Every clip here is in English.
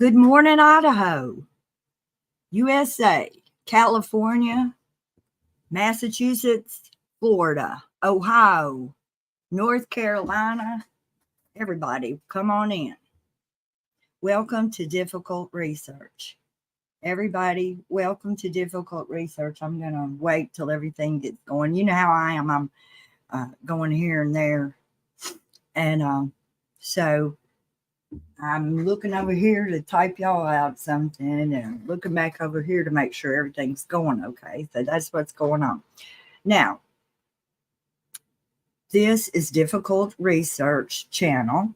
Good morning, Idaho, USA, California, Massachusetts, Florida, Ohio, North Carolina. Everybody, come on in. Welcome to Difficult Research. Everybody, welcome to Difficult Research. I'm going to wait till everything gets going. You know how I am. I'm going here and there. And so I'm looking over here to type y'all out something and looking back over here to make sure everything's going okay. So that's what's going on. Now, this is Difficult Research channel,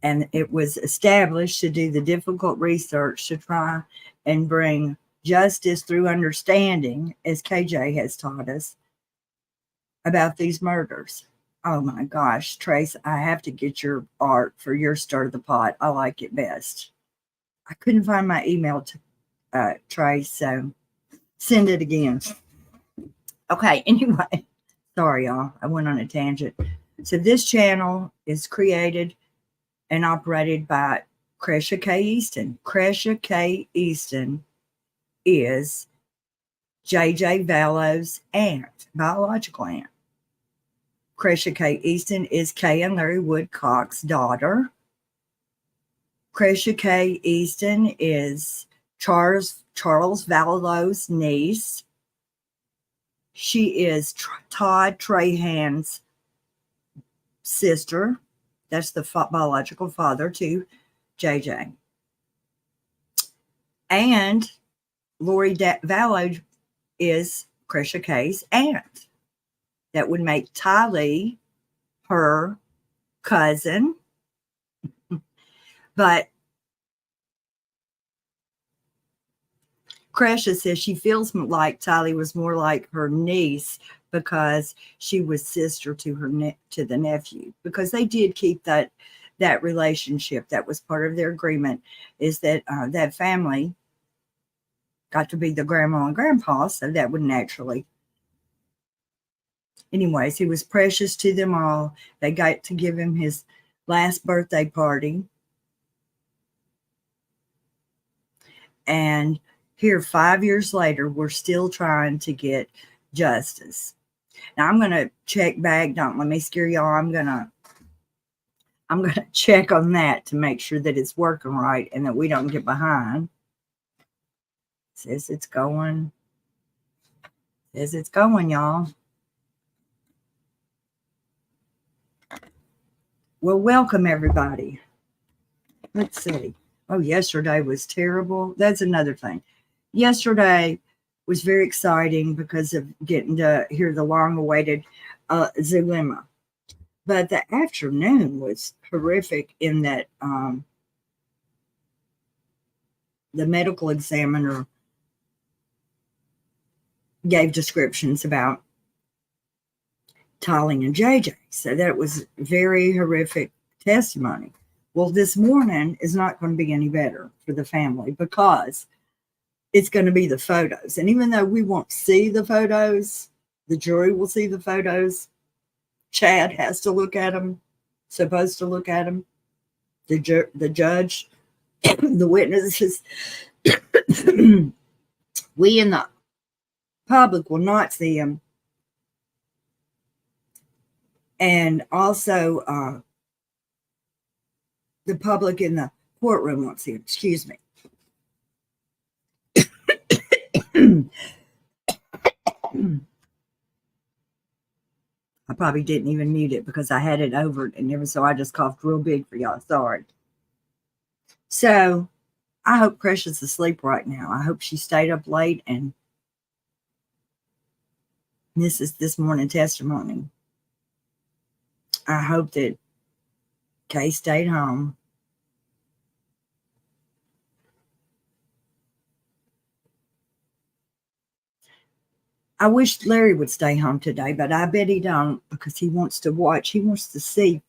and it was established to do the difficult research to try and bring justice through understanding, as KJ has taught us, about these murders. Oh my gosh, Trace, I have to get your art for your Stir the Pot. I like it best. I couldn't find my email to Trace, so send it again. Okay, anyway, sorry y'all, I went on a tangent. So this channel is created and operated by Cresha K. Easton. Cresha K. Easton is J.J. Vallow's aunt, biological aunt. Cresha K. Easton is Kay and Larry Woodcock's daughter. Cresha K. Easton is Charles Vallow's niece. She is Todd Trahan's sister. That's the biological father to JJ. And Lori Vallow is Cresha K's aunt. That would make Tylee her cousin. But Cresha says she feels like Tylee was more like her niece because she was sister to the nephew. Because they did keep that relationship. That was part of their agreement, is that that family got to be the grandma and grandpa, so that would naturally. Anyways, he was precious to them all. They got to give him his last birthday party. And here, 5 years later, we're still trying to get justice. Now, I'm going to check back. Don't let me scare y'all. I'm going to check on that to make sure that it's working right and that we don't get behind. It says it's going. It says it's going, y'all. Well, welcome everybody. Let's see. Oh, yesterday was terrible. That's another thing. Yesterday was very exciting because of getting to hear the long-awaited Zulema. But the afternoon was horrific in that the medical examiner gave descriptions about Tylee and JJ. So that was very horrific testimony. Well, this morning is not going to be any better for the family because it's going to be the photos. And even though we won't see the photos, the jury will see the photos. Chad has to look at them, supposed to look at them. The judge, the witnesses. We in the public will not see them. And also, the public in the courtroom won't see it. Excuse me. I probably didn't even mute it because I had it over and so I just coughed real big for y'all. Sorry. So I hope Cresha's asleep right now. I hope she stayed up late and misses this morning testimony. I hope that Kay stayed home. I wish Larry would stay home today, but I bet he don't because he wants to watch. He wants to see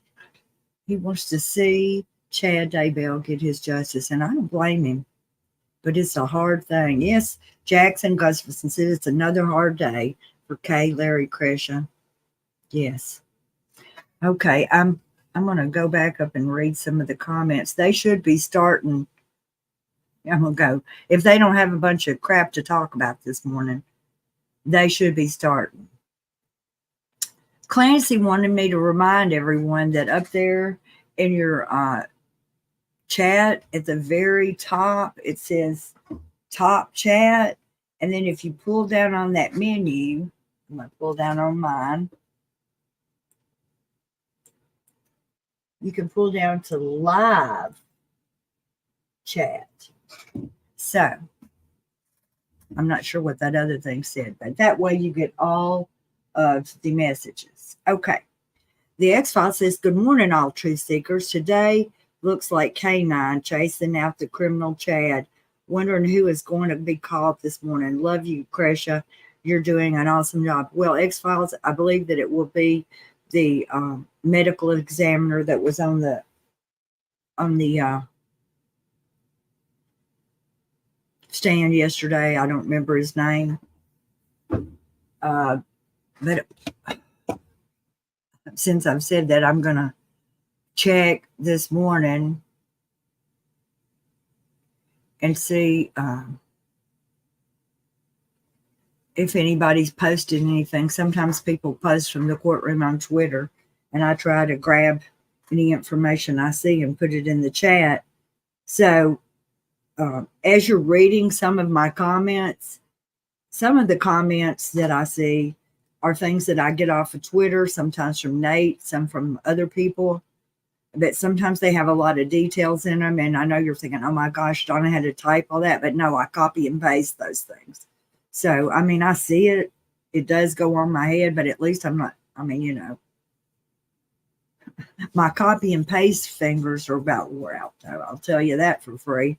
Chad Daybell get his justice, and I don't blame him. But it's a hard thing. Yes, Jackson Gustafson said it's another hard day for Kay, Larry, Cresha. Yes. Okay, I'm going to go back up and read some of the comments. They should be starting I'm going to go. If they don't have a bunch of crap to talk about this morning, they should be starting. Clancy wanted me to remind everyone that up there in your chat at the very top, it says top chat. And then if you pull down on that menu, I'm going to pull down on mine. You can pull down to live chat. So I'm not sure what that other thing said, but that way you get all of the messages. Okay. The X-File says, good morning, all truth seekers. Today looks like K9 chasing out the criminal Chad. Wondering who is going to be called this morning. Love you, Kresha. You're doing an awesome job. Well, X-Files, I believe that it will be the medical examiner that was on the stand yesterday. I don't remember his name. But since I've said that, I'm going to check this morning and see if anybody's posted anything. Sometimes people post from the courtroom on Twitter, and I try to grab any information I see and put it in the chat. So as you're reading some of my comments, some of the comments that I see are things that I get off of Twitter, sometimes from Nate, some from other people. But sometimes they have a lot of details in them. And I know you're thinking, oh my gosh, Donna had to type all that. But no, I copy and paste those things. So, I mean, I see it. It does go on my head, but at least I'm not, I mean, you know, my copy and paste fingers are about wore out, though. I'll tell you that for free.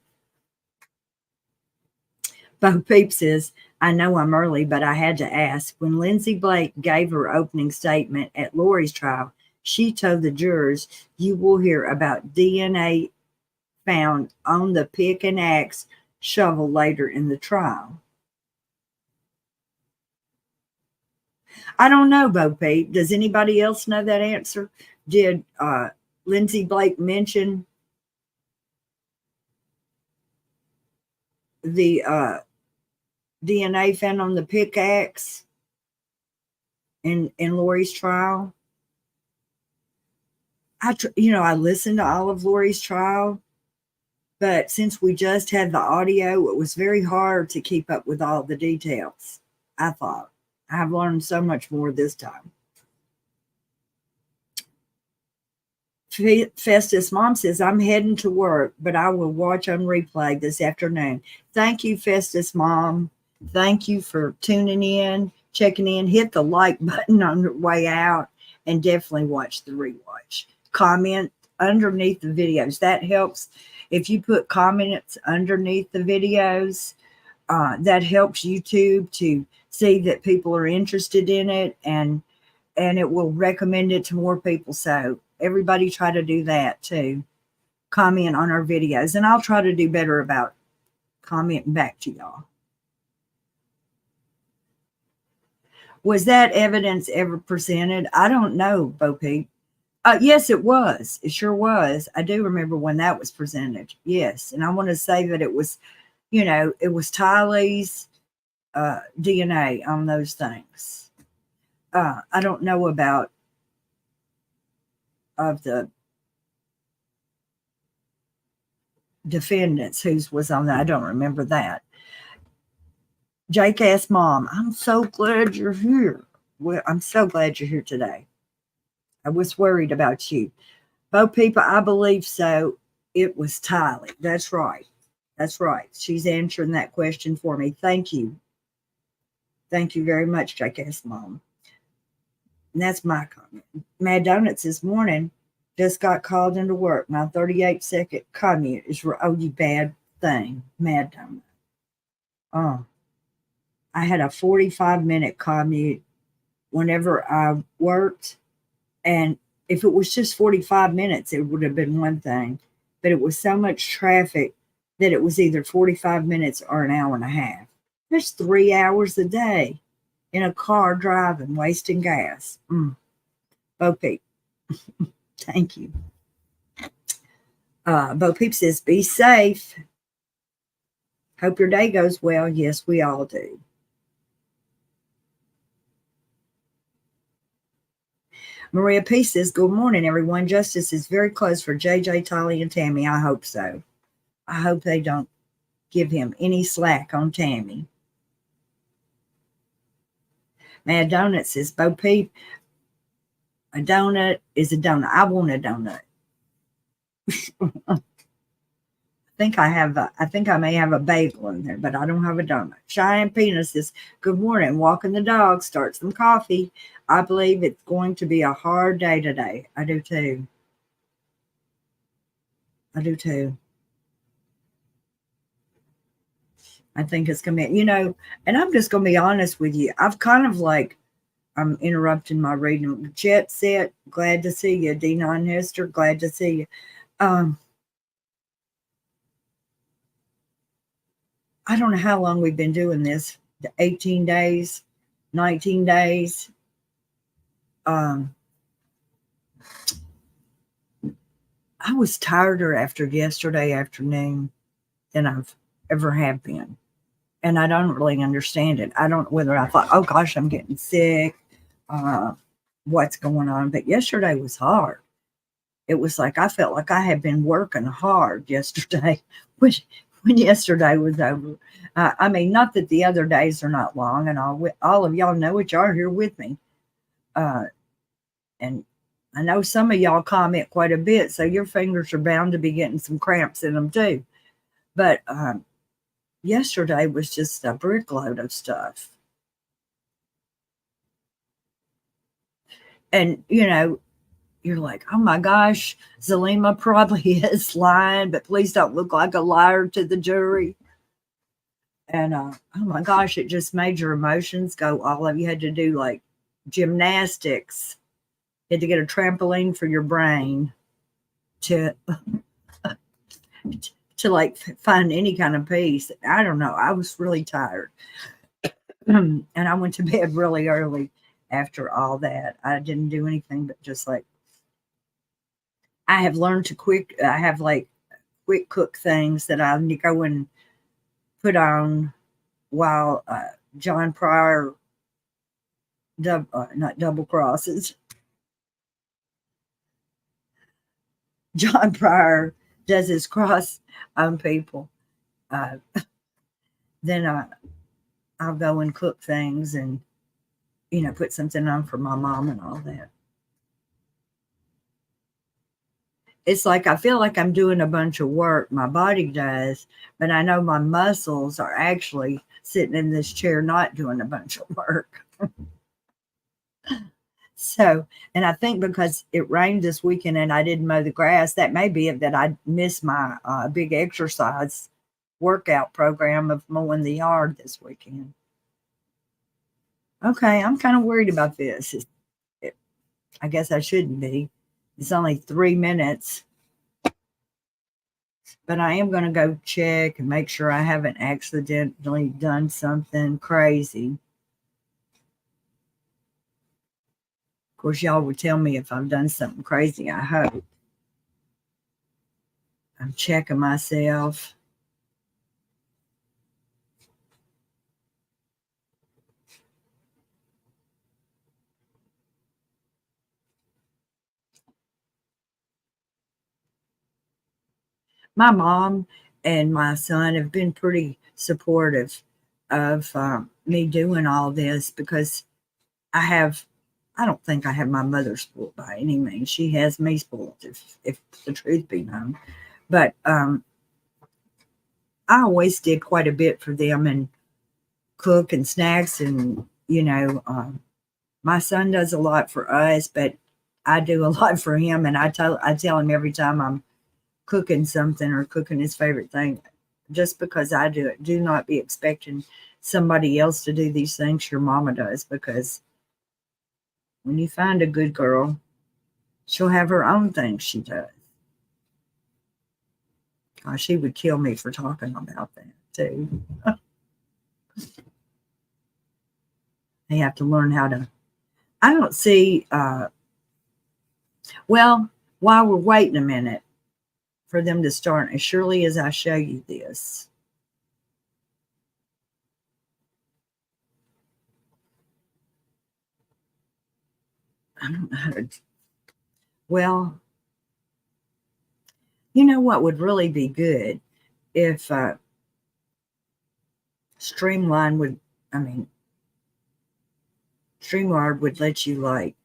Bo Peep says, I know I'm early, but I had to ask. When Lindsay Blake gave her opening statement at Lori's trial, she told the jurors, you will hear about DNA found on the pick and axe shovel later in the trial. I don't know, Bo Peep. Does anybody else know that answer? Did Lindsay Blake mention the DNA found on the pickaxe in Lori's trial? I listened to all of Lori's trial, but since we just had the audio, it was very hard to keep up with all the details. I thought I've learned so much more this time. Festus Mom says, I'm heading to work, but I will watch on replay this afternoon. Thank you, Festus Mom. Thank you for tuning in, checking in. Hit the like button on the way out and definitely watch the rewatch. Comment underneath the videos. That helps. If you put comments underneath the videos, that helps YouTube to see that people are interested in it, and it will recommend it to more people. So everybody try to do that too. Comment on our videos, and I'll try to do better about commenting back to y'all. Was that evidence ever presented? I don't know, Bo Peep. Yes, it was. It sure was. I do remember when that was presented. Yes. And I want to say that it was, it was Tylee's DNA on those things. I don't know about of the defendants whose was on that. I don't remember that. Jake asked Mom, I'm so glad you're here. Well, I'm so glad you're here today. I was worried about you. Bo Peep, I believe so. It was Tylee. That's right. That's right. She's answering that question for me. Thank you. Thank you very much, Jackass Mom. And that's my comment. Mad Donuts this morning just got called into work. My 38-second commute is, oh, you bad thing, Mad Donut. Oh, I had a 45-minute commute whenever I worked. And if it was just 45 minutes, it would have been one thing. But it was so much traffic that it was either 45 minutes or an hour and a half. There's 3 hours a day in a car driving, wasting gas. Bo Peep. Thank you. Bo Peep says, be safe. Hope your day goes well. Yes, we all do. Maria P says, good morning, everyone. Justice is very close for JJ, Tylee, and Tammy. I hope so. I hope they don't give him any slack on Tammy. Mad Donut says, Bo Peep, a donut is a donut. I want a donut. I think I may have a bagel in there, but I don't have a donut. Cheyenne Penis says, good morning. Walking the dog, start some coffee. I believe it's going to be a hard day today. I do too. I do too. I think it's going to be, and I'm just going to be honest with you. I've kind of like, I'm interrupting my reading. Jet Set, glad to see you. D9 Hester, glad to see you. I don't know how long we've been doing this. 18 days, 19 days. I was tireder after yesterday afternoon than I've ever have been. And I don't really understand it. I don't know whether I thought, oh gosh, I'm getting sick. What's going on? But yesterday was hard. It was like I felt like I had been working hard yesterday when yesterday was over. I mean, not that the other days are not long, and all of y'all know it. Y'all are here with me. And I know some of y'all comment quite a bit, so your fingers are bound to be getting some cramps in them too. But yesterday was just a brickload of stuff. And, you're like, oh my gosh, Zalima probably is lying, but please don't look like a liar to the jury. And oh my gosh, it just made your emotions go all of you had to do like gymnastics. You had to get a trampoline for your brain to like find any kind of peace. I don't know. I was really tired. And I went to bed really early after all that. I didn't do anything but just like I have learned to I have like quick cook things that I'll go and put on while John Pryor not double crosses. John Pryor does his cross on people. Then I'll go and cook things and put something on for my mom and all that. It's like I feel like I'm doing a bunch of work. My body does, but I know my muscles are actually sitting in this chair not doing a bunch of work. So, and I think because it rained this weekend and I didn't mow the grass, that may be it that I missed my big exercise workout program of mowing the yard this weekend. Okay, I'm kind of worried about this. I guess I shouldn't be. It's only 3 minutes. But I am going to go check and make sure I haven't accidentally done something crazy. Of course, y'all would tell me if I've done something crazy, I hope. I'm checking myself. My mom and my son have been pretty supportive of me doing all this because I don't think I have my mother spoiled by any means. She has me spoiled, if the truth be known. But I always did quite a bit for them and cook and snacks and, my son does a lot for us, but I do a lot for him. And I tell him every time I'm cooking something or cooking his favorite thing, just because I do it, do not be expecting somebody else to do these things your mama does, because when you find a good girl, she'll have her own things she does. She would kill me for talking about that too. They have to learn how to. I don't see. Well, while we're waiting a minute for them to start, as surely as I show you this, I don't know how to, well, you know what would really be good if Streamline would, I mean, StreamYard would let you like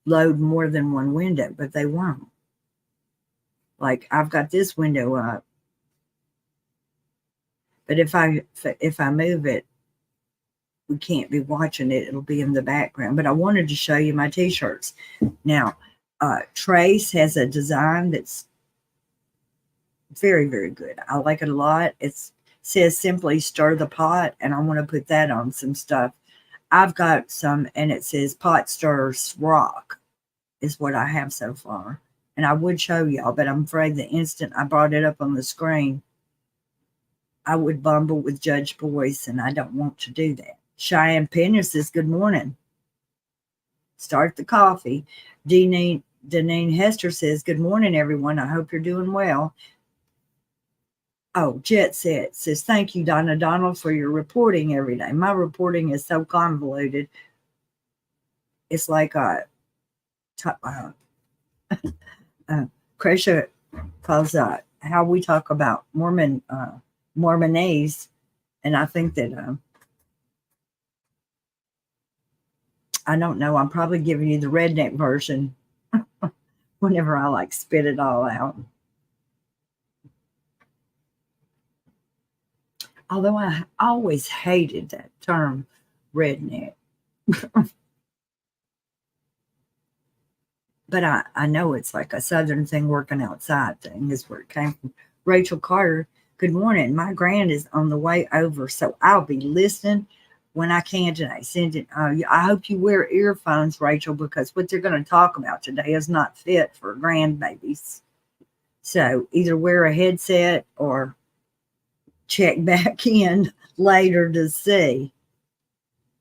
load more than one window, but they won't. Like I've got this window up, but if I move it, we can't be watching it. It'll be in the background. But I wanted to show you my t-shirts. Now, Trace has a design that's very, very good. I like it a lot. It says simply stir the pot, and I want to put that on some stuff. I've got some, and it says pot stirs rock is what I have so far. And I would show y'all, but I'm afraid the instant I brought it up on the screen, I would bumble with Judge Boyce, and I don't want to do that. Cheyenne Pena says, good morning. Start the coffee. Deneen Hester says, good morning, everyone. I hope you're doing well. Oh, Jet Set says, thank you, Donna Donald, for your reporting every day. My reporting is so convoluted. It's like Krisha calls how we talk about Mormonese, and I think that I don't know. I'm probably giving you the redneck version whenever I like spit it all out. Although I always hated that term redneck. But I know it's like a Southern thing, working outside thing is where it came from. Rachel Carter, good morning. My grand is on the way over, so I'll be listening when I can today. Send it. I hope you wear earphones, Rachel, because what they're going to talk about today is not fit for grandbabies. So either wear a headset or check back in later to see.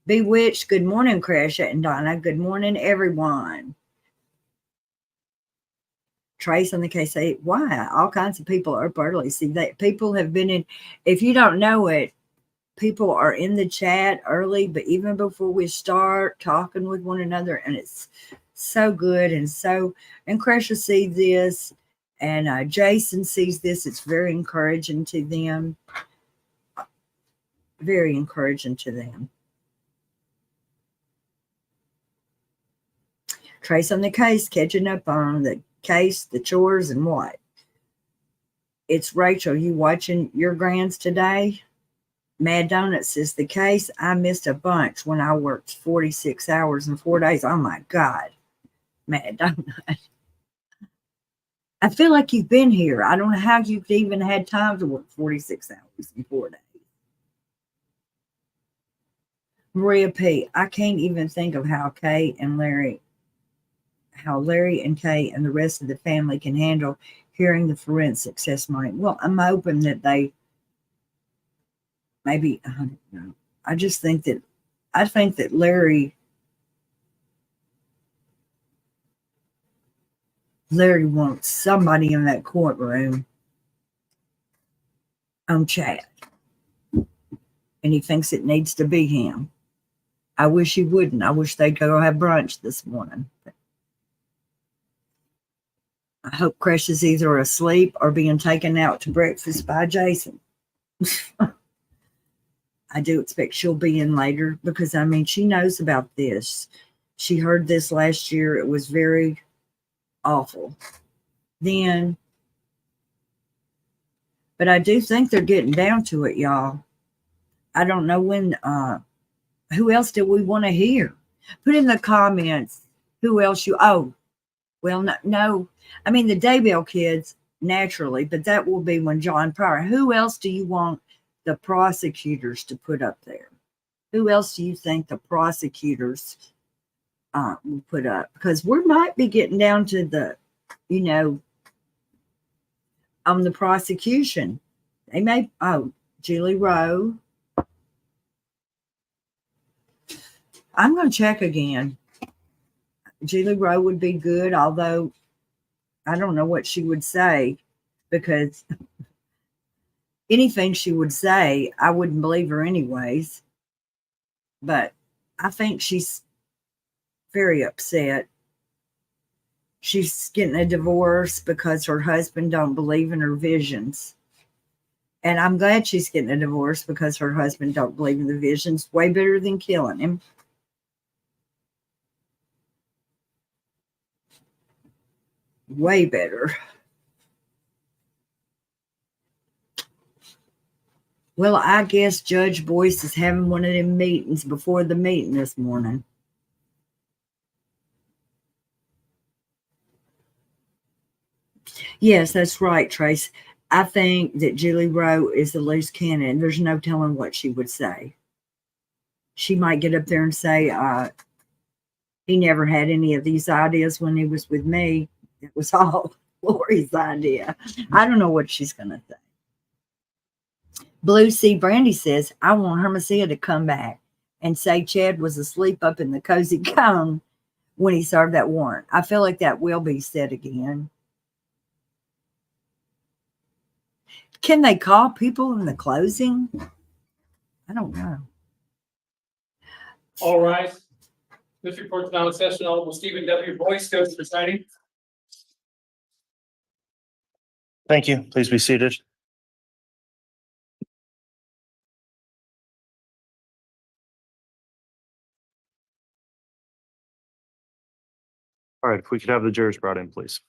Bewitched, good morning, Krisha and Donna. Good morning, everyone. Trace on the case say, why? All kinds of people are up early. See, that people have been in, if you don't know it, people are in the chat early, but even before we start talking with one another, and it's so good. And Krisha sees this, and Jason sees this. It's very encouraging to them. Very encouraging to them. Trace on the case, catching up on the case, the chores, and what? It's Rachel. You watching your grands today? Mad Donut says, the case, I missed a bunch when I worked 46 hours in 4 days. Oh my God. Mad Donut. I feel like you've been here. I don't know how you've even had time to work 46 hours in 4 days. Maria P., I can't even think of how Larry and Kay and the rest of the family can handle hearing the forensic testimony. Well, I'm hoping that they maybe, I don't know. I think that Larry wants somebody in that courtroom on chat. And he thinks it needs to be him. I wish he wouldn't. I wish they'd go have brunch this morning. I hope Crash is either asleep or being taken out to breakfast by Jason. I do expect she'll be in later because, I mean, she knows about this. She heard this last year. It was very awful. Then, but I do think they're getting down to it, y'all. I don't know when, who else do we want to hear? Put in the comments who else well, no. I mean, the Daybell kids, naturally, but that will be when John Pryor. Who else do you want the prosecutors to put up there? Who else do you think the prosecutors will put up? Because we might be getting down to the, on the prosecution. They may, Julie Rowe. I'm going to check again. Julie Rowe would be good, although I don't know what she would say, because anything she would say, I wouldn't believe her anyways. But I think she's very upset she's getting a divorce because her husband don't believe in her visions. And I'm glad she's getting a divorce because her husband don't believe in the visions. Way better than killing him. Way better. Well, I guess Judge Boyce is having one of them meetings before the meeting this morning. Yes, that's right, Trace. I think that Julie Rowe is a loose cannon. There's no telling what she would say. She might get up there and say, he never had any of these ideas when he was with me. It was all Lori's idea. I don't know what she's going to say. Blue Sea Brandy says, I want Hermosia to come back and say Chad was asleep up in the cozy cone when he served that warrant. I feel like that will be said again. Can they call people in the closing? I don't know. All right. This report's now in session. Honorable Stephen W. Boyce goes presiding. Thank you. Please be seated. All right, if we could have the jurors brought in, please.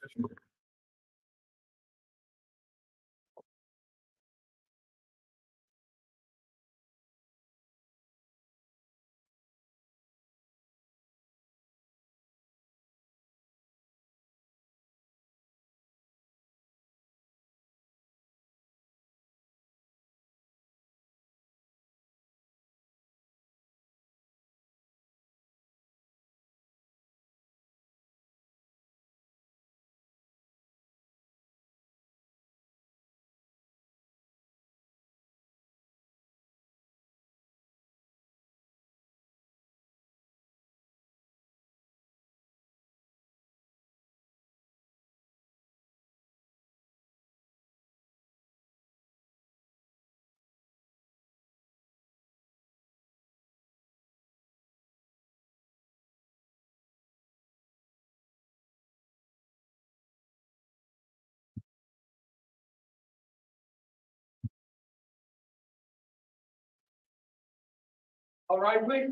All right, please.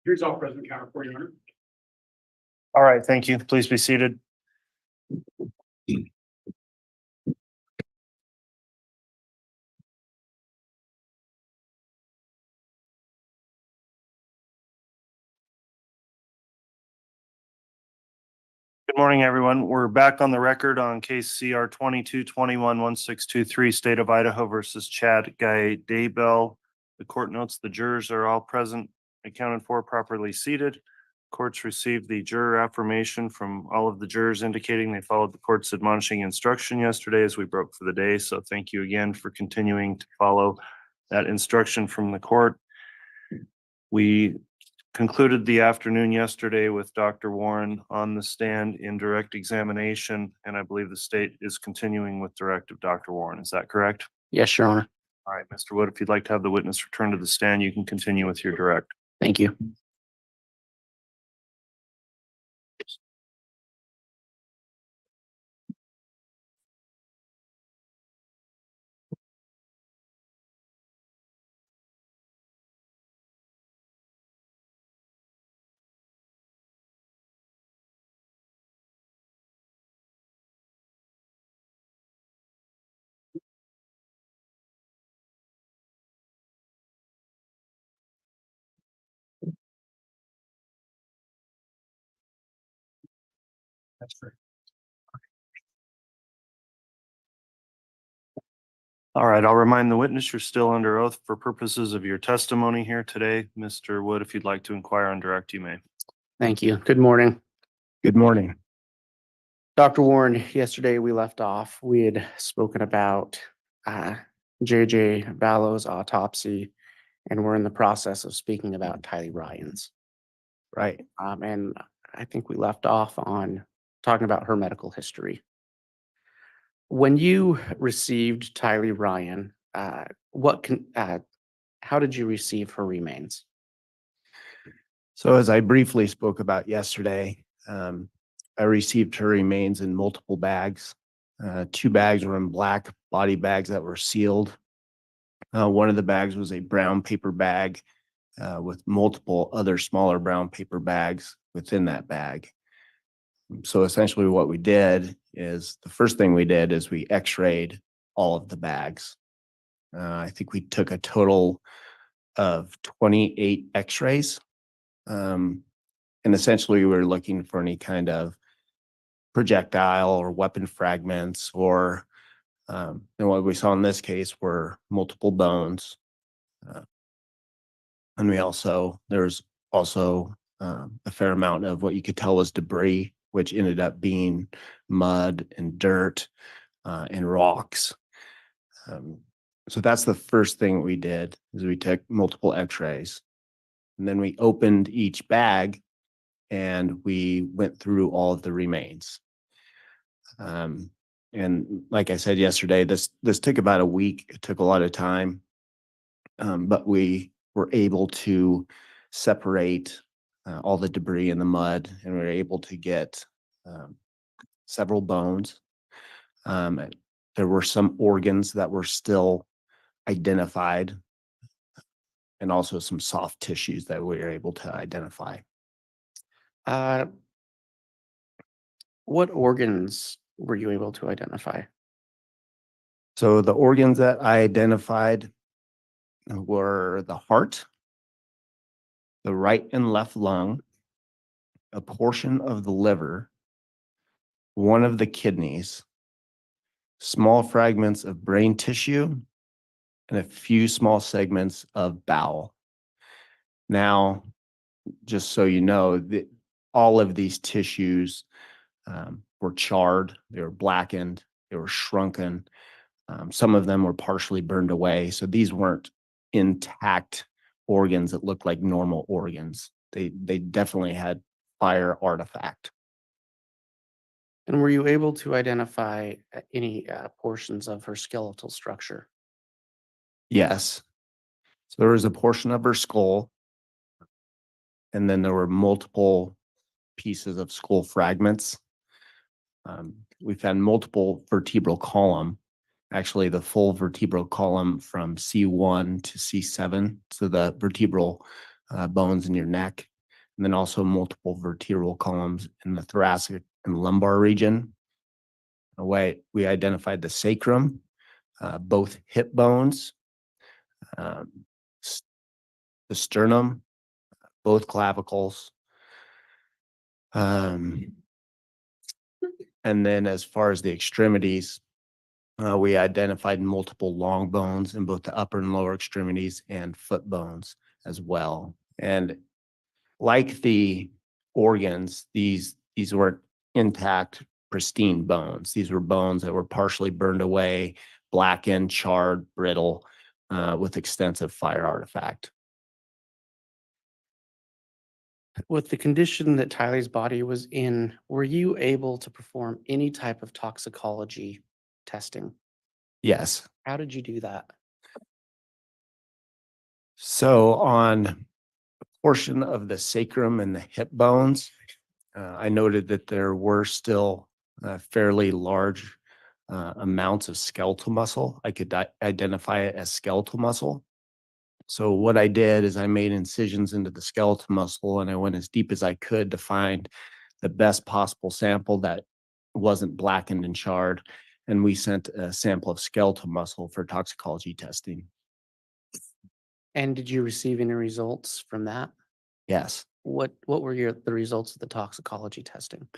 Here's all present counter for you, Your Honor. All right, thank you. Please be seated. Good morning, everyone. We're back on the record on case CR 2221-1623, State of Idaho versus Chad Guy Daybell. The court notes the jurors are all present, accounted for, properly seated. Courts received the juror affirmation from all of the jurors indicating they followed the court's admonishing instruction yesterday as we broke for the day. So thank you again for continuing to follow that instruction from the court. We concluded the afternoon yesterday with Dr. Warren on the stand in direct examination, and I believe the state is continuing with direct of Dr. Warren. Is that correct? Yes, Your Honor. All right, Mr. Wood, if you'd like to have the witness return to the stand, you can continue with your direct. Thank you. That's great. All right, I'll remind the witness you're still under oath for purposes of your testimony here today. Mr. Wood, if you'd like to inquire on direct, you may. Thank you. Good morning. Good morning. Dr. Warren, yesterday we left off. We had spoken about JJ Vallow's autopsy, and we're in the process of speaking about Tylee Ryan's. Right. And I think we left off on talking about her medical history. When you received Tylee Ryan, how did you receive her remains? So as I briefly spoke about yesterday, I received her remains in multiple bags. 2 bags were in black body bags that were sealed. One of the bags was a brown paper bag with multiple other smaller brown paper bags within that bag. So essentially what we did is the first thing we did is we x-rayed all of the bags. I think we took a total of 28 x-rays. And essentially we were looking for any kind of projectile or weapon fragments or and what we saw in this case were multiple bones. And there's also a fair amount of what you could tell was debris, which ended up being mud and dirt and rocks. So that's the first thing we did is we took multiple x-rays. And then we opened each bag and we went through all of the remains. And like I said yesterday, this took about a week. It took a lot of time, but we were able to separate all the debris in the mud, and we were able to get several bones. There were some organs that were still identified, and also some soft tissues that we were able to identify. What organs were you able to identify? So the organs that I identified were the heart, the right and left lung, a portion of the liver, one of the kidneys, small fragments of brain tissue, and a few small segments of bowel. Now, just so you know, all of these tissues were charred, they were blackened, they were shrunken. Some of them were partially burned away. So these weren't intact organs that looked like normal organs. They definitely had fire artifact. And were you able to identify any portions of her skeletal structure? Yes. So there was a portion of her skull, and then there were multiple pieces of skull fragments. We found multiple vertebral column, actually the full vertebral column from C1 to C7, so the vertebral bones in your neck, and then also multiple vertebral columns in the thoracic and lumbar region. We identified the sacrum, both hip bones, the sternum, both clavicles. And then as far as the extremities, we identified multiple long bones in both the upper and lower extremities and foot bones as well. And like the organs, these weren't intact, pristine bones. These were bones that were partially burned away, blackened, charred, brittle, with extensive fire artifact. With the condition that Tylee's body was in, were you able to perform any type of toxicology testing? Yes. How did you do that? So on a portion of the sacrum and the hip bones, I noted that there were still fairly large amounts of skeletal muscle. I could identify it as skeletal muscle. So what I did is I made incisions into the skeletal muscle, and I went as deep as I could to find the best possible sample that wasn't blackened and charred. And we sent a sample of skeletal muscle for toxicology testing. And did you receive any results from that? Yes. What were the results of the toxicology testing?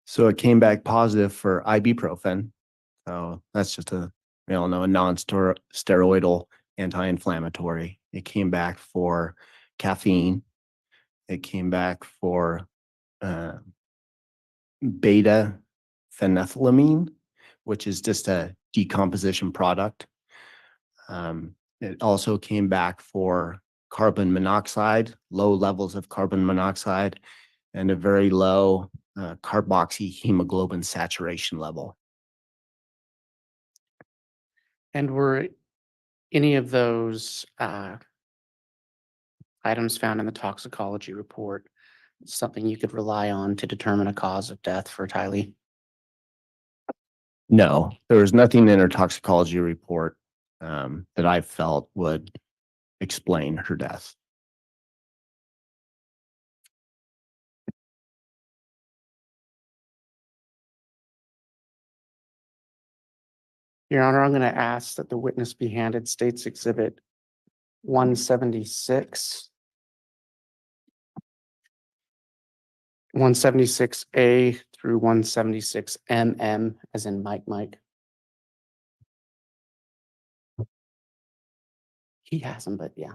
So it came back positive for ibuprofen. So that's just a non-steroidal anti-inflammatory. It came back for caffeine. It came back for beta phenethylamine, which is just a decomposition product. It also came back for carbon monoxide, low levels of carbon monoxide, and a very low carboxyhemoglobin saturation level. And were any of those items found in the toxicology report something you could rely on to determine a cause of death for Tylee? No, there was nothing in her toxicology report that I felt would explain her death. Your Honor, I'm going to ask that the witness be handed State's Exhibit 176, 176A through 176MM, as in Mike. He has them, but yeah.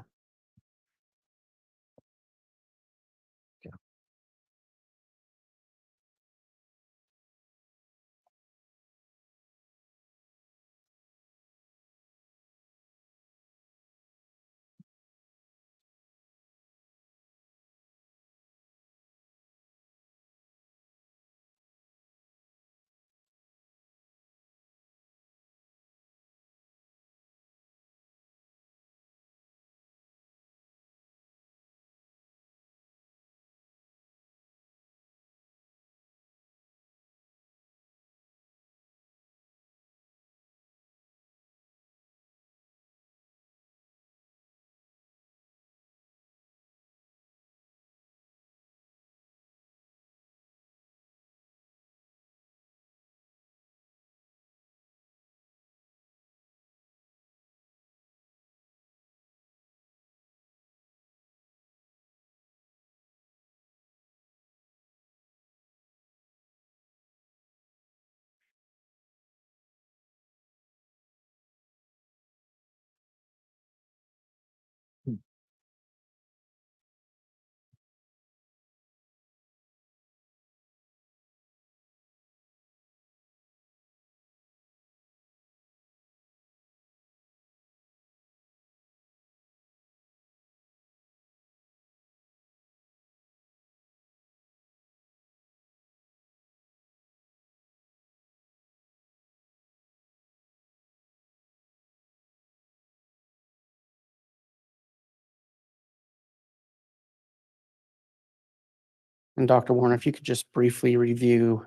And Dr. Warner, if you could just briefly review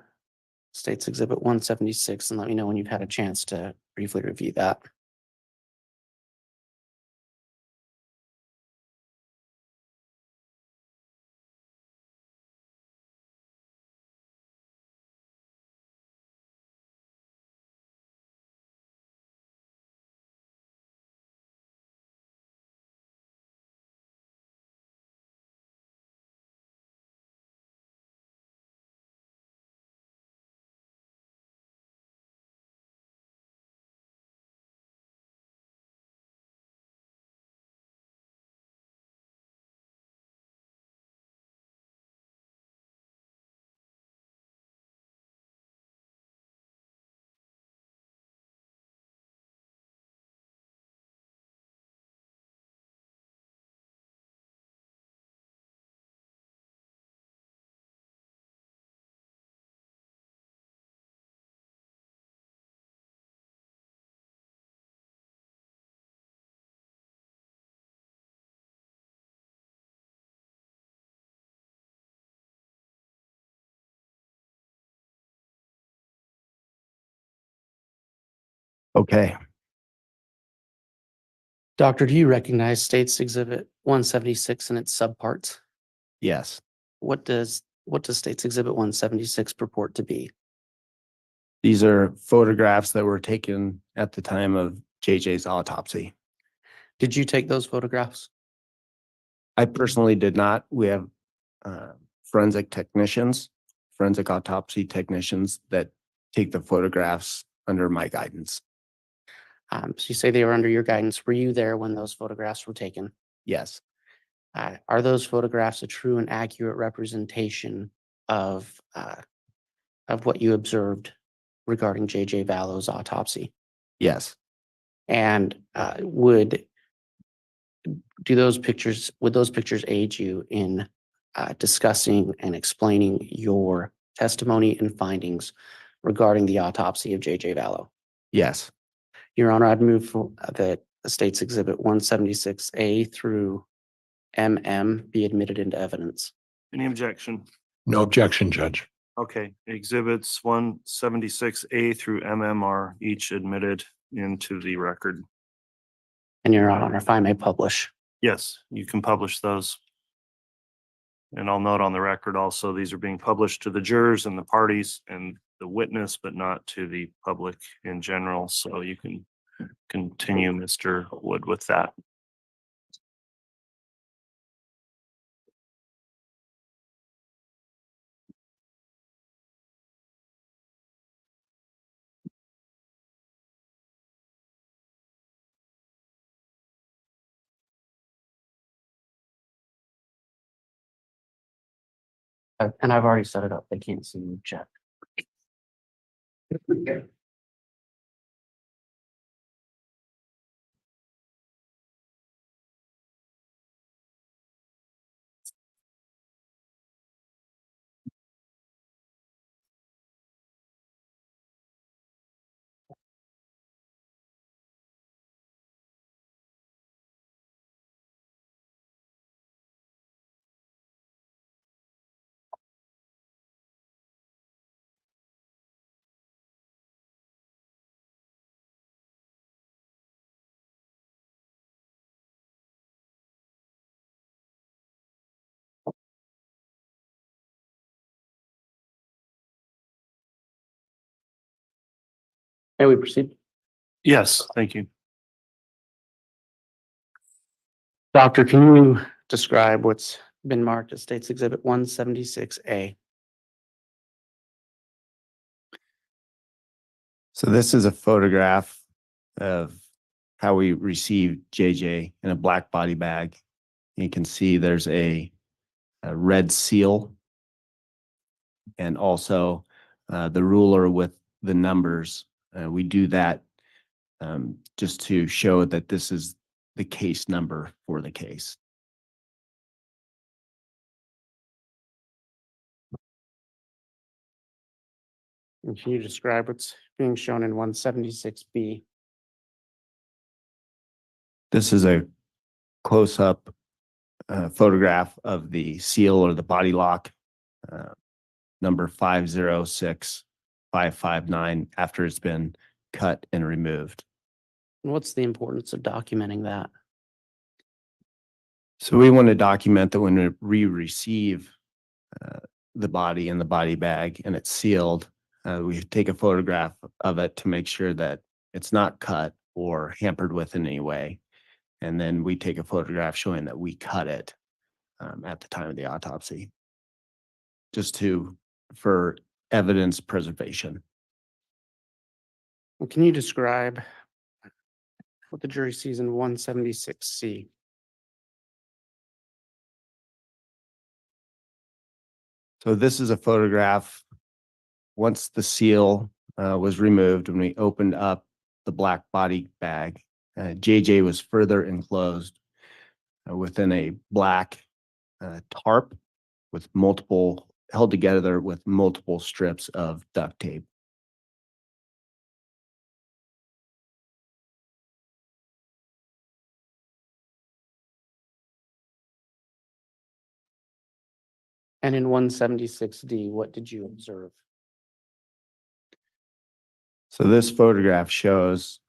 State's Exhibit 176 and let me know when you've had a chance to briefly review that. Okay. Doctor, do you recognize State's Exhibit 176 and its subparts? Yes. What does State's Exhibit 176 purport to be? These are photographs that were taken at the time of JJ's autopsy. Did you take those photographs? I personally did not. We have forensic technicians, forensic autopsy technicians that take the photographs under my guidance. So you say they were under your guidance. Were you there when those photographs were taken? Yes. Are those photographs a true and accurate representation of what you observed regarding JJ Vallow's autopsy? Yes. And would those pictures aid you in discussing and explaining your testimony and findings regarding the autopsy of J.J. Vallow? Yes. Your Honor, I'd move that the State's Exhibit 176A through MM be admitted into evidence. Any objection? No objection, Judge. Okay, exhibits 176A through MM are each admitted into the record. And Your Honor, if I may publish. Yes, you can publish those. And I'll note on the record also, these are being published to the jurors and the parties and the witness, but not to the public in general. So you can continue, Mr. Wood, with that. And I've already set it up. They can't see you, Jack. May we proceed? Yes, thank you. Doctor, can you describe what's been marked as State's Exhibit 176A? So this is a photograph of how we received JJ in a black body bag. You can see there's a red seal and also the ruler with the numbers. We do that just to show that this is the case number for the case. And can you describe what's being shown in 176B? This is a close-up photograph of the seal or the body lock, number 506559, after it's been cut and removed. And what's the importance of documenting that? So we want to document that when we receive the body in the body bag and it's sealed, we take a photograph of it to make sure that it's not cut or hampered with in any way. And then we take a photograph showing that we cut it at the time of the autopsy, just for evidence preservation. And can you describe what the jury sees in 176C? So this is a photograph. Once the seal was removed, when we opened up the black body bag, JJ was further enclosed within a black tarp with held together with multiple strips of duct tape. And in 176D, what did you observe? So this photograph shows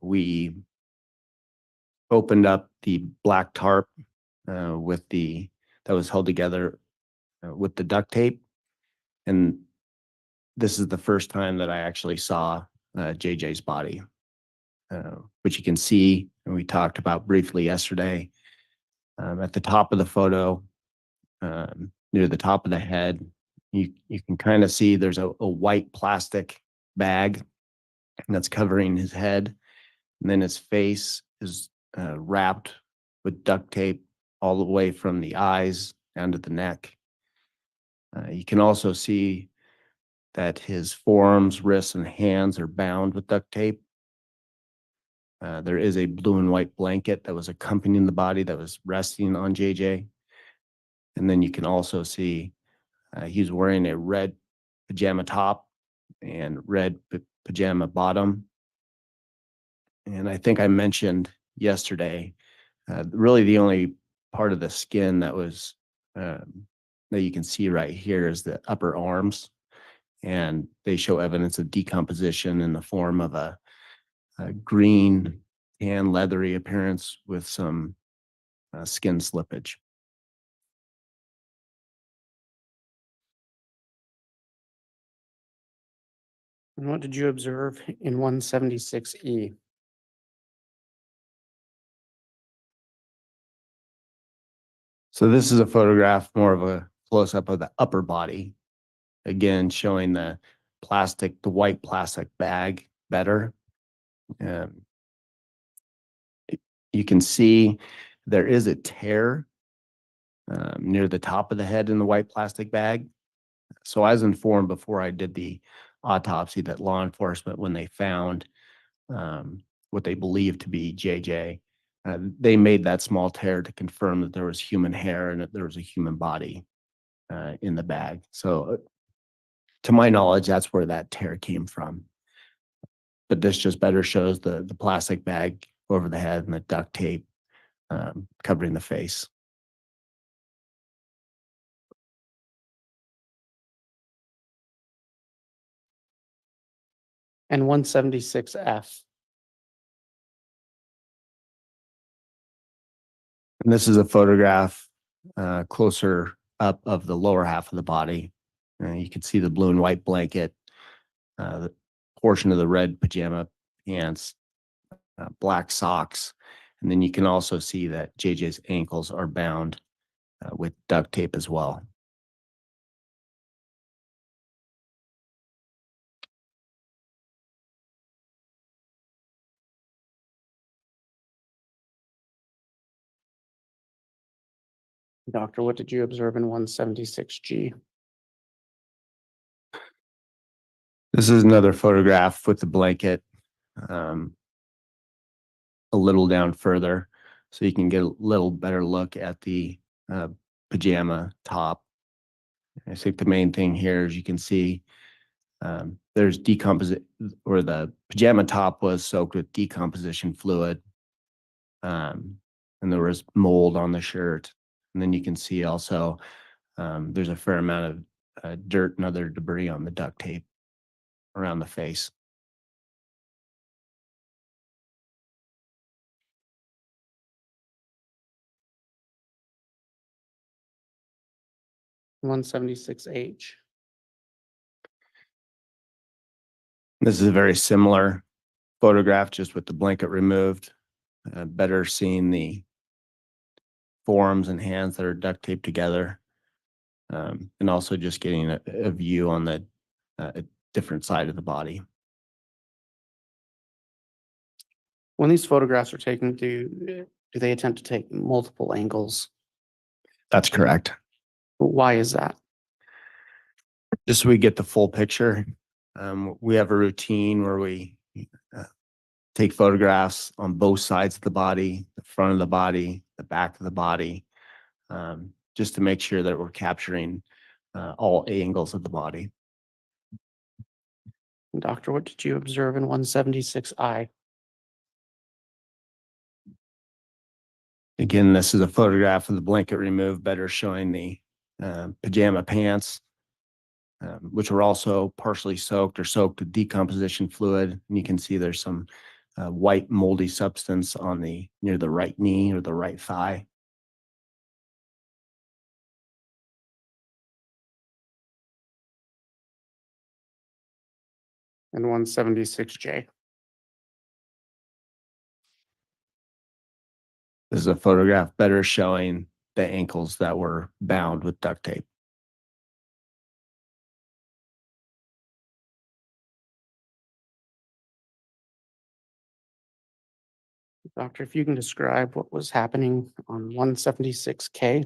we opened up the black tarp that was held together with the duct tape. And this is the first time that I actually saw JJ's body, which you can see, and we talked about briefly yesterday. At the top of the photo, near the top of the head, you can kind of see there's a white plastic bag that's covering his head. And then his face is wrapped with duct tape all the way from the eyes down to the neck. You can also see that his forearms, wrists, and hands are bound with duct tape. There is a blue and white blanket that was accompanying the body that was resting on JJ. And then you can also see he's wearing a red pajama top and red pajama bottom. And I think I mentioned yesterday, really the only part of the skin that was that you can see right here is the upper arms, and they show evidence of decomposition in the form of a green and leathery appearance with some skin slippage. And what did you observe in 176E? So this is a photograph, more of a close-up of the upper body, again showing the white plastic bag better. You can see there is a tear near the top of the head in the white plastic bag. So I was informed before I did the autopsy that law enforcement, when they found what they believed to be JJ, they made that small tear to confirm that there was human hair and that there was a human body in the bag. So to my knowledge, that's where that tear came from. But this just better shows the plastic bag over the head and the duct tape covering the face. And 176F. And this is a photograph closer up of the lower half of the body. You can see the blue and white blanket, the portion of the red pajama pants, black socks. And then you can also see that JJ's ankles are bound with duct tape as well. Doctor, what did you observe in 176G? This is another photograph with the blanket a little down further, so you can get a little better look at the pajama top. I think the main thing here is you can see there's decomposition, or the pajama top was soaked with decomposition fluid, and there was mold on the shirt. And then you can see also there's a fair amount of dirt and other debris on the duct tape around the face. One 176H. This is a very similar photograph, just with the blanket removed. Better seeing the forearms and hands that are duct taped together, and also just getting a view on the different side of the body. When these photographs are taken, do they attempt to take multiple angles? That's correct. Why is that? Just so we get the full picture. We have a routine where we take photographs on both sides of the body, the front of the body, the back of the body, just to make sure that we're capturing all angles of the body. Doctor, what did you observe in 176I? Again, this is a photograph of the blanket removed, better showing the pajama pants, which were also partially soaked with decomposition fluid. And you can see there's some white moldy substance on near the right knee or the right thigh. And 176J. This is a photograph better showing the ankles that were bound with duct tape. Doctor, if you can describe what was happening on 176K.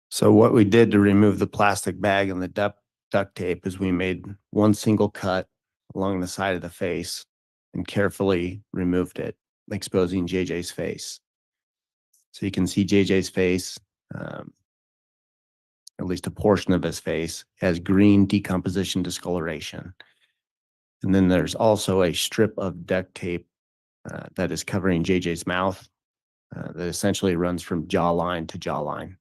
So what we did to remove the plastic bag and the duct tape is we made one single cut along the side of the face and carefully removed it, exposing JJ's face. So you can see JJ's face, at least a portion of his face, has green decomposition discoloration. And then there's also a strip of duct tape that is covering JJ's mouth that essentially runs from jawline to jawline.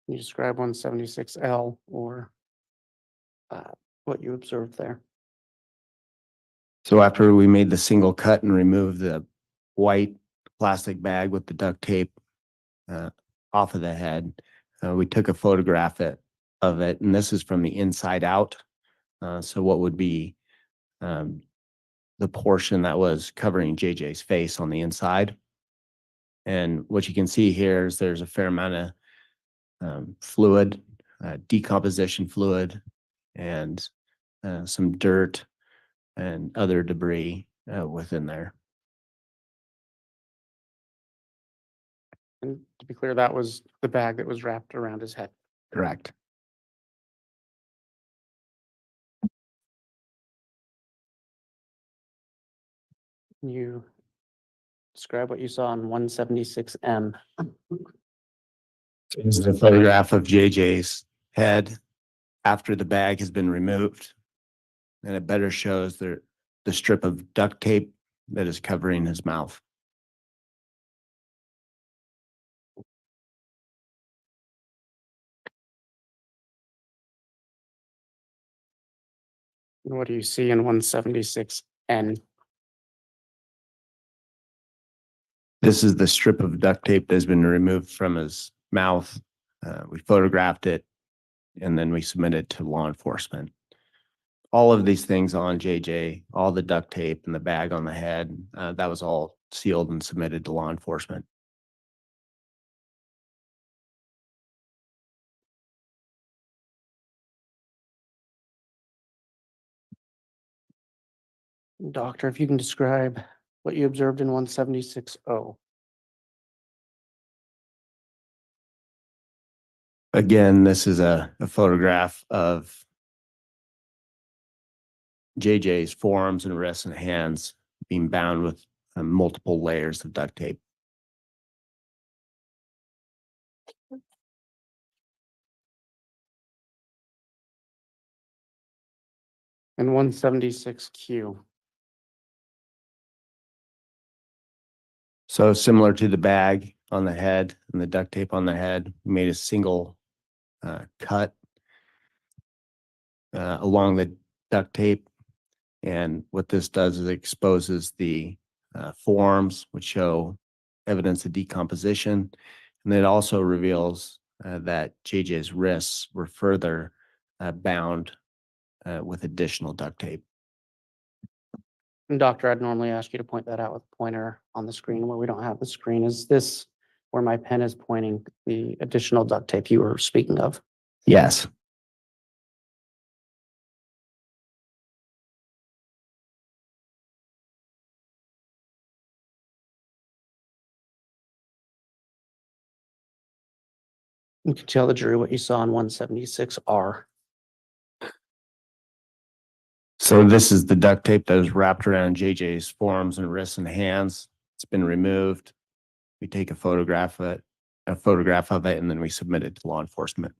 Can you describe 176L or what you observed there? So after we made the single cut and removed the white plastic bag with the duct tape off of the head, we took a photograph of it, and this is from the inside out. So what would be the portion that was covering JJ's face on the inside. And what you can see here is there's a fair amount of fluid, decomposition fluid, and some dirt and other debris within there. And to be clear, that was the bag that was wrapped around his head. Correct. Can you describe what you saw on 176M? This is a photograph of JJ's head after the bag has been removed. And it better shows the strip of duct tape that is covering his mouth. And what do you see in 176N? This is the strip of duct tape that has been removed from his mouth. We photographed it, and then we submitted to law enforcement. All of these things on JJ, all the duct tape and the bag on the head, that was all sealed and submitted to law enforcement. Doctor, if you can describe what you observed in 176O. Again, this is a photograph of JJ's forearms and wrists and hands being bound with multiple layers of duct tape. And 176Q. So similar to the bag on the head and the duct tape on the head, we made a single cut along the duct tape. And what this does is it exposes the forearms, which show evidence of decomposition. And it also reveals that JJ's wrists were further bound with additional duct tape. And doctor, I'd normally ask you to point that out with a pointer on the screen where we don't have the screen. Is this where my pen is pointing the additional duct tape you were speaking of? Yes. You can tell the jury what you saw in 176R. So this is the duct tape that was wrapped around JJ's forearms and wrists and hands. It's been removed. We take a photograph of it, and then we submit it to law enforcement.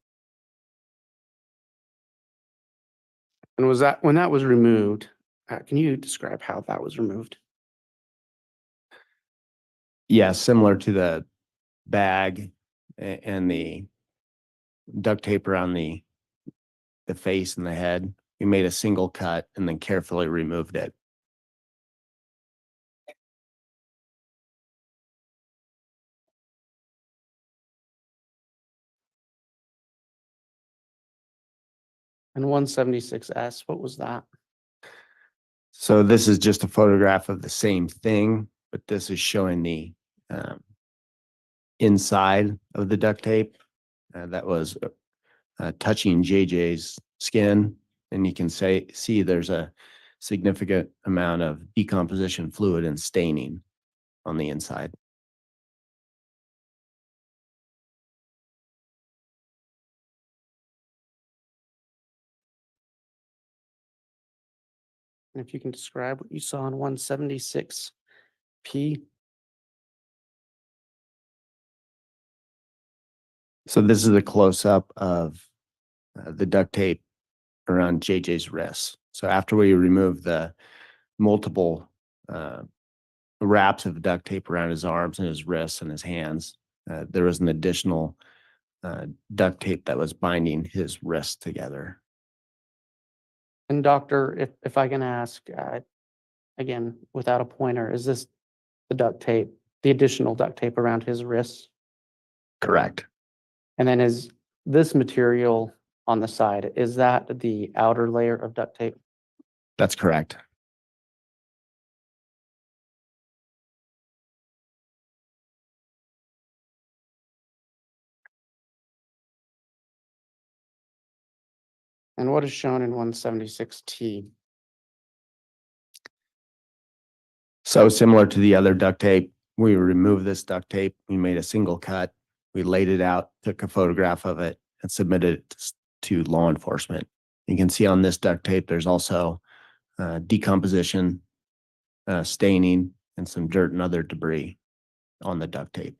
And was that, when that was removed, can you describe how that was removed? Yeah, similar to the bag and the duct tape around the face and the head. We made a single cut and then carefully removed it. And 176S, what was that? So this is just a photograph of the same thing, but this is showing the inside of the duct tape that was touching JJ's skin. And you can see there's a significant amount of decomposition fluid and staining on the inside. And if you can describe what you saw in 176P. So this is a close-up of the duct tape around JJ's wrists. So after we remove the multiple wraps of duct tape around his arms and his wrists and his hands, there was an additional duct tape that was binding his wrists together. And doctor, if I can ask, again, without a pointer, is this the duct tape, the additional duct tape around his wrists? Correct. And then is this material on the side, is that the outer layer of duct tape? That's correct. And what is shown in 176T? So similar to the other duct tape, we removed this duct tape. We made a single cut. We laid it out, took a photograph of it, and submitted it to law enforcement. You can see on this duct tape, there's also decomposition, staining, and some dirt and other debris on the duct tape.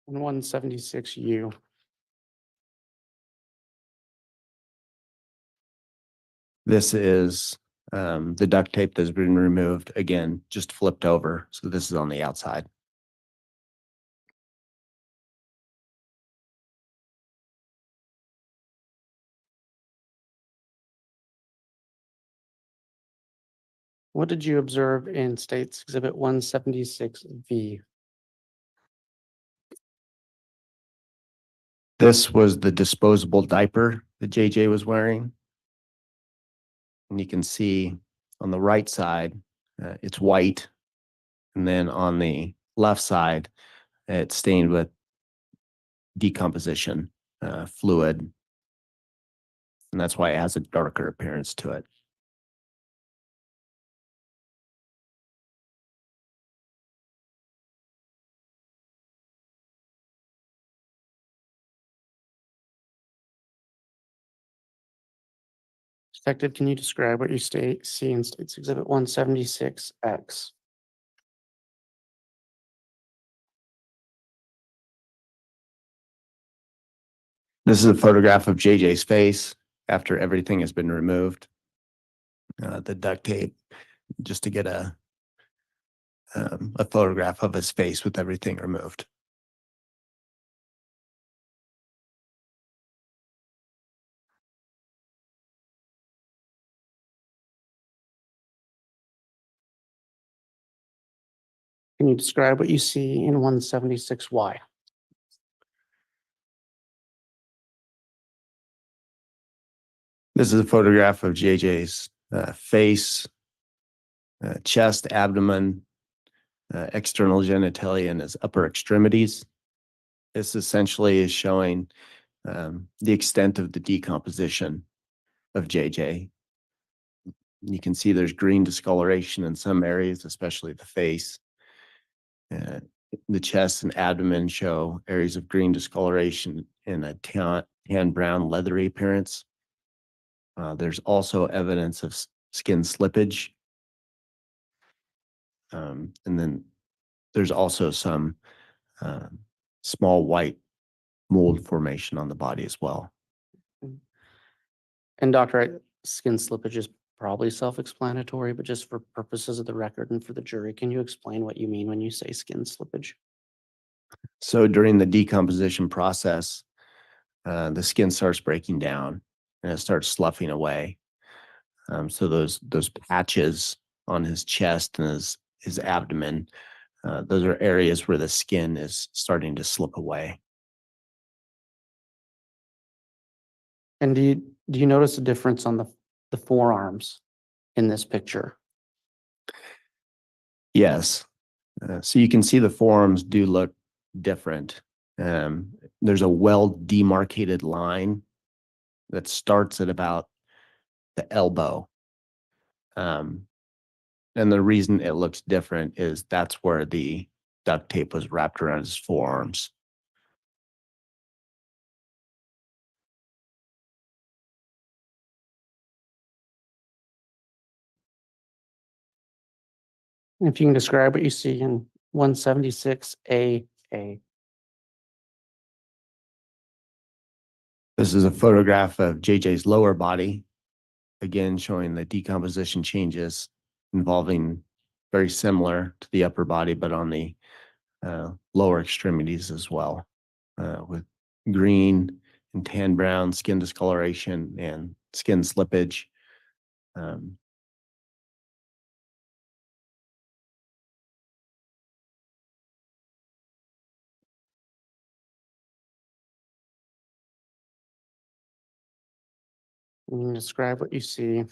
And 176U. This is the duct tape that's been removed, again, just flipped over. So this is on the outside. What did you observe in States Exhibit 176V? This was the disposable diaper that JJ was wearing. And you can see on the right side, it's white. And then on the left side, it's stained with decomposition fluid. And that's why it has a darker appearance to it. Detective, can you describe what you see in States Exhibit 176X? This is a photograph of JJ's face after everything has been removed. The duct tape, just to get a photograph of his face with everything removed. Can you describe what you see in 176Y? This is a photograph of JJ's face, chest, abdomen, external genitalia, and his upper extremities. This essentially is showing the extent of the decomposition of JJ. You can see there's green discoloration in some areas, especially the face. The chest and abdomen show areas of green discoloration and a tan brown leathery appearance. There's also evidence of skin slippage. And then there's also some small white mold formation on the body as well. And Doctor, skin slippage is probably self-explanatory, but just for purposes of the record and for the jury, can you explain what you mean when you say skin slippage? So during the decomposition process, the skin starts breaking down and it starts sloughing away. So those patches on his chest and his abdomen, those are areas where the skin is starting to slip away. And do you notice a difference on the forearms in this picture? Yes. So you can see the forearms do look different. There's a well demarcated line that starts at about the elbow. And the reason it looks different is that's where the duct tape was wrapped around his forearms. If you can describe what you see in 176AA. This is a photograph of JJ's lower body, again showing the decomposition changes involving very similar to the upper body, but on the lower extremities as well, with green and tan brown skin discoloration and skin slippage. You can describe what you see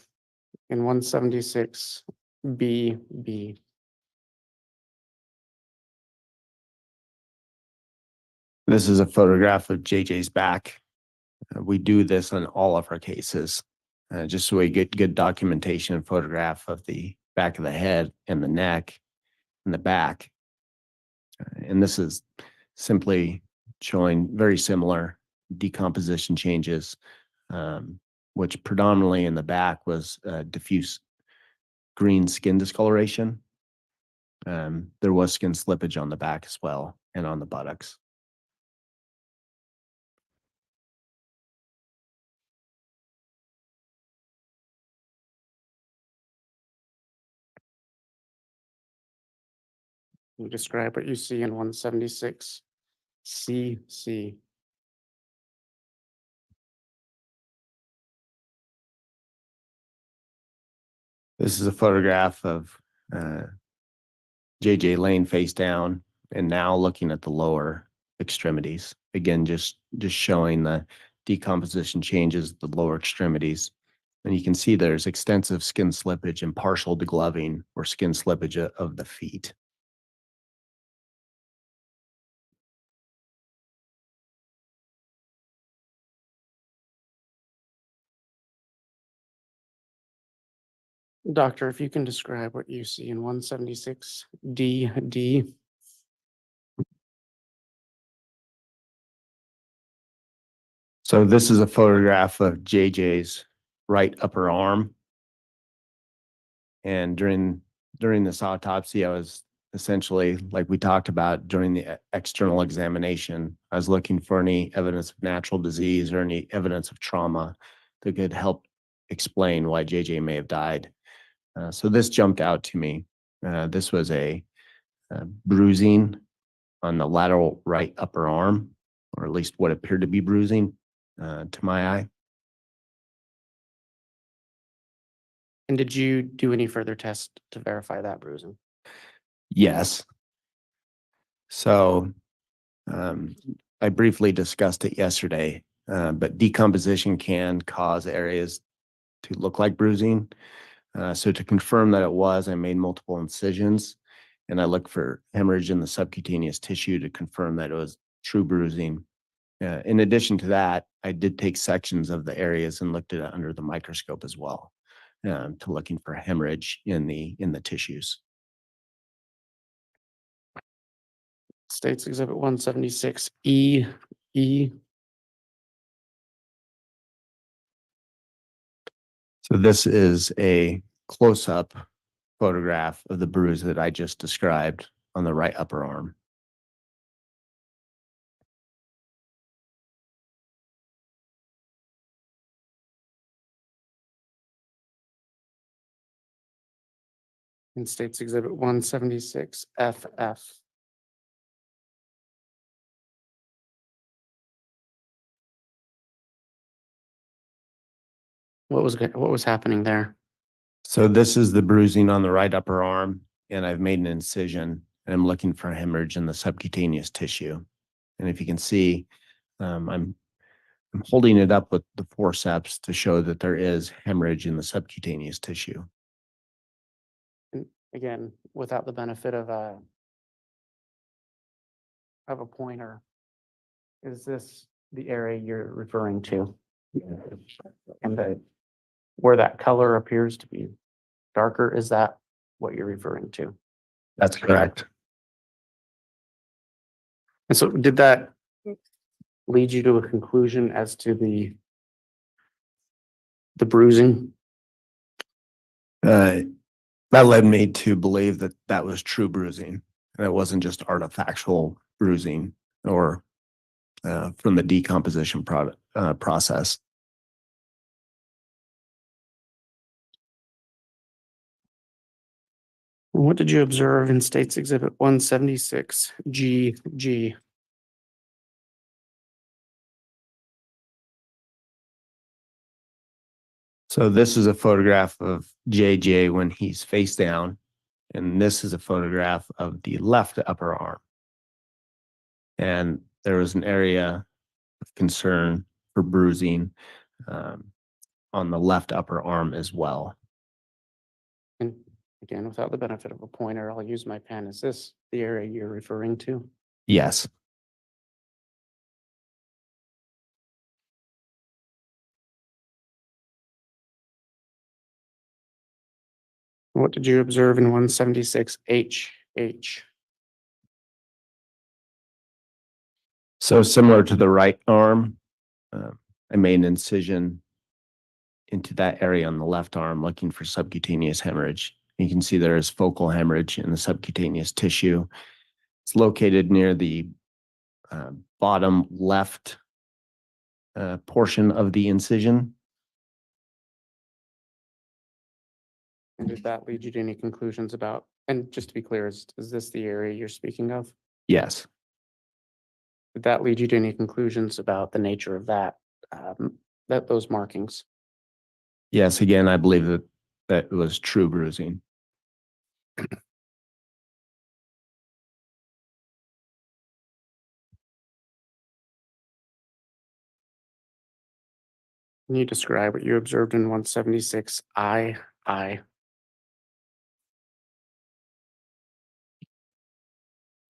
in 176BB. This is a photograph of JJ's back. We do this on all of our cases, just so we get good documentation and photograph of the back of the head and the neck and the back. And this is simply showing very similar decomposition changes, which predominantly in the back was diffuse green skin discoloration. There was skin slippage on the back as well and on the buttocks. You describe what you see in 176CC. This is a photograph of JJ laying face down and now looking at the lower extremities. Again, just showing the decomposition changes, the lower extremities. And you can see there's extensive skin slippage and partial degloving or skin slippage of the feet. Doctor, if you can describe what you see in 176DD. So this is a photograph of JJ's right upper arm. And during this autopsy, I was essentially, like we talked about during the external examination, I was looking for any evidence of natural disease or any evidence of trauma that could help explain why JJ may have died. So this jumped out to me. This was a bruising on the lateral right upper arm, or at least what appeared to be bruising to my eye. And did you do any further tests to verify that bruising? Yes. So I briefly discussed it yesterday, but decomposition can cause areas to look like bruising. So to confirm that it was, I made multiple incisions and I looked for hemorrhage in the subcutaneous tissue to confirm that it was true bruising. In addition to that, I did take sections of the areas and looked at it under the microscope as well, to looking for hemorrhage in the tissues. States Exhibit 176E. So this is a close-up photograph of the bruise that I just described on the right upper arm. In States Exhibit 176FF. What was happening there? So this is the bruising on the right upper arm, and I've made an incision and I'm looking for hemorrhage in the subcutaneous tissue. And if you can see, I'm holding it up with the forceps to show that there is hemorrhage in the subcutaneous tissue. And again, without the benefit of of a pointer, is this the area you're referring to? And where that color appears to be darker, is that what you're referring to? That's correct. And so did that lead you to a conclusion as to the bruising? That led me to believe that that was true bruising, and it wasn't just artifactual bruising or from the decomposition process. What did you observe in States Exhibit 176 GG? So this is a photograph of JJ when he's face down, and this is a photograph of the left upper arm. And there was an area of concern for bruising on the left upper arm as well. And again, without the benefit of a pointer, I'll use my pen. Is this the area you're referring to? Yes. What did you observe in 176 HH? So similar to the right arm, I made an incision into that area on the left arm looking for subcutaneous hemorrhage. You can see there is focal hemorrhage in the subcutaneous tissue. It's located near the bottom left portion of the incision. And did that lead you to any conclusions about, and just to be clear, is this the area you're speaking of? Yes. Did that lead you to any conclusions about the nature of those markings? Yes, again, I believe that it was true bruising. Can you describe what you observed in 176 I?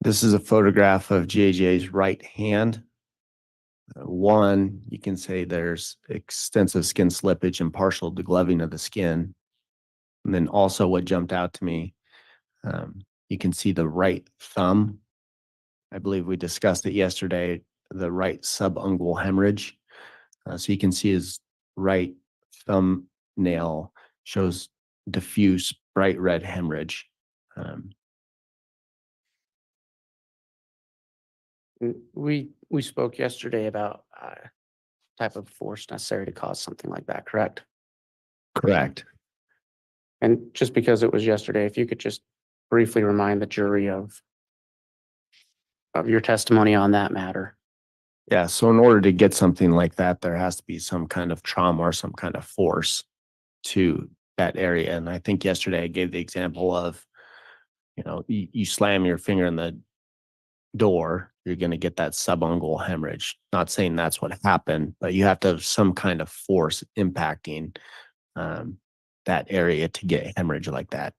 This is a photograph of JJ's right hand. One, you can say there's extensive skin slippage and partial degloving of the skin. And then also what jumped out to me, you can see the right thumb. I believe we discussed it yesterday, the right subungual hemorrhage. So you can see his right thumbnail shows diffuse bright red hemorrhage. We spoke yesterday about type of force necessary to cause something like that, correct? Correct. And just because it was yesterday, if you could just briefly remind the jury of your testimony on that matter. Yeah, so in order to get something like that, there has to be some kind of trauma or some kind of force to that area. And I think yesterday I gave the example of, you slam your finger in the door, you're going to get that subungual hemorrhage. Not saying that's what happened, but you have to have some kind of force impacting that area to get hemorrhage like that.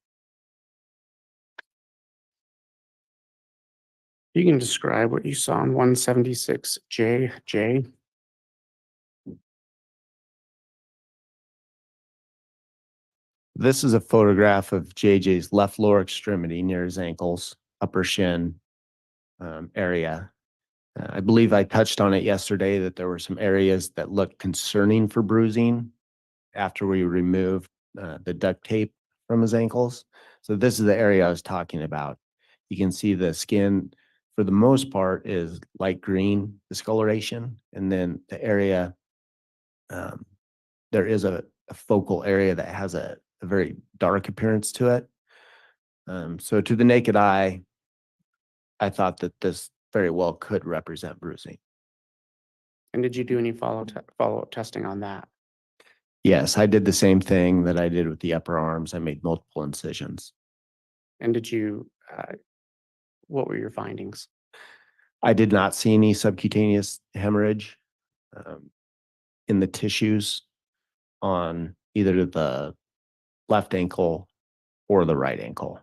You can describe what you saw in 176 JJ. This is a photograph of JJ's left lower extremity near his ankles, upper shin area. I believe I touched on it yesterday that there were some areas that looked concerning for bruising after we removed the duct tape from his ankles. So this is the area I was talking about. You can see the skin, for the most part, is light green discoloration. And then the area, there is a focal area that has a very dark appearance to it. So to the naked eye, I thought that this very well could represent bruising. And did you do any follow-up testing on that? Yes, I did the same thing that I did with the upper arms. I made multiple incisions. And did you, what were your findings? I did not see any subcutaneous hemorrhage in the tissues on either the left ankle or the right ankle.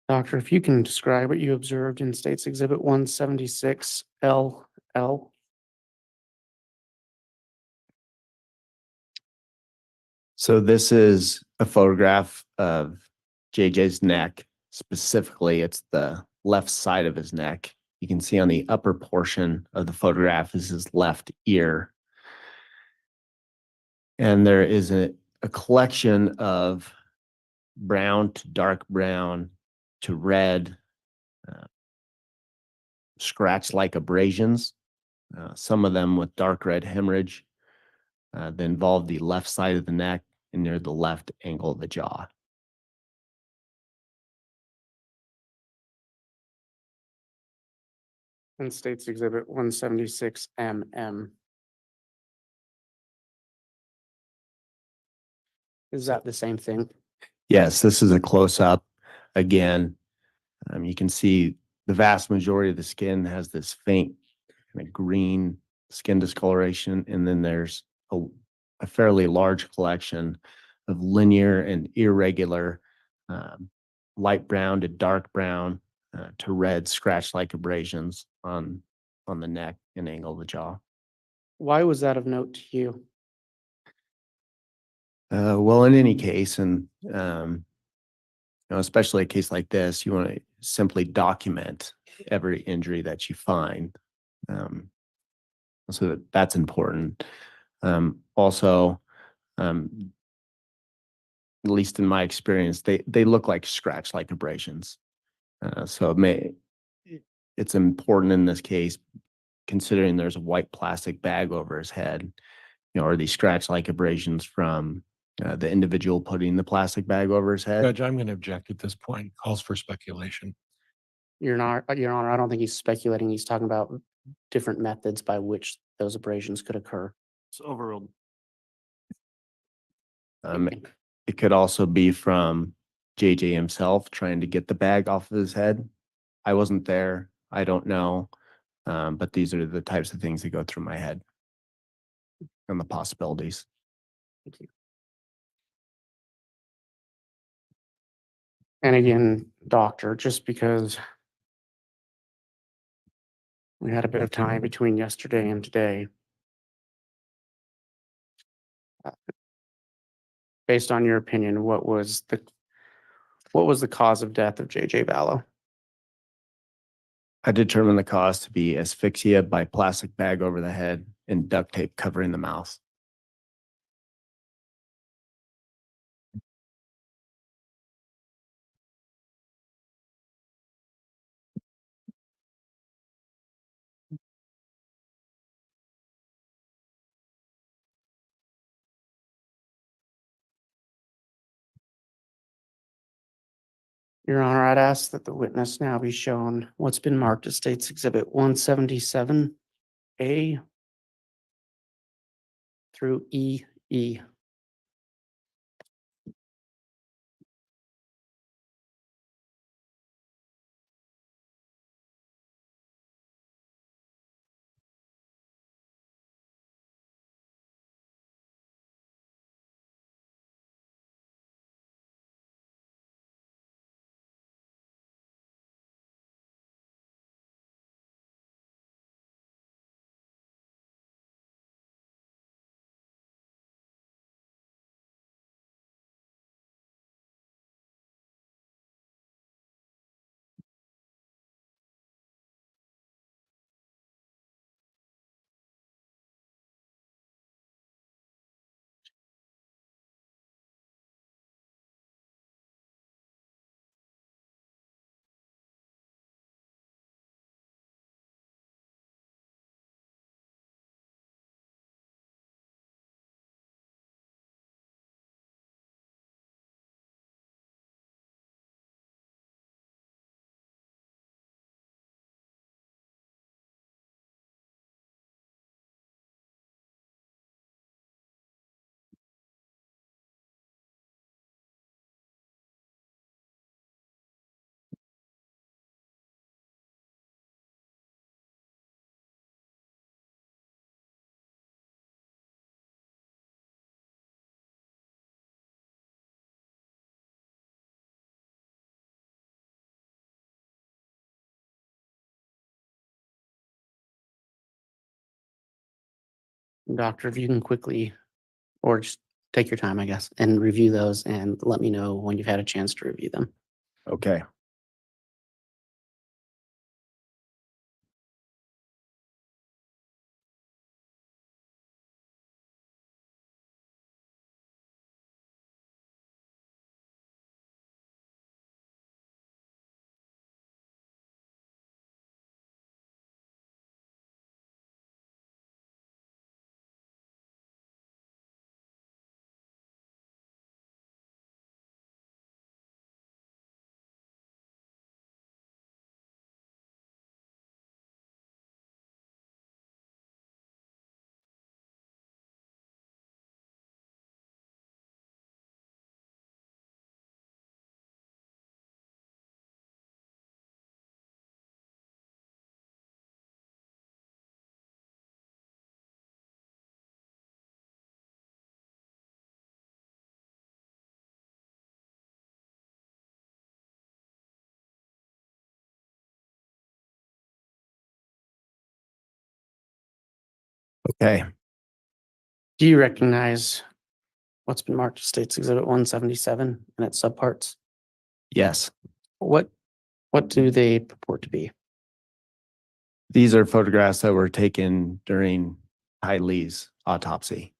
Doctor, if you can describe what you observed in States Exhibit 176 LL. So this is a photograph of JJ's neck. Specifically, it's the left side of his neck. You can see on the upper portion of the photograph is his left ear. And there is a collection of brown to dark brown to red scratch-like abrasions, some of them with dark red hemorrhage that involve the left side of the neck and near the left angle of the jaw. In States Exhibit 176 MM. Is that the same thing? Yes, this is a close-up. Again, you can see the vast majority of the skin has this faint kind of green skin discoloration, and then there's a fairly large collection of linear and irregular light brown to dark brown to red scratch-like abrasions on the neck and angle of the jaw. Why was that of note to you? Well, in any case, and especially a case like this, you want to simply document every injury that you find. So that's important. Also, at least in my experience, they look like scratch-like abrasions. So it's important in this case, considering there's a white plastic bag over his head. Are these scratch-like abrasions from the individual putting the plastic bag over his head? Judge, I'm going to object at this point. Calls for speculation. Your Honor, I don't think he's speculating. He's talking about different methods by which those abrasions could occur. It's overruled. It could also be from JJ himself trying to get the bag off of his head. I wasn't there. I don't know. But these are the types of things that go through my head and the possibilities. Thank you. And again, doctor, just because we had a bit of time between yesterday and today, based on your opinion, what was the cause of death of JJ Vallow? I determined the cause to be asphyxia by plastic bag over the head and duct tape covering the mouth. Your Honor, I'd ask that the witness now be shown what's been marked as States Exhibit 177A through EE. Doctor, if you can quickly, or just take your time, I guess, and review those and let me know when you've had a chance to review them. Okay. Okay. Do you recognize what's been marked as States Exhibit 177 and its subparts? Yes. What do they purport to be? These are photographs that were taken during Tylee's autopsy.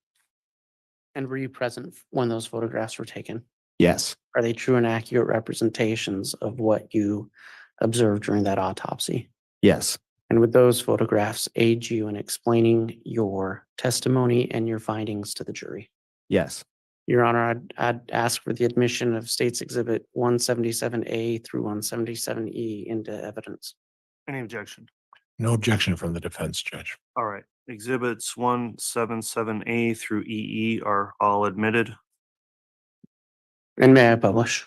And were you present when those photographs were taken? Yes. Are they true and accurate representations of what you observed during that autopsy? Yes. And would those photographs aid you in explaining your testimony and your findings to the jury? Yes. Your Honor, I'd ask for the admission of States Exhibit 177A through 177E into evidence. Any objection? No objection from the defense, Judge. All right. Exhibits 177A through EE are all admitted. And may I publish?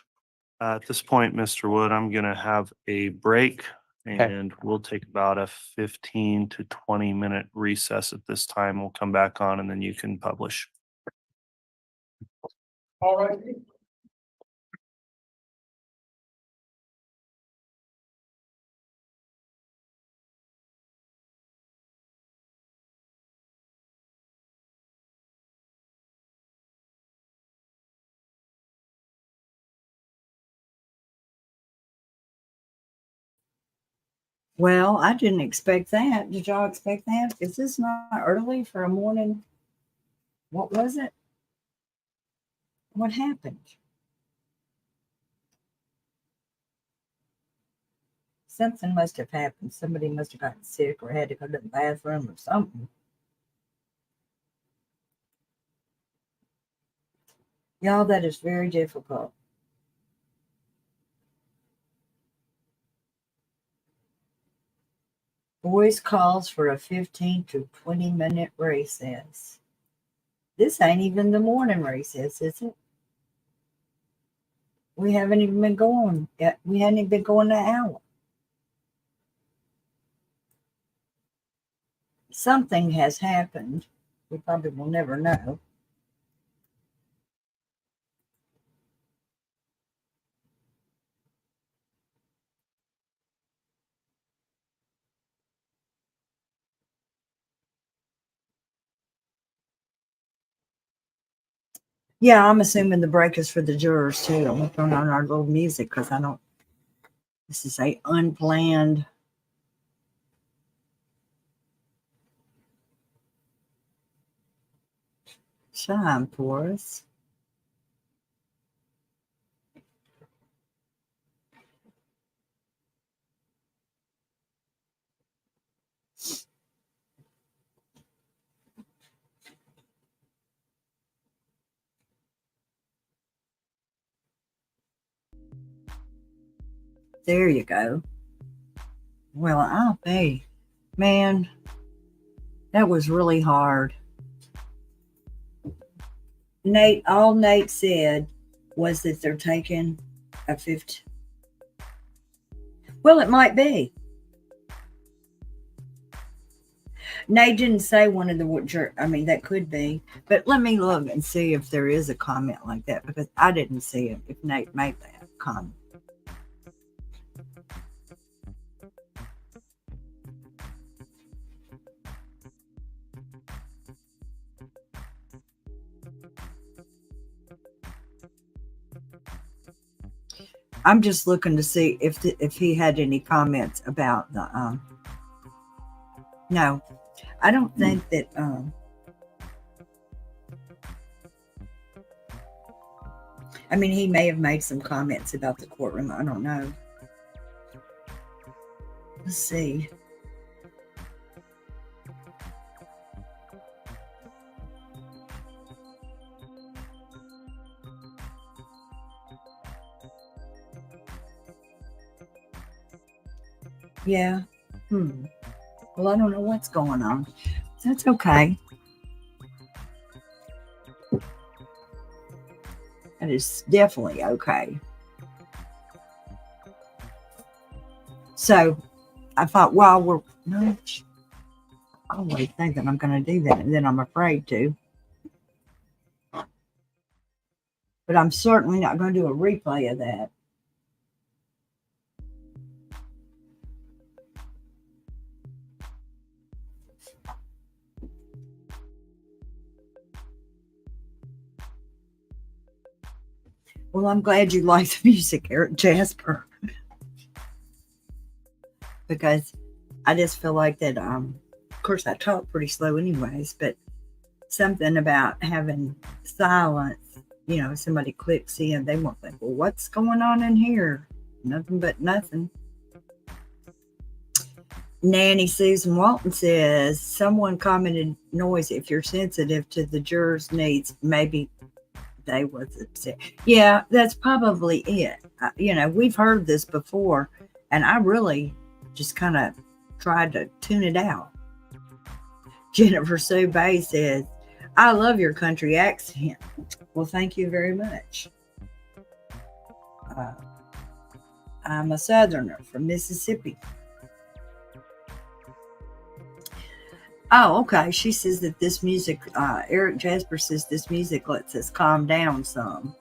At this point, Mr. Wood, I'm going to have a break Okay. and we'll take about a 15 to 20-minute recess at this time. We'll come back on and then you can publish. All right. Well, I didn't expect that. Did y'all expect that? Is this not early for a morning? What was it? What happened? Something must have happened. Somebody must have gotten sick or had to go to the bathroom or something. Y'all, that is very difficult. Voice calls for a 15 to 20-minute recess. This ain't even the morning recess, is it? We haven't even been going yet. We hadn't even been going an hour. Something has happened. We probably will never know. Yeah, I'm assuming the break is for the jurors too. I'm throwing on our little music because this is a unplanned. Time for us. There you go. Well, I'll be. Man, that was really hard. All Nate said was that they're taking a 50. Well, it might be. Nate didn't say one of the, that could be. But let me look and see if there is a comment like that because I didn't see it if Nate made that comment. I'm just looking to see if he had any comments about the no, I don't think that I mean, he may have made some comments about the courtroom. I don't know. Let's see. Yeah. Well, I don't know what's going on. That's okay. That is definitely okay. So I thought, while we're no, I always think that I'm going to do that, and then I'm afraid to. But I'm certainly not going to do a replay of that. Well, I'm glad you like the music, Eric Jasper. Because I just feel like that, of course, I talk pretty slow anyways, but something about having silence, you know, somebody clicks in, they won't think, well, what's going on in here? Nothing but nothing. Nanny Susan Walton says, someone commented noise. If you're sensitive to the jurors' needs, maybe they was upset. Yeah, that's probably it. You know, we've heard this before, and I really just kind of tried to tune it out. Jennifer Sue Bay says, I love your country accent. Well, thank you very much. I'm a Southerner from Mississippi. Oh, okay. She says that this music, Eric Jasper says this music lets us calm down some.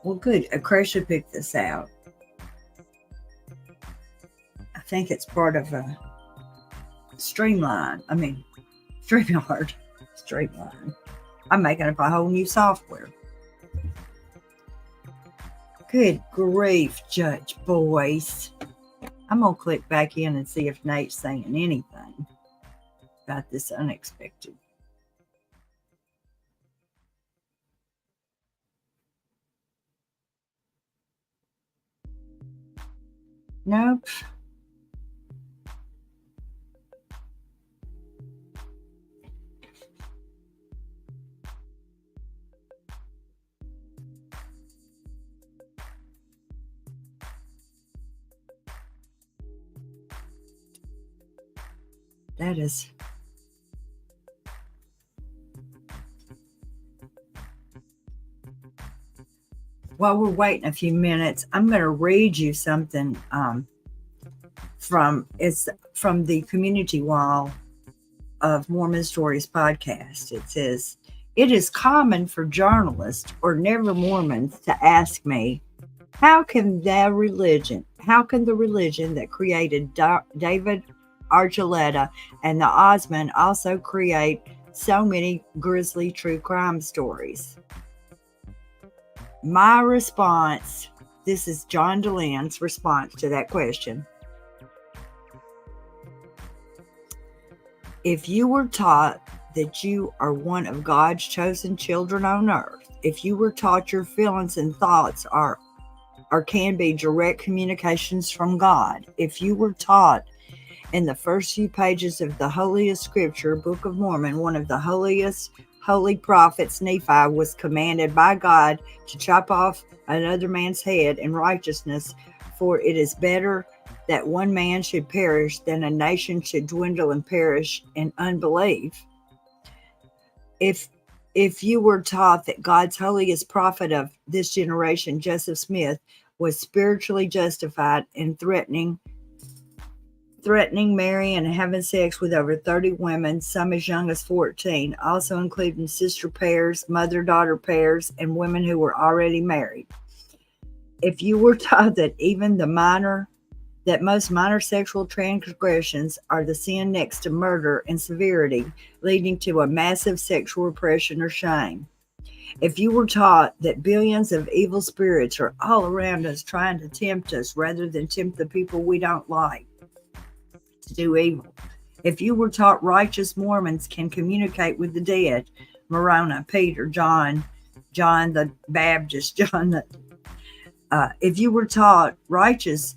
Well, good. Acretia picked this out. I think it's part of a Streamline. StreamYard. Streamline. I'm making up a whole new software. Good grief, Judge Boyce. I'm going to click back in and see if Nate's saying anything about this unexpected. Nope. That is. While we're waiting a few minutes, I'm going to read you something from the Community Wall of Mormon Stories podcast. It says, it is common for journalists or never Mormons to ask me, how can the religion that created David Archuleta and the Osmond also create so many grisly true crime stories? My response, this is John DeLand's response to that question. If you were taught that you are one of God's chosen children on earth, if you were taught your feelings and thoughts are can be direct communications from God, if you were taught in the first few pages of the holiest scripture, Book of Mormon, one of the holiest holy prophets, Nephi, was commanded by God to chop off another man's head in righteousness, for it is better that one man should perish than a nation should dwindle and perish in unbelief. If you were taught that God's holiest prophet of this generation, Joseph Smith, was spiritually justified in threatening marrying and having sex with over 30 women, some as young as 14, also including sister pairs, mother-daughter pairs, and women who were already married. If you were taught that most minor sexual transgressions are the sin next to murder in severity, leading to a massive sexual repression or shame. If you were taught that billions of evil spirits are all around us trying to tempt us rather than tempt the people we don't like to do evil. If you were taught righteous Mormons can communicate with the dead, Moroni, Peter, John the Baptist, if you were taught righteous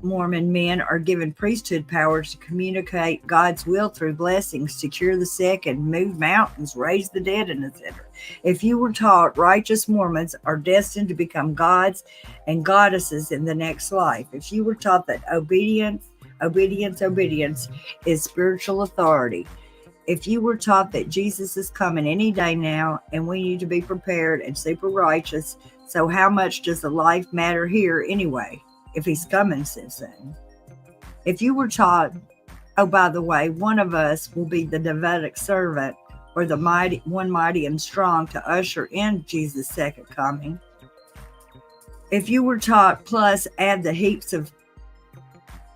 Mormon men are given priesthood powers to communicate God's will through blessings to cure the sick and move mountains, raise the dead, and etc. If you were taught righteous Mormons are destined to become gods and goddesses in the next life. If you were taught that obedience is spiritual authority. If you were taught that Jesus is coming any day now and we need to be prepared and super righteous, so how much does the life matter here anyway, if he's coming so soon? If you were taught, oh, by the way, one of us will be the Davidic servant or the mighty and strong to usher in Jesus' second coming. If you were taught, plus add the heaps of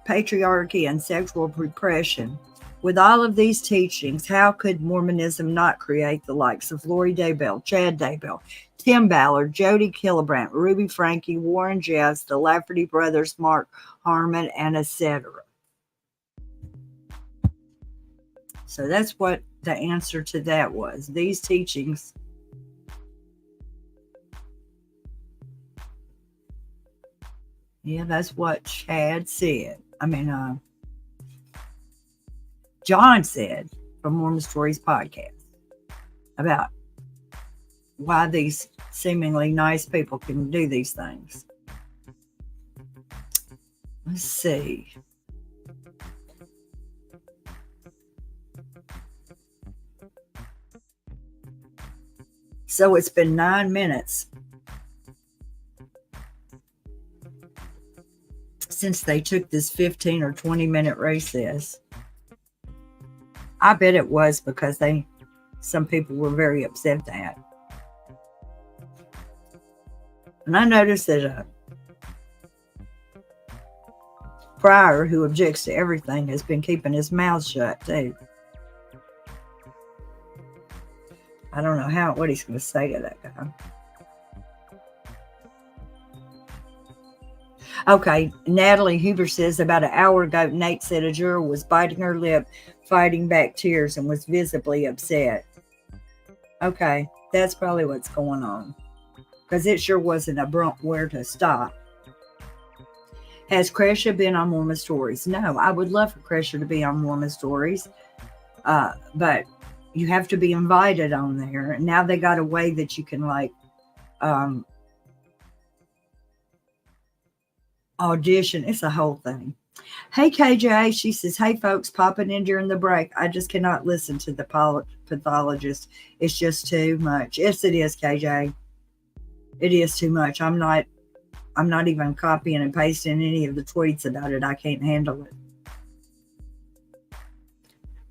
patriarchy and sexual repression, with all of these teachings, how could Mormonism not create the likes of Lori Daybell, Chad Daybell, Tim Ballard, Jody Killebrandt, Ruby Frankie, Warren Jeffs, the Lafferty brothers, Mark Harmon, and etc.? So that's what the answer to that was. These teachings that's what Chad said. John said from Mormon Stories podcast about why these seemingly nice people can do these things. Let's see. So it's been 9 minutes since they took this 15 or 20-minute recess. I bet it was because some people were very upset at that. And I noticed that a prior who objects to everything has been keeping his mouth shut too. I don't know what he's going to say to that guy. Okay, Natalie Huber says about an hour ago, Nate said a juror was biting her lip, fighting back tears, and was visibly upset. Okay, that's probably what's going on. Because it sure wasn't where to stop. Has Kresha been on Mormon Stories? No, I would love for Kresha to be on Mormon Stories. But you have to be invited on there. And now they got a way that you can audition. It's a whole thing. Hey, KJ, she says, hey, folks, popping in during the break. I just cannot listen to the pathologist. It's just too much. Yes, it is, KJ. It is too much. I'm not even copying and pasting any of the tweets about it. I can't handle it.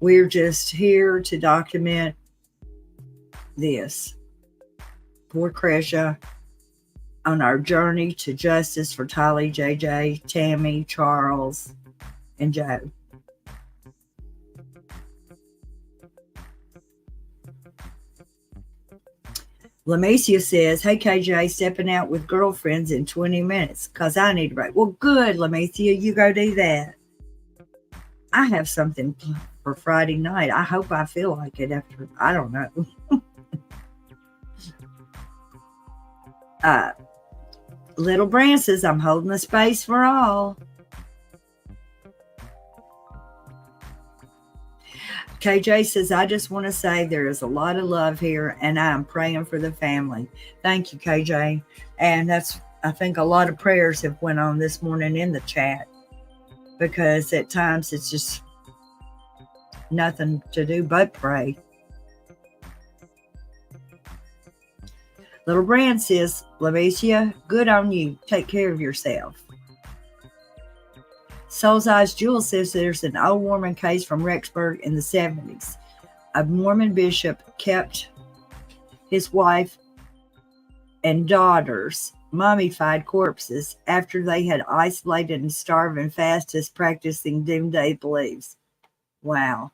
We're just here to document this. Poor Kresha. On our journey to justice for Tylee, JJ, Tammy, Charles, and Joe. Lamecia says, hey, KJ, stepping out with girlfriends in 20 minutes because I need a break. Well, good, Lamecia, you go do that. I have something for Friday night. I hope I feel like it after, I don't know. Little Brand says, I'm holding the space for all. KJ says, I just want to say there is a lot of love here and I'm praying for the family. Thank you, KJ. And I think a lot of prayers have went on this morning in the chat because at times it's just nothing to do but pray. Little Brand says, Lavecia, good on you. Take care of yourself. Soul's Eyes Jewel says there's an old Mormon case from Rexburg in the 70s. A Mormon bishop kept his wife and daughters mummified corpses after they had isolated and starved and fasted, practicing Doomsday beliefs. Wow.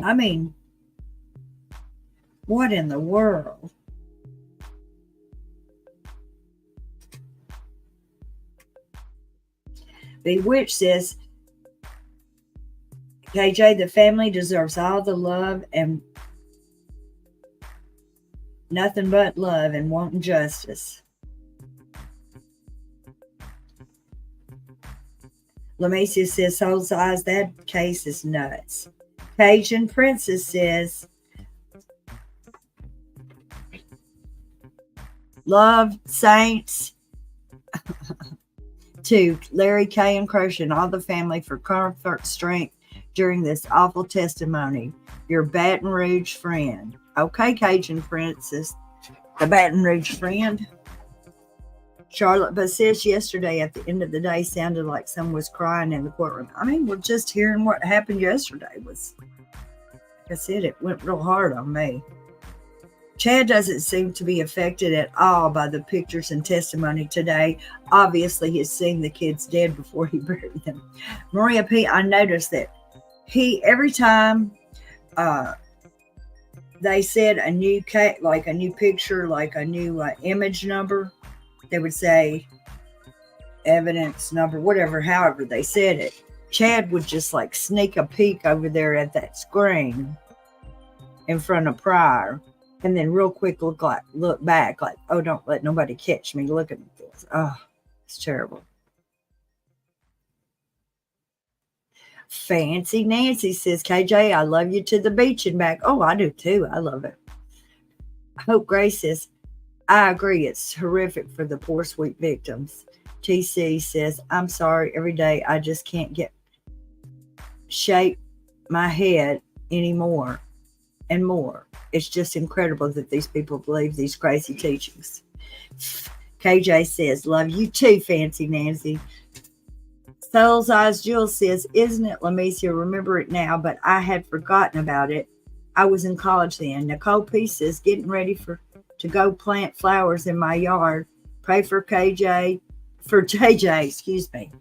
I mean, what in the world? Bewitched says, KJ, the family deserves all the love and nothing but love and wanting justice. Lamecia says, Soul's Eyes, that case is nuts. Cajun Princess says, love, saints, to Larry K. and Crush and all the family for comfort, strength during this awful testimony. Your Baton Rouge friend. Okay, Cajun Princess, the Baton Rouge friend. Charlotte Bassist yesterday at the end of the day sounded like someone was crying in the courtroom. I mean, we're just hearing what happened yesterday was, like I said, it went real hard on me. Chad doesn't seem to be affected at all by the pictures and testimony today. Obviously, he's seen the kids dead before he buried them. Maria P., I noticed that every time they said a new like a new picture, like a new image number, they would say evidence number, whatever, however they said it. Chad would just like sneak a peek over there at that screen in front of Pryor, and then real quick look back like, oh, don't let nobody catch me looking at this. Oh, it's terrible. Fancy Nancy says, KJ, I love you to the beach and back. Oh, I do too. I love it. Hope Grace says, I agree. It's horrific for the poor, sweet victims. TC says, I'm sorry. Every day I just can't shape my head anymore and more. It's just incredible that these people believe these crazy teachings. KJ says, love you too, Fancy Nancy. Soul's Eyes Jules says, isn't it, Lamecia? Remember it now, but I had forgotten about it. I was in college then. Nicole P says, getting ready to go plant flowers in my yard. Pray for JJ, excuse me.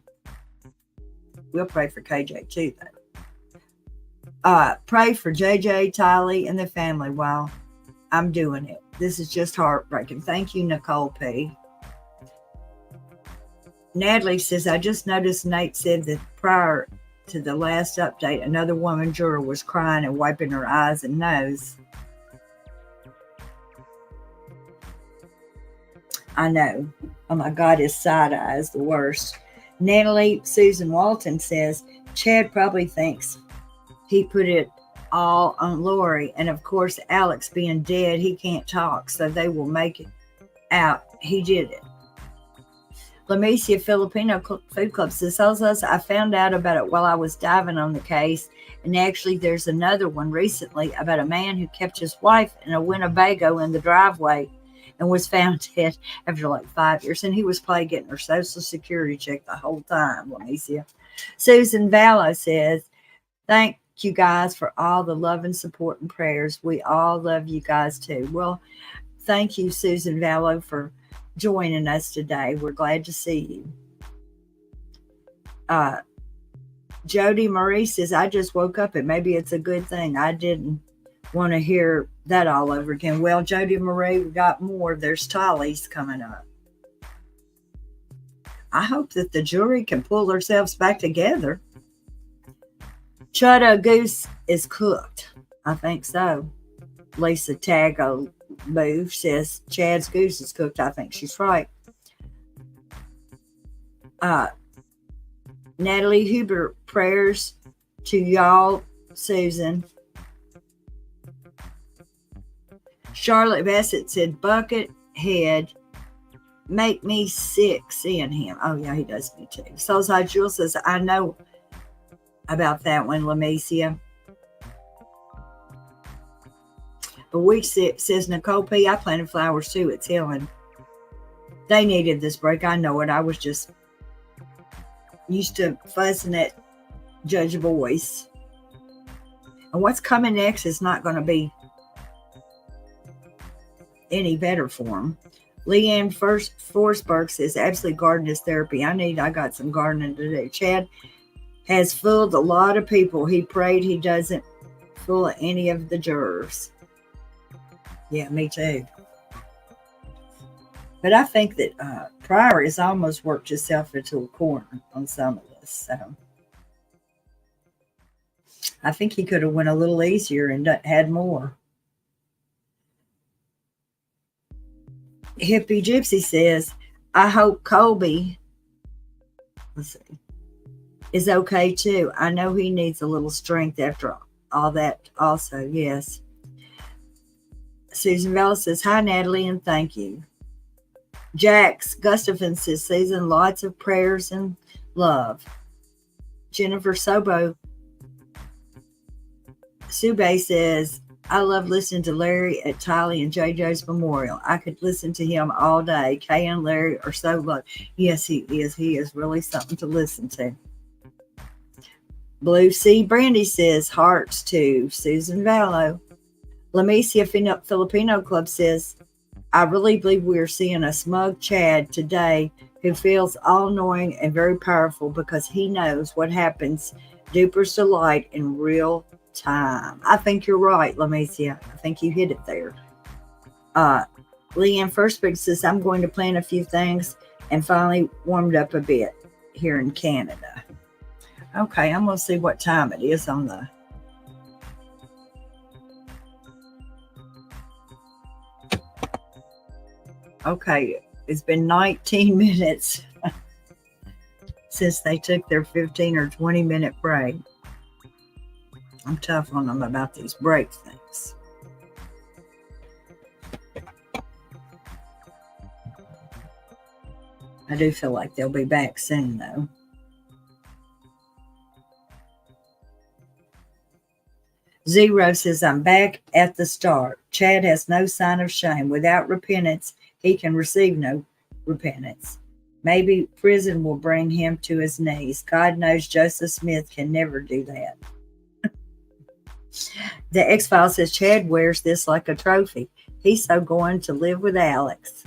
We'll pray for KJ too, though. Pray for JJ, Tylee, and the family while I'm doing it. This is just heartbreaking. Thank you, Nicole P. Natalie says, I just noticed Nate said that prior to the last update, another woman juror was crying and wiping her eyes and nose. I know. Oh my God, his side eye is the worst. Natalie Susan Walton says, Chad probably thinks he put it all on Lori. And of course, Alex being dead, he can't talk. So they will make it out. He did it. Lamecia Filipino Food Club says, I found out about it while I was diving on the case. And actually, there's another one recently about a man who kept his wife in a Winnebago in the driveway and was found dead after like 5 years. And he was probably getting her Social Security check the whole time, Lamecia. Susan Vallow says, thank you guys for all the love and support and prayers. We all love you guys too. Well, thank you, Susan Vallow, for joining us today. We're glad to see you. Jody Marie says, I just woke up and maybe it's a good thing. I didn't want to hear that all over again. Well, Jody Marie, we got more. There's Tylee's coming up. I hope that the jury can pull themselves back together. Chudda Goose is cooked. I think so. Lisa Tago Boo says Chad's goose is cooked. I think she's right. Natalie Huber, prayers to y'all, Susan. Charlotte Bassett said, bucket head, make me sick seeing him. Oh, yeah, he does me too. Soulside Jewel says, I know about that one, Lamecia. But Weech says, Nicole P., I planted flowers too. It's healing. They needed this break. I know it. I was just used to fussing at Judge Boyce. And what's coming next is not going to be any better for him. Leanne Forsberg says, absolutely, garden is therapy. I got some gardening to do. Chad has fooled a lot of people. He prayed he doesn't respectful of any of the jurors. Yeah, me too. But I think that Pryor has almost worked himself into a corner on some of this. So I think he could have went a little easier and had more. Hippie Gypsy says, I hope Colby, let's see, is okay too. I know he needs a little strength after all that also. Yes. Susan Bell says, hi, Natalie, and thank you. Jax Gustafson says, Susan, lots of prayers and love. Jennifer Sube says, I love listening to Larry at Tylee and JJ's memorial. I could listen to him all day. Kay and Larry are so good. Yes, he is. He is really something to listen to. Blue Sea Brandy says, hearts to Susan Vallow. Lamecia Filipino Club says, I really believe we are seeing a smug Chad today who feels all knowing and very powerful because he knows what happens Duper's delight in real time. I think you're right, Lamecia. I think you hit it there. Leanne Firstbig says, I'm going to plan a few things and finally warmed up a bit here in Canada. Okay, I'm going to see what time it is on the... Okay, it's been 19 minutes since they took their 15 or 20 minute break. I'm tough on them about these break things. I do feel like they'll be back soon, though. Zero says, I'm back at the start. Chad has no sign of shame. Without repentance, he can receive no repentance. Maybe prison will bring him to his knees. God knows Joseph Smith can never do that. The X-File says, Chad wears this like a trophy. He's so going to live with Alex.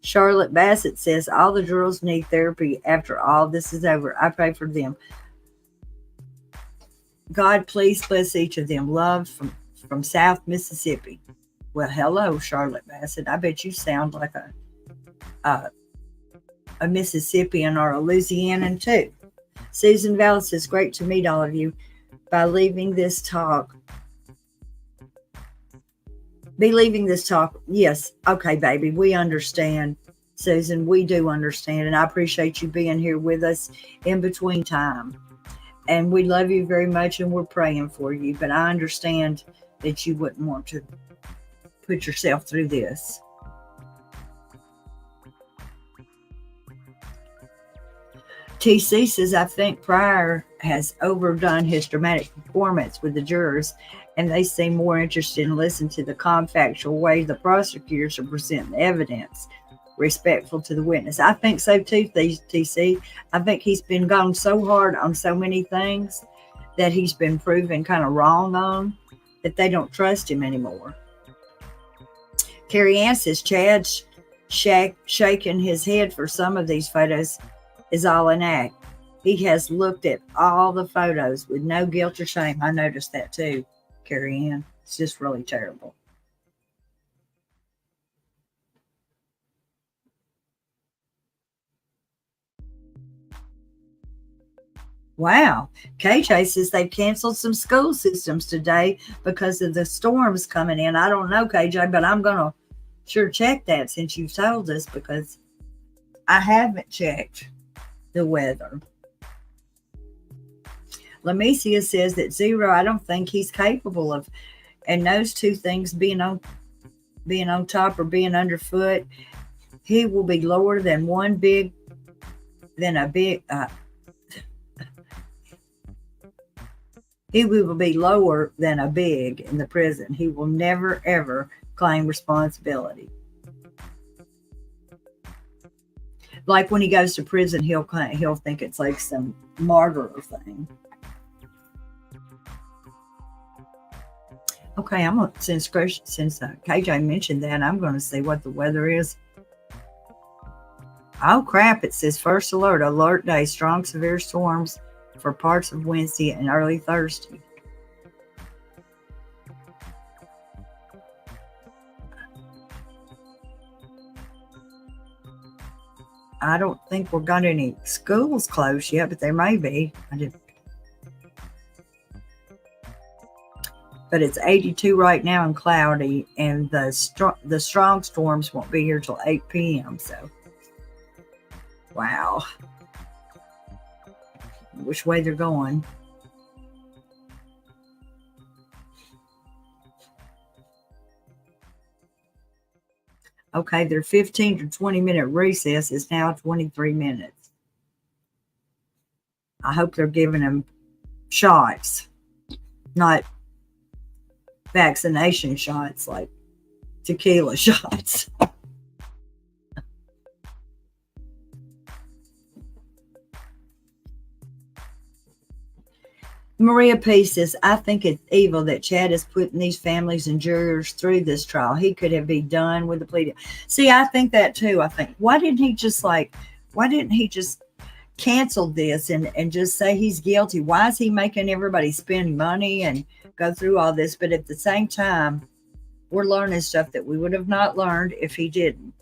Charlotte Bassett says, all the girls need therapy after all this is over. I pray for them. God, please bless each of them. Love from South Mississippi. Well, hello, Charlotte Bassett. I bet you sound like a Mississippian or a Louisianan too. Susan Vallis says, great to meet all of you. By leaving this talk. Yes. Okay, baby. We understand. Susan, we do understand. And I appreciate you being here with us in between time. And we love you very much and we're praying for you. But I understand that you wouldn't want to put yourself through this. TC says, I think Pryor has overdone his dramatic performance with the jurors, and they seem more interested in listening to the factual way the prosecutors are presenting the evidence, respectful to the witness. I think so too, TC. I think he's been gone so hard on so many things that he's been proven kind of wrong on that they don't trust him anymore. Carrie Ann says, Chad's shaking his head for some of these photos is all an act. He has looked at all the photos with no guilt or shame. I noticed that too, Carrie Ann. It's just really terrible. Wow. KJ says they've canceled some school systems today because of the storms coming in. I don't know, KJ, but I'm going to sure check that since you've told us because I haven't checked the weather. Lamecia says that Zero, I don't think he's capable of, and those two things being on top or being underfoot, he will be lower than he will be lower than a big in the prison. He will never ever claim responsibility. Like when he goes to prison, he'll think it's like some martyr thing. Okay, I'm gonna since KJ mentioned that, I'm going to see what the weather is. Oh crap! It says first alert day, strong severe storms for parts of Wednesday and early Thursday. I don't think we've got any schools closed yet, but there may be. But it's 82 right now and cloudy, and the strong storms won't be here till 8 p.m. So, wow. Which way they're going. Okay, their 15 to 20-minute recess is now 23 minutes. I hope they're giving them shots, not vaccination shots like tequila shots. Maria P. says, I think it's evil that Chad is putting these families and jurors through this trial. He could have been done with the plea deal. See, I think that too. I think, why didn't he just cancel this and just say he's guilty? Why is he making everybody spend money and go through all this? But at the same time, we're learning stuff that we would have not learned if he didn't.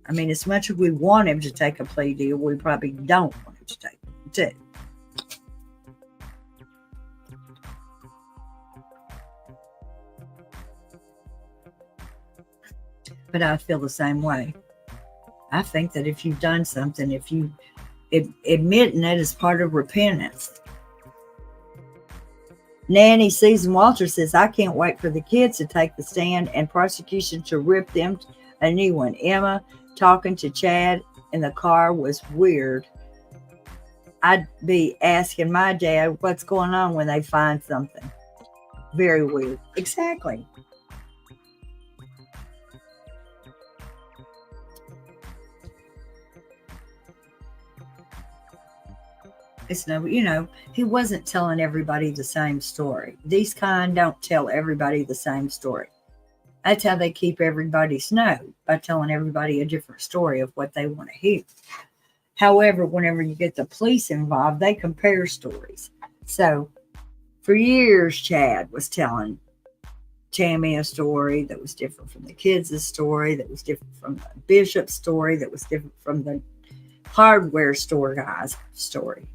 I mean, as much as we want him to take a plea deal, we probably don't want him to take it too. But I feel the same way. I think that if you've done something, if you admitting it is part of repentance. Nanny Susan Walter says, I can't wait for the kids to take the stand and prosecution to rip them a new one. Emma talking to Chad in the car was weird. I'd be asking my dad what's going on when they find something. Very weird. Exactly. It's no, he wasn't telling everybody the same story. These kind don't tell everybody the same story. That's how they keep everybody snowed, by telling everybody a different story of what they want to hear. However, whenever you get the police involved, they compare stories. So for years, Chad was telling Tammy a story that was different from the kids' story, that was different from the bishop's story, that was different from the hardware store guy's story.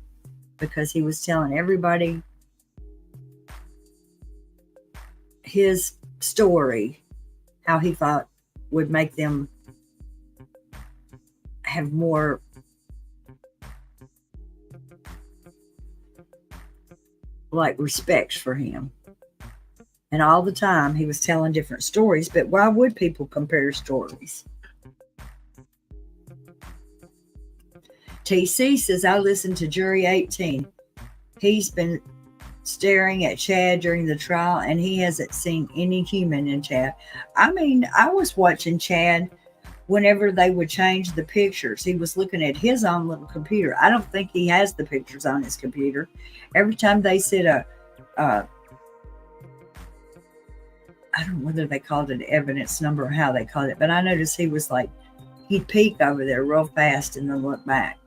Because he was telling everybody his story, how he thought would make them have more respect for him. And all the time he was telling different stories, but why would people compare stories? TC says, I listened to Jury 18. He's been staring at Chad during the trial, and he hasn't seen any human in Chad. I mean, I was watching Chad whenever they would change the pictures. He was looking at his own little computer. I don't think he has the pictures on his computer. Every time they said I don't know whether they called it evidence number or how they called it, but I noticed he was like, he'd peek over there real fast and then look back.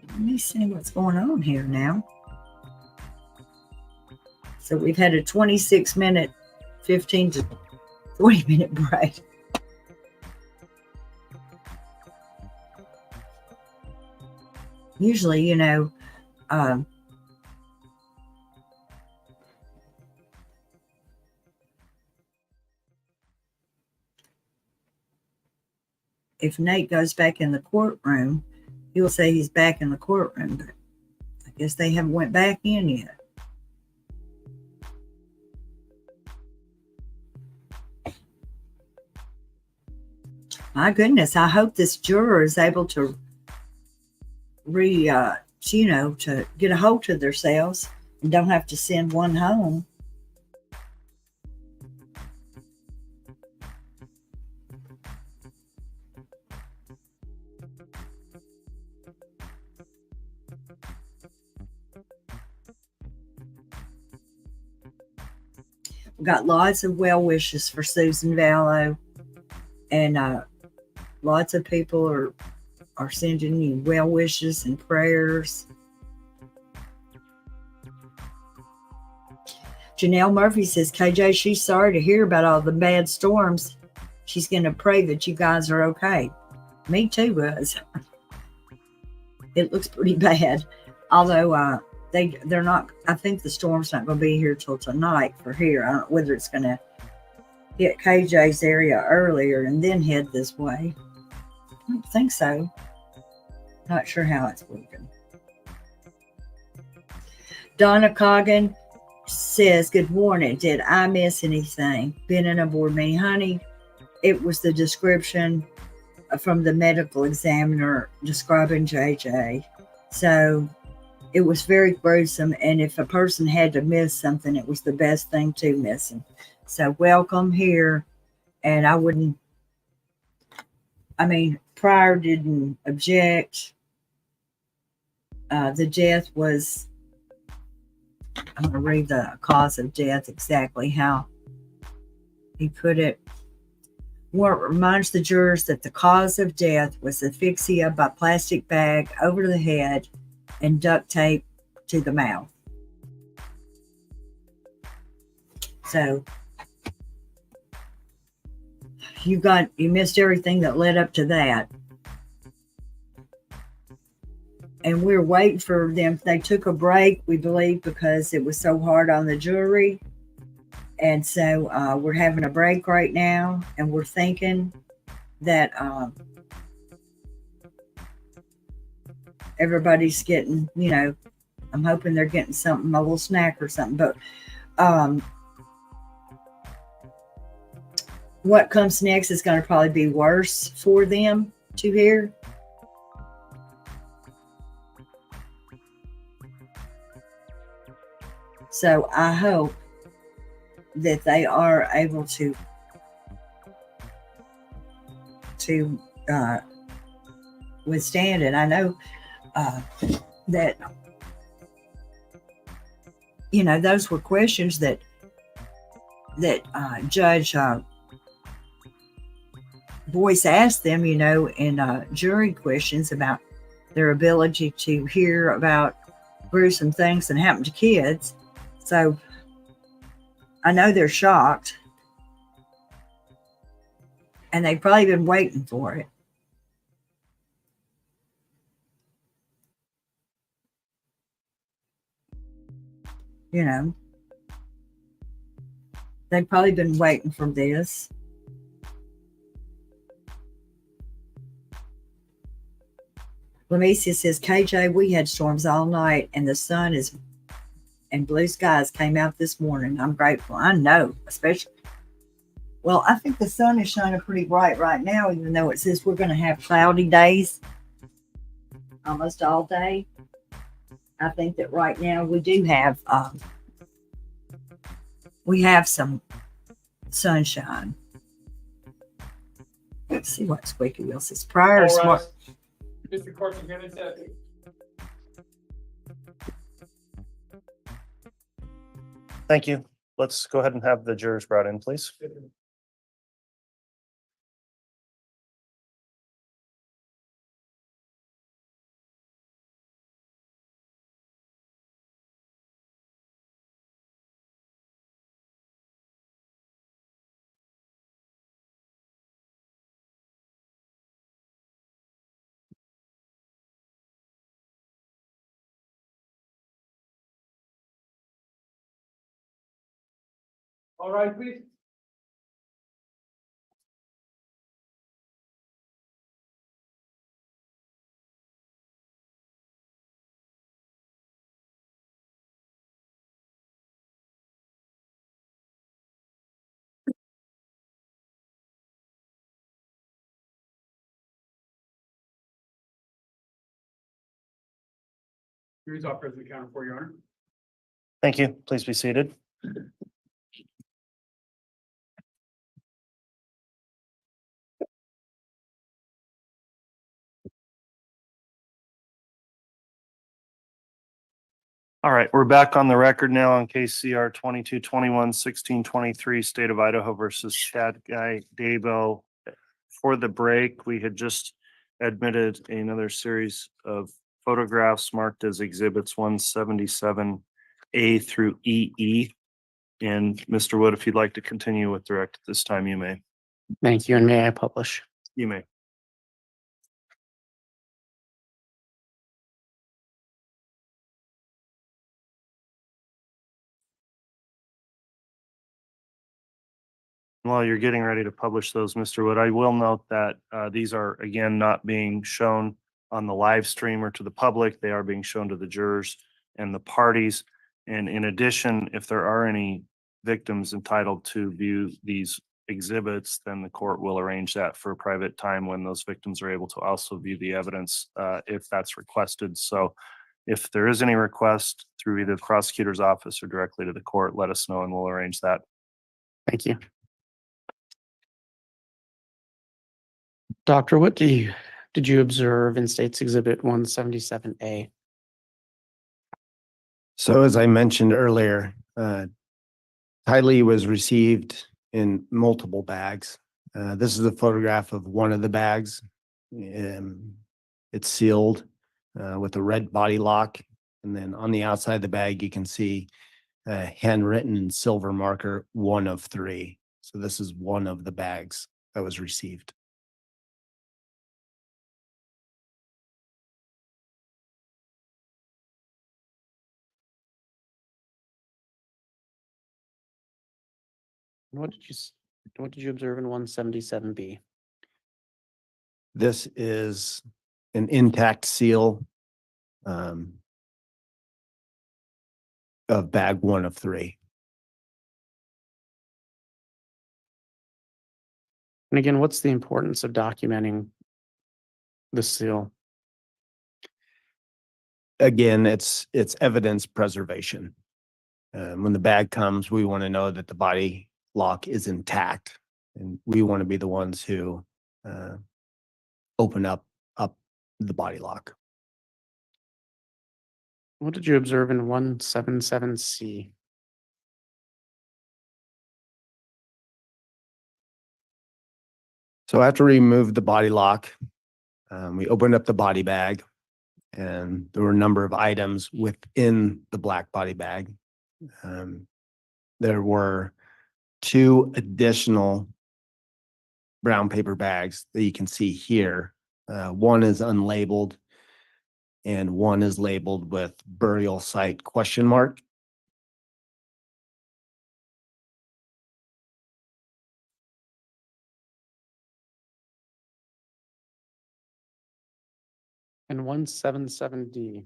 Let me see what's going on here now. So we've had a 26-minute, 15 to 20-minute break. Usually, if Nate goes back in the courtroom, he'll say he's back in the courtroom, but I guess they haven't went back in yet. My goodness, I hope this juror is able to to get a hold of themselves and don't have to send one home. We've got lots of well wishes for Susan Vallow, and lots of people are sending you well wishes and prayers. Janelle Murphy says, KJ, she's sorry to hear about all the bad storms. She's going to pray that you guys are okay. Me too, was. It looks pretty bad. Although they're not, I think the storm's not going to be here till tonight for here. I don't know whether it's going to hit KJ's area earlier and then head this way. I don't think so. Not sure how it's working. Donna Coggin says, good morning. Did I miss anything? Been in a board meeting, honey. It was the description from the medical examiner describing JJ. So it was very gruesome. And if a person had to miss something, it was the best thing to miss him. So welcome here. And Pryor didn't object. The death was, I'm going to read the cause of death exactly how he put it. Warrant reminds the jurors that the cause of death was asphyxia by plastic bag over the head and duct tape to the mouth. So you missed everything that led up to that. And we're waiting for them. They took a break, we believe, because it was so hard on the jury. And so we're having a break right now. And we're thinking that everybody's getting, I'm hoping they're getting something, a little snack or something. But what comes next is going to probably be worse for them to hear. So I hope that they are able to withstand it. I know that, those were questions that Judge Boyce asked them, in jury questions about their ability to hear about gruesome things that happen to kids. So I know they're shocked, and they've probably been waiting for it. They've probably been waiting for this. Lamecia says, KJ, we had storms all night, and the sun and blue skies came out this morning. I'm grateful. I know, especially. Well, I think the sun is shining pretty bright right now, even though it says we're going to have cloudy days almost all day. I think that right now we do have some sunshine. Let's see what Squeaky Wheel says. Prior smart. District Court's minutes. Thank you. Let's go ahead and have the jurors brought in, please. All right, please. Here's our President Counter for Your Honor. Thank you. Please be seated. All right, we're back on the record now on case CR 2221-1623, State of Idaho versus Chad Guy Daybell. For the break, we had just admitted another series of photographs marked as exhibits 177A through EE And Mr. Wood, if you'd like to continue with direct at this time, you may. Thank you, and may I publish? You may. While you're getting ready to publish those, Mr. Wood, I will note that these are, again, not being shown on the live stream or to the public. They are being shown to the jurors and the parties. And in addition, if there are any victims entitled to view these exhibits, then the court will arrange that for a private time when those victims are able to also view the evidence if that's requested. So if there is any request through either the prosecutor's office or directly to the court, let us know and we'll arrange that. Thank you. Doctor, what did you observe in State's Exhibit 177A? So as I mentioned earlier, Tylee was received in multiple bags. This is a photograph of one of the bags. It's sealed with a red body lock. And then on the outside of the bag, you can see handwritten in silver marker, 1 of 3. So this is one of the bags that was received. What did you observe in 177B? This is an intact seal of bag 1 of 3. And again, what's the importance of documenting the seal? Again, it's evidence preservation. When the bag comes, we want to know that the body lock is intact, and we want to be the ones who open up the body lock. What did you observe in 177C? So after we removed the body lock, we opened up the body bag, and there were a number of items within the black body bag. There were 2 additional brown paper bags that you can see here. One is unlabeled and one is labeled with burial site ? And 177D?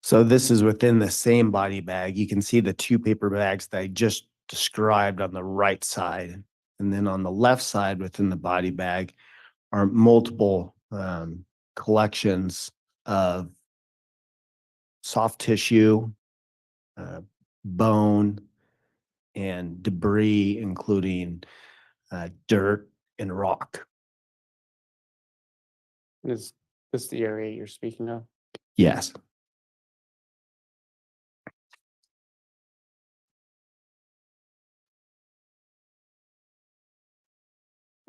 So this is within the same body bag. You can see the 2 paper bags that I just described on the right side. And then on the left side within the body bag are multiple collections of soft tissue, bone, and debris, including dirt and rock. Is this the area you're speaking of? Yes.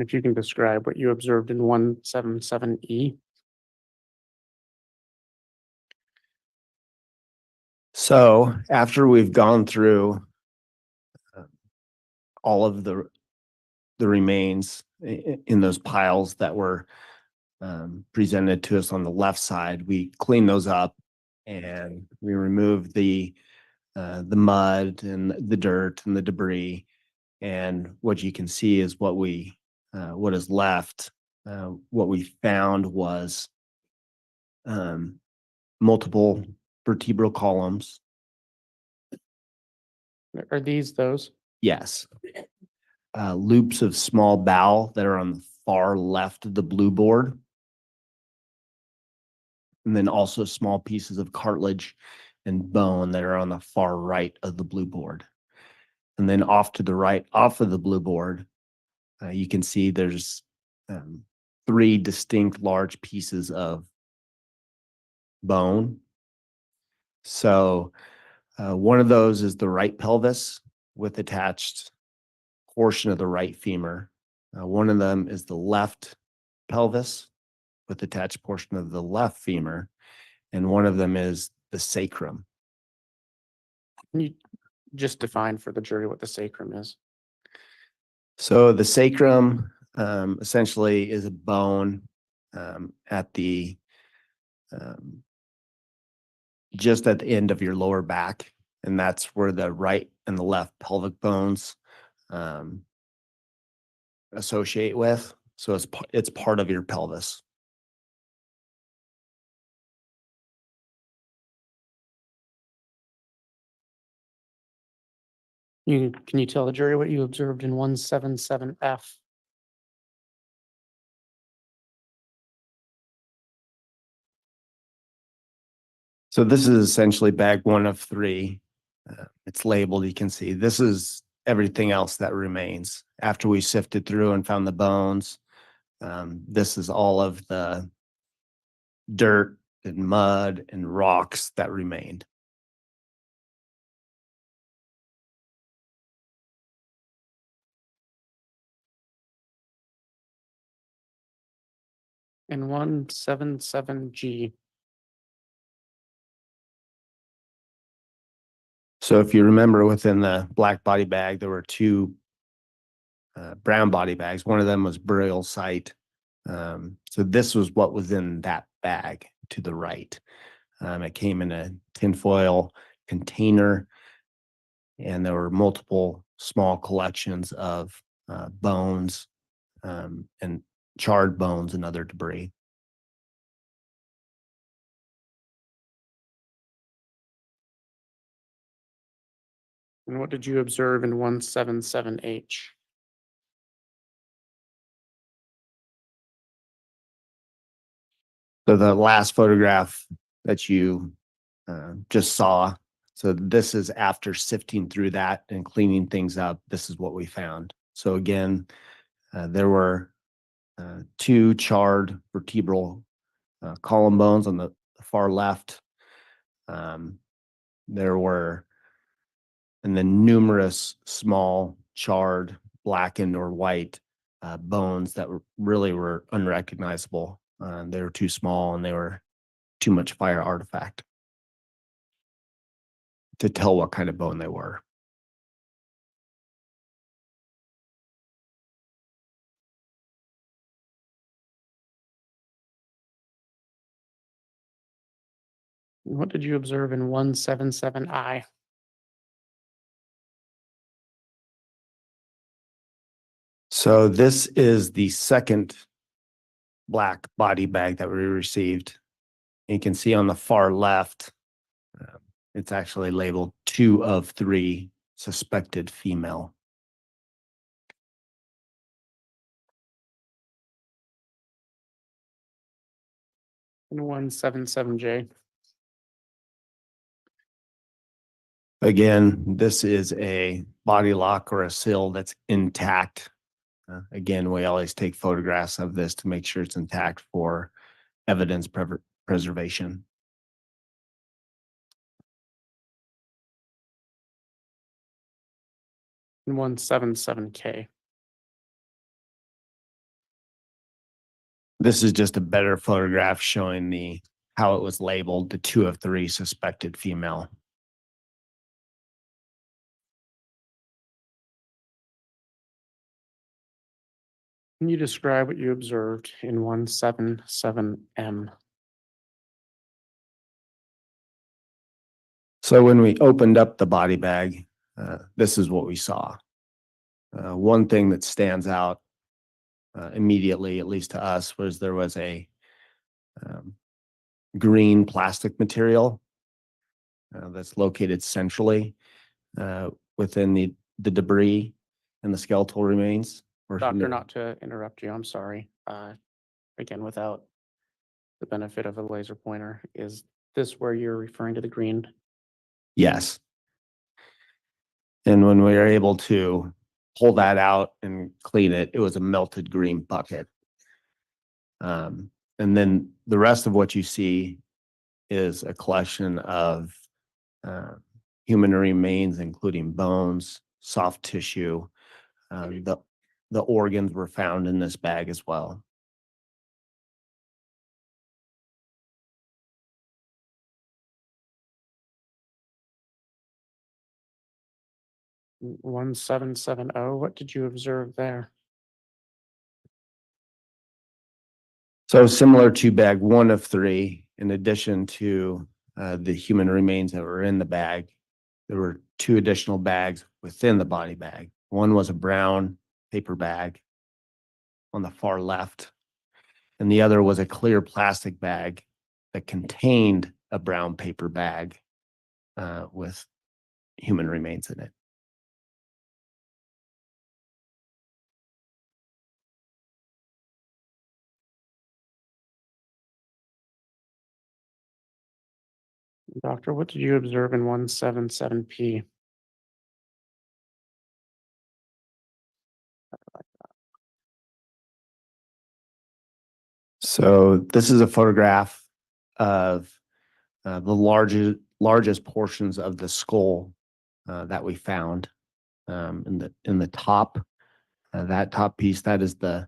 If you can describe what you observed in 177E? So after we've gone through all of the remains in those piles that were presented to us on the left side, we clean those up and we remove the mud and the dirt and the debris. And what you can see is what is left. What we found was multiple vertebral columns. Are these those? Yes. Loops of small bowel that are on the far left of the blue board. And then also small pieces of cartilage and bone that are on the far right of the blue board. And then off to the right, off of the blue board, you can see there's 3 distinct large pieces of bone. So one of those is the right pelvis with attached portion of the right femur. One of them is the left pelvis with attached portion of the left femur. And one of them is the sacrum. Can you just define for the jury what the sacrum is? So the sacrum essentially is a bone at the just at the end of your lower back, and that's where the right and the left pelvic bones associate with. So it's part of your pelvis. Can you tell the jury what you observed in 177F? So this is essentially bag 1 of 3. It's labeled, you can see. This is everything else that remains. After we sifted through and found the bones, this is all of the dirt and mud and rocks that remained. In 177G. So if you remember, within the black body bag, there were 2 brown body bags. One of them was burial site. So this was what was in that bag to the right. It came in a tinfoil container, and there were multiple small collections of bones and charred bones and other debris. And what did you observe in 177H? So the last photograph that you just saw, so this is after sifting through that and cleaning things up, this is what we found. So again, there were 2 charred vertebral column bones on the far left. There were, and then numerous small charred blackened or white bones that really were unrecognizable. They were too small and they were too much fire artifact to tell what kind of bone they were. And what did you observe in 177I? So this is the second black body bag that we received. You can see on the far left, it's actually labeled 2 of 3 suspected female. In 177J. Again, this is a body lock or a sill that's intact. Again, we always take photographs of this to make sure it's intact for evidence preservation. In 177K. This is just a better photograph showing how it was labeled, the 2 of 3 suspected female. Can you describe what you observed in 177M? So when we opened up the body bag, this is what we saw. One thing that stands out immediately, at least to us, was there was a green plastic material that's located centrally within the debris and the skeletal remains. Doctor, not to interrupt you, I'm sorry. Again, without the benefit of a laser pointer, is this where you're referring to the green? Yes. And when we were able to pull that out and clean it, it was a melted green bucket. And then the rest of what you see is a collection of human remains, including bones, soft tissue. The organs were found in this bag as well. 1770, what did you observe there? So similar to bag 1 of 3, in addition to the human remains that were in the bag, there were 2 additional bags within the body bag. One was a brown paper bag on the far left, and the other was a clear plastic bag that contained a brown paper bag with human remains in it. Doctor, what did you observe in 177P? So this is a photograph of the largest portions of the skull that we found in the top. That top piece, that is the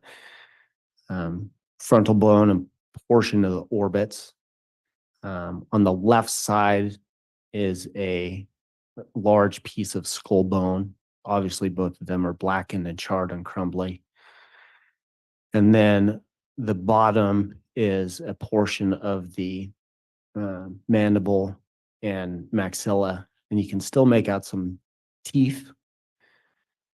frontal bone and portion of the orbits. On the left side is a large piece of skull bone. Obviously, both of them are blackened and charred and crumbly. And then the bottom is a portion of the mandible and maxilla, and you can still make out some teeth.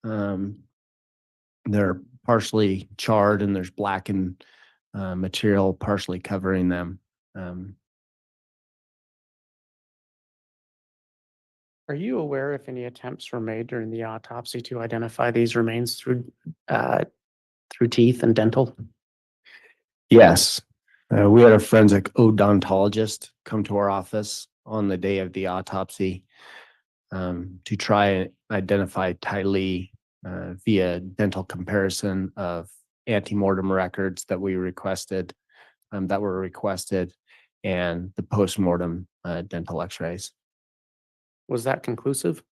They're partially charred, and there's blackened material partially covering them. Are you aware if any attempts were made during the autopsy to identify these remains through teeth and dental? Yes, we had a forensic odontologist come to our office on the day of the autopsy to try and identify Tylee via dental comparison of antemortem records that were requested, and the postmortem dental x-rays. Was that conclusive?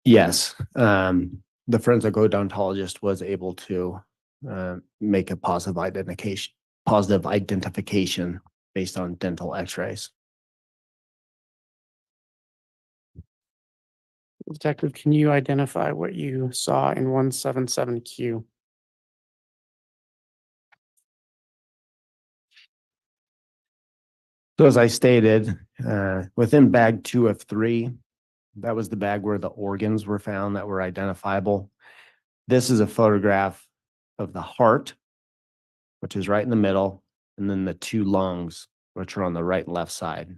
Yes, the forensic odontologist was able to make a positive identification based on dental x-rays. Detective, can you identify what you saw in 177Q? So as I stated, within bag 2 of 3, that was the bag where the organs were found that were identifiable. This is a photograph of the heart, which is right in the middle, and then the 2 lungs, which are on the right and left side.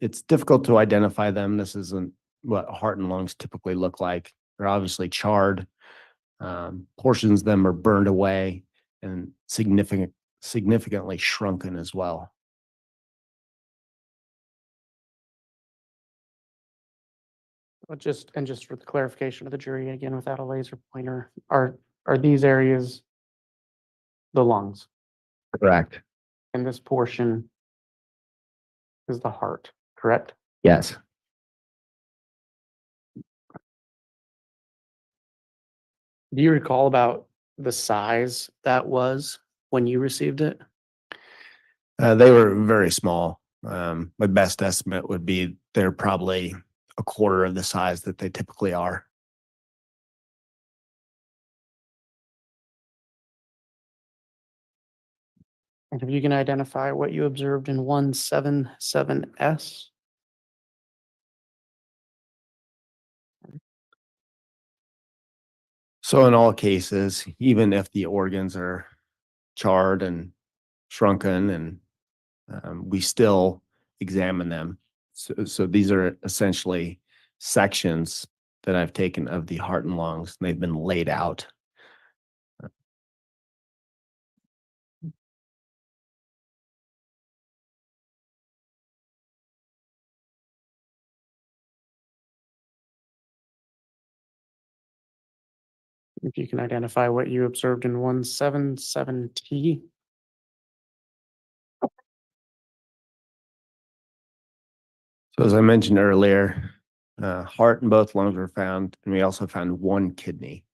It's difficult to identify them. This isn't what heart and lungs typically look like. They're obviously charred. Portions of them are burned away and significantly shrunken as well. Just for the clarification of the jury, again, without a laser pointer, are these areas the lungs? Correct. And this portion is the heart, correct? Yes. Do you recall about the size that was when you received it? They were very small. My best estimate would be they're probably a quarter of the size that they typically are. And if you can identify what you observed in 177S? So in all cases, even if the organs are charred and shrunken, and we still examine them. So these are essentially sections that I've taken of the heart and lungs, and they've been laid out. If you can identify what you observed in 177T? So as I mentioned earlier, heart and both lungs were found, and we also found 1 kidney.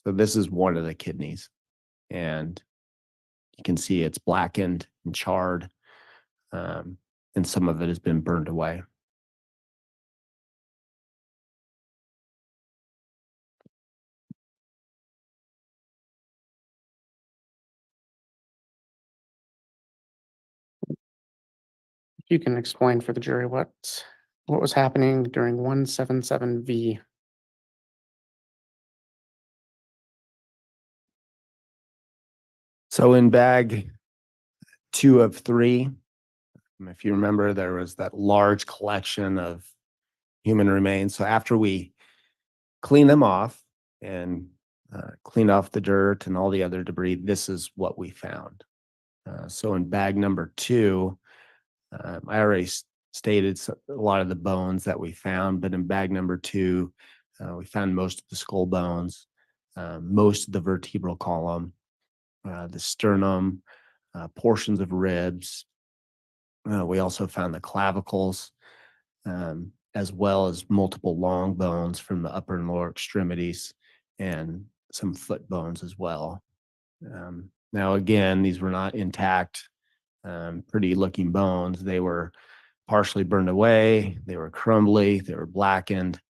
So this is one of the kidneys, and you can see it's blackened and charred, and some of it has been burned away. You can explain for the jury what was happening during 177V. So in bag 2 of 3, if you remember, there was that large collection of human remains. So after we clean them off and clean off the dirt and all the other debris, this is what we found. So in bag number 2, I already stated a lot of the bones that we found, but in bag number 2, we found most of the skull bones, most of the vertebral column, the sternum, portions of ribs. We also found the clavicles, as well as multiple long bones from the upper and lower extremities and some foot bones as well. Now, again, these were not intact, pretty looking bones. They were partially burned away. They were crumbly. They were blackened.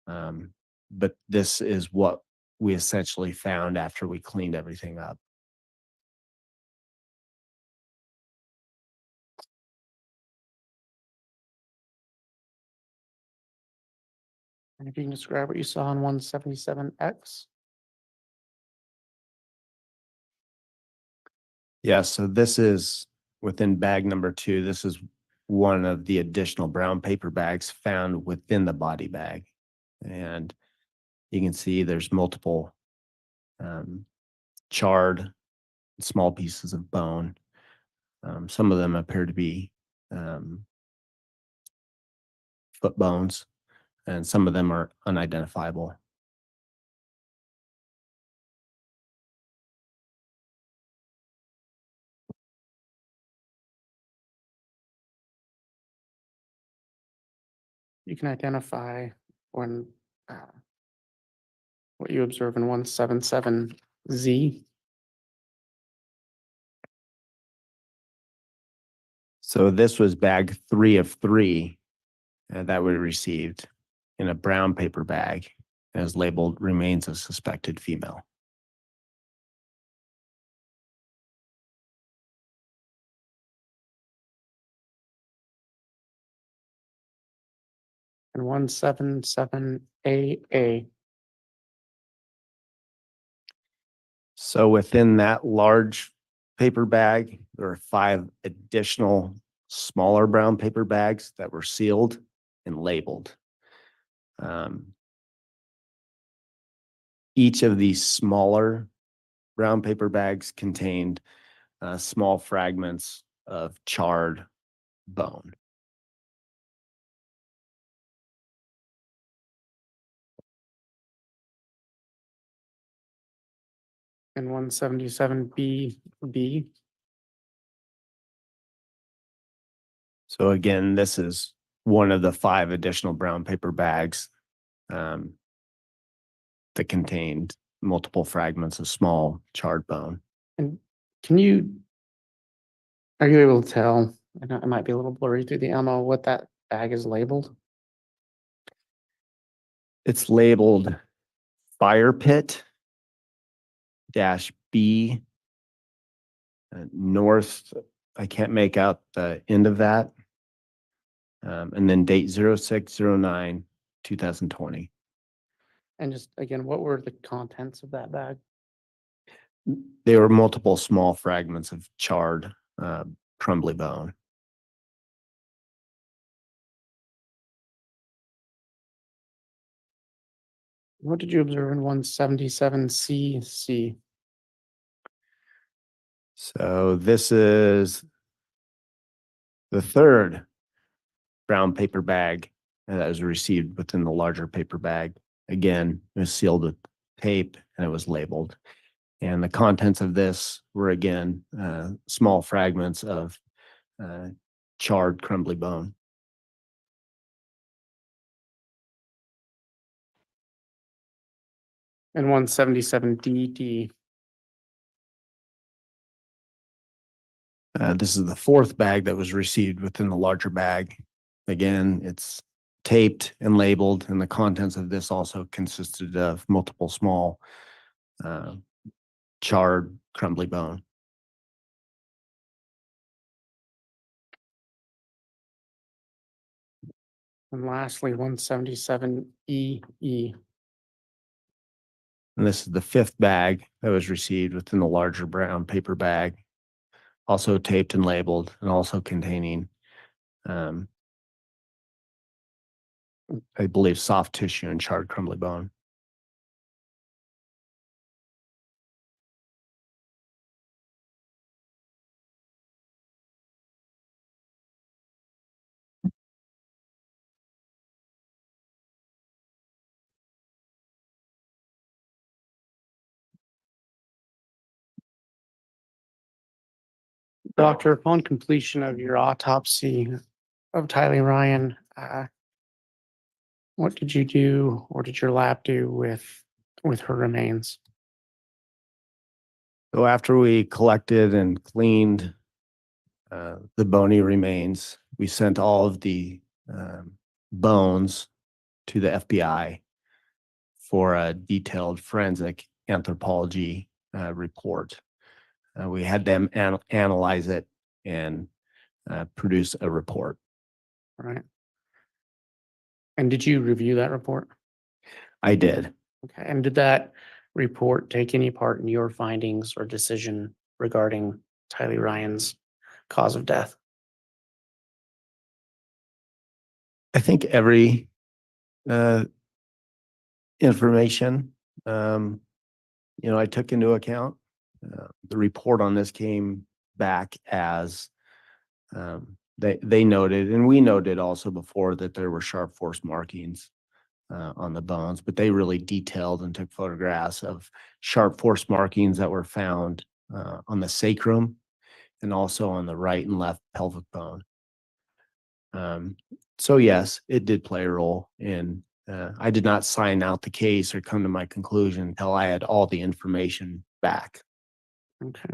But this is what we essentially found after we cleaned everything up. And if you can describe what you saw on 177X. Yeah, so this is within bag number 2. This is one of the additional brown paper bags found within the body bag. And you can see there's multiple charred small pieces of bone. Some of them appear to be foot bones, and some of them are unidentifiable. You can identify when what you observe in 177Z. So this was bag 3 of 3 that we received in a brown paper bag, as labeled remains of suspected female. And 177AA. So within that large paper bag, there are 5 additional smaller brown paper bags that were sealed and labeled. Each of these smaller brown paper bags contained small fragments of charred bone. And 177BB. So again, this is one of the 5 additional brown paper bags that contained multiple fragments of small charred bone. And are you able to tell, I know it might be a little blurry through the ammo, what that bag is labeled? It's labeled fire pit -B north. I can't make out the end of that. And then date 06/09/2020. And just again, what were the contents of that bag? They were multiple small fragments of charred, crumbly bone. What did you observe in 177CC? So this is the 3rd brown paper bag that was received within the larger paper bag. Again, it was sealed with tape and it was labeled. And the contents of this were, again, small fragments of charred, crumbly bone. And 177DD. This is the 4th bag that was received within the larger bag. Again, it's taped and labeled, and the contents of this also consisted of multiple small charred, crumbly bone. And lastly, 177EE. And this is the fifth bag that was received within the larger brown paper bag, also taped and labeled and also containing, I believe, soft tissue and charred crumbly bone. Doctor, upon completion of your autopsy of Tylee Ryan, what did you do or did your lab do with her remains? So after we collected and cleaned the bony remains, we sent all of the bones to the FBI for a detailed forensic anthropology report. We had them analyze it and produce a report. Right. And did you review that report? I did. Okay. And did that report take any part in your findings or decision regarding Tylee Ryan's cause of death? I think every information, I took into account. The report on this came back as they noted, and we noted also before, that there were sharp force markings on the bones, but they really detailed and took photographs of sharp force markings that were found on the sacrum and also on the right and left pelvic bone. So yes, it did play a role in, I did not sign out the case or come to my conclusion until I had all the information back. Okay.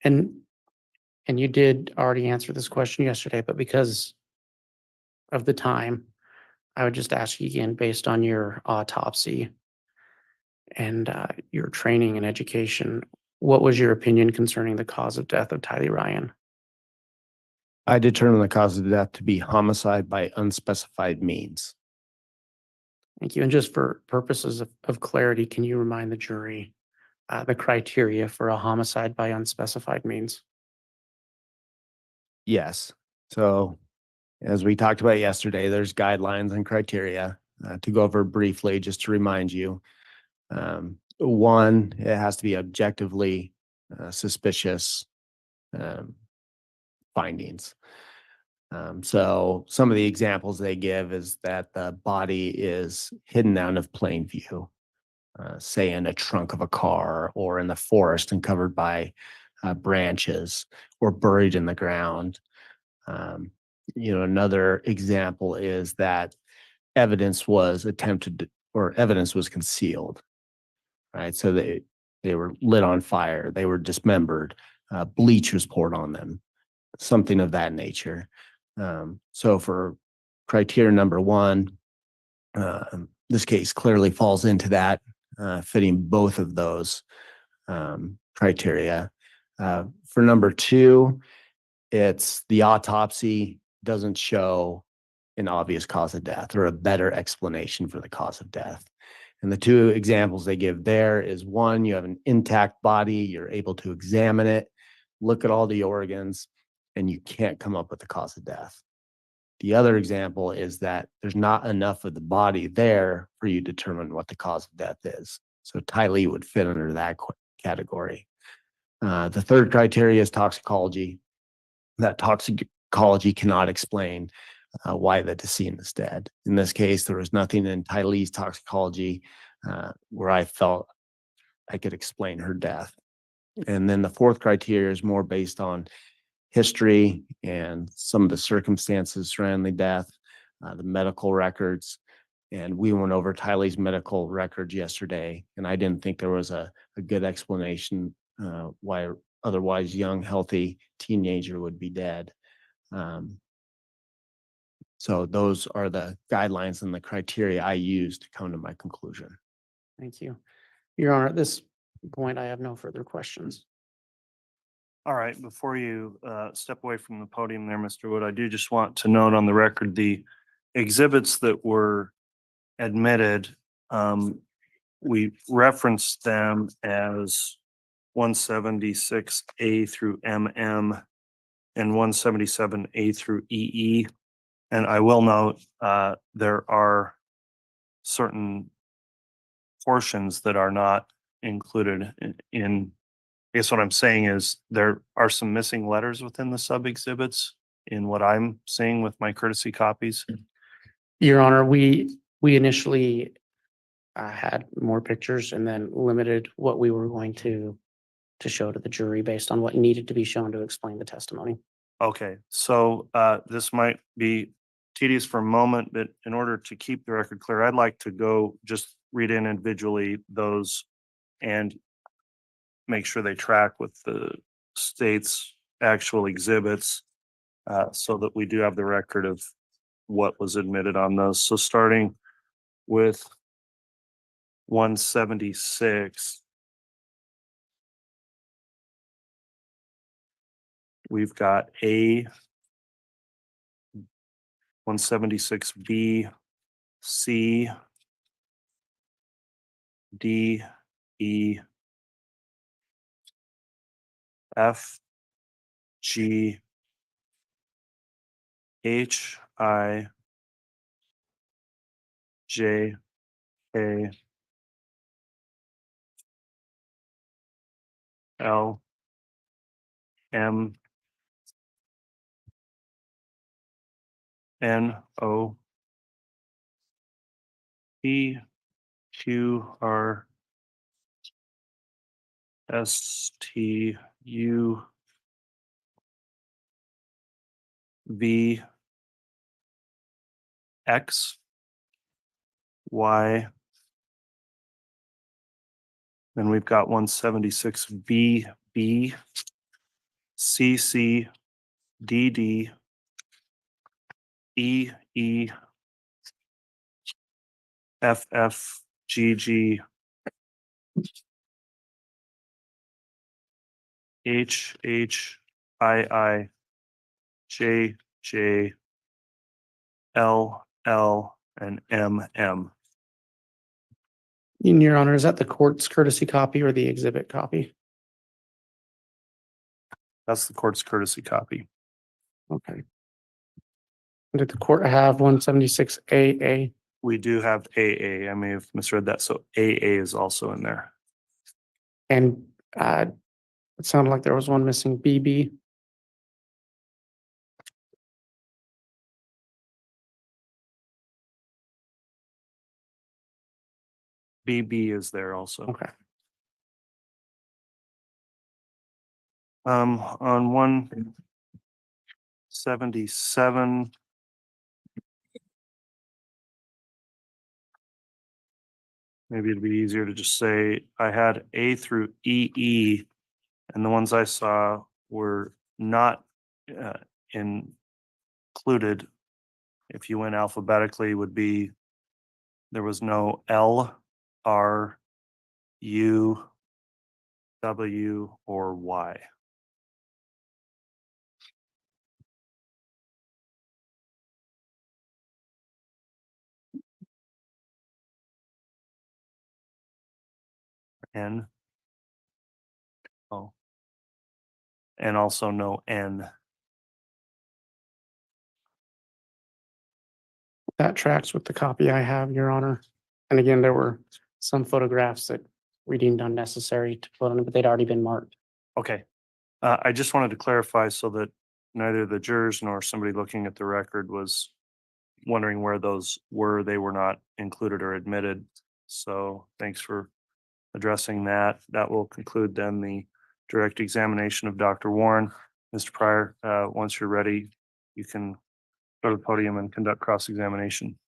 And you did already answer this question yesterday, but because of the time, I would just ask you again, based on your autopsy and your training and education, what was your opinion concerning the cause of death of Tylee Ryan? I determined the cause of death to be homicide by unspecified means. Thank you. And just for purposes of clarity, can you remind the jury the criteria for a homicide by unspecified means? Yes. So as we talked about yesterday, there's guidelines and criteria to go over briefly, just to remind you. One, it has to be objectively suspicious findings. So some of the examples they give is that the body is hidden out of plain view, say in a trunk of a car or in the forest and covered by branches or buried in the ground. Another example is that evidence was attempted or evidence was concealed, right? So they were lit on fire, they were dismembered, bleach was poured on them, something of that nature. So for criteria number one, this case clearly falls into that, fitting both of those criteria. For number two, it's the autopsy doesn't show an obvious cause of death or a better explanation for the cause of death. And the two examples they give there is, one, you have an intact body, you're able to examine it, look at all the organs, and you can't come up with the cause of death. The other example is that there's not enough of the body there for you to determine what the cause of death is. So Tylee would fit under that category. The third criteria is toxicology. That toxicology cannot explain why the decedent is dead. In this case, there was nothing in Tylee's toxicology where I felt I could explain her death. And then the fourth criteria is more based on history and some of the circumstances surrounding the death, the medical records. And we went over Tylee's medical records yesterday, and I didn't think there was a good explanation why otherwise young, healthy teenager would be dead. So those are the guidelines and the criteria I used to come to my conclusion. Thank you. Your Honor, at this point, I have no further questions. All right, before you step away from the podium there, Mr. Wood, I do just want to note on the record the exhibits that were admitted, we referenced them as 176A through MM and 177A through EE. And I will note, there are certain portions that are not included in, I guess what I'm saying is there are some missing letters within the sub exhibits in what I'm seeing with my courtesy copies. Your Honor, we initially had more pictures and then limited what we were going to show to the jury based on what needed to be shown to explain the testimony. Okay, so this might be tedious for a moment, but in order to keep the record clear, I'd like to go just read in individually those and make sure they track with the state's actual exhibits, so that we do have the record of what was admitted on those. So starting with 176. We've got A, 176B, C, D, E, F, G, H, I, J, K, L, M, N, O, P, Q, R, S, T, U, V, X, Y. Then we've got 176B, B, C, C, D, D, E, E, F, F, G, G, H, H, I, J, J, L, L, and M, M. In Your Honor, is that the court's courtesy copy or the exhibit copy? That's the court's courtesy copy. Okay. Did the court have 176 AA? We do have AA. I may have misread that. So AA is also in there. And it sounded like there was one missing, BB. BB is there also. Okay. On 177. Maybe it'd be easier to just say I had A through EE, and the ones I saw were not included. If you went alphabetically, would be there was no L, R, U, W, or Y. N. Oh. And also no N. That tracks with the copy I have, Your Honor. And again, there were some photographs that we deemed unnecessary to put on it, but they'd already been marked. Okay. I just wanted to clarify so that neither the jurors nor somebody looking at the record was wondering where those were. They were not included or admitted. So thanks for addressing that. That will conclude then the direct examination of Dr. Warren. Mr. Pryor, once you're ready, you can go to the podium and conduct cross-examination.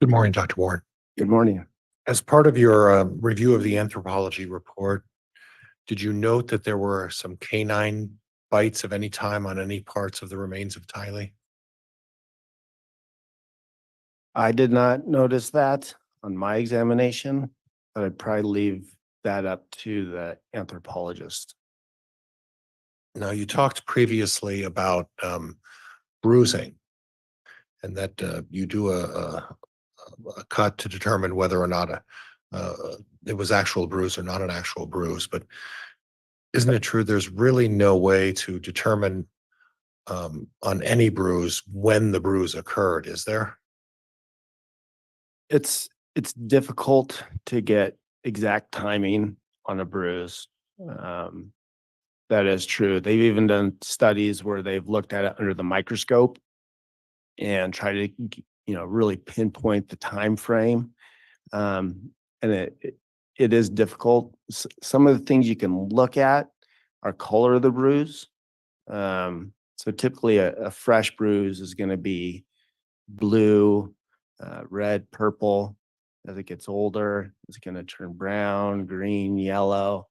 Good morning, Dr. Warren. Good morning. As part of your review of the anthropology report, did you note that there were some canine bites of any time on any parts of the remains of Tylee? I did not notice that on my examination. but I'd probably leave that up to the anthropologist. Now, you talked previously about bruising and that you do a cut to determine whether or not it was actual bruise or not an actual bruise. But isn't it true there's really no way to determine on any bruise when the bruise occurred, is there? It's difficult to get exact timing on a bruise. That is true. They've even done studies where they've looked at it under the microscope and try to, really pinpoint the time frame. And it is difficult. Some of the things you can look at are color of the bruise. So typically a fresh bruise is going to be blue, red, purple. As it gets older, it's going to turn brown, green, yellow.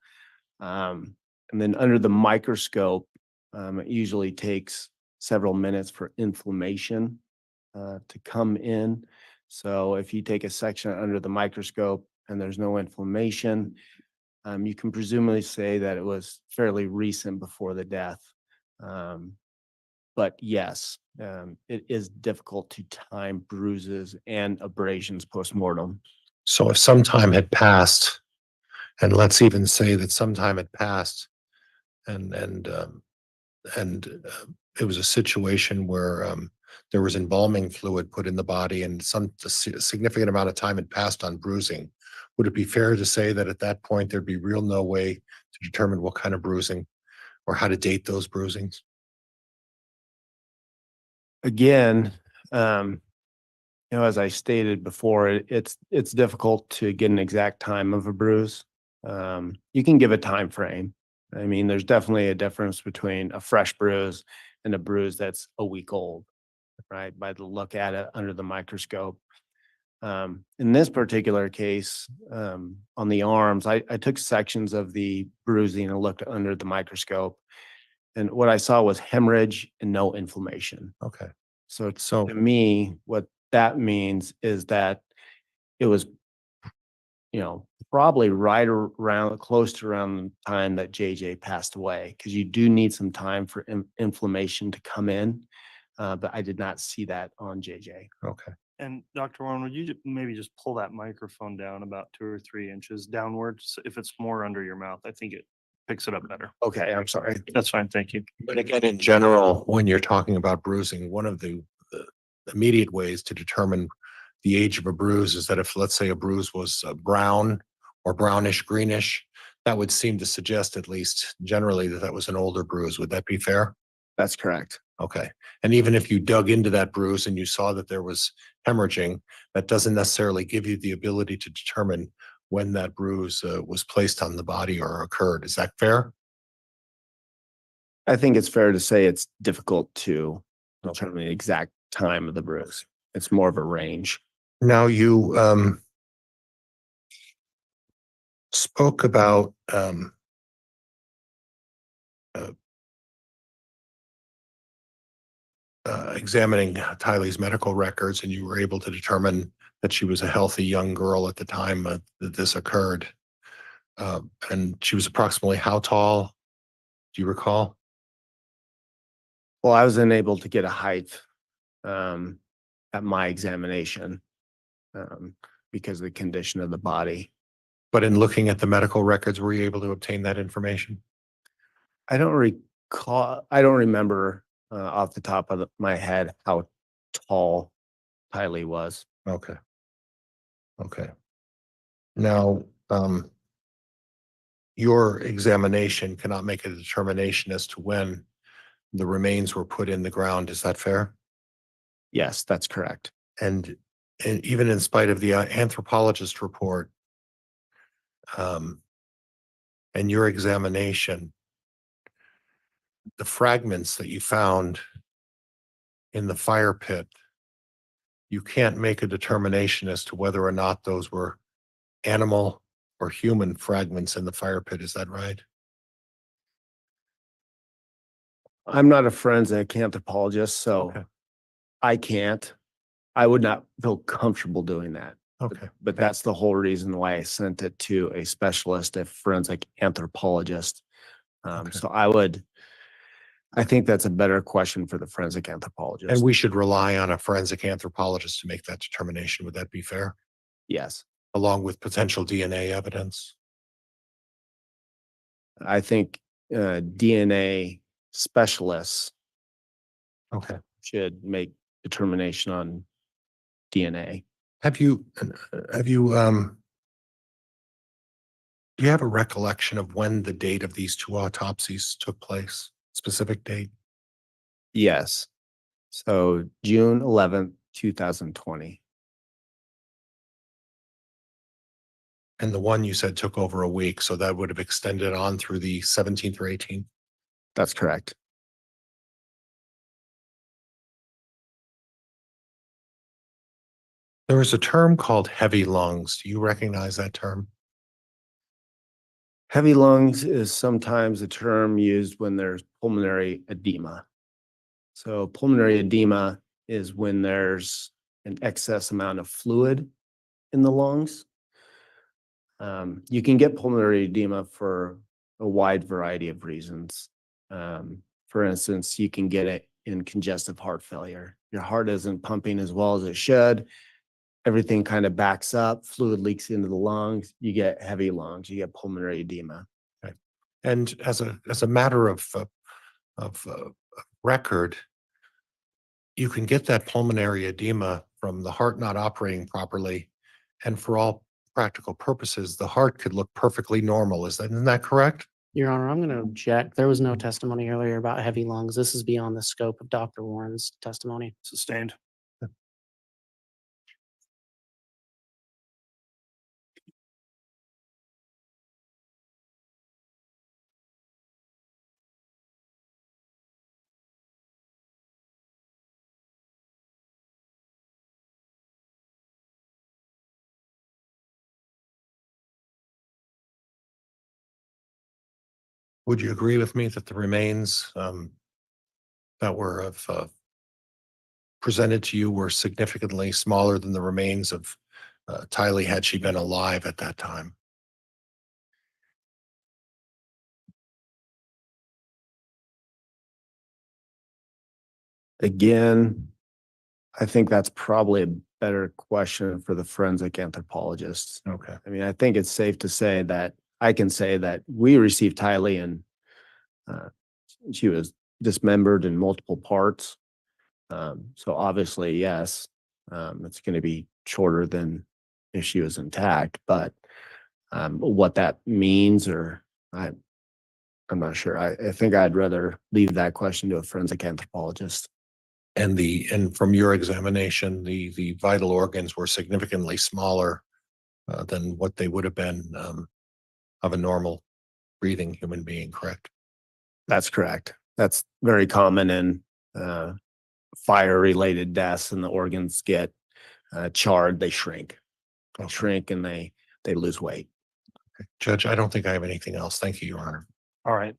And then under the microscope, it usually takes several minutes for inflammation to come in. So if you take a section under the microscope and there's no inflammation, you can presumably say that it was fairly recent before the death. But yes, it is difficult to time bruises and abrasions postmortem. So if some time had passed, and let's even say that some time had passed, and it was a situation where there was embalming fluid put in the body, and a significant amount of time had passed on bruising, would it be fair to say that at that point there'd be no way to determine what kind of bruising or how to date those bruisings? Again, as I stated before, it's difficult to get an exact time of a bruise. You can give a time frame. I mean, there's definitely a difference between a fresh bruise and a bruise that's a week old, right? By the look at it under the microscope. In this particular case, on the arms, I took sections of the bruising and looked under the microscope. And what I saw was hemorrhage and no inflammation. Okay. So So to me, what that means is that it was, probably right around, close to around the time that JJ passed away, because you do need some time for inflammation to come in. But I did not see that on JJ. okay. And Dr. Warren, would you maybe just pull that microphone down about 2 or 3 inches downwards? If it's more under your mouth, I think it picks it up better. Okay, I'm sorry. That's fine. Thank you. But again, in general, when you're talking about bruising, one of the immediate ways to determine the age of a bruise is that if, let's say, a bruise was brown or brownish greenish, that would seem to suggest, at least generally, that that was an older bruise. Would that be fair? That's correct. Okay. And even if you dug into that bruise and you saw that there was hemorrhaging, that doesn't necessarily give you the ability to determine when that bruise was placed on the body or occurred. Is that fair? I think it's fair to say it's difficult to determine the exact time of the bruise. It's more of a range. Now you spoke about examining Tylee's medical records, and you were able to determine that she was a healthy young girl at the time that this occurred. And she was approximately how tall? Do you recall? Well, I was unable to get a height at my examination because of the condition of the body. But in looking at the medical records, were you able to obtain that information? I don't recall. I don't remember off the top of my head how tall Tylee was. Okay. Okay. Now, your examination cannot make a determination as to when the remains were put in the ground. Is that fair? Yes, that's correct. And even in spite of the anthropologist report and your examination, the fragments that you found in the fire pit, you can't make a determination as to whether or not those were animal or human fragments in the fire pit. Is that right? I'm not a forensic anthropologist, so Okay. I can't. I would not feel comfortable doing that. Okay. But that's the whole reason why I sent it to a specialist, a forensic anthropologist. Okay. So I think that's a better question for the forensic anthropologist. And we should rely on a forensic anthropologist to make that determination. Would that be fair? Yes, Along with potential DNA evidence? I think DNA specialists Okay. should make determination on DNA. Have you, do you have a recollection of when the date of these two autopsies took place? Specific date? Yes. So June 11th, 2020. And the one you said took over a week, so that would have extended on through the 17th or 18th? That's correct. There is a term called heavy lungs. Do you recognize that term? Heavy lungs is sometimes a term used when there's pulmonary edema. So pulmonary edema is when there's an excess amount of fluid in the lungs. You can get pulmonary edema for a wide variety of reasons. For instance, you can get it in congestive heart failure. Your heart isn't pumping as well as it should. Everything kind of backs up, fluid leaks into the lungs. You get heavy lungs, you get pulmonary edema. Okay. And as a matter of record, you can get that pulmonary edema from the heart not operating properly. And for all practical purposes, the heart could look perfectly normal. Isn't that correct? Your Honor, I'm going to object. There was no testimony earlier about heavy lungs. This is beyond the scope of Dr. Warren's testimony. Sustained. Would you agree with me that the remains that were presented to you were significantly smaller than the remains of Tylee had she been alive at that time? Again, I think that's probably a better question for the forensic anthropologist. Okay. I mean, I think it's safe to say that I can say that we received Tylee and she was dismembered in multiple parts. So obviously, yes, it's going to be shorter than if she was intact, but what that means, or I'm not sure. I think I'd rather leave that question to a forensic anthropologist. And from your examination, the vital organs were significantly smaller than what they would have been of a normal breathing human being, correct? That's correct. That's very common in fire-related deaths, and the organs get charred. They shrink, and they lose weight. Judge, I don't think I have anything else. Thank you, Your Honor. All right.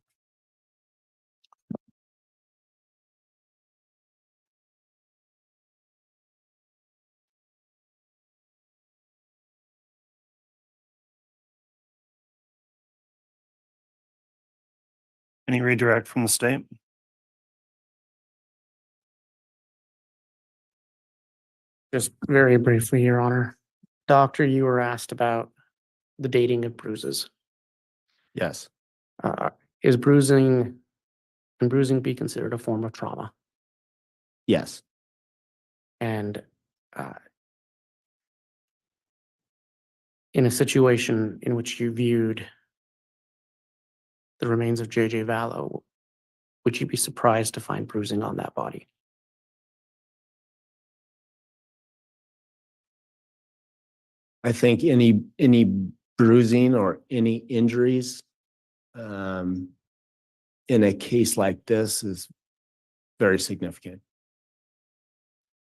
Any redirect from the state? Just very briefly, Your Honor. Doctor, you were asked about the dating of bruises. Yes, Can bruising be considered a form of trauma? yes. And in a situation in which you viewed the remains of J.J. Vallow, would you be surprised to find bruising on that body? I think any bruising or any injuries in a case like this is very significant.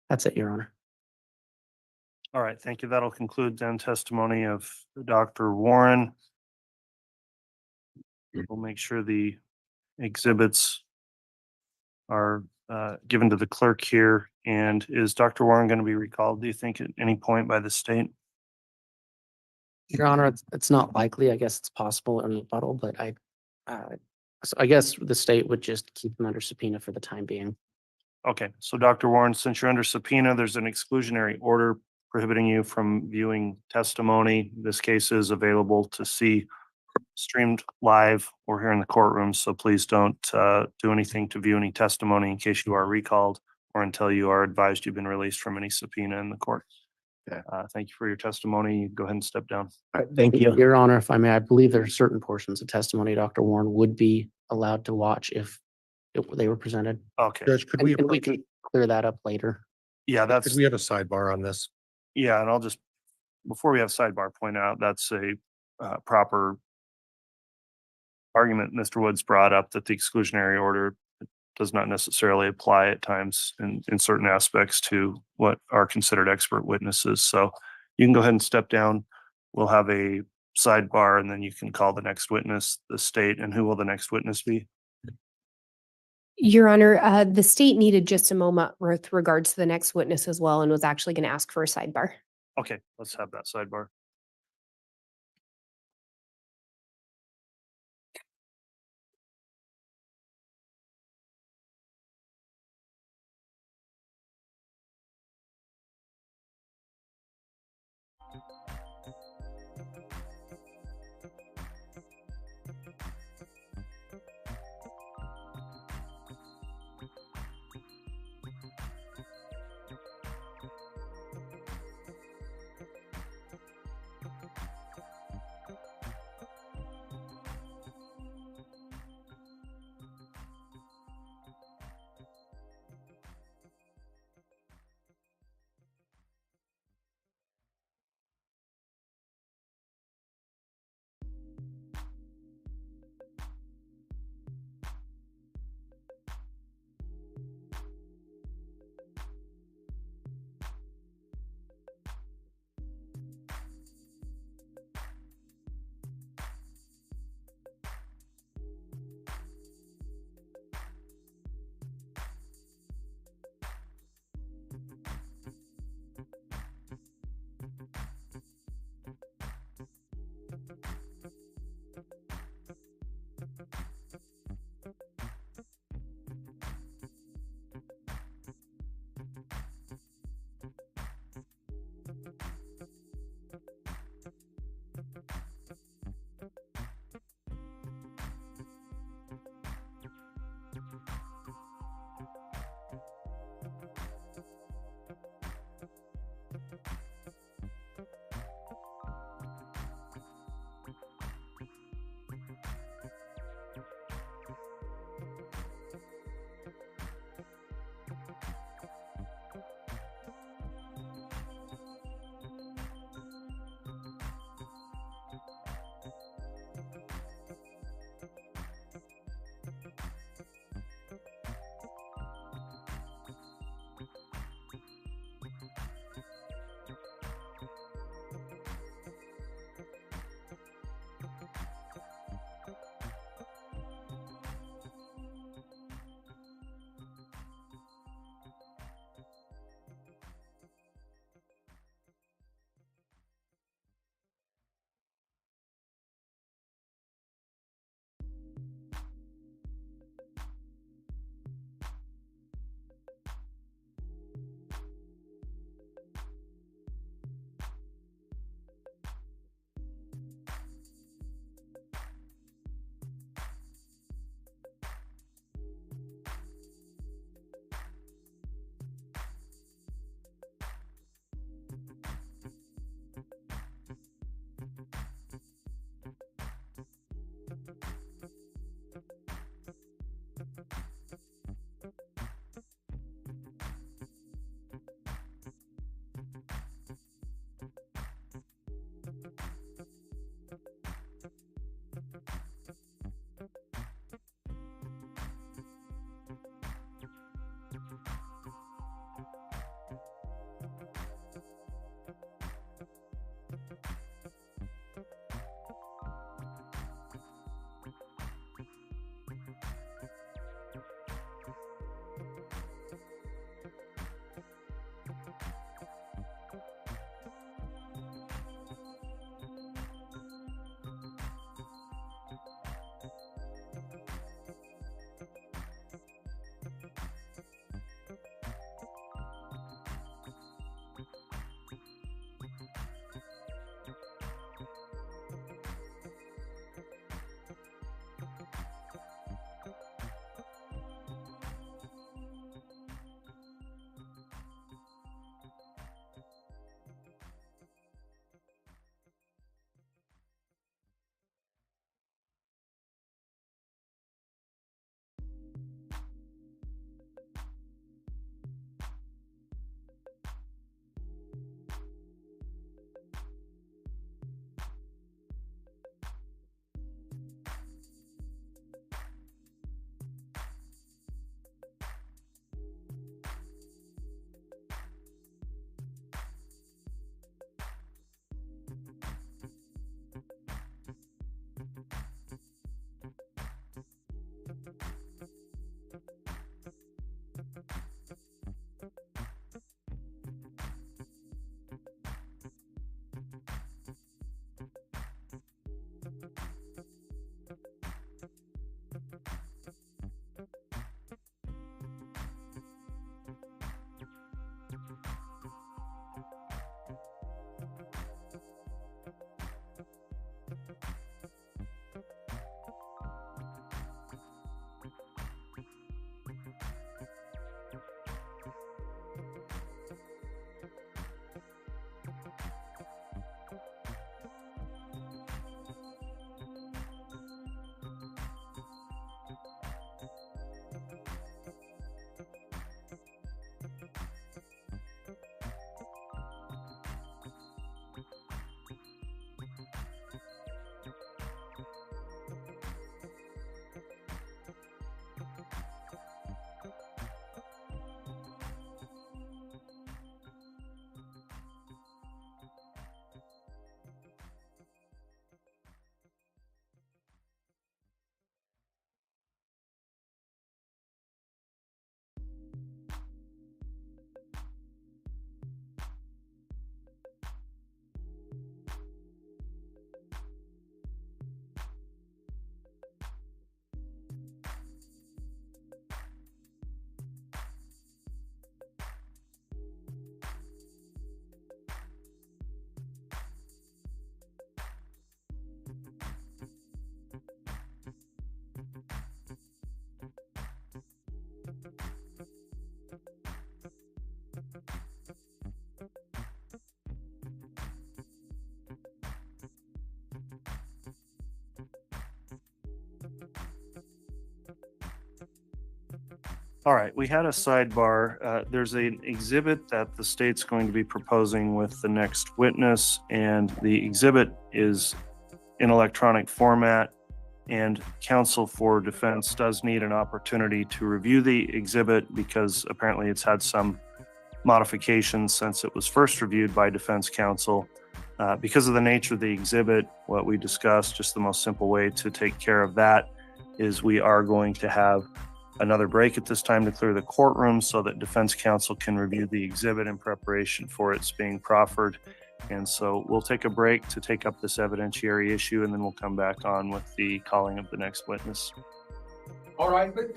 That's it, Your Honor. All right, thank you. That'll conclude then testimony of Dr. Warren. We'll make sure the exhibits are given to the clerk here. And is Dr. Warren going to be recalled, do you think, at any point by the state? Your Honor, it's not likely. I guess it's possible in rebuttal, but so I guess the state would just keep them under subpoena for the time being. Okay, so Dr. Warren, since you're under subpoena, there's an exclusionary order prohibiting you from viewing testimony. This case is available to see streamed live or here in the courtroom, so please don't do anything to view any testimony in case you are recalled or until you are advised you've been released from any subpoena in the court. Okay. Thank you for your testimony. Go ahead and step down. All right, thank you. Your Honor, if I may, I believe there are certain portions of testimony Dr. Warren would be allowed to watch if they were presented. Okay, Judge, could And we and we approach, can clear that up later. yeah, could that's, we have a sidebar on this? yeah, and I'll just, before we have sidebar, point out that's a proper argument Mr. Woods brought up, that the exclusionary order does not necessarily apply at times in certain aspects to what are considered expert witnesses. So you can go ahead and step down. We'll have a sidebar and then you can call the next witness, the state, and who will the next witness be? Your Honor, the state needed just a moment with regards to the next witness as well and was actually going to ask for a sidebar. Okay, let's have that sidebar. All right, we had a sidebar. There's an exhibit that the state's going to be proposing with the next witness, and the exhibit is in electronic format. And counsel for defense does need an opportunity to review the exhibit because apparently it's had some modifications since it was first reviewed by defense counsel. Because of the nature of the exhibit, what we discussed, just the most simple way to take care of that is we are going to have another break at this time to clear the courtroom so that defense counsel can review the exhibit in preparation for its being proffered. And so we'll take a break to take up this evidentiary issue, and then we'll come back on with the calling of the next witness. All right, but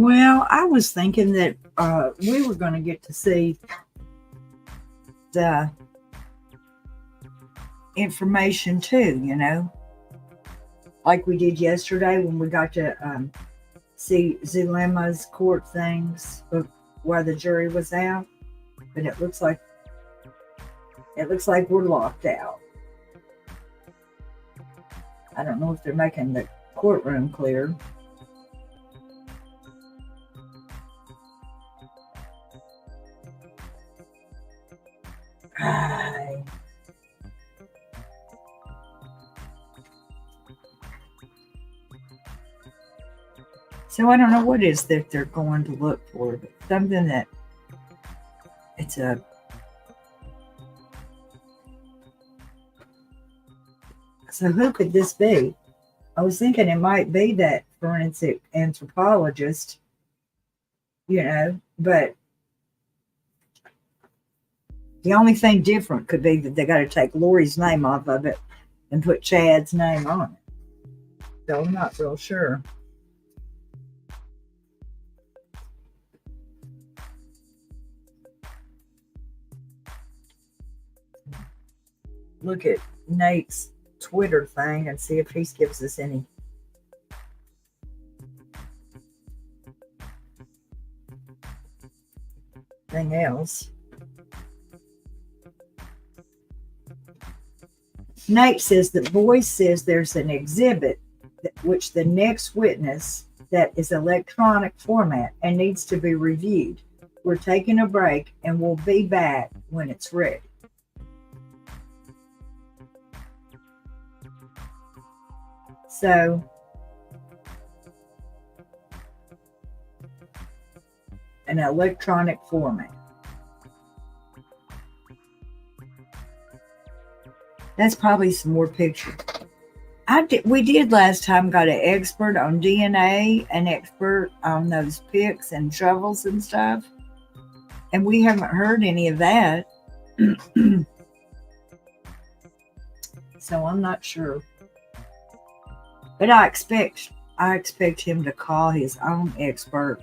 Well, I was thinking that we were going to get to see the information too, you know, like we did yesterday when we got to see Zulema's court things while the jury was out. But it looks like we're locked out. I don't know if they're making the courtroom clear. Hi. So I don't know what it is that they're going to look for, but something that it's a so who could this be? I was thinking it might be that forensic anthropologist, you know, but the only thing different could be that they got to take Lori's name off of it and put Chad's name on it. So I'm not real sure. Look at Nate's Twitter thing and see if he gives us anything else. Nate says that Boyce says there's an exhibit which the next witness that is electronic format and needs to be reviewed. We're taking a break and we'll be back when it's ready. So an electronic format. That's probably some more pictures. We did last time got an expert on DNA, an expert on those picks and shovels and stuff. And we haven't heard any of that. So I'm not sure. But I expect him to call his own expert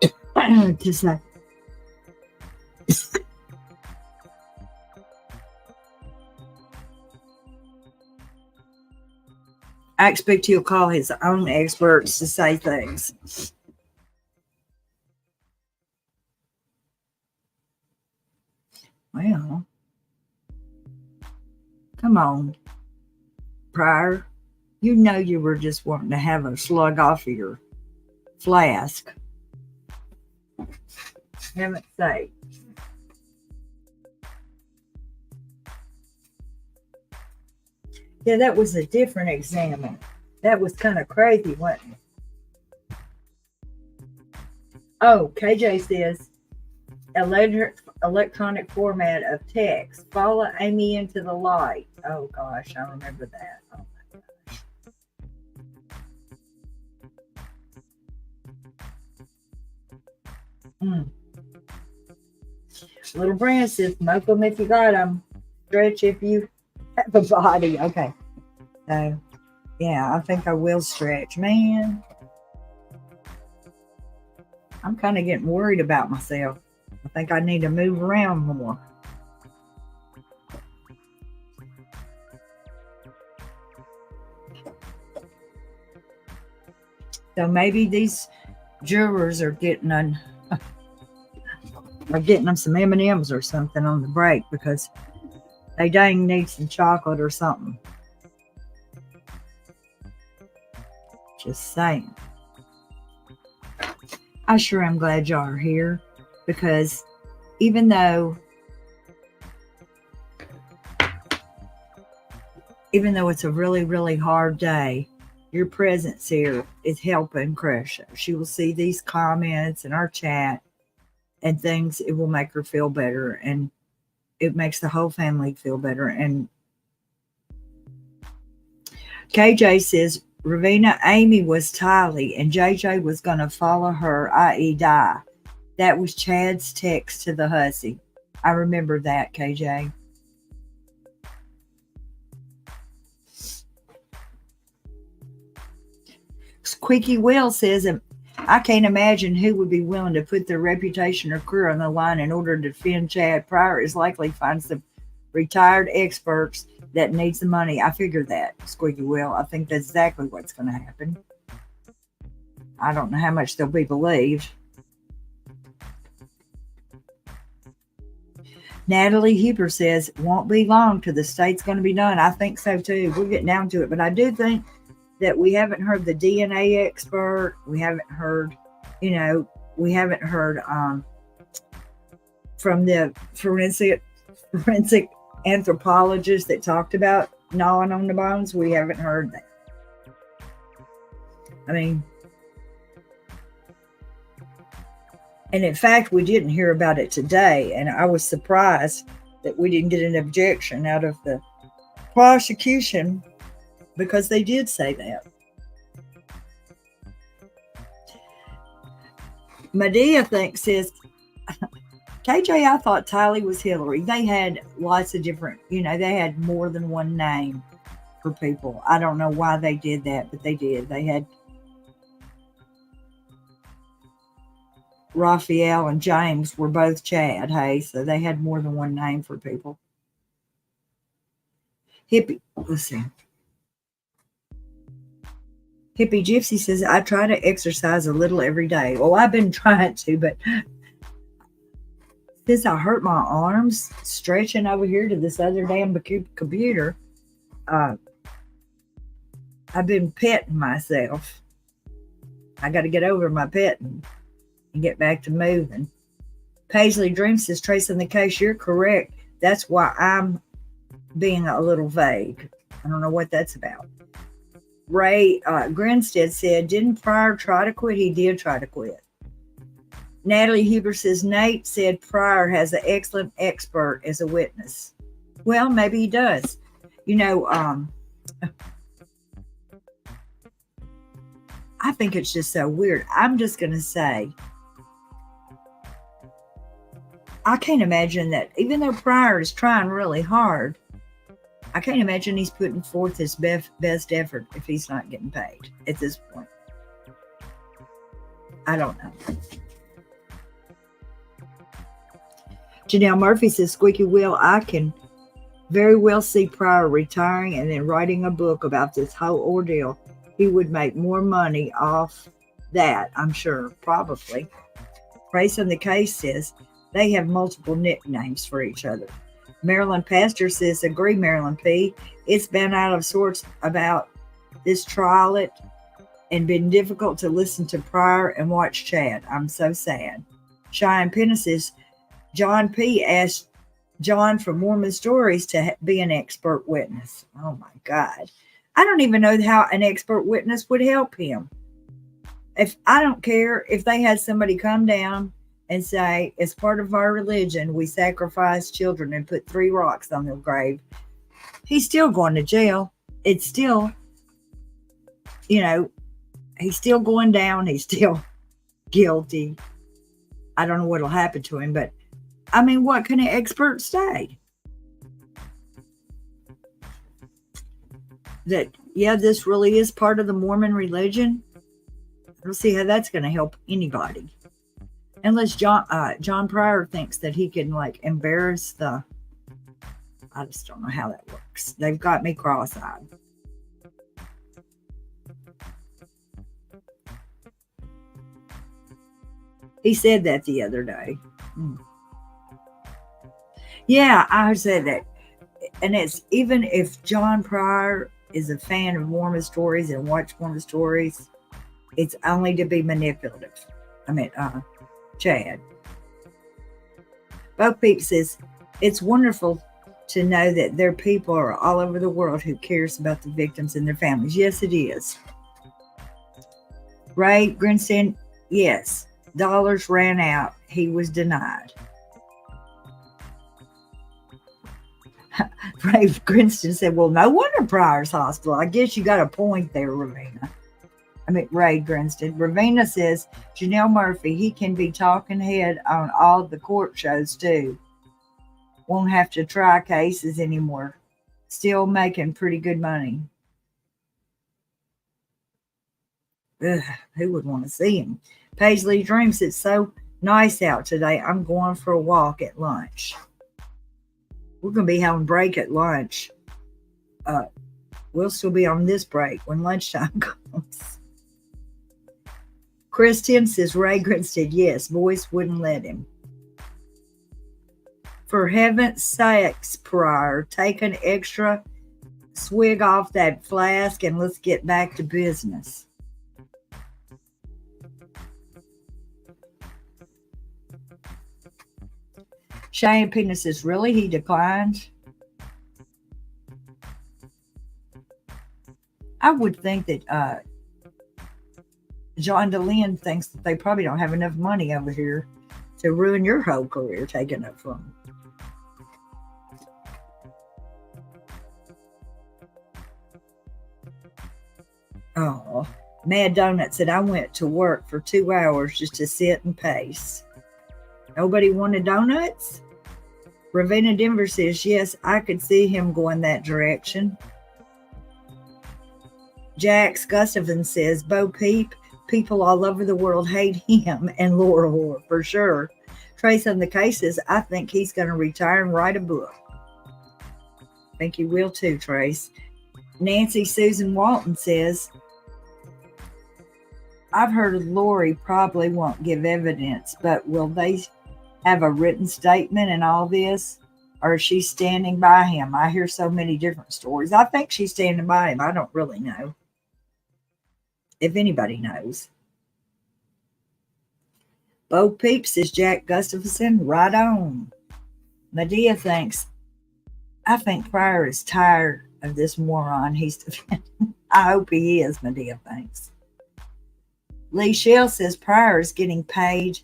to say, I expect he'll call his own experts to say things. Well, come on, Pryor. You know you were just wanting to have a slug off of your flask. Heaven's sake. Yeah, that was a different examiner. That was kind of crazy, wasn't it? Oh, KJ says electronic format of text. Follow Amy into the light. Oh gosh, I remember that. Oh my gosh. Little Brand says, smoke them if you got them. Stretch if you have a body. Okay. So, yeah, I think I will stretch. Man, I'm kind of getting worried about myself. I think I need to move around more. So maybe these jurors are getting them some M&Ms or something on the break because they dang need some chocolate or something. Just saying. I sure am glad y'all are here because even though it's a really, really hard day, your presence here is helping Cresha. She will see these comments in our chat and things. It will make her feel better, and it makes the whole family feel better. And KJ says, Ravina, Amy was Tylee, and JJ was going to follow her, i.e. die. That was Chad's text to the hussy. I remember that, KJ. Squeaky Will says, I can't imagine who would be willing to put their reputation or career on the line in order to defend Chad. Pryor is likely find some retired experts that needs the money. I figured that, Squeaky Will. I think that's exactly what's going to happen. I don't know how much they'll be believed. Natalie Huber says, won't be long till the state's going to be done. I think so too. We'll get down to it. But I do think that we haven't heard the DNA expert. We haven't heard, we haven't heard from the forensic anthropologist that talked about gnawing on the bones. We haven't heard that. I mean, and in fact, we didn't hear about it today. And I was surprised that we didn't get an objection out of the prosecution because they did say that. Medea says, KJ, I thought Tylee was Hillary. They had lots of different, they had more than one name for people. I don't know why they did that, but they did. They had Raphael and James were both Chad, hey, so they had more than one name for people. Hippie, let's see. Hippie Gypsy says, I try to exercise a little every day. Well, I've been trying to, but since I hurt my arms stretching over here to this other damn computer, I've been petting myself. I got to get over my petting and get back to moving. Paisley Dream says, tracing the case, you're correct. That's why I'm being a little vague. I don't know what that's about. Ray Grinstead said, didn't Pryor try to quit? He did try to quit. Natalie Huber says, Nate said Pryor has an excellent expert as a witness. Well, maybe he does. I think it's just so weird. I'm just going to say, I can't imagine that even though Pryor is trying really hard, I can't imagine he's putting forth his best effort if he's not getting paid at this point. I don't know. Janelle Murphy says, Squeaky Will, I can very well see Pryor retiring and then writing a book about this whole ordeal. He would make more money off that, I'm sure, probably. Grace on the Case says, they have multiple nicknames for each other. Marilyn Pastor says, agree, Marilyn P. It's been out of sorts about this trial and been difficult to listen to Pryor and watch Chad. I'm so sad. Cheyenne Penna says, John P. asked John from Mormon Stories to be an expert witness. Oh my God. I don't even know how an expert witness would help him. If I don't care if they had somebody come down and say, as part of our religion, we sacrifice children and put 3 rocks on their grave, he's still going to jail. It's still, he's still going down. He's still guilty. I don't know what'll happen to him, but I mean, what can an expert say? That, yeah, this really is part of the Mormon religion? I don't see how that's going to help anybody. Unless John Pryor thinks that he can, embarrass the... I just don't know how that works. They've got me cross-eyed. He said that the other day. Yeah, I said that. And it's even if John Pryor is a fan of Mormon stories and watch Mormon stories, it's only to be manipulative. Chad. Bo Peep says, it's wonderful to know that there are people all over the world who cares about the victims and their families. Yes, it is. Ray Grinstead, yes. Dollars ran out. He was denied. Ray Grinstead said, well, no wonder Pryor's hospital. I guess you got a point there, Ravina. Ray Grinstead. Ravina says, Janelle Murphy, he can be talking head on all the court shows too. Won't have to try cases anymore. Still making pretty good money. Ugh, who would want to see him? Paisley Dreams, it's so nice out today. I'm going for a walk at lunch. We're going to be having break at lunch. We'll still be on this break when lunchtime comes. Kristen says, Ray Grinstead, yes, voice wouldn't let him. For heaven's sakes, Pryor, take an extra swig off that flask and let's get back to business. Shane Penis says, really? He declined? I would think that John DeLynn thinks that they probably don't have enough money over here to ruin your whole career taking it from. Oh, Mad Donut said, I went to work for 2 hours just to sit and pace. Nobody wanted donuts? Ravenna Denver says, yes, I could see him going that direction. Jax Gustafson says, Bo Peep, people all over the world hate him and Laura Hoare for sure. Trace on the cases, I think he's going to retire and write a book. I think he will too, Trace. Nancy Susan Walton says, I've heard Lori probably won't give evidence, but will they have a written statement and all this? Or is she standing by him? I hear so many different stories. I think she's standing by him. I don't really know. If anybody knows. Bo Peep says, Jack Gustafson, right on. Medea thinks, I think Pryor is tired of this moron he's defending. I hope he is, Medea thinks. Lee Shell says Pryor is getting paid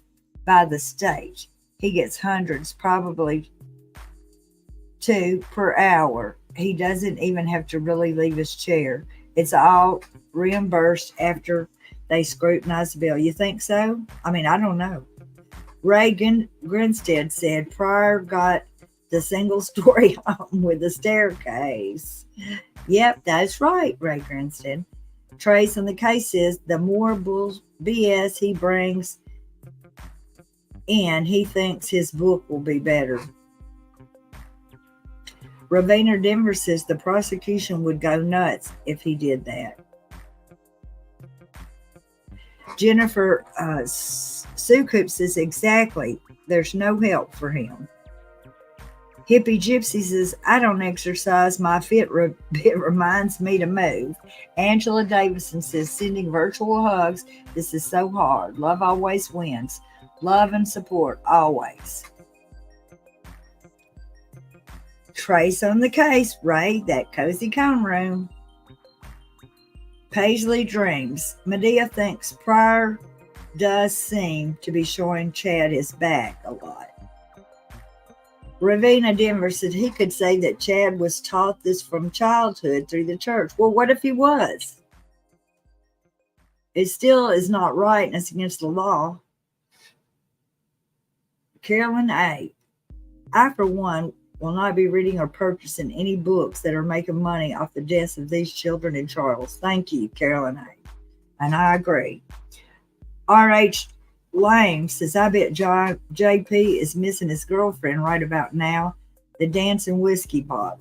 by the state. He gets hundreds, probably 2 per hour. He doesn't even have to really leave his chair. It's all reimbursed after they scrutinize the bill. You think so? I don't know. Reagan Grinstead said Pryor got the single-story home with a staircase. Yep, that's right, Ray Grinstead. Trace on the case says the more BS he brings in, he thinks his book will be better. Ravenna Denver says the prosecution would go nuts if he did that. Jennifer Sukup says exactly. There's no help for him. Hippie Gypsy says, I don't exercise. My fit reminds me to move. Angela Davison says, sending virtual hugs. This is so hard. Love always wins. Love and support always. Trace on the case, Ray, that cozy cone room. Paisley Dreams. Medea thinks Pryor does seem to be showing Chad his back a lot. Ravina Denver said he could say that Chad was taught this from childhood through the church. Well, what if he was? It still is not right and it's against the law. Carolyn A. I, for one, will not be reading or purchasing any books that are making money off the deaths of these children in Charles. Thank you, Carolyn A. And I agree. R.H. Lame says, I bet JP is missing his girlfriend right about now. The dancing whiskey bottle.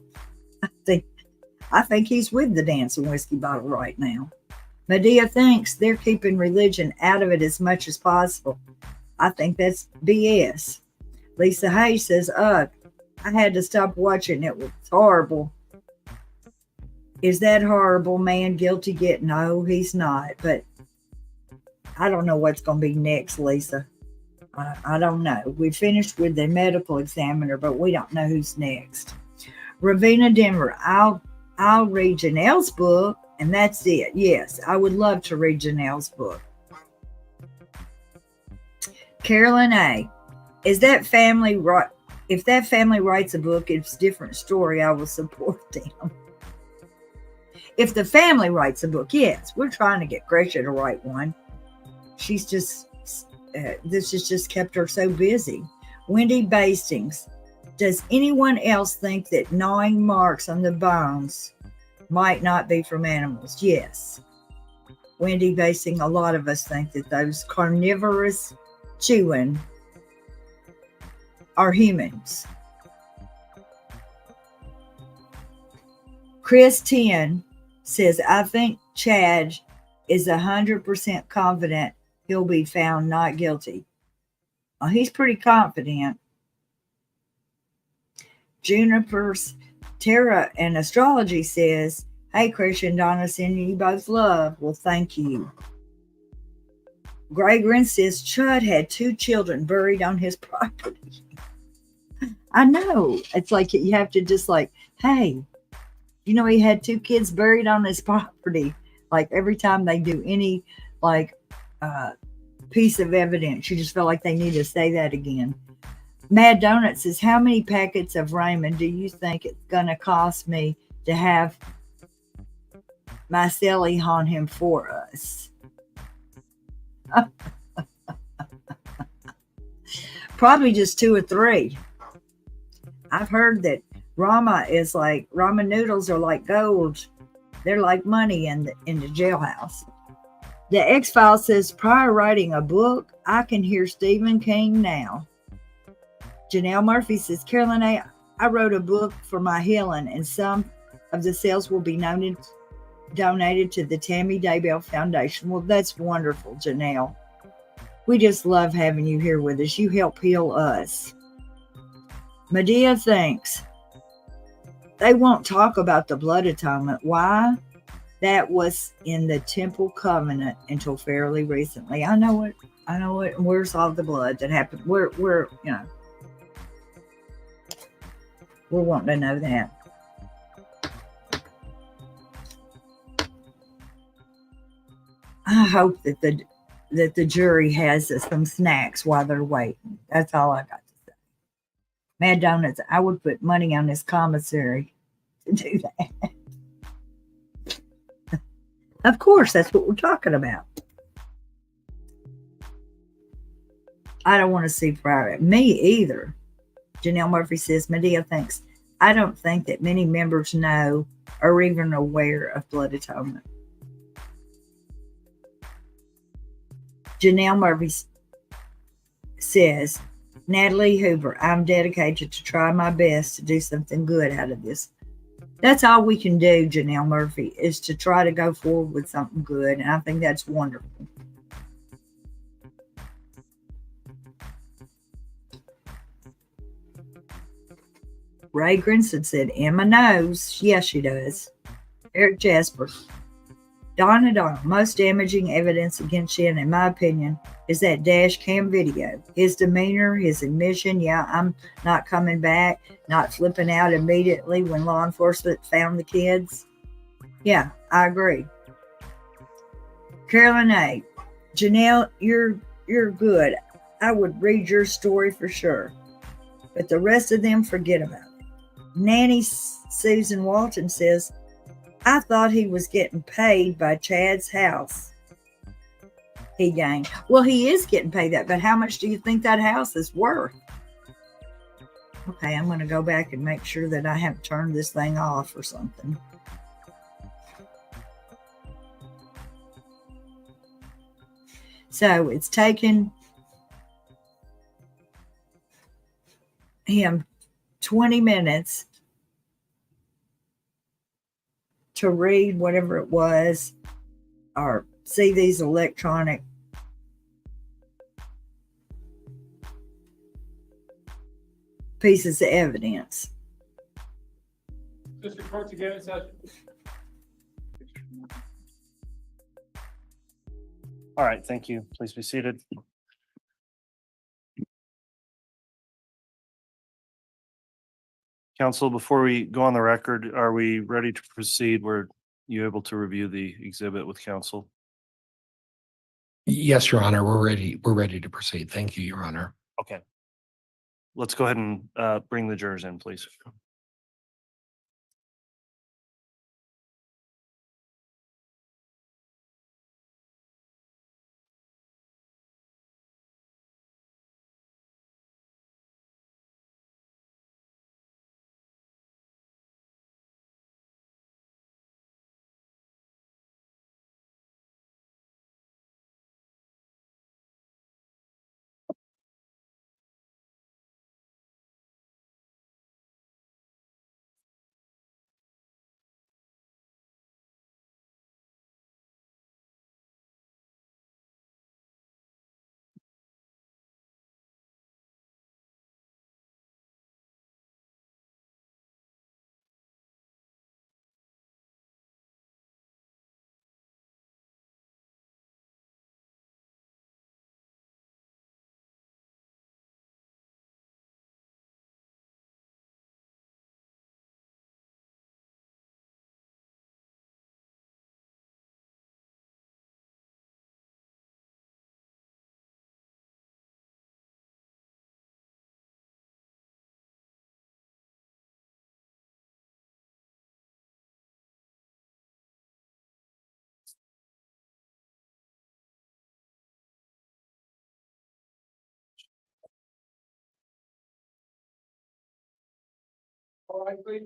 I think he's with the dancing whiskey bottle right now. Medea thinks they're keeping religion out of it as much as possible. I think that's BS. Lisa Hayes says, I had to stop watching. It was horrible. Is that horrible, man? Guilty get? No, he's not. But I don't know what's going to be next, Lisa. I don't know. We finished with the medical examiner, but we don't know who's next. Ravina Denver, I'll read Janelle's book, and that's it. Yes, I would love to read Janelle's book. Carolyn A. Is that family right? If that family writes a book, it's a different story. I will support them. If the family writes a book, yes, we're trying to get Gretchen to write one. She's just, this has just kept her so busy. Wendy Bastings, does anyone else think that gnawing marks on the bones might not be from animals? Yes. Wendy Bastings, a lot of us think that those carnivorous chewing are humans. Chris 10 says, I think Chad is 100% confident he'll be found not guilty. Well, he's pretty confident. Juniper's Tara and Astrology says, hey, Christian, Donna, sending you both love. Well, thank you. Gray says, Chud had 2 children buried on his property. I know. It's like you have to just like, hey, you know, he had 2 kids buried on his property. Like every time they do any like piece of evidence, you just feel like they need to say that again. Mad Donut says, how many packets of ramen do you think it's going to cost me to have my Sally haunt him for us? Probably just 2 or 3. I've heard that ramen noodles are like gold. They're like money in the jailhouse. The X-Files says, prior to writing a book, I can hear Stephen King now. Janelle Murphy says, Carolyn A., I wrote a book for my healing, and some of the sales will be donated to the Tammy Daybell Foundation. Well, that's wonderful, Janelle. We just love having you here with us. You help heal us. Medea thinks they won't talk about the blood atonement. Why? That was in the temple covenant until fairly recently. I know it. And where's all the blood that happened? We're wanting to know that. I hope that the jury has some snacks while they're waiting. That's all I got to say. Mad Donuts, I would put money on this commissary to do that. Of course, that's what we're talking about. I don't want to see private. Me either. Janelle Murphy says, Medea thinks, I don't think that many members know or even aware of blood atonement. Janelle Murphy says, Natalie Hoover, I'm dedicated to try my best to do something good out of this. That's all we can do, Janelle Murphy, is to try to go forward with something good. And I think that's wonderful. Ray Grinson said, Emma knows. Yes, she does. Eric Jasper. Donna, most damaging evidence against Shannon, in my opinion, is that dash cam video. His demeanor, his admission, yeah, I'm not coming back, not flipping out immediately when law enforcement found the kids. Yeah, I agree. Carolyn A. Janelle, you're good. I would read your story for sure. But the rest of them, forget about it. Nanny Susan Walton says, I thought he was getting paid by Chad's house he gained. Well, he is getting paid that, but how much do you think that house is worth? Okay, I'm going to go back and make sure that I haven't turned this thing off or something. So it's taken him 20 minutes to read whatever it was or see these electronic pieces of evidence. District Court's again in session. All right, thank you. Please be seated. Council, before we go on the record, are we ready to proceed? Were you able to review the exhibit with council? Yes, Your Honor, we're ready. We're ready to proceed. Thank you, Your Honor. Okay. Let's go ahead and bring the jurors in, please. All right, please.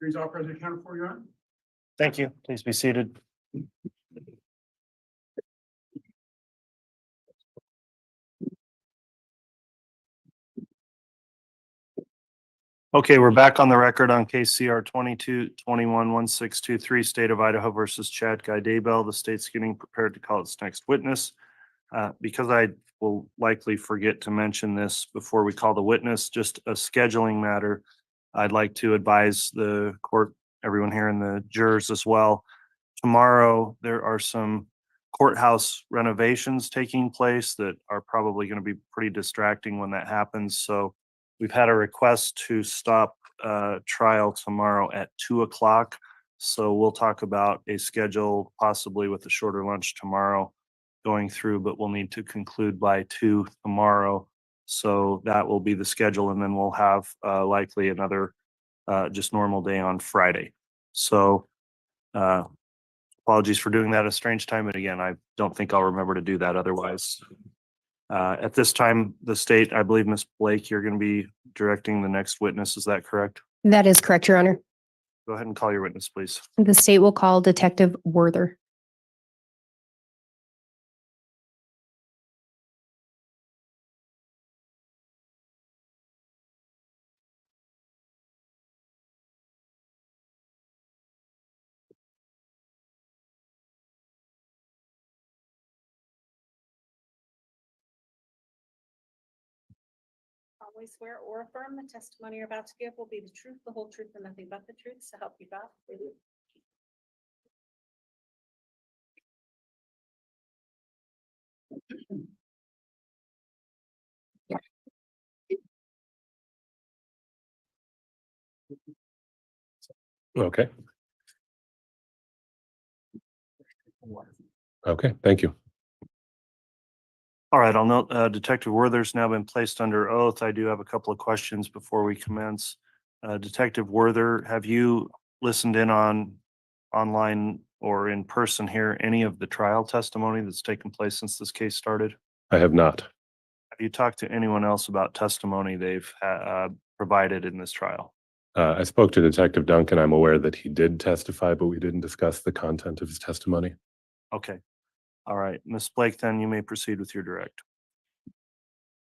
Here's all present accounted for, Your Honor. Thank you. Please be seated. Okay, we're back on the record on case CR 22-21-1623, State of Idaho versus Chad Guy Daybell. The state's getting prepared to call its next witness. Because I will likely forget to mention this before we call the witness, just a scheduling matter. I'd like to advise the court, everyone here and the jurors as well. Tomorrow, there are some courthouse renovations taking place that are probably going to be pretty distracting when that happens. So we've had a request to stop trial tomorrow at 2:00. So we'll talk about a schedule possibly with a shorter lunch tomorrow going through, but we'll need to conclude by 2 tomorrow. So that will be the schedule. And then we'll have likely another just normal day on Friday. So apologies for doing that at a strange time. And again, I don't think I'll remember to do that otherwise. At this time, the state, I believe, Ms. Blake, you're going to be directing the next witness. Is that correct? That is correct, Your Honor. Go ahead and call your witness, please. The state will call Detective Werther. solemnly swear or affirm the testimony you're about to give will be the truth, the whole truth, and nothing but the truth, so help you God. Okay. Okay, thank you. All right, I'll note Detective Werther's now been placed under oath. I do have a couple of questions before we commence. Detective Werther, have you listened in on online or in person here any of the trial testimony that's taken place since this case started? I have not. Have you talked to anyone else about testimony they've provided in this trial? I spoke to Detective Duncan. I'm aware that he did testify, but we didn't discuss the content of his testimony. Okay. All right, Ms. Blake, then you may proceed with your direct.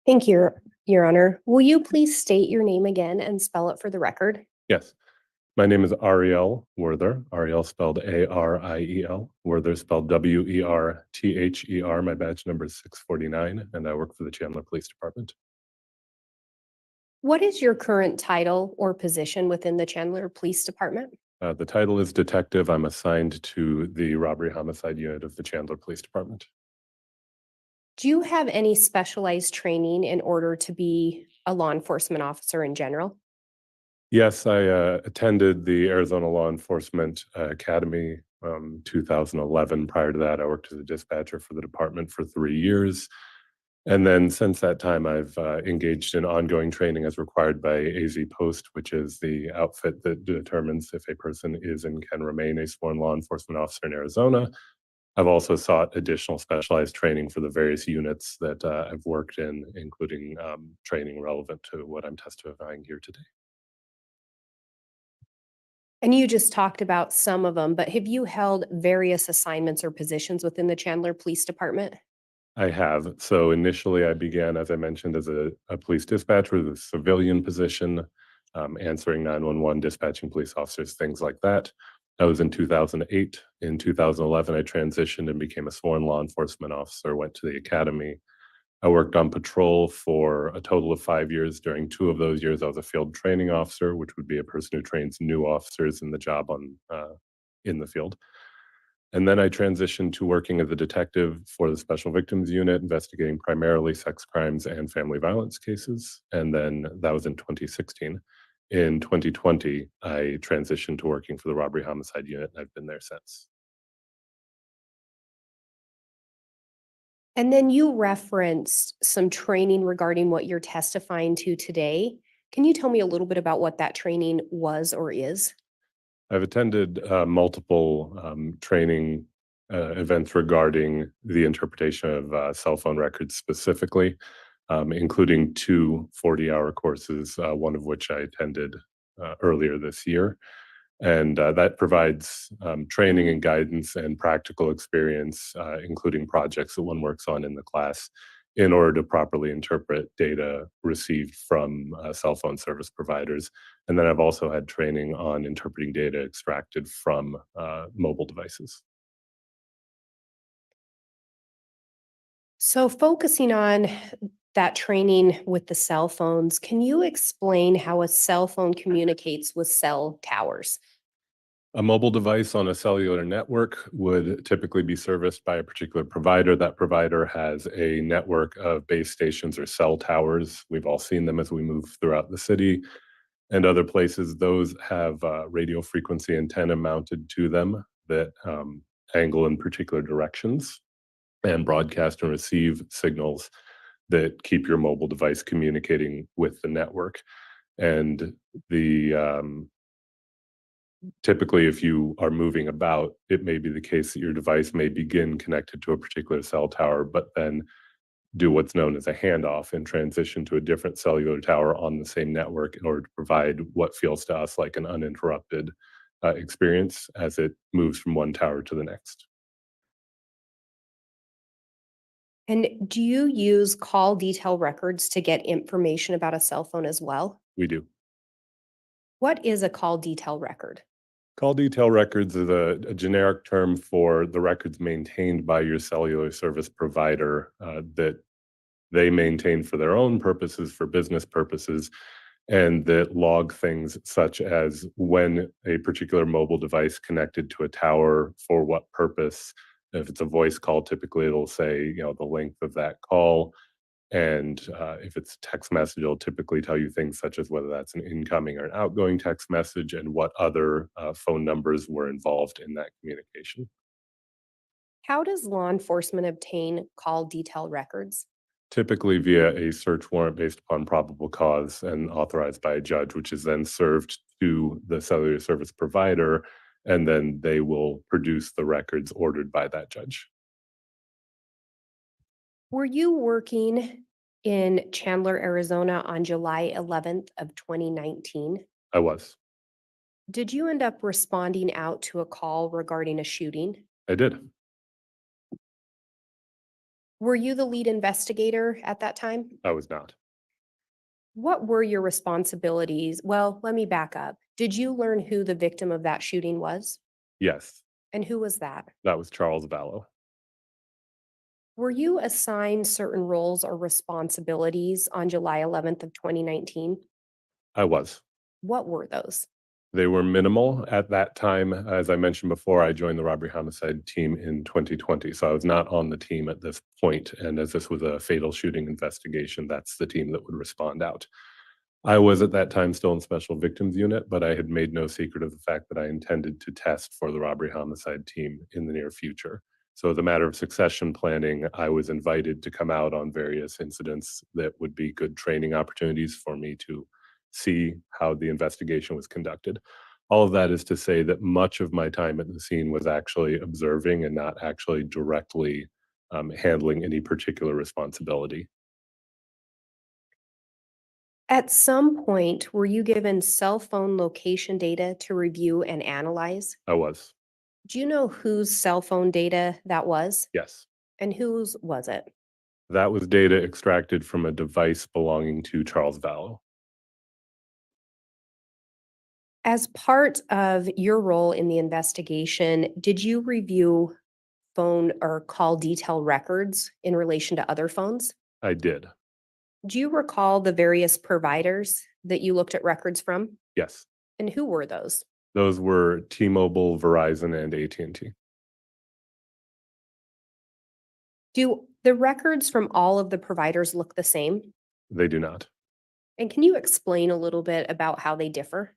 Thank you, Your Honor. Will you please state your name again and spell it for the record? Yes. My name is Ariel Werther. Ariel spelled A-R-I-E-L. Werther spelled W-E-R-T-H-E-R. My badge number is 649, and I work for the Chandler Police Department. What is your current title or position within the Chandler Police Department? The title is detective. I'm assigned to the robbery homicide unit of the Chandler Police Department. Do you have any specialized training in order to be a law enforcement officer in general? Yes, I attended the Arizona Law Enforcement Academy 2011. Prior to that, I worked as a dispatcher for the department for 3 years. And then since that time, I've engaged in ongoing training as required by AZ Post, which is the outfit that determines if a person is and can remain a sworn law enforcement officer in Arizona. I've also sought additional specialized training for the various units that I've worked in, including training relevant to what I'm testifying here today. And you just talked about some of them, but have you held various assignments or positions within the Chandler Police Department? I have. So initially I began, as I mentioned, as a police dispatcher with a civilian position, answering 911, dispatching police officers, things like that. That was in 2008. In 2011, I transitioned and became a sworn law enforcement officer, went to the academy. I worked on patrol for a total of 5 years. During 2 of those years, I was a field training officer, which would be a person who trains new officers in the job in the field. And then I transitioned to working as a detective for the Special Victims Unit, investigating primarily sex crimes and family violence cases. And then that was in 2016. In 2020, I transitioned to working for the Robbery Homicide Unit, and I've been there since. And then you referenced some training regarding what you're testifying to today. Can you tell me a little bit about what that training was or is? I've attended multiple training events regarding the interpretation of cell phone records specifically, including 2 40-hour courses, one of which I attended earlier this year. And that provides training and guidance and practical experience, including projects that one works on in the class, in order to properly interpret data received from cell phone service providers. And then I've also had training on interpreting data extracted from mobile devices. So focusing on that training with the cell phones, can you explain how a cell phone communicates with cell towers? A mobile device on a cellular network would typically be serviced by a particular provider. That provider has a network of base stations or cell towers. We've all seen them as we move throughout the city and other places. Those have radio frequency antenna mounted to them that angle in particular directions and broadcast and receive signals that keep your mobile device communicating with the network. And typically, if you are moving about, it may be the case that your device may begin connected to a particular cell tower, but then do what's known as a handoff and transition to a different cellular tower on the same network in order to provide what feels to us like an uninterrupted experience as it moves from one tower to the next. And do you use call detail records to get information about a cell phone as well? We do. What is a call detail record? Call detail records is a generic term for the records maintained by your cellular service provider that they maintain for their own purposes, for business purposes, and that log things such as when a particular mobile device connected to a tower, for what purpose. If it's a voice call, typically it'll say, the length of that call. And if it's text message, it'll typically tell you things such as whether that's an incoming or an outgoing text message and what other phone numbers were involved in that communication. How does law enforcement obtain call detail records? Typically via a search warrant based upon probable cause and authorized by a judge, which is then served to the cellular service provider, and then they will produce the records ordered by that judge. Were you working in Chandler, Arizona on July 11th of 2019? I was. Did you end up responding out to a call regarding a shooting? I did. Were you the lead investigator at that time? I was not. What were your responsibilities? Well, let me back up. Did you learn who the victim of that shooting was? Yes, And who was that? that was Charles Vallow. Were you assigned certain roles or responsibilities on July 11th of 2019? I was. What were those? They were minimal at that time. As I mentioned before, I joined the robbery homicide team in 2020. So I was not on the team at this point. And as this was a fatal shooting investigation, that's the team that would respond out. I was at that time still in special victims unit, but I had made no secret of the fact that I intended to test for the robbery homicide team in the near future. So as a matter of succession planning, I was invited to come out on various incidents that would be good training opportunities for me to see how the investigation was conducted. All of that is to say that much of my time at the scene was actually observing and not actually directly handling any particular responsibility. At some point, were you given cell phone location data to review and analyze? I was. Do you know whose cell phone data that was? Yes. And whose was it? That was data extracted from a device belonging to Charles Vallow. As part of your role in the investigation, did you review phone or call detail records in relation to other phones? I did. Do you recall the various providers that you looked at records from? Yes. And who were those? Those were T-Mobile, Verizon, and AT&T. Do the records from all of the providers look the same? They do not. And can you explain a little bit about how they differ?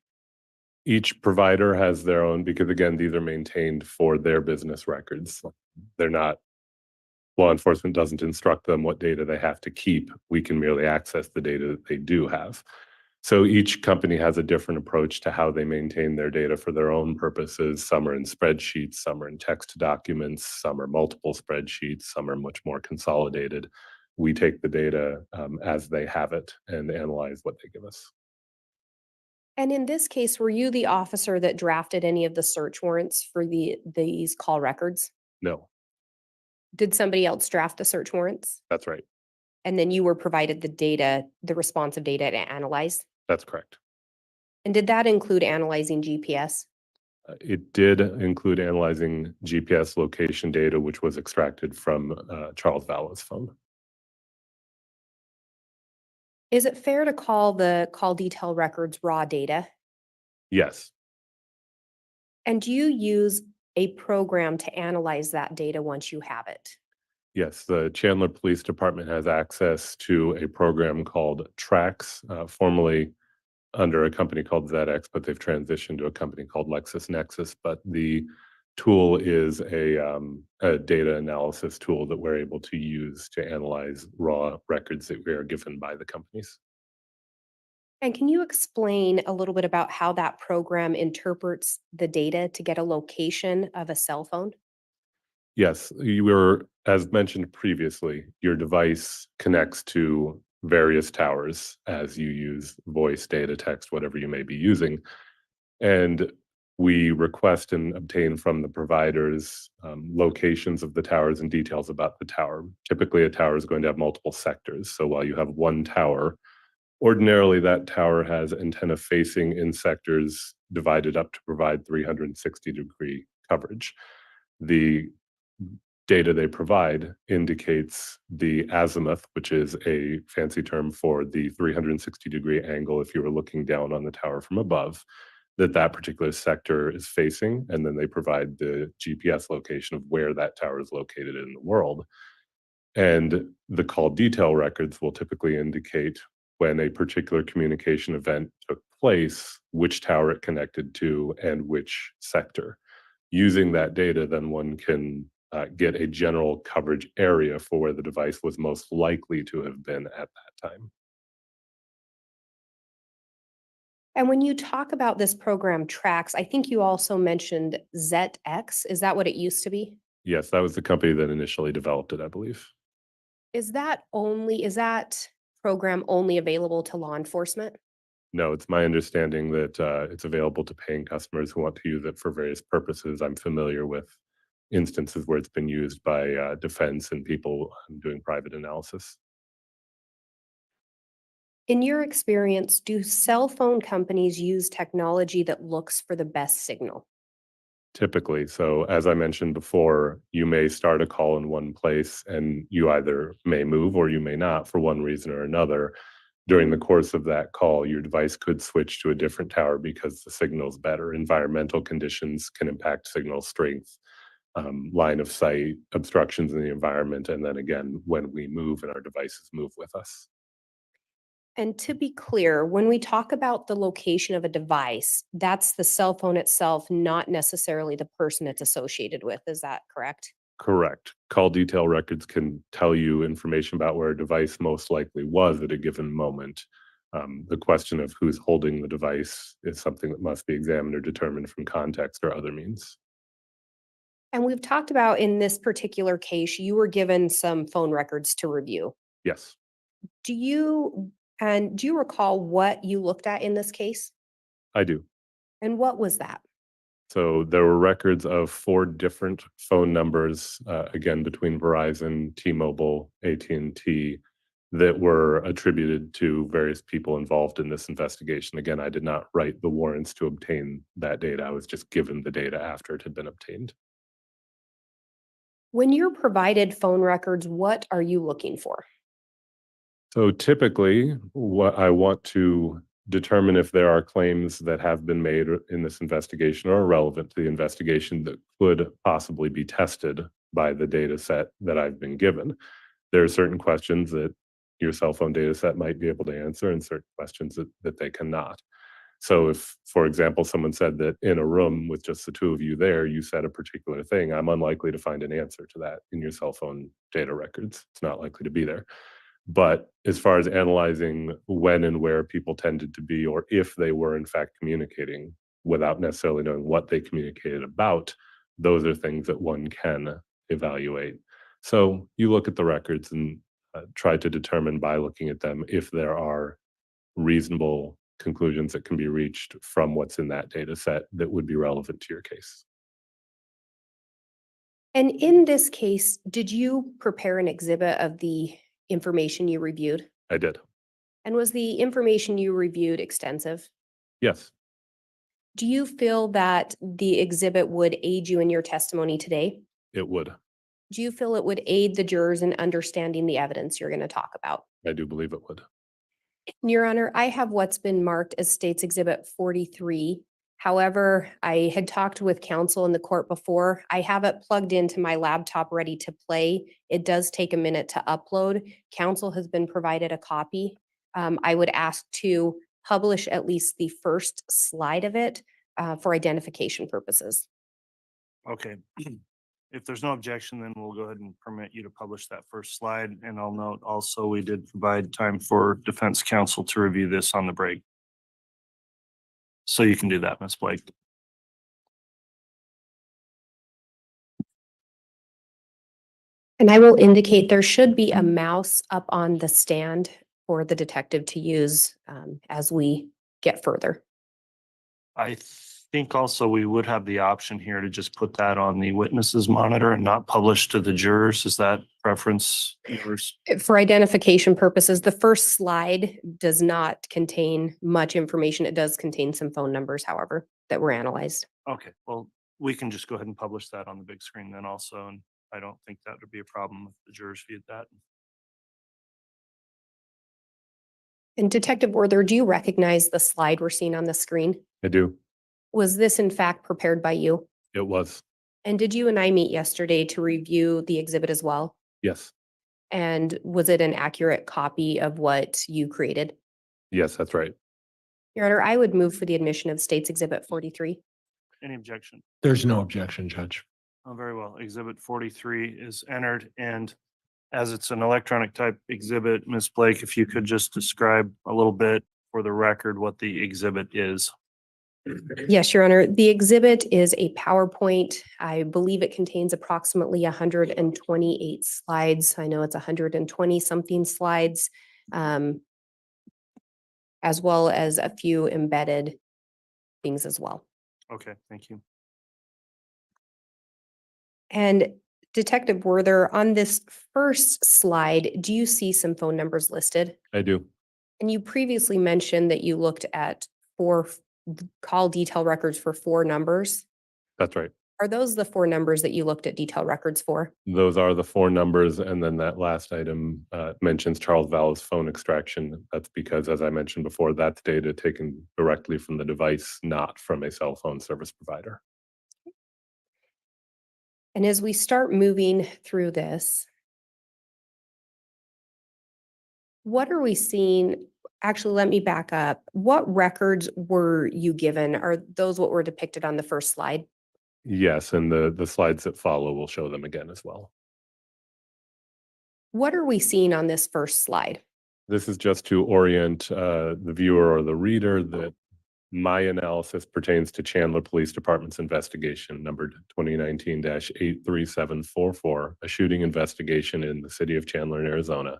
Each provider has their own, because again, these are maintained for their business records. They're not, law enforcement doesn't instruct them what data they have to keep. We can merely access the data that they do have. So each company has a different approach to how they maintain their data for their own purposes. Some are in spreadsheets, some are in text documents, some are multiple spreadsheets, some are much more consolidated. We take the data as they have it and analyze what they give us. And in this case, were you the officer that drafted any of the search warrants for these call records? No, Did somebody else draft the search warrants? that's right. And then you were provided the data, the responsive data to analyze? That's correct. And did that include analyzing GPS? It did include analyzing GPS location data, which was extracted from Charles Vallow's phone. Is it fair to call the call detail records raw data? Yes, And do you use a program to analyze that data once you have it? yes. The Chandler Police Department has access to a program called Trax, formerly under a company called ZX, but they've transitioned to a company called LexisNexis. But the tool is a data analysis tool that we're able to use to analyze raw records that we are given by the companies. And can you explain a little bit about how that program interprets the data to get a location of a cell phone? Yes, you were, as mentioned previously, your device connects to various towers as you use voice, data, text, whatever you may be using. And we request and obtain from the providers locations of the towers and details about the tower. Typically, a tower is going to have multiple sectors. So while you have one tower, ordinarily that tower has antenna facing in sectors divided up to provide 360-degree coverage. The data they provide indicates the azimuth, which is a fancy term for the 360-degree angle if you were looking down on the tower from above, that particular sector is facing, and then they provide the GPS location of where that tower is located in the world. And the call detail records will typically indicate when a particular communication event took place, which tower it connected to, and which sector. Using that data, then one can get a general coverage area for where the device was most likely to have been at that time. And when you talk about this program tracks, I think you also mentioned ZX. Is that what it used to be? Yes, that was the company that initially developed it, I believe. Is that program only available to law enforcement? No, it's my understanding that it's available to paying customers who want to use it for various purposes. I'm familiar with instances where it's been used by defense and people doing private analysis. In your experience, do cell phone companies use technology that looks for the best signal? Typically. So as I mentioned before, you may start a call in one place and you either may move or you may not for one reason or another. During the course of that call, your device could switch to a different tower because the signal's better. Environmental conditions can impact signal strength, line of sight, obstructions in the environment, and then again, when we move and our devices move with us. And to be clear, when we talk about the location of a device, that's the cell phone itself, not necessarily the person it's associated with. Is that correct? Correct. Call detail records can tell you information about where a device most likely was at a given moment. The question of who's holding the device is something that must be examined or determined from context or other means. And we've talked about in this particular case, you were given some phone records to review. Yes, Do you recall what you looked at in this case? I do. And what was that? So there were records of 4 different phone numbers, again, between Verizon, T-Mobile, AT&T, that were attributed to various people involved in this investigation. Again, I did not write the warrants to obtain that data. I was just given the data after it had been obtained. When you're provided phone records, what are you looking for? So typically, what I want to determine if there are claims that have been made in this investigation or are relevant to the investigation that could possibly be tested by the data set that I've been given. There are certain questions that your cell phone data set might be able to answer and certain questions that they cannot. So if, for example, someone said that in a room with just the 2 of you there, you said a particular thing, I'm unlikely to find an answer to that in your cell phone data records. It's not likely to be there. But as far as analyzing when and where people tended to be, or if they were in fact communicating without necessarily knowing what they communicated about, those are things that one can evaluate. So you look at the records and try to determine by looking at them if there are reasonable conclusions that can be reached from what's in that data set that would be relevant to your case. And in this case, did you prepare an exhibit of the information you reviewed? I did. And was the information you reviewed extensive? Yes, Do you feel that the exhibit would aid you in your testimony today? it would. Do you feel it would aid the jurors in understanding the evidence you're going to talk about? I do believe it would. Your Honor, I have what's been marked as State's Exhibit 43. However, I had talked with counsel in the court before. I have it plugged into my laptop ready to play. It does take a minute to upload. Counsel has been provided a copy. I would ask to publish at least the first slide of it for identification purposes. Okay. If there's no objection, then we'll go ahead and permit you to publish that first slide. And I'll note also, we did provide time for defense counsel to review this on the break. So you can do that, Ms. Blake. And I will indicate there should be a mouse up on the stand for the detective to use as we get further. I think also we would have the option here to just put that on the witnesses monitor and not publish to the jurors. Is that preference yours? For identification purposes, the first slide does not contain much information. It does contain some phone numbers, however, that were analyzed. Okay, well, we can just go ahead and publish that on the big screen then also. And I don't think that would be a problem if the jurors viewed that. And Detective Werther, do you recognize the slide we're seeing on the screen? I do. Was this in fact prepared by you? It was. And did you and I meet yesterday to review the exhibit as well? Yes. And was it an accurate copy of what you created? Yes, that's right. Your Honor, I would move for the admission of State's Exhibit 43. Any objection? There's no objection, Judge. Oh, very well. Exhibit 43 is entered, and as it's an electronic type exhibit, Ms. Blake, if you could just describe a little bit for the record what the exhibit is. Yes, Your Honor. The exhibit is a PowerPoint. I believe it contains approximately 128 slides. I know it's 120 something slides, as well as a few embedded things as well. Okay, thank you. And Detective Werther, on this first slide, do you see some phone numbers listed? I do. And you previously mentioned that you looked at 4 call detail records for 4 numbers. That's right. Are those the 4 numbers that you looked at detail records for? Those are the 4 numbers. And then that last item mentions Charles Vallow's phone extraction. That's because, as I mentioned before, that's data taken directly from the device, not from a cell phone service provider. And as we start moving through this, what are we seeing? Actually, let me back up. What records were you given? Are those what were depicted on the first slide? Yes, and the slides that follow will show them again as well. What are we seeing on this first slide? This is just to orient the viewer or the reader that my analysis pertains to Chandler Police Department's investigation numbered 2019-83744, a shooting investigation in the city of Chandler in Arizona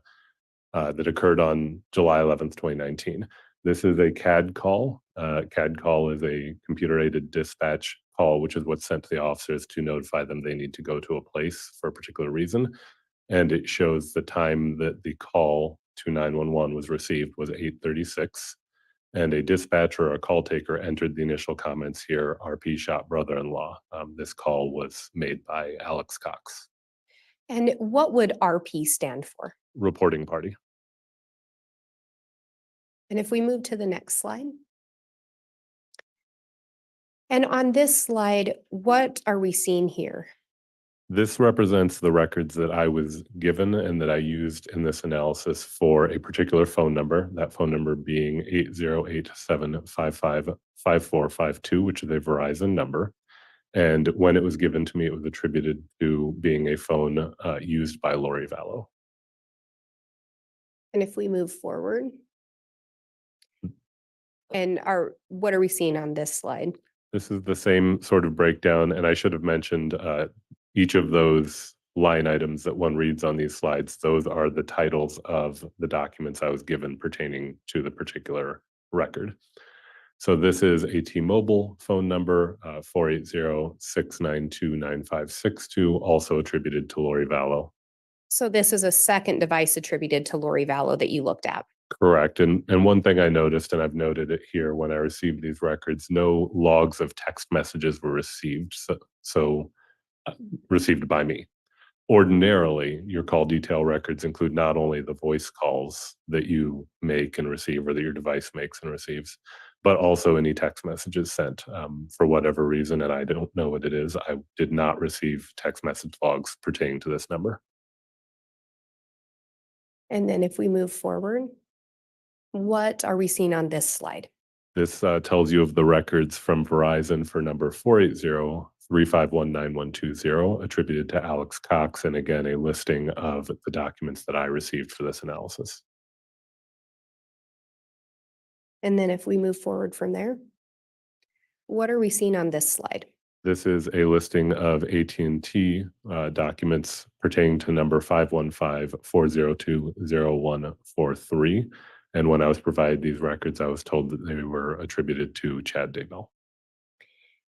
that occurred on July 11th, 2019. This is a CAD call. CAD call is a computer-aided dispatch call, which is what's sent to the officers to notify them they need to go to a place for a particular reason. And it shows the time that the call to 911 was received was 8:36. And a dispatcher or a call taker entered the initial comments here, RP shot brother-in-law. This call was made by Alex Cox. And what would RP stand for? Reporting party. And if we move to the next slide. And on this slide, what are we seeing here? This represents the records that I was given and that I used in this analysis for a particular phone number, that phone number being 808-755-5452, which is a Verizon number. And when it was given to me, it was attributed to being a phone used by Lori Vallow. And if we move forward. And what are we seeing on this slide? This is the same sort of breakdown, and I should have mentioned each of those line items that one reads on these slides. Those are the titles of the documents I was given pertaining to the particular record. So this is a T-Mobile phone number, 480-692-9562, also attributed to Lori Vallow. So this is a second device attributed to Lori Vallow that you looked at. Correct. And one thing I noticed, and I've noted it here when I received these records, no logs of text messages were received, so received by me. Ordinarily, your call detail records include not only the voice calls that you make and receive or that your device makes and receives, but also any text messages sent. For whatever reason, and I don't know what it is, I did not receive text message logs pertaining to this number. And then if we move forward, what are we seeing on this slide? This tells you of the records from Verizon for number 480-351-9120 attributed to Alex Cox, and again, a listing of the documents that I received for this analysis. And then if we move forward from there, what are we seeing on this slide? This is a listing of AT&T documents pertaining to number 515-402-0143. And when I was provided these records, I was told that they were attributed to Chad Daybell.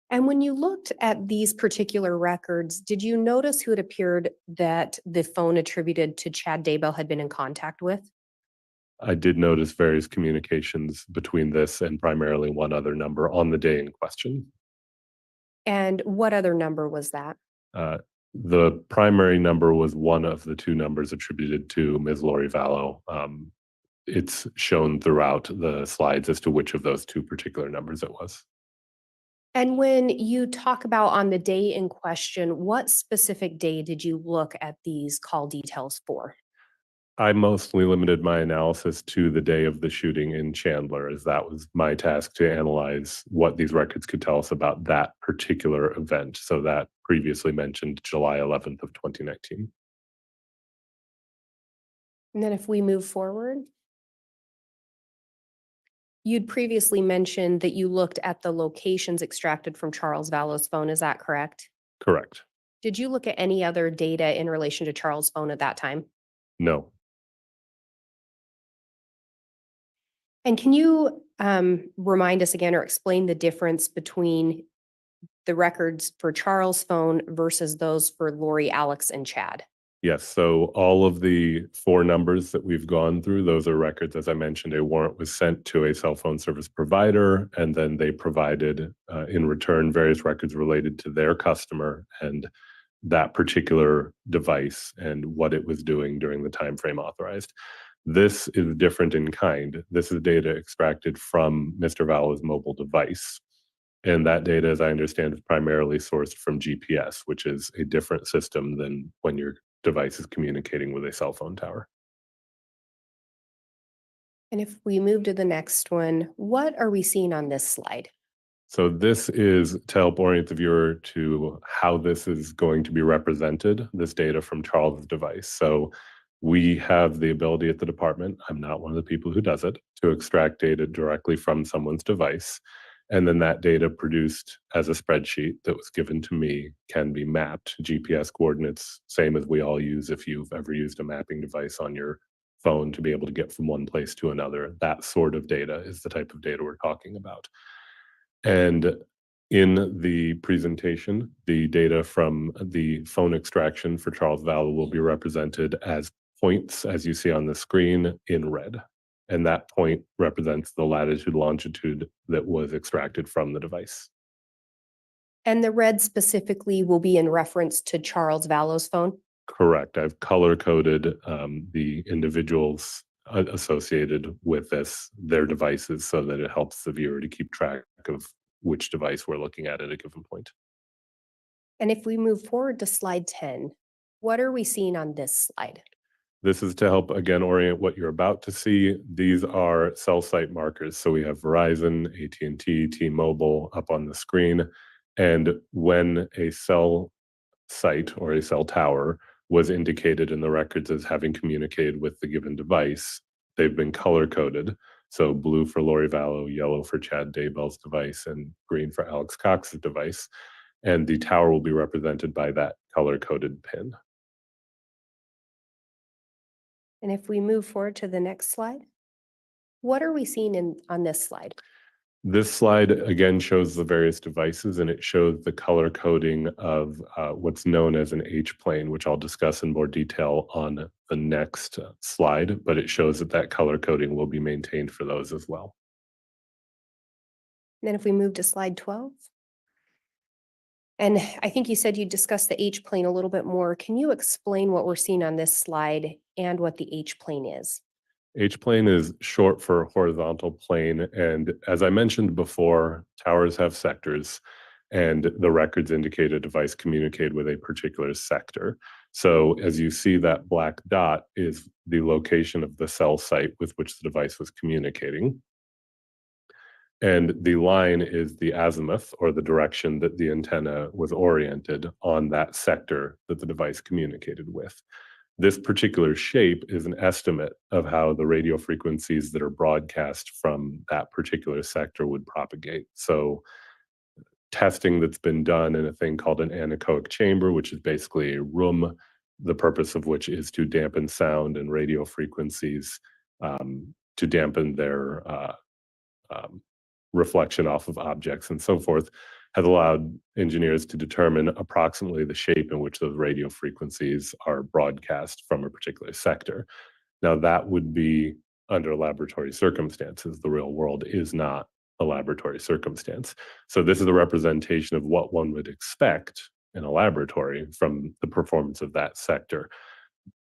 And when you looked at these particular records, did you notice who it appeared that the phone attributed to Chad Daybell had been in contact with? I did notice various communications between this and primarily one other number on the day in question. And what other number was that? The primary number was one of the two numbers attributed to Ms. Lori Vallow. It's shown throughout the slides as to which of those two particular numbers it was. And when you talk about on the day in question, what specific day did you look at these call details for? I mostly limited my analysis to the day of the shooting in Chandler, as that was my task to analyze what these records could tell us about that particular event. So that previously mentioned July 11th of 2019. And then if we move forward, you'd previously mentioned that you looked at the locations extracted from Charles Vallow's phone. Is that correct? Correct. Did you look at any other data in relation to Charles' phone at that time? No. And can you remind us again or explain the difference between the records for Charles' phone versus those for Lori, Alex, and Chad? Yes, so all of the four numbers that we've gone through, those are records. As I mentioned, a warrant was sent to a cell phone service provider, and then they provided in return various records related to their customer and that particular device and what it was doing during the time frame authorized. This is different in kind. This is data extracted from Mr. Vallow's mobile device. And that data, as I understand, is primarily sourced from GPS, which is a different system than when your device is communicating with a cell phone tower. And if we move to the next one, what are we seeing on this slide? So this is to help orient the viewer to how this is going to be represented, this data from Charles' device. So we have the ability at the department, I'm not one of the people who does it, to extract data directly from someone's device. And then that data produced as a spreadsheet that was given to me can be mapped, GPS coordinates, same as we all use if you've ever used a mapping device on your phone to be able to get from one place to another. That sort of data is the type of data we're talking about. And in the presentation, the data from the phone extraction for Charles Vallow will be represented as points, as you see on the screen, in red. And that point represents the latitude, longitude that was extracted from the device. And the red specifically will be in reference to Charles Vallow's phone? Correct. I've color-coded the individuals associated with their devices, so that it helps the viewer to keep track of which device we're looking at a given point. And if we move forward to slide 10, what are we seeing on this slide? This is to help, again, orient what you're about to see. These are cell site markers. So we have Verizon, AT&T, T-Mobile up on the screen. And when a cell site or a cell tower was indicated in the records as having communicated with the given device, they've been color-coded. So blue for Lori Vallow, yellow for Chad Daybell's device, and green for Alex Cox's device. And the tower will be represented by that color-coded pin. And if we move forward to the next slide, what are we seeing on this slide? This slide again shows the various devices, and it shows the color coding of what's known as an H-plane, which I'll discuss in more detail on the next slide, but it shows that color coding will be maintained for those as well. And then if we move to slide 12. And I think you said you discussed the H-plane a little bit more. Can you explain what we're seeing on this slide and what the H-plane is? H-plane is short for horizontal plane. And as I mentioned before, towers have sectors, and the records indicate a device communicated with a particular sector. So as you see, that black dot is the location of the cell site with which the device was communicating. And the line is the azimuth, or the direction that the antenna was oriented on that sector that the device communicated with. This particular shape is an estimate of how the radio frequencies that are broadcast from that particular sector would propagate. So testing that's been done in a thing called an anechoic chamber, which is basically a room, the purpose of which is to dampen sound and radio frequencies, to dampen their reflection off of objects and so forth, has allowed engineers to determine approximately the shape in which those radio frequencies are broadcast from a particular sector. Now, that would be under laboratory circumstances. The real world is not a laboratory circumstance. So this is a representation of what one would expect in a laboratory from the performance of that sector.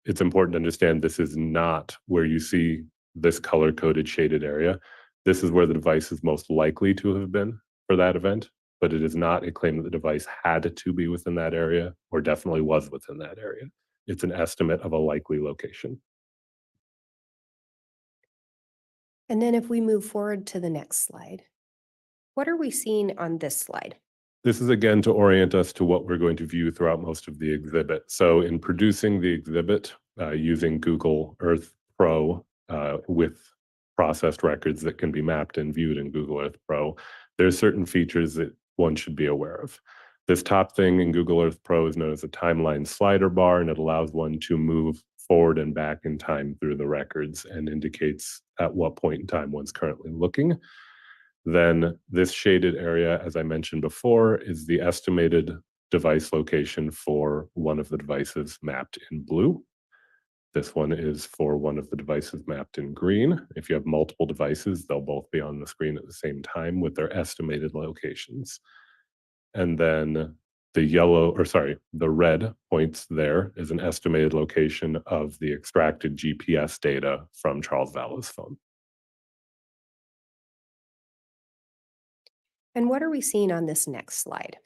It's important to understand this is not where you see this color-coded shaded area. This is where the device is most likely to have been for that event, but it is not a claim that the device had to be within that area or definitely was within that area. It's an estimate of a likely location. And then if we move forward to the next slide, what are we seeing on this slide? This is again to orient us to what we're going to view throughout most of the exhibit. So in producing the exhibit using Google Earth Pro with processed records that can be mapped and viewed in Google Earth Pro, there's certain features that one should be aware of. This top thing in Google Earth Pro is known as a timeline slider bar, and it allows one to move forward and back in time through the records and indicates at what point in time one's currently looking. Then this shaded area, as I mentioned before, is the estimated device location for one of the devices mapped in blue. This one is for one of the devices mapped in green. If you have multiple devices, they'll both be on the screen at the same time with their estimated locations. And then the red points there is an estimated location of the extracted GPS data from Charles Vallow's phone. And what are we seeing on this next slide?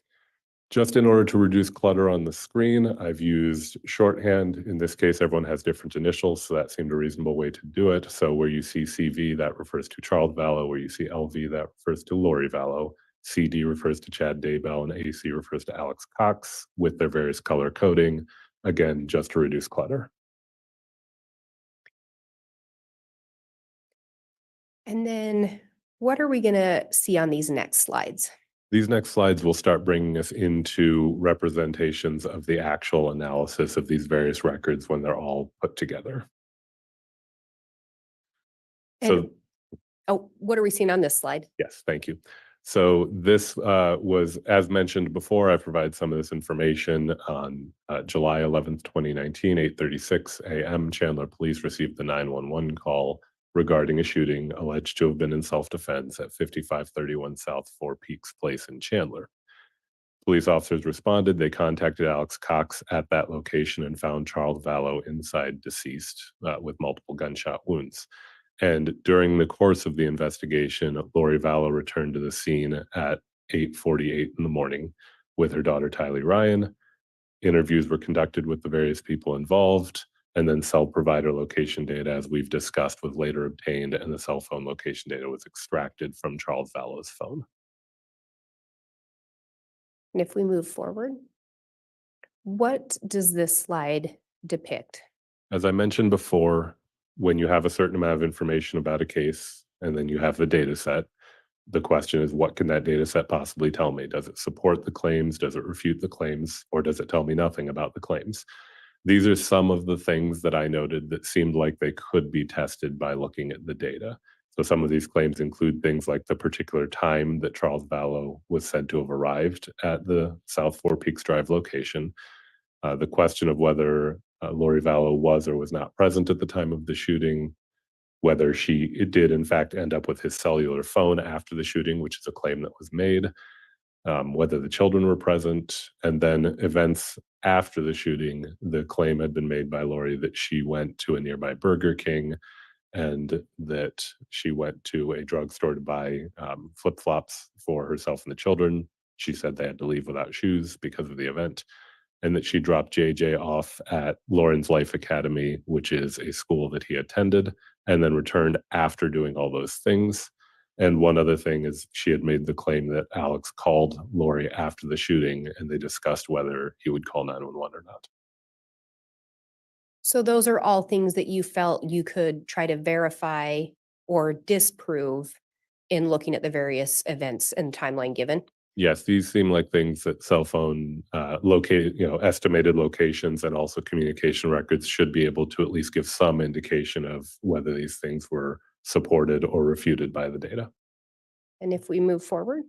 Just in order to reduce clutter on the screen, I've used shorthand. In this case, everyone has different initials, so that seemed a reasonable way to do it. So where you see CV, that refers to Charles Vallow. Where you see LV, that refers to Lori Vallow. CD refers to Chad Daybell, and AC refers to Alex Cox with their various color coding, again, just to reduce clutter. And then what are we going to see on these next slides? These next slides will start bringing us into representations of the actual analysis of these various records when they're all put together. And, what are we seeing on this slide? Yes, thank you. So this was, as mentioned before, I provided some of this information on July 11th, 2019, 8:36 a.m. Chandler Police received the 911 call regarding a shooting alleged to have been in self-defense at 5531 South Four Peaks Place in Chandler. Police officers responded. They contacted Alex Cox at that location and found Charles Vallow inside deceased with multiple gunshot wounds. And during the course of the investigation, Lori Vallow returned to the scene at 8:48 in the morning with her daughter Tylee Ryan. Interviews were conducted with the various people involved, and then cell provider location data, as we've discussed, was later obtained, and the cell phone location data was extracted from Charles Vallow's phone. And if we move forward, what does this slide depict? As I mentioned before, when you have a certain amount of information about a case, and then you have the data set, the question is, what can that data set possibly tell me? Does it support the claims? Does it refute the claims? Or does it tell me nothing about the claims? These are some of the things that I noted that seemed like they could be tested by looking at the data. So some of these claims include things like the particular time that Charles Vallow was said to have arrived at the South Four Peaks Drive location, the question of whether Lori Vallow was or was not present at the time of the shooting, whether she did in fact end up with his cellular phone after the shooting, which is a claim that was made, whether the children were present, and then events after the shooting. The claim had been made by Lori that she went to a nearby Burger King and that she went to a drugstore to buy flip-flops for herself and the children. She said they had to leave without shoes because of the event, and that she dropped JJ off at Lauren's Life Academy, which is a school that he attended, and then returned after doing all those things. And one other thing is she had made the claim that Alex called Lori after the shooting, and they discussed whether he would call 911 or not. So those are all things that you felt you could try to verify or disprove in looking at the various events and timeline given? Yes, these seem like things that cell phone estimated locations and also communication records should be able to at least give some indication of whether these things were supported or refuted by the data. And if we move forward,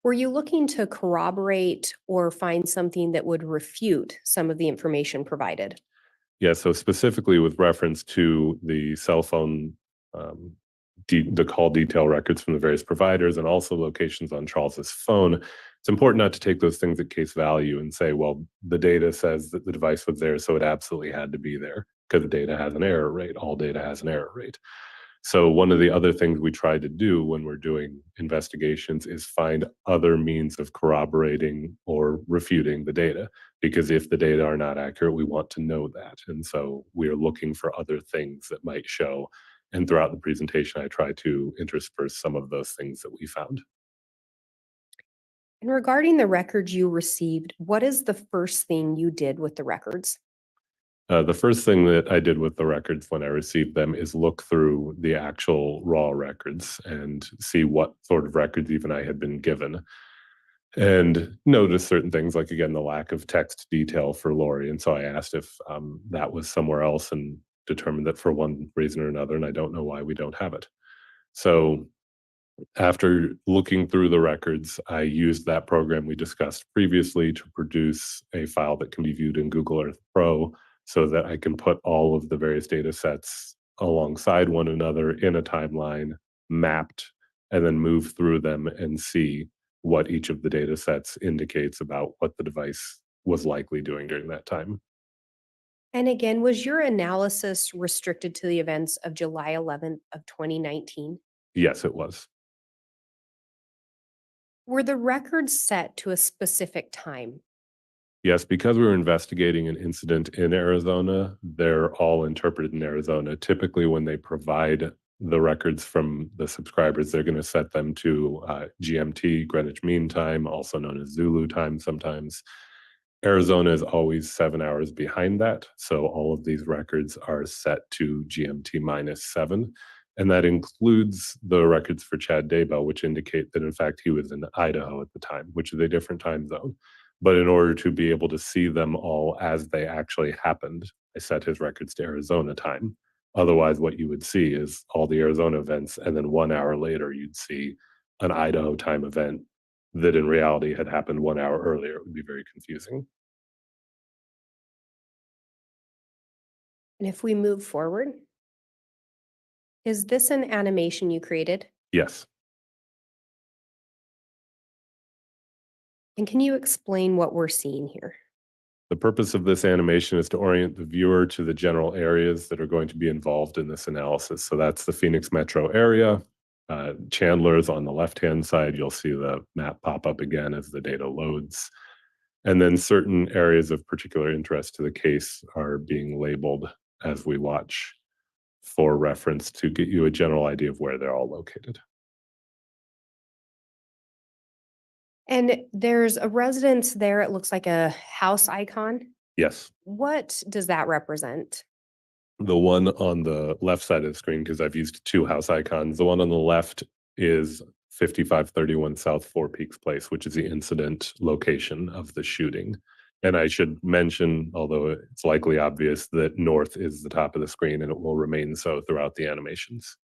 were you looking to corroborate or find something that would refute some of the information provided? Yeah, so specifically with reference to the cell phone, the call detail records from the various providers and also locations on Charles's phone, it's important not to take those things at case value and say, well, the data says that the device was there, so it absolutely had to be there, because the data has an error rate. All data has an error rate. So one of the other things we try to do when we're doing investigations is find other means of corroborating or refuting the data, because if the data are not accurate, we want to know that. And so we're looking for other things that might show. And throughout the presentation, I try to intersperse some of those things that we found. And regarding the records you received, what is the first thing you did with the records? The first thing that I did with the records when I received them is look through the actual raw records and see what sort of records even I had been given. And notice certain things, like, again, the lack of text detail for Lori. And so I asked if that was somewhere else, and determined that for one reason or another, and I don't know why we don't have it. So after looking through the records, I used that program we discussed previously to produce a file that can be viewed in Google Earth Pro, so that I can put all of the various data sets alongside one another in a timeline, mapped, and then move through them and see what each of the data sets indicates about what the device was likely doing during that time. And again, was your analysis restricted to the events of July 11th of 2019? Yes, it was. Were the records set to a specific time? Yes, because we were investigating an incident in Arizona, they're all interpreted in Arizona. Typically, when they provide the records from the subscribers, they're going to set them to GMT, Greenwich Mean Time, also known as Zulu time sometimes. Arizona is always 7 hours behind that. So all of these records are set to GMT -7. And that includes the records for Chad Daybell, which indicate that, in fact, he was in Idaho at the time, which is a different time zone. But in order to be able to see them all as they actually happened, I set his records to Arizona time. Otherwise, what you would see is all the Arizona events, and then 1 hour later, you'd see an Idaho time event that in reality had happened 1 hour earlier. It would be very confusing. And if we move forward, is this an animation you created? Yes. And can you explain what we're seeing here? The purpose of this animation is to orient the viewer to the general areas that are going to be involved in this analysis. So that's the Phoenix metro area. Chandler is on the left-hand side. You'll see the map pop up again as the data loads. And then certain areas of particular interest to the case are being labeled as we watch, for reference, to get you a general idea of where they're all located. And there's a residence there. It looks like a house icon. Yes. What does that represent? The one on the left side of the screen, because I've used two house icons, the one on the left is 5531 South Four Peaks Place, which is the incident location of the shooting. And I should mention, although it's likely obvious, that north is the top of the screen, and it will remain so throughout the animations.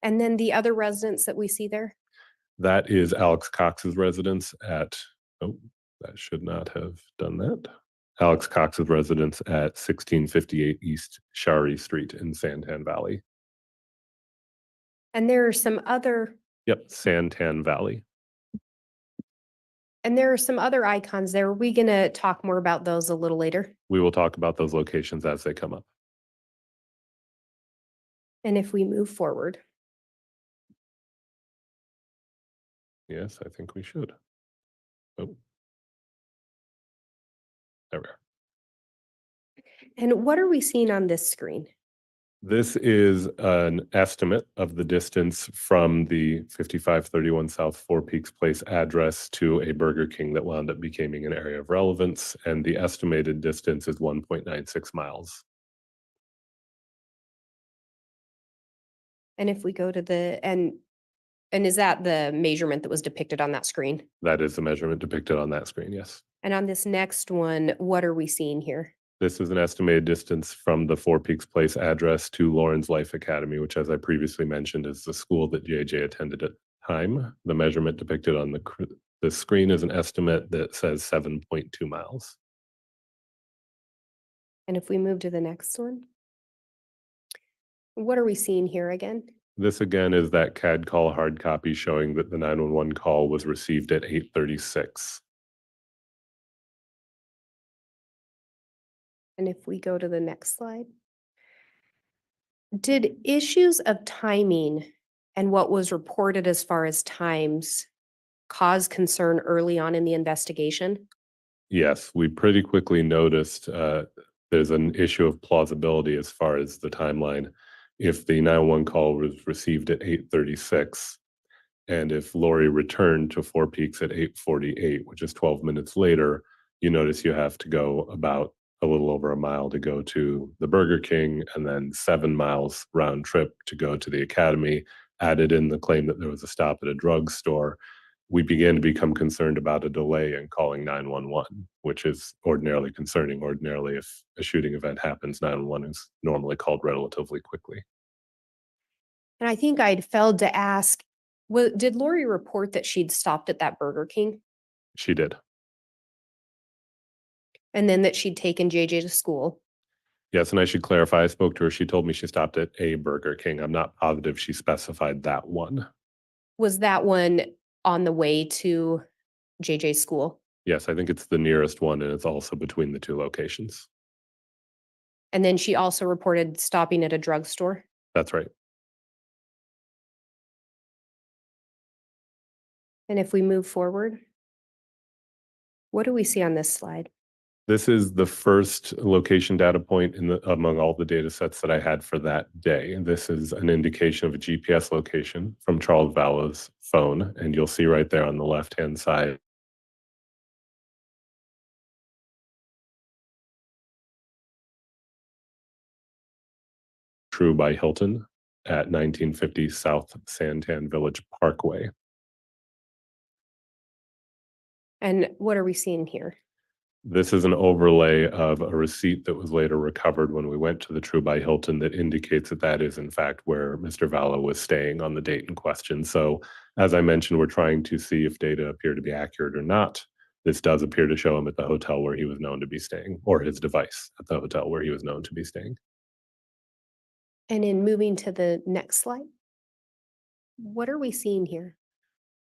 And then the other residence that we see there? That is Alex Cox's residence at, oh, that should not have done that. Alex Cox's residence at 1658 East Shari Street in Santan Valley. And there are some other, Yep, Santan Valley. and there are some other icons there. Are we going to talk more about those a little later? We will talk about those locations as they come up. And if we move forward, Yes, I think we should. Oh. There we are. and what are we seeing on this screen? This is an estimate of the distance from the 5531 South Four Peaks Place address to a Burger King that wound up becoming an area of relevance, and the estimated distance is 1.96 miles. And if we go to the, and is that the measurement that was depicted on that screen? That is the measurement depicted on that screen, yes. And on this next one, what are we seeing here? This is an estimated distance from the Four Peaks Place address to Lawrence Life Academy, which, as I previously mentioned, is the school that JJ attended at the time. The measurement depicted on the screen is an estimate that says 7.2 miles. And if we move to the next one, what are we seeing here again? This again is that CAD call hard copy showing that the 911 call was received at 8:36. And if we go to the next slide. Did issues of timing and what was reported as far as times cause concern early on in the investigation? Yes, we pretty quickly noticed there's an issue of plausibility as far as the timeline. If the 911 call was received at 8:36, and if Lori returned to Four Peaks at 8:48, which is 12 minutes later, you notice you have to go about a little over a mile to go to the Burger King, and then 7 miles round trip to go to the academy. Added in the claim that there was a stop at a drugstore, we began to become concerned about a delay in calling 911, which is ordinarily concerning. Ordinarily, if a shooting event happens, 911 is normally called relatively quickly. And I think I'd failed to ask, did Lori report that she'd stopped at that Burger King She did. and then that she'd taken JJ to school? Yes, and I should clarify, I spoke to her. She told me she stopped at a Burger King. I'm not positive she specified that one. Was that one on the way to JJ's school? Yes, I think it's the nearest one, and it's also between the two locations. And then she also reported stopping at a drugstore? That's right. And if we move forward, what do we see on this slide? This is the first location data point among all the data sets that I had for that day. This is an indication of a GPS location from Charles Vallow's phone, and you'll see right there on the left-hand side. True by Hilton at 1950 South Santan Village Parkway. And what are we seeing here? This is an overlay of a receipt that was later recovered when we went to the True by Hilton that indicates that that is in fact where Mr. Vallow was staying on the date in question. So as I mentioned, we're trying to see if data appear to be accurate or not. This does appear to show him at the hotel where he was known to be staying, or his device at the hotel where he was known to be staying. And in moving to the next slide, what are we seeing here?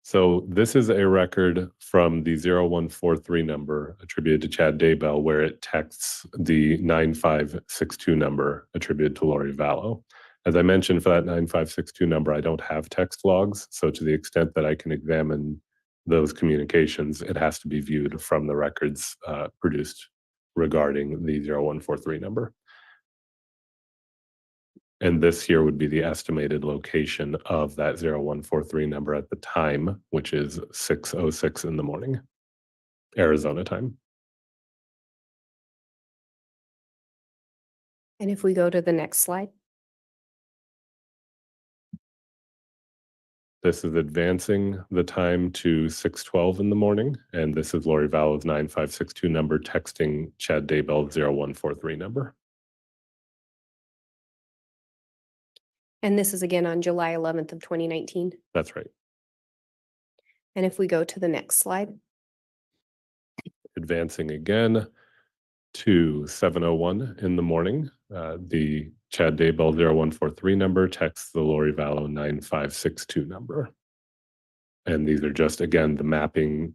So this is a record from the 0143 number attributed to Chad Daybell, where it texts the 9562 number attributed to Lori Vallow. As I mentioned, for that 9562 number, I don't have text logs. So to the extent that I can examine those communications, it has to be viewed from the records produced regarding the 0143 number. And this here would be the estimated location of that 0143 number at the time, which is 6:06 in the morning, Arizona time. And if we go to the next slide, This is advancing the time to 6:12 in the morning, and this is Lori Vallow's 9562 number texting Chad Daybell's 0143 number. and this is again on July 11th of 2019. That's right. And if we go to the next slide, Advancing again to 7:01 in the morning, the Chad Daybell 0143 number texts the Lori Vallow 9562 number. And these are just, again, the mapping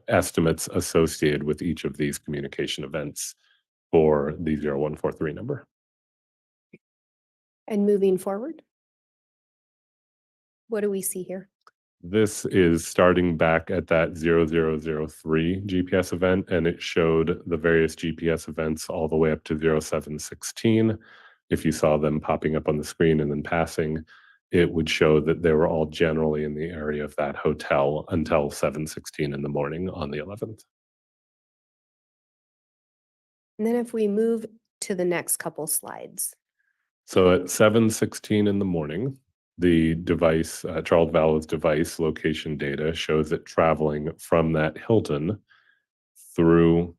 estimates associated with each of these communication events for the 0143 number. and moving forward, what do we see here? This is starting back at that 0003 GPS event, and it showed the various GPS events all the way up to 0716. If you saw them popping up on the screen and then passing, it would show that they were all generally in the area of that hotel until 7:16 in the morning on the 11th. And then if we move to the next couple slides, So at 7:16 in the morning, the device, Charles Vallow's device location data shows it traveling from that Hilton through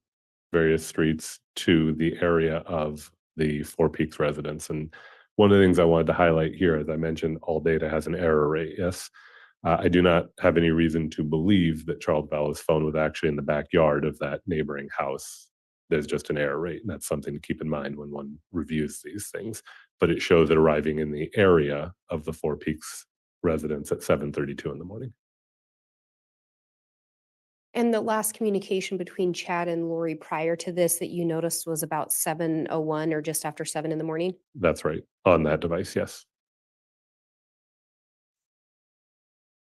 various streets to the area of the Four Peaks residence. And one of the things I wanted to highlight here, as I mentioned, all data has an error rate. Yes, I do not have any reason to believe that Charles Vallow's phone was actually in the backyard of that neighboring house. There's just an error rate, and that's something to keep in mind when one reviews these things. But it shows it arriving in the area of the Four Peaks residence at 7:32 in the morning. And the last communication between Chad and Lori prior to this that you noticed was about 7:01 or just after 7 in the morning? That's right. On that device, yes.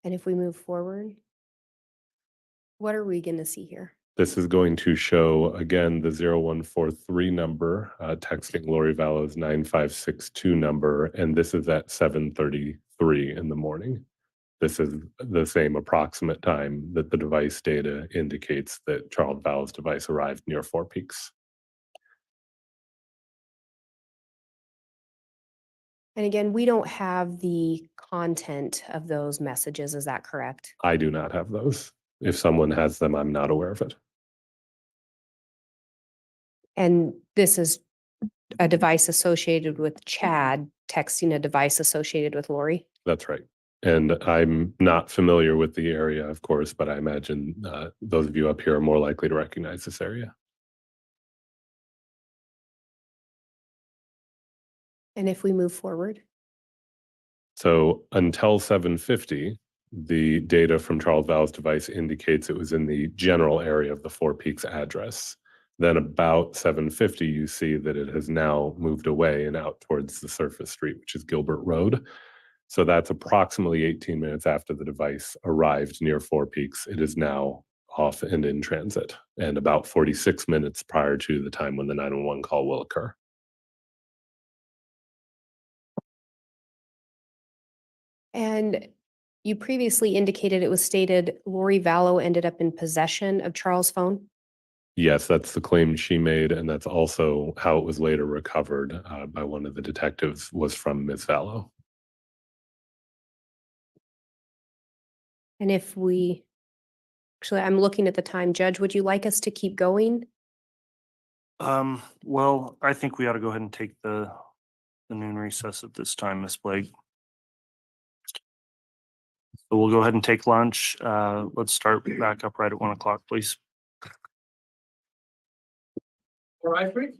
And if we move forward, what are we going to see here? This is going to show, again, the 0143 number, texting Lori Vallow's 9562 number, and this is at 7:33 in the morning. This is the same approximate time that the device data indicates that Charles Vallow's device arrived near Four Peaks. And again, we don't have the content of those messages. Is that correct? I do not have those. If someone has them, I'm not aware of it. And this is a device associated with Chad texting a device associated with Lori? That's right. And I'm not familiar with the area, of course, but I imagine those of you up here are more likely to recognize this area. And if we move forward? So until 7:50, the data from Charles Vallow's device indicates it was in the general area of the Four Peaks address. Then about 7:50, you see that it has now moved away and out towards the surface street, which is Gilbert Road. So that's approximately 18 minutes after the device arrived near Four Peaks. It is now off and in transit, and about 46 minutes prior to the time when the 911 call will occur. And you previously indicated it was stated Lori Vallow ended up in possession of Charles' phone? Yes, that's the claim she made, and that's also how it was later recovered by one of the detectives, was from Ms. Vallow. And if we, actually, I'm looking at the time. Judge, would you like us to keep going? Well, I think we ought to go ahead and take the noon recess at this time, Ms. Blake. So we'll go ahead and take lunch. Let's start back up right at 1 o'clock, please. All right, free?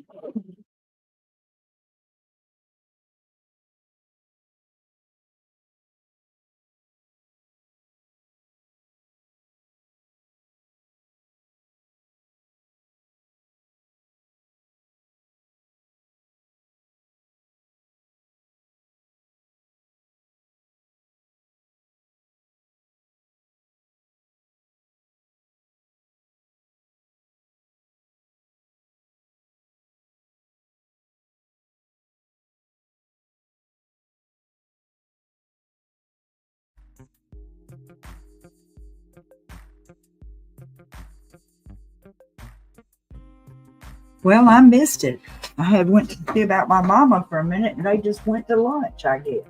Well, I missed it. I had went to see about my mama for a minute, and they just went to lunch, I guess.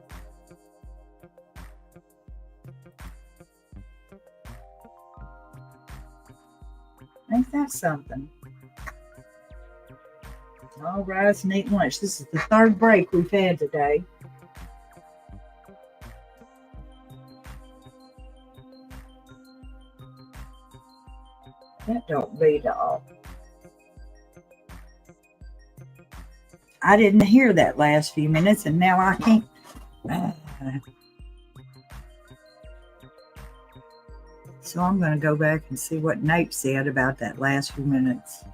Ain't that something? All rise and eat lunch. This is the third break we've had today. That don't beat all. I didn't hear that last few minutes, and now I can't. So I'm going to go back and see what Nate said about that last few minutes.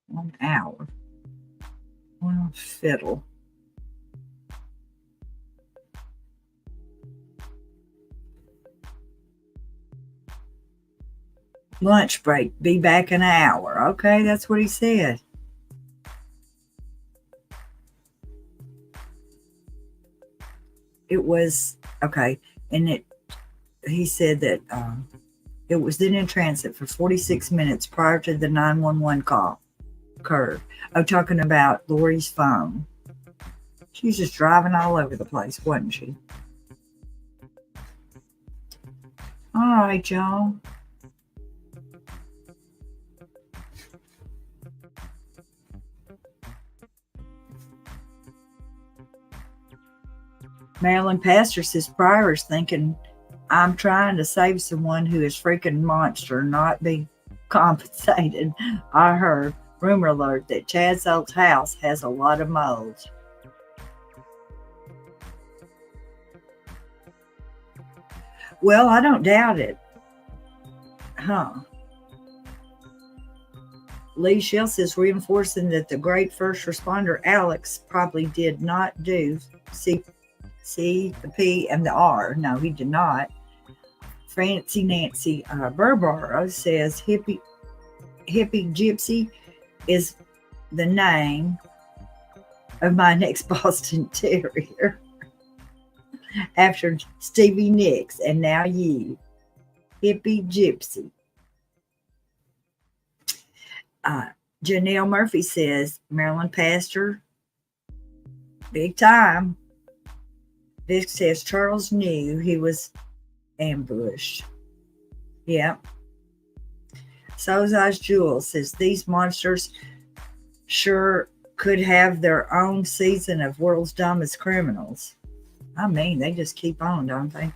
One hour. Well, fiddle. Lunch break. Be back in an hour. Okay, that's what he said. It was okay, and he said that it was then in transit for 46 minutes prior to the 911 call occurred. I'm talking about Lori's phone. She was just driving all over the place, wasn't she? All right, y'all. Marilyn Pastor says Pryor's thinking, I'm trying to save someone who is freaking monster, not be compensated. I heard rumor alert that Chad's old house has a lot of mold. Well, I don't doubt it. Huh. Lee Shell says reinforcing that the great first responder Alex probably did not do C, the P, and the R. No, he did not. Fancy Nancy Barbara says hippie gypsy is the name of my next Boston Terrier after Stevie Nicks, and now you, hippie gypsy. Janelle Murphy says Maryland pastor, big time. Vic says Charles knew he was ambushed. Yep. So's Eyes Jewel says these monsters sure could have their own season of World's Dumbest Criminals. I mean, they just keep on, don't they?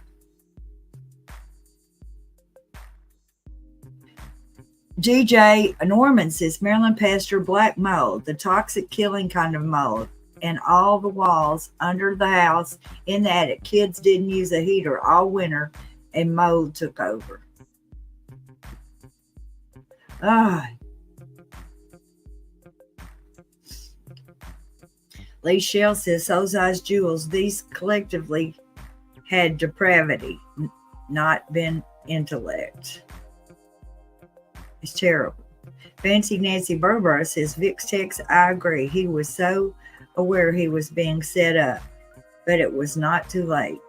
GJ Norman says Maryland pastor black mold, the toxic killing kind of mold, and all the walls under the house in the attic. Kids didn't use a heater all winter and mold took over. Lee Shell says So's Eyes Jewels, these collectively had depravity, not been intellect. It's terrible. Fancy Nancy Barbara says Vic's text, I agree. He was so aware he was being set up, but it was not too late.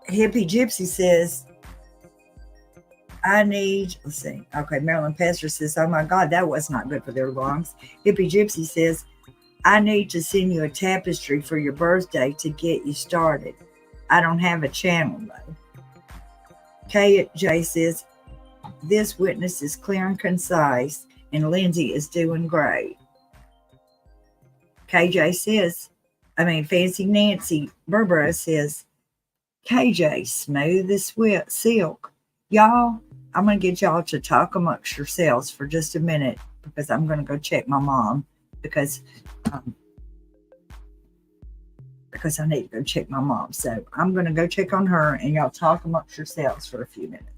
Hippie Gypsy says, let's see. Okay, Maryland Pastor says, oh my God, that was not good for their lungs. Hippie Gypsy says, I need to send you a tapestry for your birthday to get you started. I don't have a channel though. KJ says, this witness is clear and concise, and Lindsay is doing great. Fancy Nancy Barbara says, KJ, smooth as silk. Y'all, I'm going to get y'all to talk amongst yourselves for just a minute because I'm going to go check my mom because I need to go check my mom. So I'm going to go check on her and y'all talk amongst yourselves for a few minutes.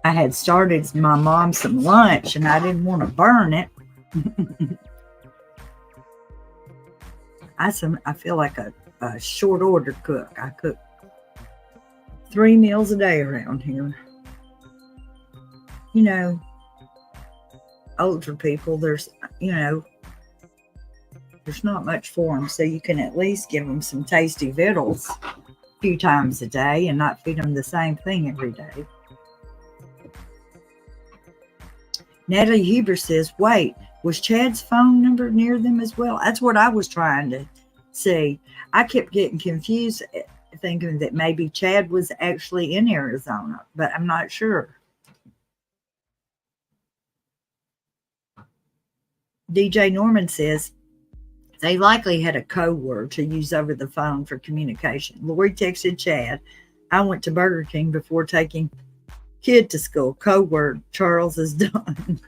I had started my mom some lunch and I didn't want to burn it. I feel like a short order cook. I cook 3 meals a day around here. You know, older people, there's not much for them. So you can at least give them some tasty victuals a few times a day and not feed them the same thing every day. Natalie Huber says, wait, was Chad's phone number near them as well? That's what I was trying to see. I kept getting confused, thinking that maybe Chad was actually in Arizona, but I'm not sure. DJ Norman says, they likely had a code word to use over the phone for communication. Lori texted Chad, I went to Burger King before taking kid to school. Code word, Charles is done.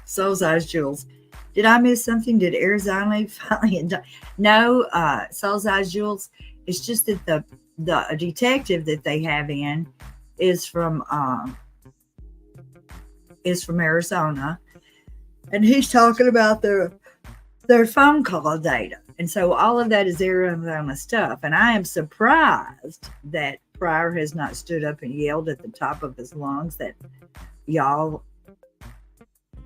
So's Eyes Jules. Did I miss something? Did Arizona finally? No, So's Eyes Jules. It's just that the detective that they have in is from is from Arizona, and he's talking about their phone call data. And so all of that is Arizona stuff. And I am surprised that Pryor has not stood up and yelled at the top of his lungs that y'all,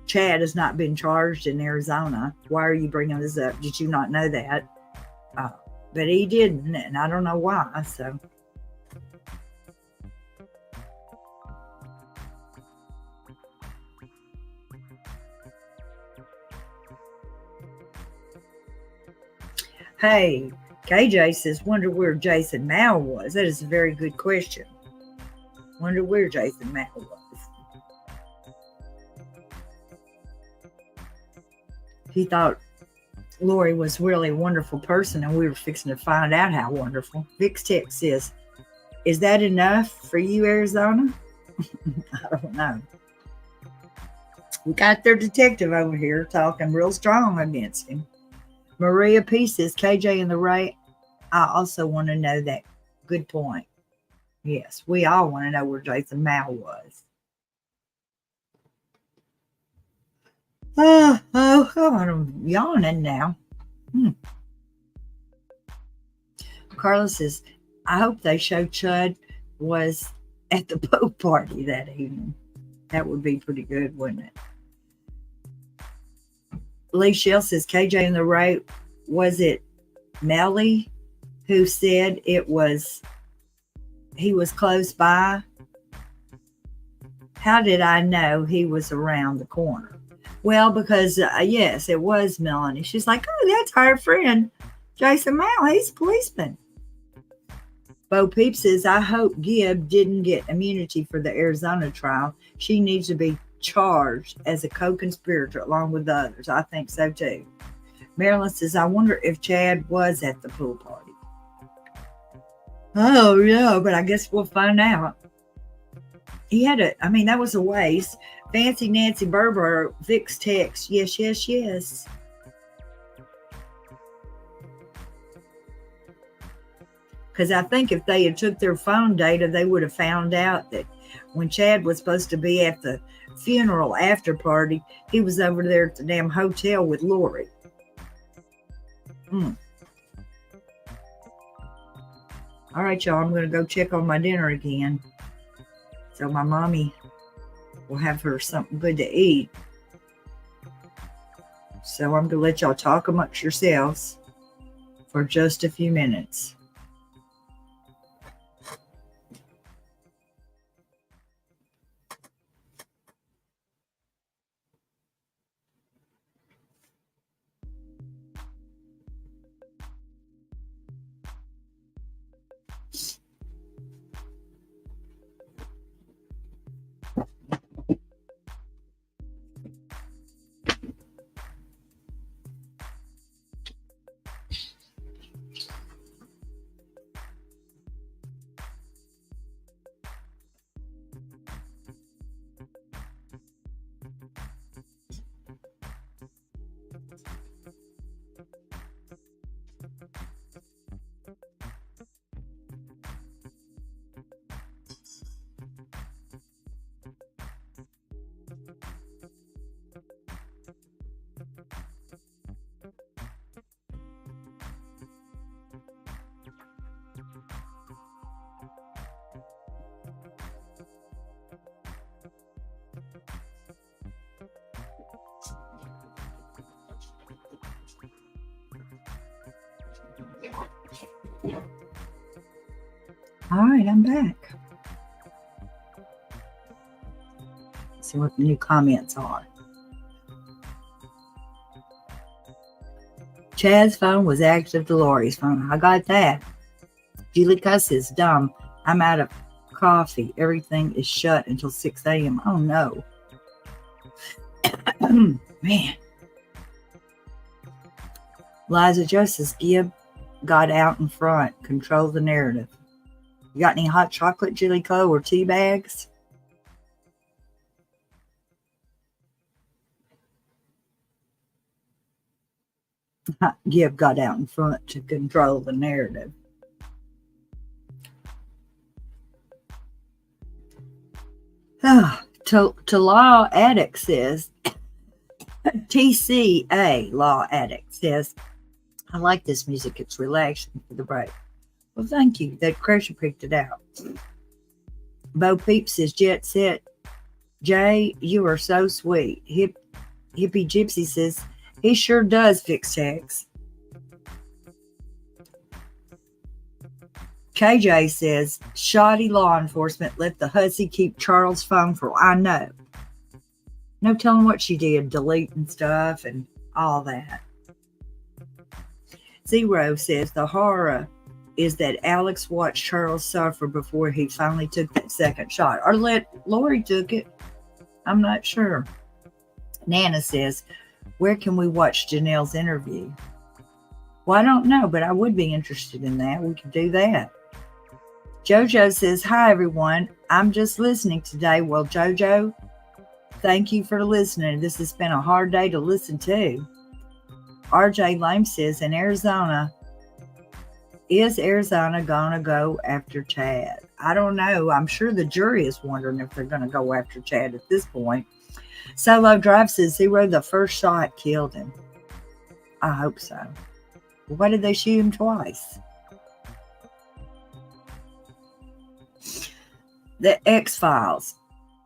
Chad has not been charged in Arizona. Why are you bringing this up? Did you not know that? But he didn't, and I don't know why. So. Hey, KJ says, wonder where Jason Mao was. That is a very good question. Wonder where Jason Mao was. He thought Lori was really a wonderful person, and we were fixing to find out how wonderful. Vix Tech says, is that enough for you, Arizona? I don't know. We got their detective over here talking real strong against him. Maria P says, KJ and the Ray, I also want to know that. Good point. Yes, we all want to know where Jason Mao was. I'm yawning now. Carlos says, I hope they show Chud was at the Pope party that evening. That would be pretty good, wouldn't it? Lee Shell says, KJ and the Ray, was it Melly who said he was close by? How did I know he was around the corner? Well, because, yes, it was Melanie. She's like, oh, that's our friend, Jason Mao. He's a policeman. Bo Peep says, I hope Gibb didn't get immunity for the Arizona trial. She needs to be charged as a co-conspirator along with the others. I think so too. Marilyn says, I wonder if Chad was at the pool party. Oh, no, but I guess we'll find out. That was a waste. Fancy Nancy Berber, Vix text, yes, yes, yes. Because I think if they had took their phone data, they would have found out that when Chad was supposed to be at the funeral after party, he was over there at the damn hotel with Lori. All right, y'all, I'm going to go check on my dinner again. So my mommy will have her something good to eat. So I'm going to let y'all talk amongst yourselves for just a few minutes. All right, I'm back. Let's see what the new comments are. Chad's phone was active to Lori's phone. I got that. Julie Cuss is dumb. I'm out of coffee. Everything is shut until 6 a.m. Oh, no. Man. Liza Justice Gibb got out in front. Control the narrative. You got any hot chocolate, Julie Co, or tea bags? Gibb got out in front to control the narrative. To Law Addict says, TCA Law Addict says, I like this music. It's relaxing for the break. Well, thank you. That Crusher picked it out. Bo Peep says, Jet Set. Jay, you are so sweet. Hippie Gypsy says, he sure does fix text. KJ says, shoddy law enforcement let the hussy keep Charles' phone for I know. No telling what she did, deleting stuff and all that. Zero says, the horror is that Alex watched Charles suffer before he finally took that second shot. Or Lori took it. I'm not sure. Nana says, where can we watch Janelle's interview? Well, I don't know, but I would be interested in that. We could do that. Jojo says, hi, everyone. I'm just listening today. Well, Jojo, thank you for listening. This has been a hard day to listen to. RJ Lame says, in Arizona, is Arizona going to go after Chad? I don't know. I'm sure the jury is wondering if they're going to go after Chad at this point. Solo Drive says, Zero, the first shot killed him. I hope so. Why did they shoot him twice? The X-Files.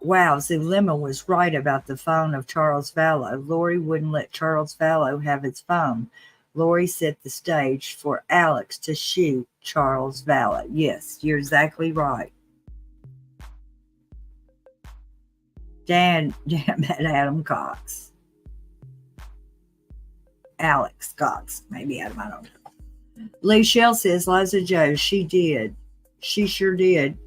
Wow, Zulema was right about the phone of Charles Vallow. Lori wouldn't let Charles Vallow have his phone. Lori set the stage for Alex to shoot Charles Vallow. Yes, you're exactly right. Damn that Adam Cox. Alex Cox. Maybe Adam, I don't know. Lee Shell says, Liza Joe, she did. She sure did.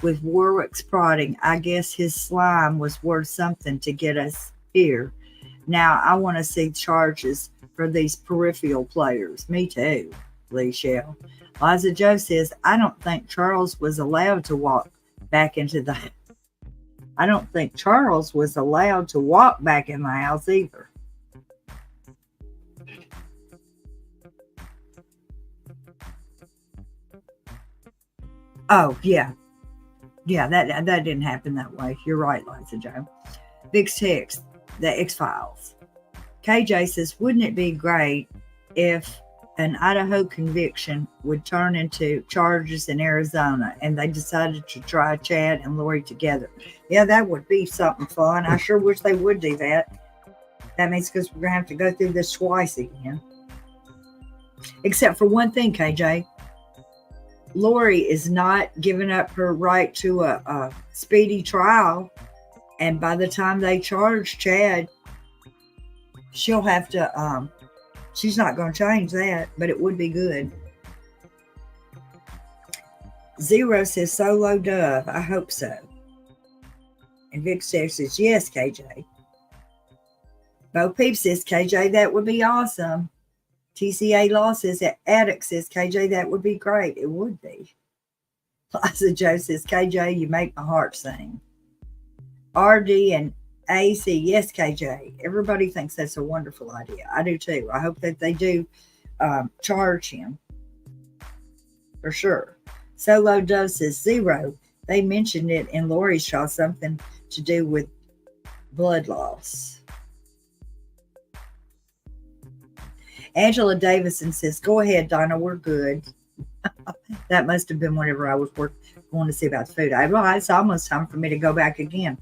With Warwick's prodding, I guess his slime was worth something to get us here. Now I want to see charges for these peripheral players. Me too, Lee Shell. Liza Joe says, I don't think Charles was allowed to walk back into the I don't think Charles was allowed to walk back in the house either. Oh, yeah. Yeah, that didn't happen that way. You're right, Liza Joe. Big Six, the X-Files. KJ says, wouldn't it be great if an Idaho conviction would turn into charges in Arizona and they decided to try Chad and Lori together? Yeah, that would be something fun. I sure wish they would do that. That means because we're going to have to go through this twice again. Except for one thing, KJ. Lori is not giving up her right to a speedy trial. And by the time they charge Chad, she'll have to, she's not going to change that, but it would be good. Zero says, Solo Dove. I hope so. And Vic says, yes, KJ. Bo Peep says, KJ, that would be awesome. TCA Law says, Addict says, KJ, that would be great. It would be. Liza Joe says, KJ, you make my heart sing. RD and AC, yes, KJ. Everybody thinks that's a wonderful idea. I do too. I hope that they do charge him. For sure. Solo Dove says, Zero. They mentioned it in Lori's Shaw, something to do with blood loss. Angela Davison says, go ahead, Donna, we're good. That must have been whenever I was going to see about the food. It's almost time for me to go back again.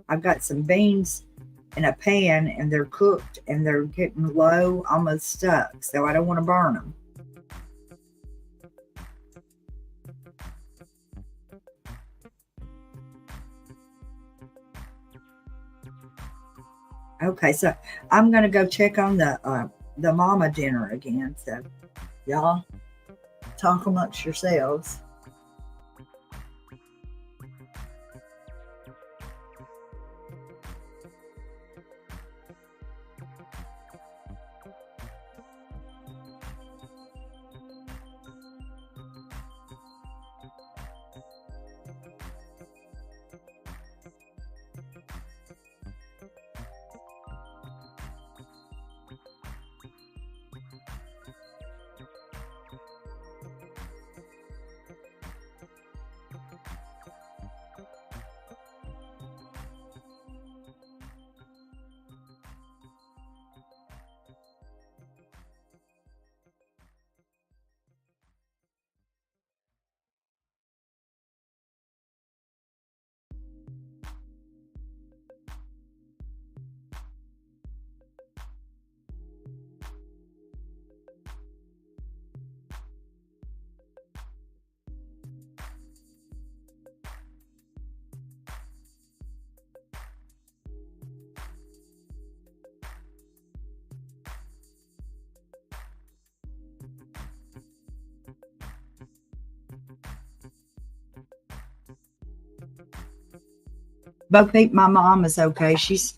I've got some beans in a pan and they're cooked and they're getting low, almost stuck. So I don't want to burn them. Okay, so I'm going to go check on the mama dinner again. So y'all talk amongst yourselves. Bo Peep, my mom is okay. She's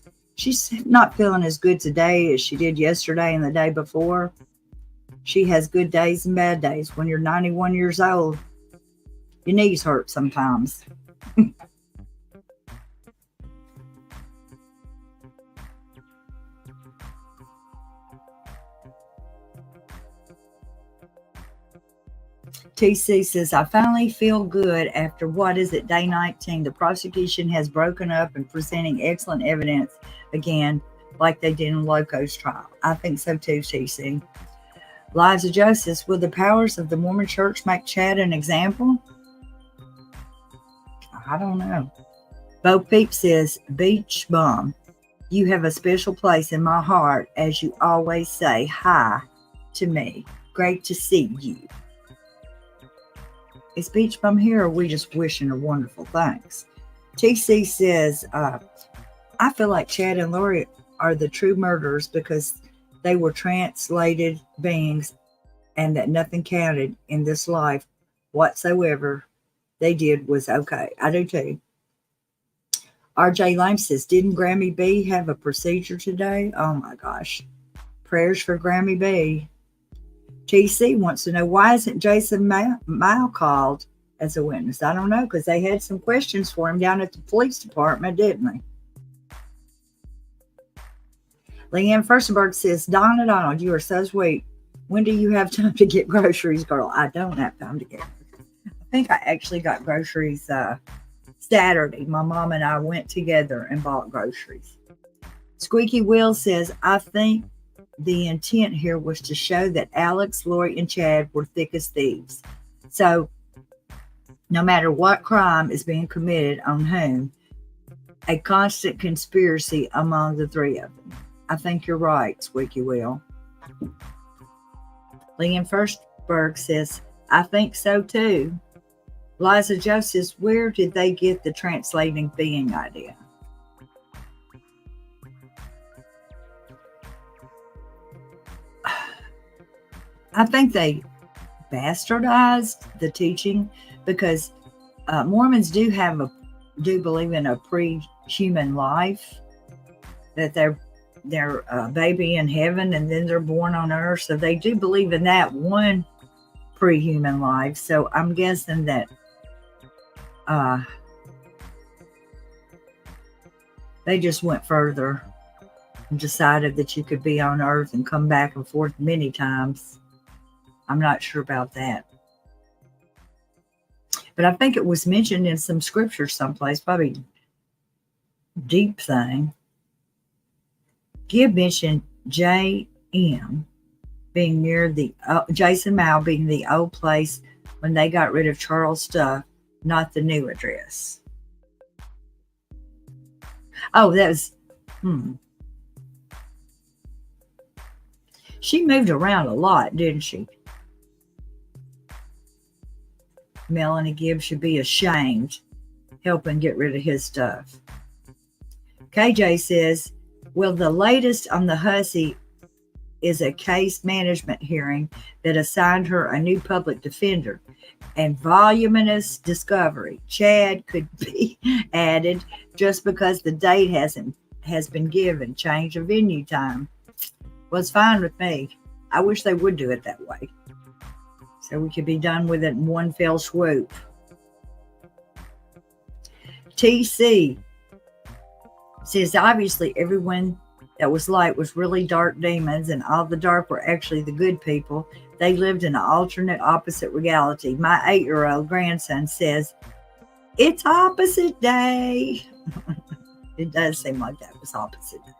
not feeling as good today as she did yesterday and the day before. She has good days and bad days. When you're 91 years old, your knees hurt sometimes. TC says, I finally feel good after what is it, day 19. The prosecution has broken up and presenting excellent evidence again, like they did in Loco's trial. I think so too, TC. Lives of Justice, will the powers of the Mormon Church make Chad an example? I don't know. Bo Peep says, Beach Bum, you have a special place in my heart, as you always say hi to me. Great to see you. Is Beach Bum here, or are we just wishing her wonderful thanks? TC says, I feel like Chad and Lori are the true murderers because they were translated beings and that nothing counted in this life whatsoever. They did was okay. I do too. RJ Lame says, didn't Grammy B have a procedure today? Oh my gosh. Prayers for Grammy B. TC wants to know, why isn't Jason Mile called as a witness? I don't know, because they had some questions for him down at the police department, didn't they? Leanne Furstenberg says, Donna Donald, you are so sweet. When do you have time to get groceries, girl? I don't have time to get groceries. I think I actually got groceries Saturday. My mom and I went together and bought groceries. Squeaky Will says, I think the intent here was to show that Alex, Lori, and Chad were thick as thieves. So no matter what crime is being committed on whom, a constant conspiracy among the three of them. I think you're right, Squeaky Will. Leanne Firstberg says, I think so too. Liza Joe says, where did they get the translating being idea? I think they bastardized the teaching because Mormons do believe in a pre-human life, that they're a baby in heaven and then they're born on earth. So they do believe in that one pre-human life. So I'm guessing that they just went further and decided that you could be on earth and come back and forth many times. I'm not sure about that. But I think it was mentioned in some scripture someplace, probably deep thing. Gibb mentioned J.M. being near the Jason Mao being the old place when they got rid of Charles' stuff, not the new address. Oh, that was, She moved around a lot, didn't she? Melanie Gibbs should be ashamed helping get rid of his stuff. KJ says, well, the latest on the hussy is a case management hearing that assigned her a new public defender and voluminous discovery. Chad could be added just because the date has been given. Change of venue time. Well, it's fine with me. I wish they would do it that way, so we could be done with it in one fell swoop. TC says, obviously everyone that was light was really dark demons, and all the dark were actually the good people. They lived in an alternate opposite reality. My 8-year-old grandson says, it's opposite day. It does seem like that was opposite day.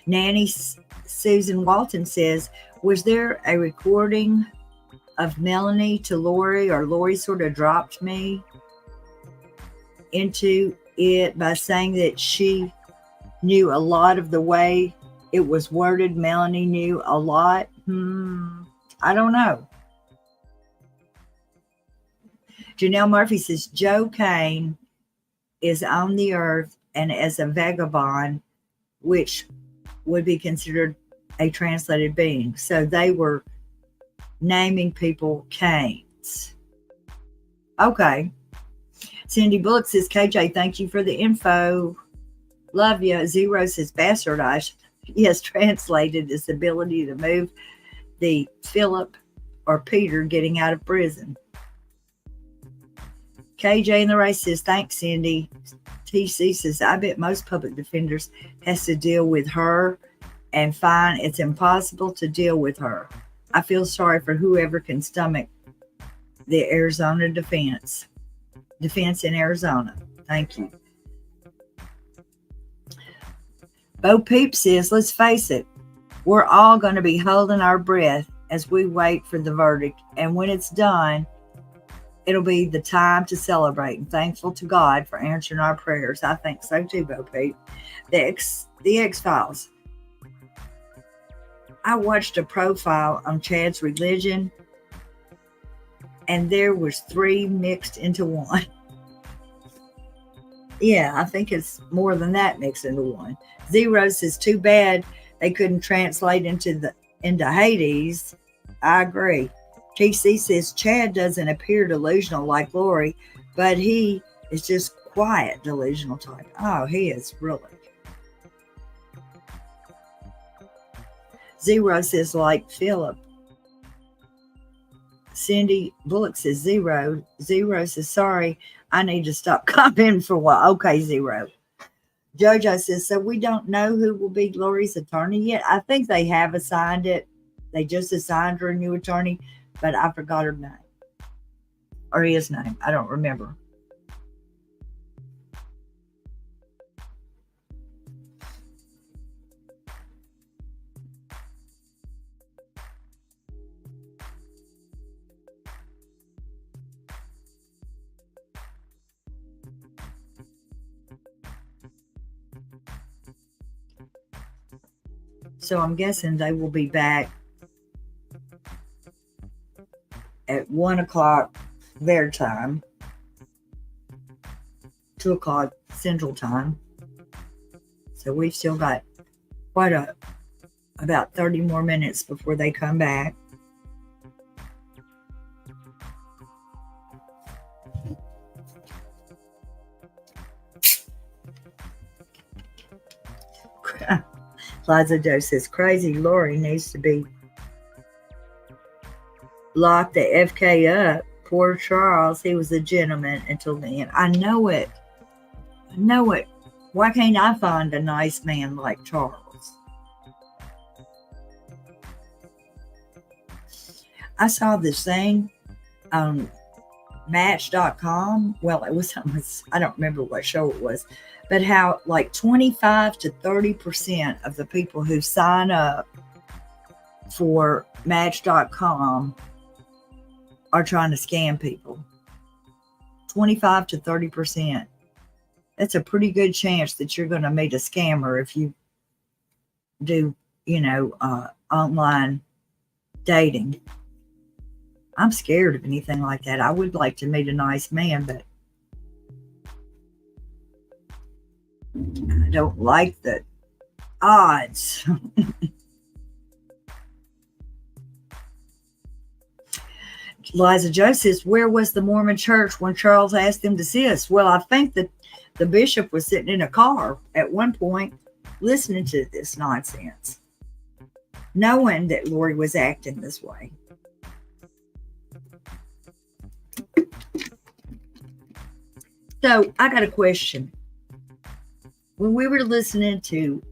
Nanny Susan Walton says, was there a recording of Melanie to Lori, or Lori sort of dropped me into it by saying that she knew a lot of the way it was worded? Melanie knew a lot. I don't know. Janelle Murphy says, Joe Kane is on the earth and as a vagabond, which would be considered a translated being. So they were naming people Canes. Okay. Cindy Bullock says, KJ, thank you for the info. Love you. Zero says, bastardize. Yes, translated is the ability to move the Philip or Peter getting out of prison. KJ in the race says, thanks, Cindy. TC says, I bet most public defenders has to deal with her and find it's impossible to deal with her. I feel sorry for whoever can stomach the Arizona defense in Arizona. Thank you. Bo Peep says, let's face it, we're all going to be holding our breath as we wait for the verdict. And when it's done, it'll be the time to celebrate and thankful to God for answering our prayers. I think so too, Bo Peep. The X-Files. I watched a profile on Chad's religion, and there was 3 mixed into 1. Yeah, I think it's more than that mixed into 1. Zero says, too bad they couldn't translate into Hades. I agree. TC says, Chad doesn't appear delusional like Lori, but he is just quiet delusional type. Oh, he is really. Zero says, like Philip. Cindy Bullock says, Zero. Zero says, sorry, I need to stop commenting for a while. Okay, Zero. Jojo says, so we don't know who will be Lori's attorney yet. I think they have assigned it. They just assigned her a new attorney, but I forgot her name. Or his name. I don't remember. So I'm guessing they will be back at 1 o'clock their time, 2 o'clock Central Time. So we've still got about 30 more minutes before they come back. Liza Joe says, crazy Lori needs to be locked the FK up. Poor Charles, he was a gentleman until the end. I know it. Why can't I find a nice man like Charles? I saw this thing on Match.com. Well, it was I don't remember what show it was, but how like 25 to 30% of the people who sign up for Match.com are trying to scam people. 25 to 30%. That's a pretty good chance that you're going to meet a scammer if you do, online dating. I'm scared of anything like that. I would like to meet a nice man, but I don't like the odds. Liza Joe says, where was the Mormon church when Charles asked them to see us? Well, I think that the bishop was sitting in a car at one point listening to this nonsense, knowing that Lori was acting this way. So I got a question. When we were listening to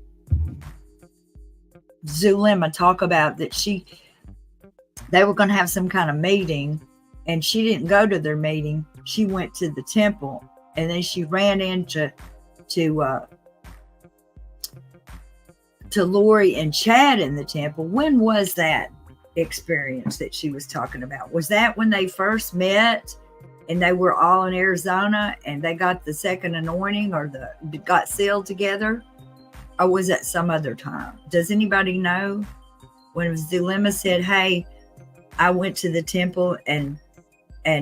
Zulema talk about that they were going to have some kind of meeting, and she didn't go to their meeting. She went to the temple, and then she ran into Lori and Chad in the temple. When was that experience that she was talking about? Was that when they first met and they were all in Arizona and they got the second anointing or got sealed together? Or was that some other time? Does anybody know? When Zulema said, hey, I went to the temple and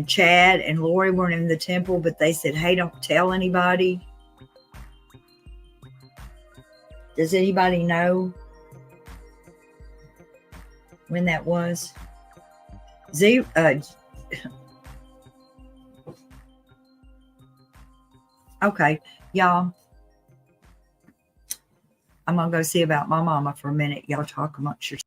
Chad and Lori weren't in the temple, but they said, hey, don't tell anybody. Does anybody know when that was? Okay, y'all. I'm gonna go see about my mama for a minute. Y'all talk amongst yourselves.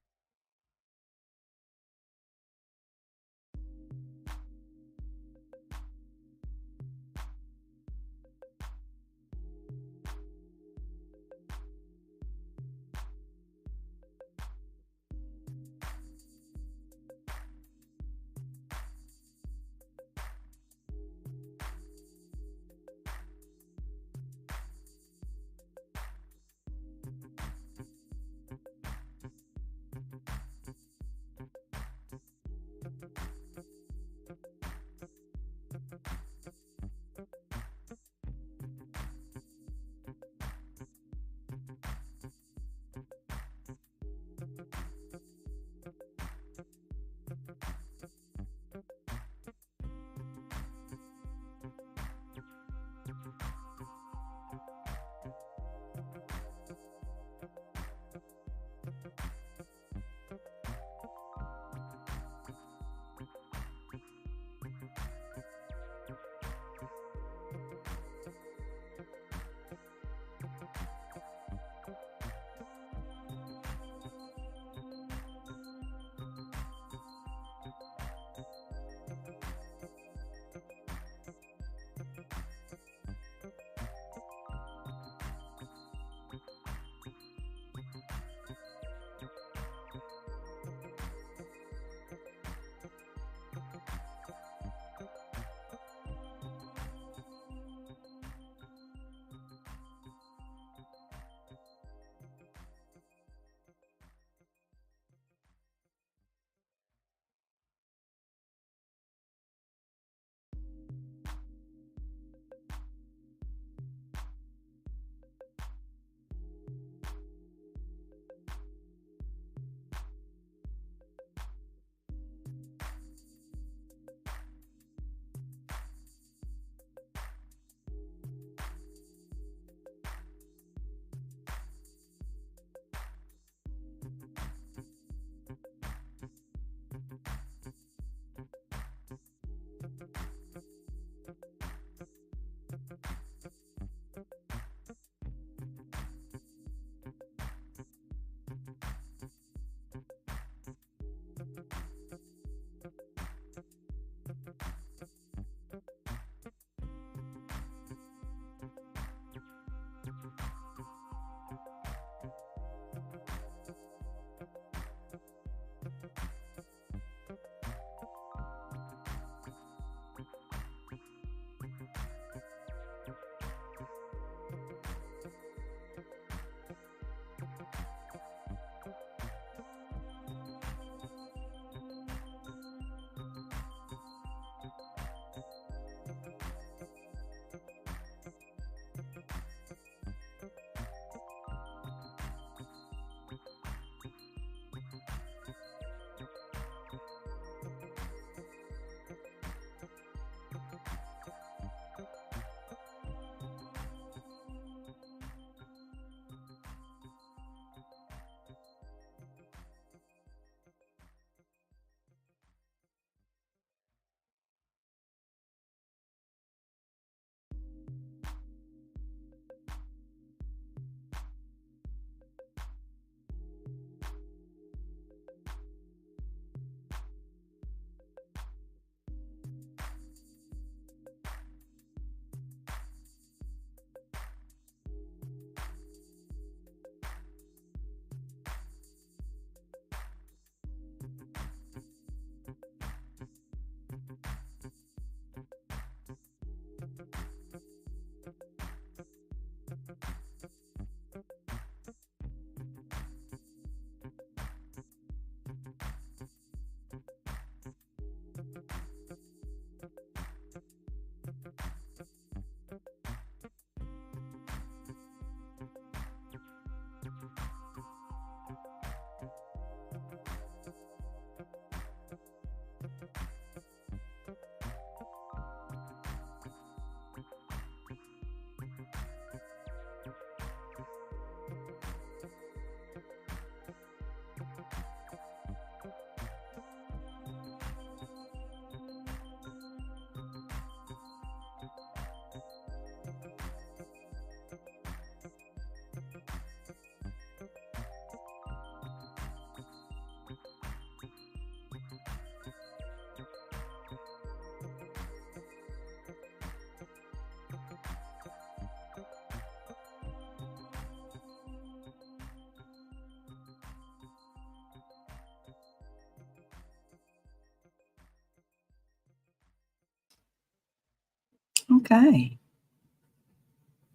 Okay.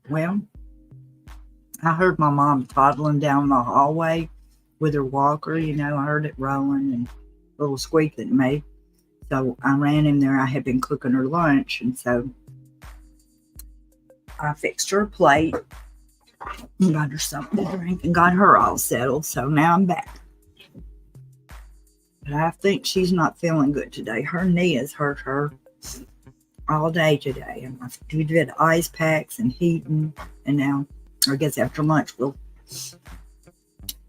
Well, I heard my mom toddling down the hallway with her walker. You know, I heard it rolling and a little squeak that it made. So I ran in there. I had been cooking her lunch, and so I fixed her a plate and got her something to drink and got her all settled. So now I'm back. But I think she's not feeling good today. Her knee has hurt her all day today. And we did ice packs and heating. And now, I guess after lunch, we'll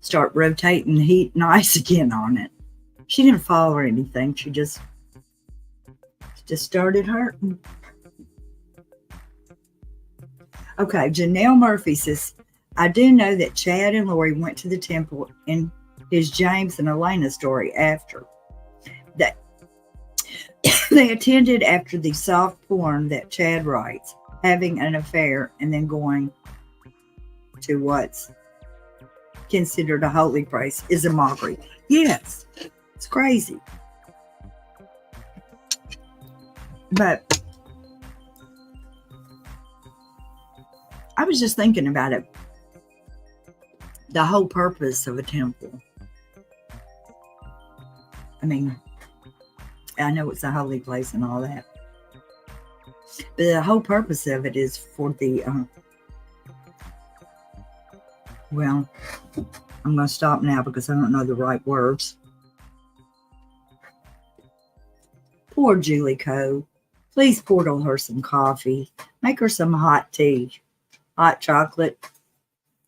start rotating heat and ice again on it. She didn't fall or anything. She just started hurting. Okay, Janelle Murphy says, I do know that Chad and Lori went to the temple in his James and Elena story after. That they attended after the soft porn that Chad writes, having an affair and then going to what's considered a holy place is a mockery. Yes, it's crazy. But I was just thinking about it. The whole purpose of a temple. I mean, I know it's a holy place and all that. But the whole purpose of it is for the, well, I'm going to stop now because I don't know the right words. Poor Julie Coe. Please pour her some coffee. Make her some hot tea, hot chocolate.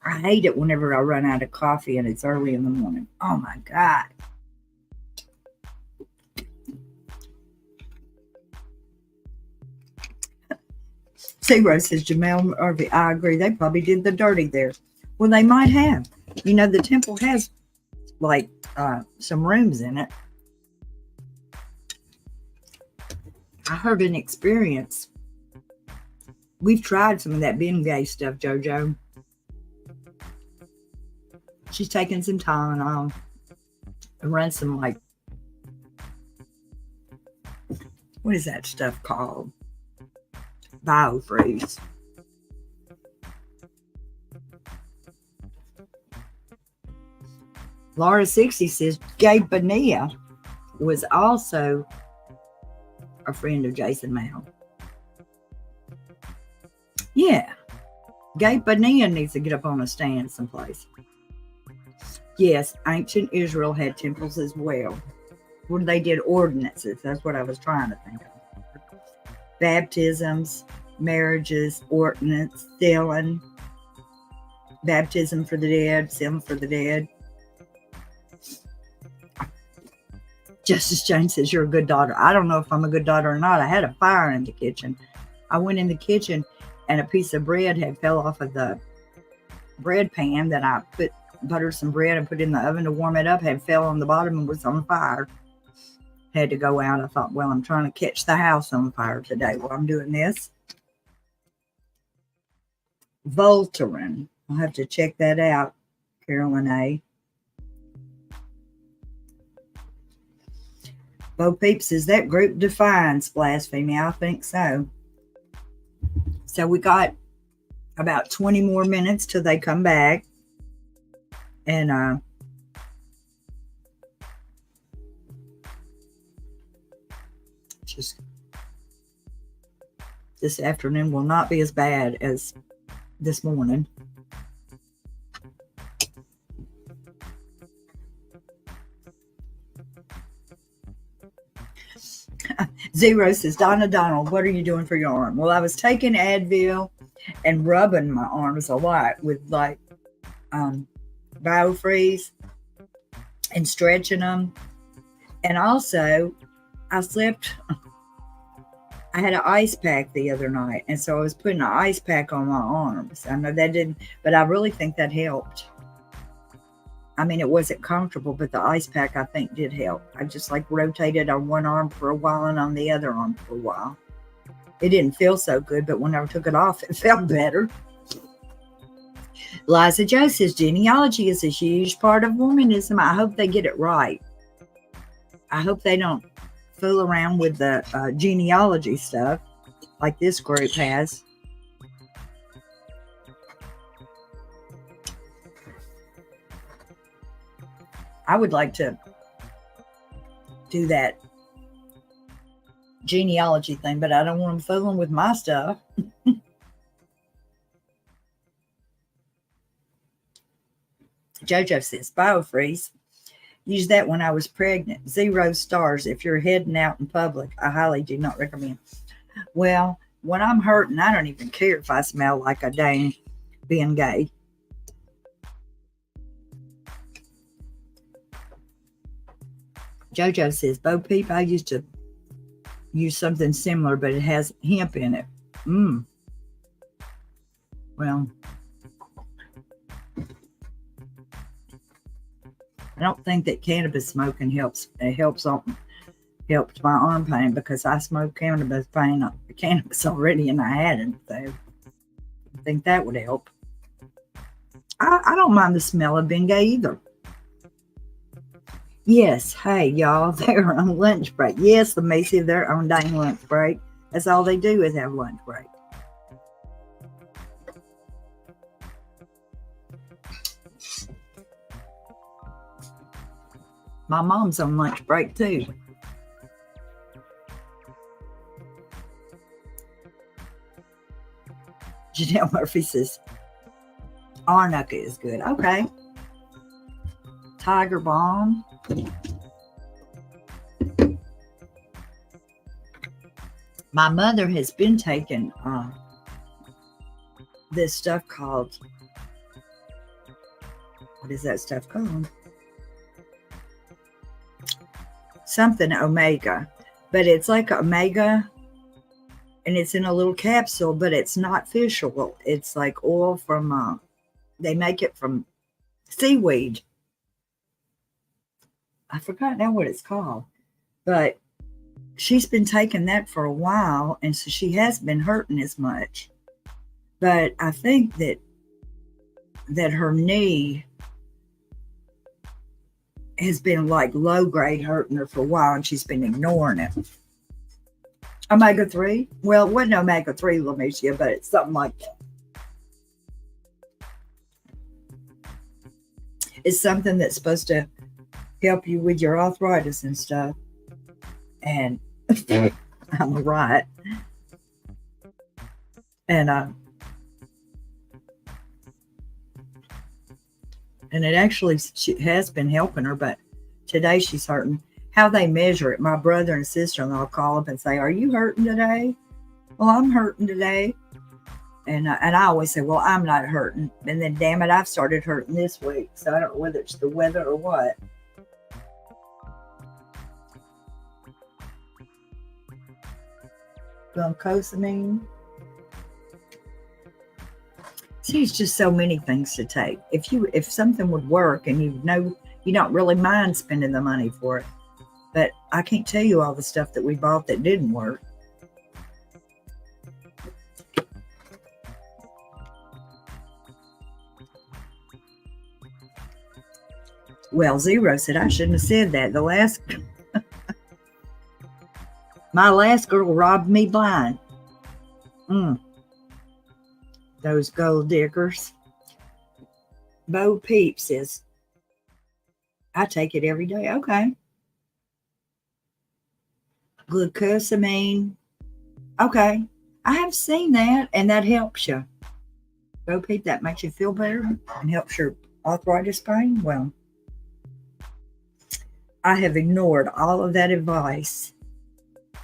I hate it whenever I run out of coffee and it's early in the morning. Oh my God. Zero says, Jamel Murphy, I agree. They probably did the dirty there. Well, they might have. You know, the temple has like some rooms in it. I heard an experience. We've tried some of that Bengay stuff, JoJo. She's taking some Tylenol and run some like, what is that stuff called? Biofreeze. Laura 60 says Gabe Bonilla was also a friend of Jason Mount. Yeah. Gabe Bonilla needs to get up on a stand someplace. Yes, ancient Israel had temples as well. Where they did ordinances. That's what I was trying to think of. Baptisms, marriages, ordinance, sealing, baptism for the dead, sealing for the dead. Justice Jane says, you're a good daughter. I don't know if I'm a good daughter or not. I had a fire in the kitchen. I went in the kitchen and a piece of bread had fell off of the bread pan that I buttered some bread and put in the oven to warm it up, had fell on the bottom and was on fire. Had to go out. I thought, well, I'm trying to catch the house on fire today while I'm doing this. Voltaren. I'll have to check that out, Carolyn A. Bo Peep says that group defines blasphemy. I think so. So we got about 20 more minutes till they come back. And just this afternoon will not be as bad as this morning. Zero says, Donna Donald, what are you doing for your arm? Well, I was taking Advil and rubbing my arms a lot with like Biofreeze and stretching them. And also, I slept, I had an ice pack the other night. And so I was putting an ice pack on my arms. I know that didn't, but I really think that helped. I mean, it wasn't comfortable, but the ice pack, I think, did help. I just like rotated on one arm for a while and on the other arm for a while. It didn't feel so good, but when I took it off, it felt better. Liza Joe says, genealogy is a huge part of womanism. I hope they get it right. I hope they don't fool around with the genealogy stuff. like this group has. I would like to do that genealogy thing, but I don't want them fooling with my stuff. JoJo says, BioFreeze. Use that when I was pregnant. 0 stars. If you're heading out in public, I highly do not recommend. Well, when I'm hurting, I don't even care if I smell like a dang being gay. JoJo says, Bo Peep, I used to use something similar, but it has hemp in it. Well, I don't think that cannabis smoking helps. It helps my arm pain because I smoked cannabis already and I had it. So I think that would help. I don't mind the smell of Bengay either. Yes, hey y'all, they're on lunch break. Yes, the Macy, they're on dang lunch break. That's all they do is have lunch break. My mom's on lunch break too. Janelle Murphy says, Arnica is good. Okay. Tiger Balm. My mother has been taking this stuff called, what is that stuff called? Something Omega, but it's like Omega and it's in a little capsule, but it's not fish oil. It's like oil from, they make it from seaweed. I forgot now what it's called, but she's been taking that for a while. And so she has been hurting as much, but I think that her knee has been like low grade hurting her for a while and she's been ignoring it. Omega-3? Well, it wasn't omega-3, Lamicia, but it's something like that. It's something that's supposed to help you with your arthritis and stuff. And I'm right. And it actually has been helping her, but today she's hurting. How they measure it, my brother and sister-in-law call up and say, are you hurting today? Well, I'm hurting today. And I always say, well, I'm not hurting. And then, damn it, I've started hurting this week. So I don't know whether it's the weather or what. Glucosamine. See, it's just so many things to take. If something would work and you know you don't really mind spending the money for it. But I can't tell you all the stuff that we bought that didn't work. Well, 0 said I shouldn't have said that. My last girl robbed me blind. Those gold diggers. Bo Peep says, I take it every day. Okay. Glucosamine. Okay. I have seen that, and that helps you. Bo Peep, that makes you feel better and helps your arthritis pain. Well, I have ignored all of that advice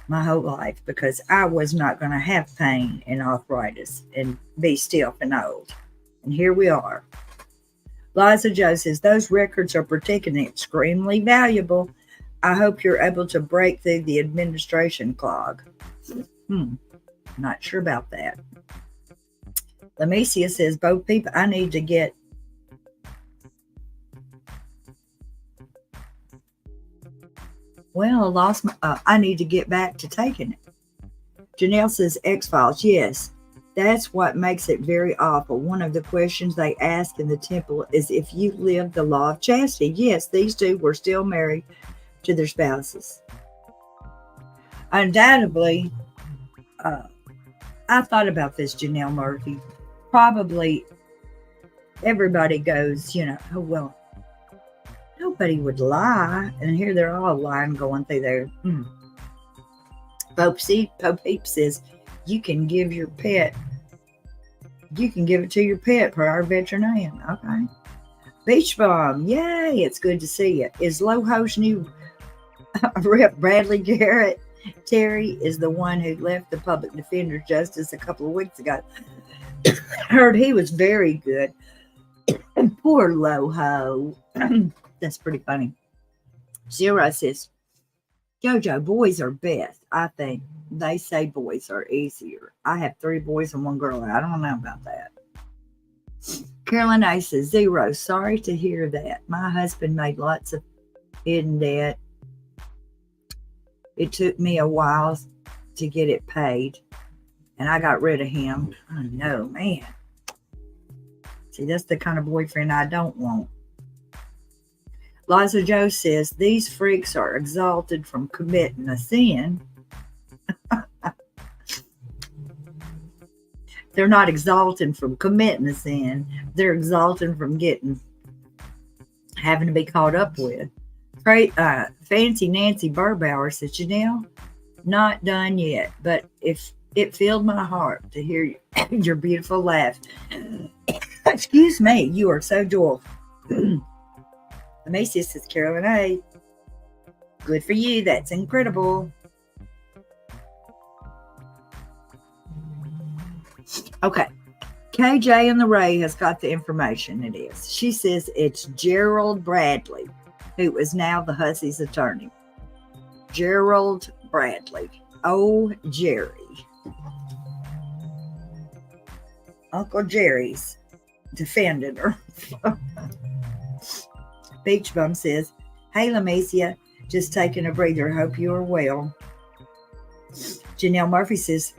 my whole life because I was not going to have pain and arthritis and be stiff and old. And here we are. Liza Joe says, those records are particularly extremely valuable. I hope you're able to break through the administration clog. Not sure about that. Lamicia says, Bo Peep, I need to get I need to get back to taking it. Janelle says, X-Files. Yes, that's what makes it very awful. One of the questions they ask in the temple is if you live the law of chastity. Yes, these two were still married to their spouses. Undoubtedly, I thought about this, Janelle Murphy. Probably everybody goes, oh, well, nobody would lie. And here they're all lying going through there. Pope Heap says, you can give it to your pet per our veterinarian. Okay. Beach Bomb, yay, it's good to see you. Is LoHo's new Rep Bradley Garrett? Terry is the one who left the public defender justice a couple of weeks ago. Heard he was very good. And poor LoHo. That's pretty funny. Zero says, JoJo, boys are best. I think they say boys are easier. I have 3 boys and 1 girl. I don't know about that. Carolyn A says, Zero, sorry to hear that. My husband made lots of hidden debt. It took me a while to get it paid, and I got rid of him. Oh, no, man. See, that's the kind of boyfriend I don't want. Liza Joe says, these freaks are exalted from committing a sin. They're not exalted from committing a sin. They're exalted from having to be caught up with. Fancy Nancy Burbauer says, Janelle, not done yet, but if it filled my heart to hear your beautiful laugh. Excuse me, you are so joyful. Macy says, Carolyn A. Good for you. That's incredible. Okay. KJ and the Ray has got the information. It is. She says it's Gerald Bradley, who is now the Hussey's attorney. Gerald Bradley. Oh, Jerry. Uncle Jerry's defended her. Beach Bum says, hey, Lamecia, just taking a breather. Hope you are well. Janelle Murphy says,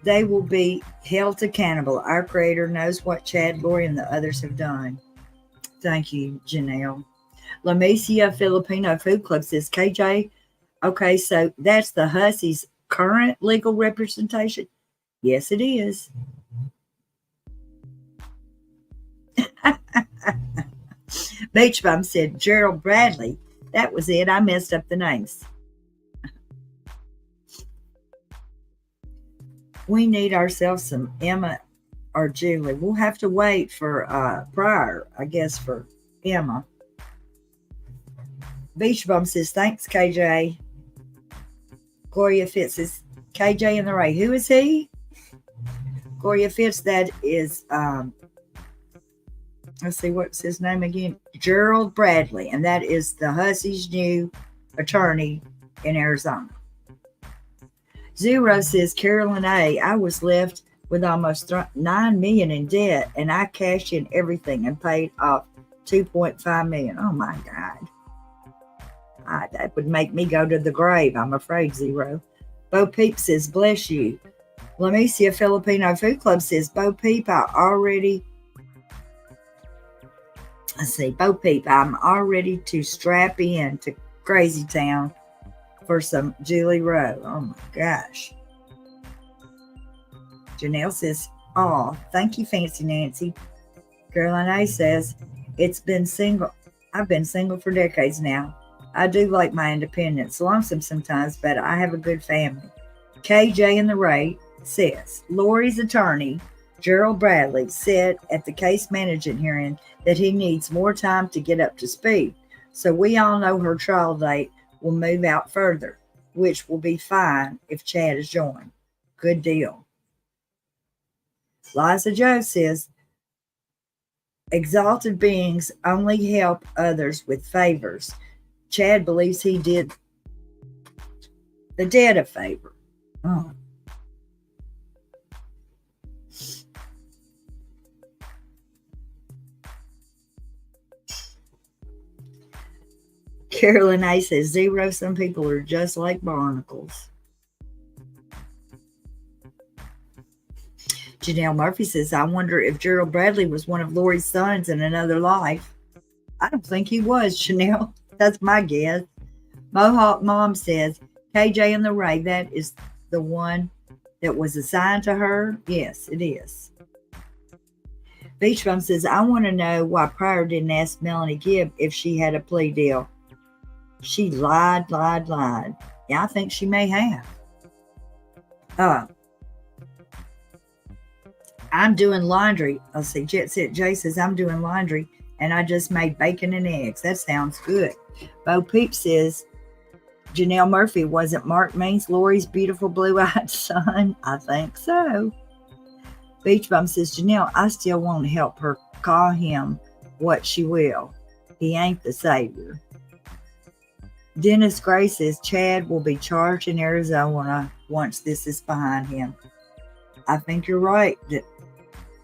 they will be held accountable. Our creator knows what Chad, Lori, and the others have done. Thank you, Janelle. Lamecia Filipino Food Club says, KJ, okay, so that's the Hussey's current legal representation? Yes, it is. Beach Bum said, Gerald Bradley. That was it. I messed up the names. We need ourselves some Emma or Julie. We'll have to wait for Pryor, I guess, for Emma. Beach Bum says, thanks, KJ. Gloria Fitz says, KJ and the Ray. Who is he? Gloria Fitz, that is, let's see, what's his name again? Gerald Bradley. And that is the Hussey's new attorney in Arizona. Zero says, Carolyn A., I was left with almost $9 million in debt, and I cashed in everything and paid off $2.5 million. Oh, my God. That would make me go to the grave, I'm afraid, Zero. Bo Peep says, bless you. Lamecia Filipino Food Club says, Bo Peep, Bo Peep, I'm all ready to strap in to Crazy Town for some Julie Rowe. Oh my gosh. Janelle says, oh, thank you, Fancy Nancy. Caroline A says, I've been single for decades now. I do like my independence, lonesome sometimes, but I have a good family. KJ and the Ray says, Lori's attorney, Gerald Bradley, said at the case management hearing that he needs more time to get up to speed. So we all know her trial date will move out further, which will be fine if Chad is joined. Good deal. Liza Joe says, exalted beings only help others with favors. Chad believes he did the dead a favor. Oh. Carolyn A says, Zero, some people are just like barnacles. Janelle Murphy says, I wonder if Gerald Bradley was one of Lori's sons in another life. I don't think he was, Janelle. That's my guess. Mohawk Mom says, KJ and the Ray, that is the one that was assigned to her? Yes, it is. Beach Bum says, I want to know why Pryor didn't ask Melanie Gibb if she had a plea deal. She lied. Yeah, I think she may have. I'm doing laundry. Let's see, Jet Set Jay says, I'm doing laundry and I just made bacon and eggs. That sounds good. Bo Peep says, Janelle Murphy, wasn't Mark Means Lori's beautiful blue-eyed son? I think so. Beach Bum says, Janelle, I still won't help her. Call him what she will. He ain't the savior. Dennis Gray says, Chad will be charged in Arizona once this is behind him. I think you're right,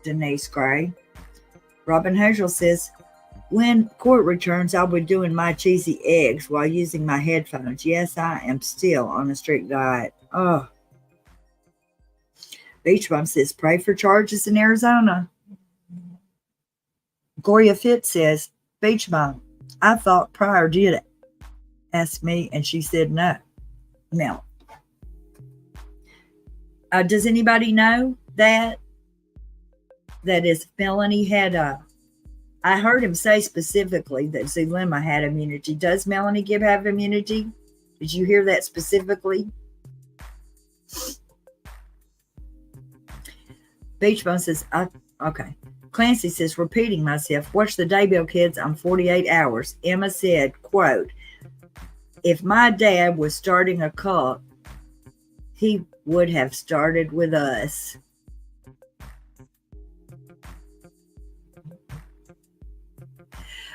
Denise Gray. Robin Hazel says, when court returns, I'll be doing my cheesy eggs while using my headphones. Yes, I am still on a strict diet. Oh. Beach Bum says, pray for charges in Arizona. Gloria Fitz says, Beach Bum, I thought Pryor did it. Asked me, and she said no. Now, does anybody know that if Melanie had I heard him say specifically that Zulema had immunity. Does Melanie Gibb have immunity? Did you hear that specifically? Beachbone says, okay. Clancy says, repeating myself, watch the Daybell kids on 48 hours. Emma said, quote, if my dad was starting a cult, he would have started with us.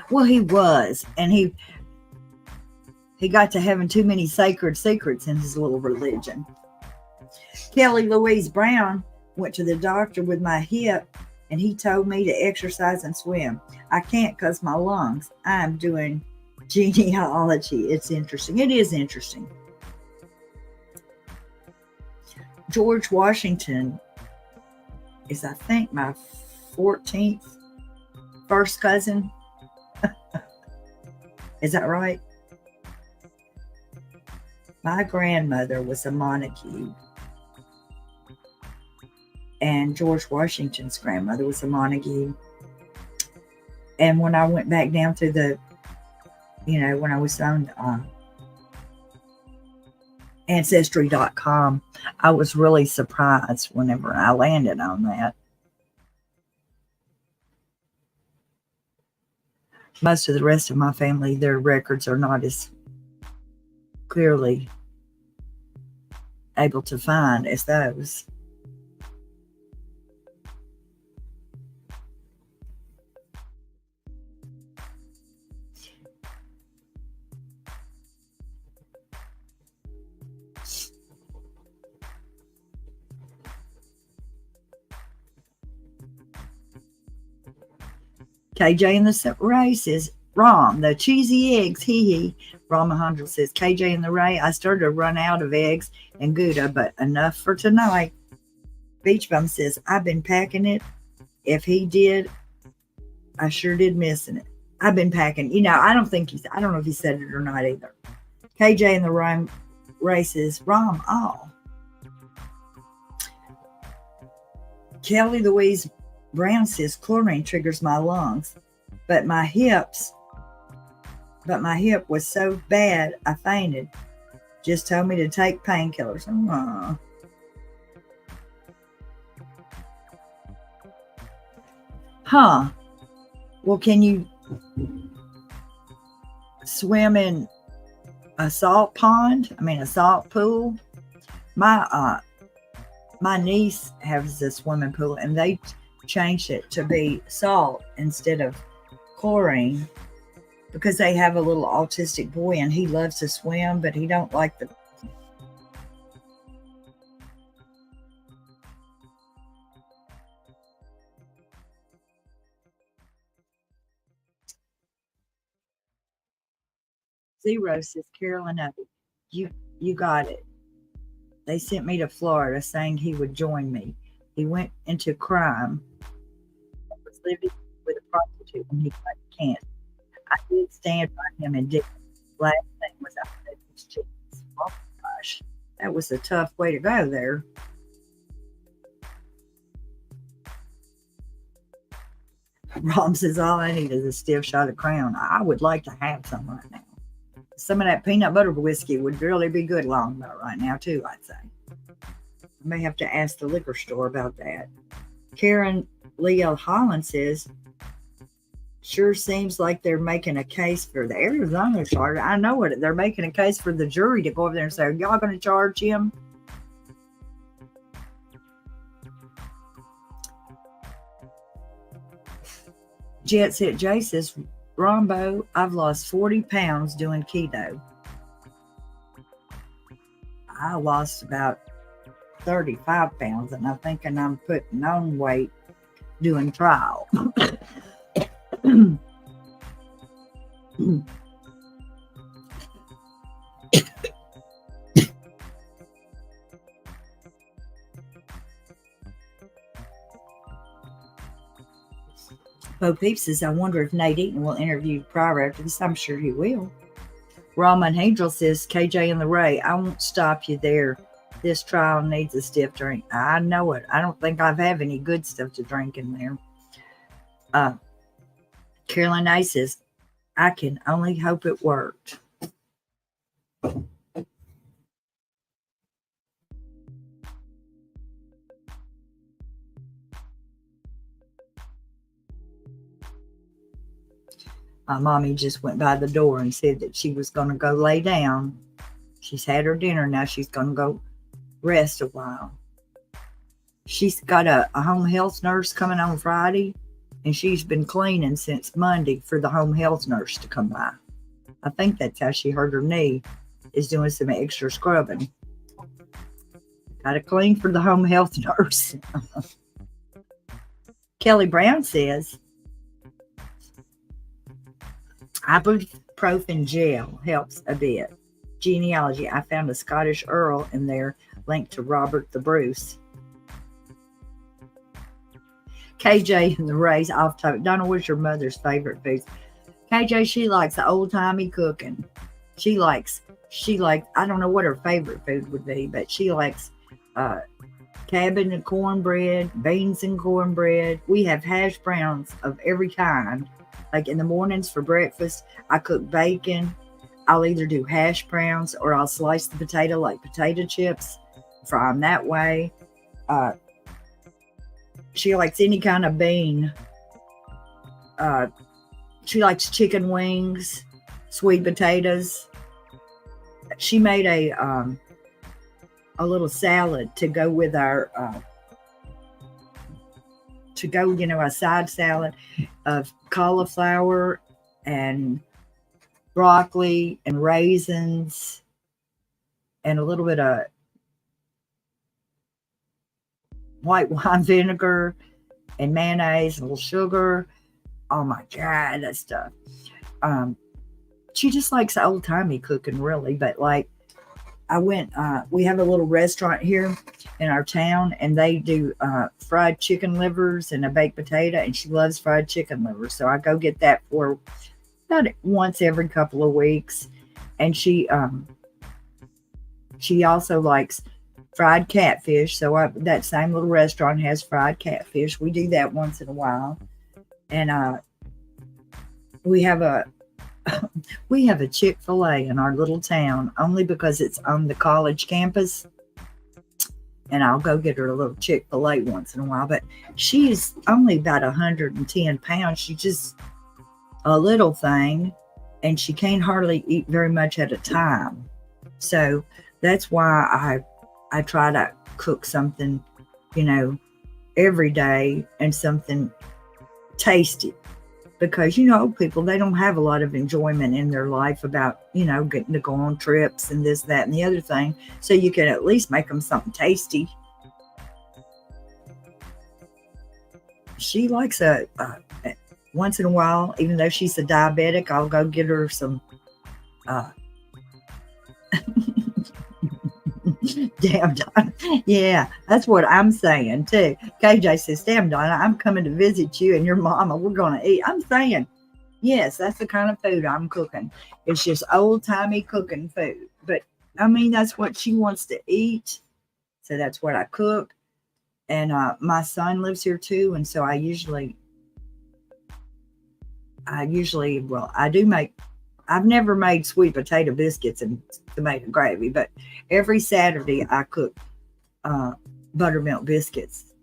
Well, he was, and he got to having too many sacred secrets in his little religion. Kelly Louise Brown went to the doctor with my hip, and he told me to exercise and swim. I can't because my lungs. I'm doing genealogy. It's interesting. It is interesting. George Washington is, I think, my 14th first cousin. Is that right? My grandmother was a Montague. And George Washington's grandmother was a Montague. And when I went back down to the, when I was on Ancestry.com, I was really surprised whenever I landed on that. Most of the rest of my family, their records are not as clearly able to find as those. KJ in the Ray says, Rom, the cheesy eggs, hee. Ramahandra says, KJ in the Ray, I started to run out of eggs and Gouda, but enough for tonight. Beach Bum says, I've been packing it. If he did, I sure did missing it. I've been packing. I don't know if he said it or not either. KJ in the Ray says, Rom, all. Kelly Louise Brown says, chlorine triggers my lungs, but my hip was so bad I fainted. Just told me to take painkillers. Huh. Well, can you swim in a salt pond? A salt pool? My niece has a swimming pool, and they changed it to be salt instead of chlorine because they have a little autistic boy and he loves to swim, but he don't like the Zero says, Carolyn, you got it. They sent me to Florida saying he would join me. He went into crime. Was living with a prostitute when he got cancer. I did stand by him and did. Last thing was I had his cheeks. Oh my gosh, that was a tough way to go there. Rob says, all I need is a stiff shot of Crown. I would like to have some right now. Some of that peanut butter whiskey would really be good along about right now, too, I'd say. I may have to ask the liquor store about that. Karen Leah Holland says, sure seems like they're making a case for the Arizona charge. I know it. They're making a case for the jury to go over there and say, are y'all going to charge him? Jet Set Jay says, Rombo, I've lost 40 pounds doing keto. I lost about 35 pounds, and I'm thinking I'm putting on weight doing trial. Bo Peep says, I wonder if Nate Eaton will interview Pryor after this. I'm sure he will. Raman Hedrel says, KJ and the Ray, I won't stop you there. This trial needs a stiff drink. I know it. I don't think I've had any good stuff to drink in there. Carolyn A says, I can only hope it worked. My mommy just went by the door and said that she was going to go lay down. She's had her dinner. Now she's going to go rest a while. She's got a home health nurse coming on Friday, and she's been cleaning since Monday for the home health nurse to come by. I think that's how she hurt her knee, is doing some extra scrubbing. Got to clean for the home health nurse. Kelly Brown says, ibuprofen gel helps a bit. Genealogy, I found a Scottish Earl in there linked to Robert the Bruce. KJ and the Rays off topic. Donna, what's your mother's favorite foods? KJ, she likes the old-timey cooking. She likes, I don't know what her favorite food would be, but she likes cabbage and cornbread, beans and cornbread. We have hash browns of every kind. Like in the mornings for breakfast, I cook bacon. I'll either do hash browns or I'll slice the potato like potato chips, fry them that way. She likes any kind of bean. She likes chicken wings, sweet potatoes. She made a little salad to go with our a side salad of cauliflower and broccoli and raisins and a little bit of white wine vinegar and mayonnaise, a little sugar. Oh my God, that stuff. She just likes old-timey cooking, really. But like, I went, we have a little restaurant here in our town, and they do fried chicken livers and a baked potato, and she loves fried chicken livers. So I go get that for about once every couple of weeks. And she also likes fried catfish. So that same little restaurant has fried catfish. We do that once in a while. And we have a Chick-fil-A in our little town, only because it's on the college campus. And I'll go get her a little Chick-fil-A once in a while. But she's only about 110 pounds. She's just a little thing, and she can't hardly eat very much at a time. So that's why I try to cook something, every day, and something tasty. Because, people, they don't have a lot of enjoyment in their life about, getting to go on trips and this, that, and the other thing. So you can at least make them something tasty. She likes once in a while, even though she's a diabetic, I'll go get her some damn Donna. Yeah, that's what I'm saying too. KJ says, damn Donna, I'm coming to visit you and your mama. We're going to eat. I'm saying, yes, that's the kind of food I'm cooking. It's just old-timey cooking food. But, that's what she wants to eat. So that's what I cook. And my son lives here too. And so I usually I usually, well, I do make, I've never made sweet potato biscuits and tomato gravy, but every Saturday I cook buttermilk biscuits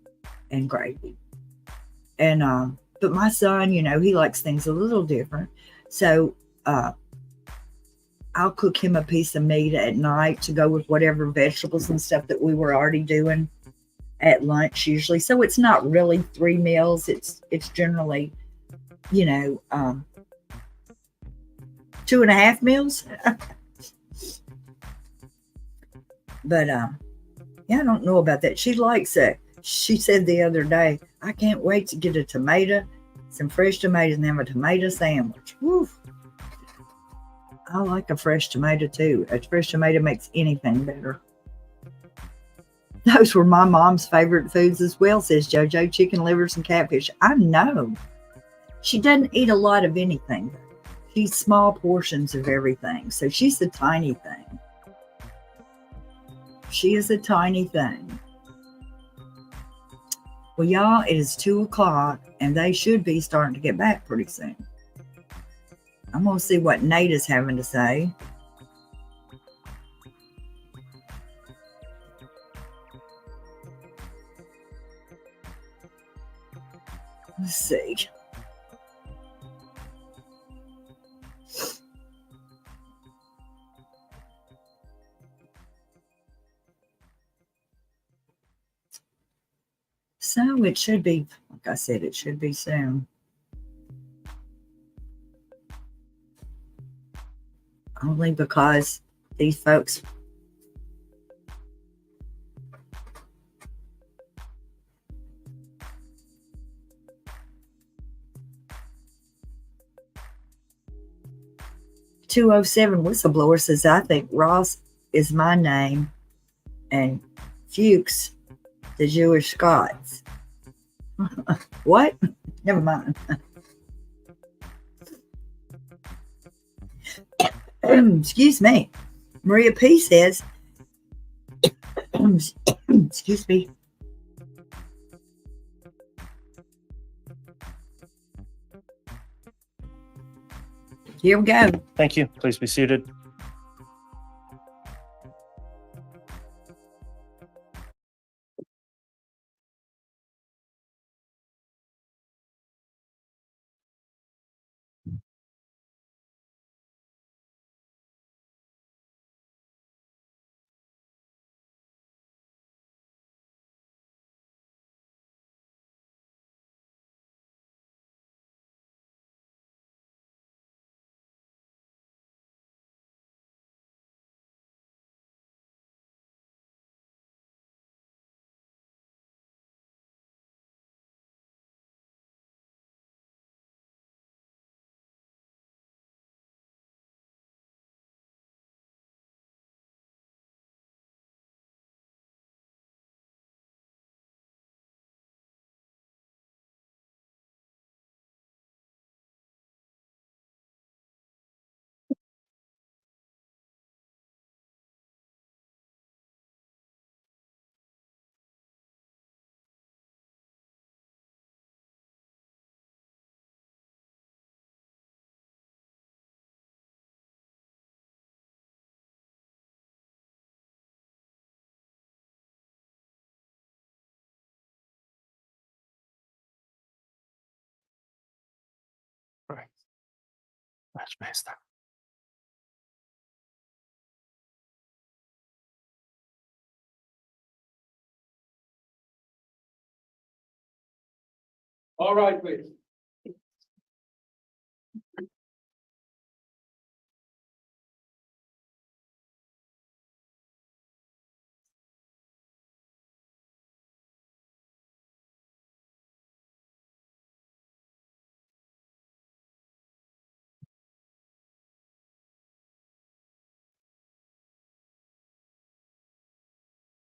and gravy. And, but my son, you know, he likes things a little different. So, I'll cook him a piece of meat at night to go with whatever vegetables and stuff that we were already doing at lunch usually. So it's not really 3 meals. It's generally, you know, 2.5 meals. But yeah, I don't know about that. She likes it. She said the other day, I can't wait to get a tomato, some fresh tomatoes, and have a tomato sandwich. Woo. I like a fresh tomato too. A fresh tomato makes anything better. Those were my mom's favorite foods as well, says JoJo. Chicken livers and catfish. I know. She doesn't eat a lot of anything. She eats small portions of everything. So she's a tiny thing. She is a tiny thing. Well, y'all, it is 2 o'clock and they should be starting to get back pretty soon. I'm going to see what Nate is having to say. Let's see. So it should be, like I said, it should be soon. Only because these folks (207) whistleblower says, I think Ross is my name and Fuchs the Jewish Scots. What? Never mind. Excuse me. Maria P says, excuse me. Here we go. Thank you. Please be seated. Right. That's based on. All right, please.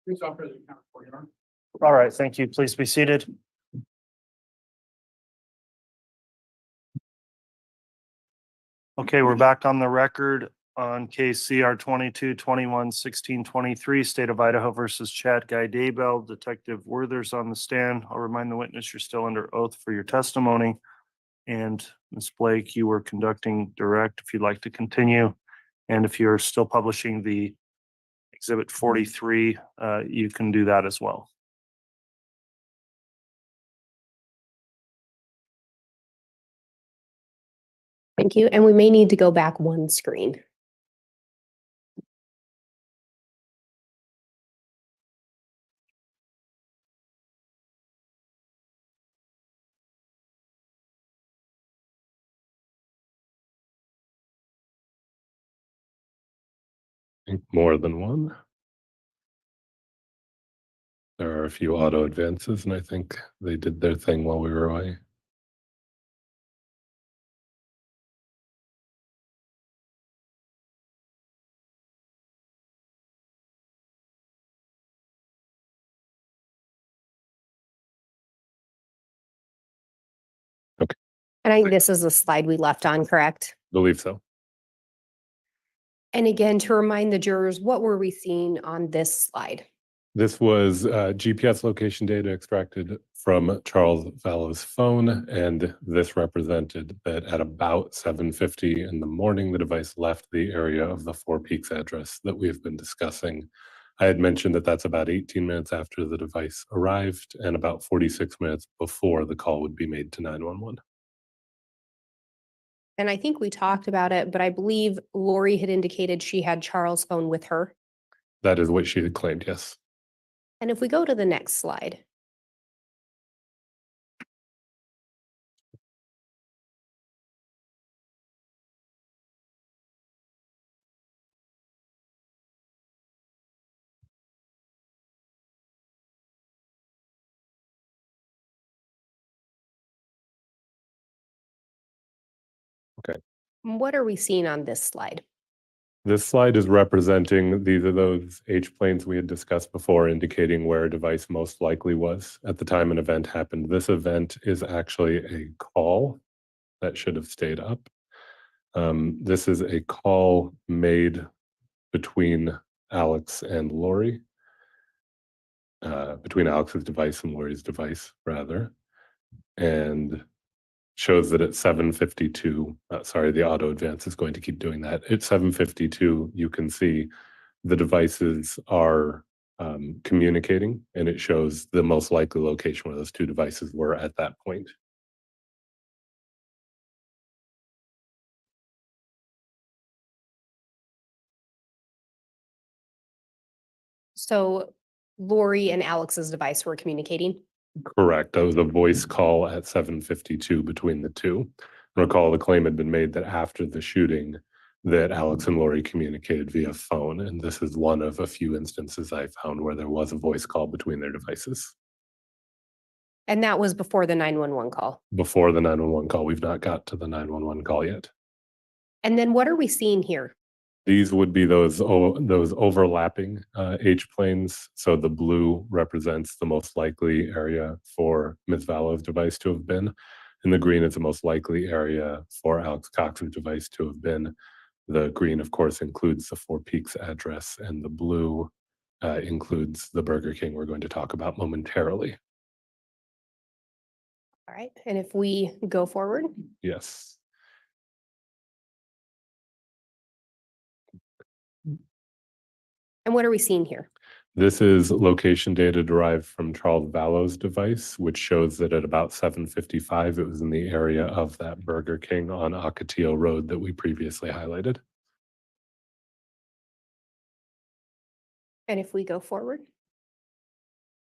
Please offer the account for you. All right. Thank you. Please be seated. Okay, we're back on the record on case CR 22-21-16-23, State of Idaho versus Chad Guy Daybell. Detective Werther's on the stand. I'll remind the witness you're still under oath for your testimony. And Ms. Blake, you were conducting direct if you'd like to continue. And if you're still publishing the Exhibit 43, you can do that as well. Thank you. And we may need to go back one screen. More than one. There are a few auto advances, and I think they did their thing while we were away. And I think this is the slide we left on, correct? Believe so. And again, to remind the jurors, what were we seeing on this slide? This was GPS location data extracted from Charles Vallow's phone, and this represented that at about 7:50 in the morning, the device left the area of the Four Peaks address that we've been discussing. I had mentioned that that's about 18 minutes after the device arrived and about 46 minutes before the call would be made to 911. And I think we talked about it, but I believe Lori had indicated she had Charles' phone with her. That is what she had claimed, yes. And if we go to the next slide. Okay. What are we seeing on this slide? This slide is representing, these are those H planes we had discussed before, indicating where a device most likely was at the time an event happened. This event is actually a call that should have stayed up. This is a call made between Alex and Lori, between Alex's device and Lori's device, rather, and shows that at 7:52, sorry, the auto advance is going to keep doing that. At 7:52, you can see the devices are communicating, and it shows the most likely location where those two devices were at that point. So Lori and Alex's device were communicating. Correct. That was a voice call at 7:52 between the two. Recall the claim had been made that after the shooting that Alex and Lori communicated via phone, and this is one of a few instances I found where there was a voice call between their devices. And that was before the 911 call. Before the 911 call, we've not got to the 911 call yet. And then what are we seeing here? These would be those overlapping H planes. So the blue represents the most likely area for Ms. Vallow's device to have been, and the green is the most likely area for Alex Cox's device to have been. The green, of course, includes the Four Peaks address, and the blue includes the Burger King we're going to talk about momentarily. All right. And if we go forward. Yes. And what are we seeing here? This is location data derived from Charles Vallow's device, which shows that at about 7:55, it was in the area of that Burger King on Ocotillo Road that we previously highlighted. And if we go forward,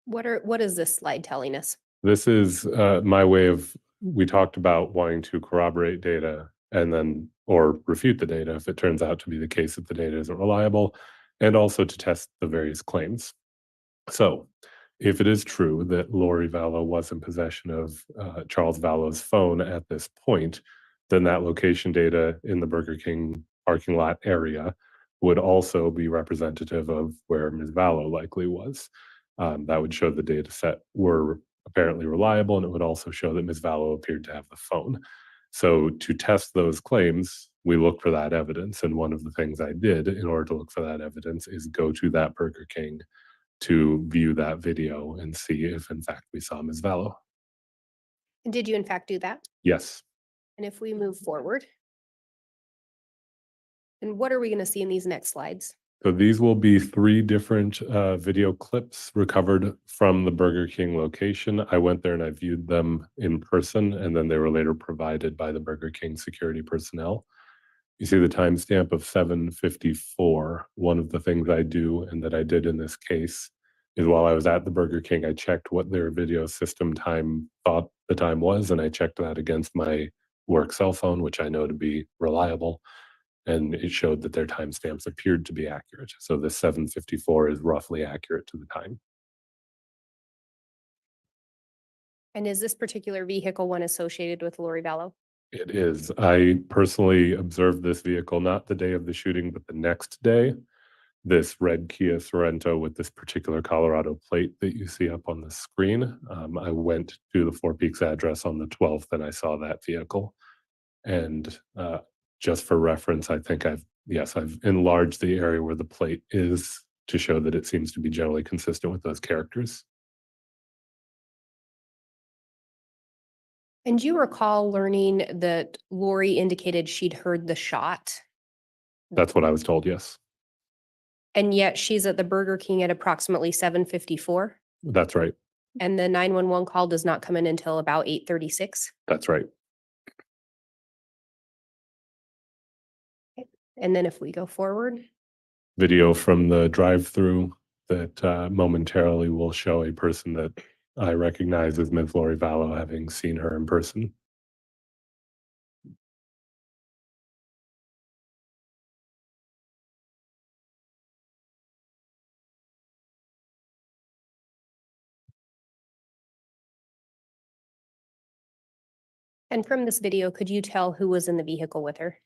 what is this slide telling us? This is my way of, we talked about wanting to corroborate data and then, or refute the data if it turns out to be the case that the data isn't reliable, and also to test the various claims. So if it is true that Lori Vallow was in possession of Charles Vallow's phone at this point, then that location data in the Burger King parking lot area would also be representative of where Ms. Vallow likely was. That would show the data set were apparently reliable, and it would also show that Ms. Vallow appeared to have the phone. So to test those claims, we look for that evidence. And one of the things I did in order to look for that evidence is go to that Burger King to view that video and see if in fact we saw Ms. Vallow. And did you in fact do that? Yes. And if we move forward. And what are we going to see in these next slides? So these will be 3 different video clips recovered from the Burger King location. I went there and I viewed them in person, and then they were later provided by the Burger King security personnel. You see the timestamp of 7:54. One of the things I do, and that I did in this case, is while I was at the Burger King, I checked what their video system time thought the time was, and I checked that against my work cell phone, which I know to be reliable. And it showed that their timestamps appeared to be accurate. So the 7:54 is roughly accurate to the time. And is this particular vehicle one associated with Lori Vallow? It is. I personally observed this vehicle not the day of the shooting, but the next day. This red Kia Sorento with this particular Colorado plate that you see up on the screen. I went to the Four Peaks address on the 12th and I saw that vehicle. And just for reference, I think I've enlarged the area where the plate is to show that it seems to be generally consistent with those characters. And do you recall learning that Lori indicated she'd heard the shot? That's what I was told, yes. And yet she's at the Burger King at approximately 7:54? That's right. And the 911 call does not come in until about 8:36? That's right. And then if we go forward. Video from the drive-through that momentarily will show a person that I recognize as Ms. Lori Vallow, having seen her in person. And from this video, could you tell who was in the vehicle with her?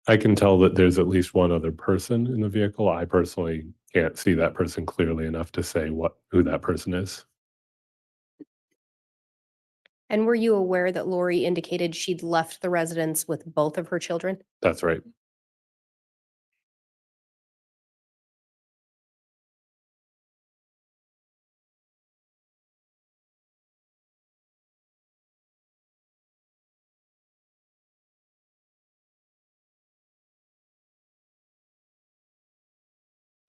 I can tell that there's at least one other person in the vehicle. I personally can't see that person clearly enough to say who that person is. And were you aware that Lori indicated she'd left the residence with both of her children? That's right.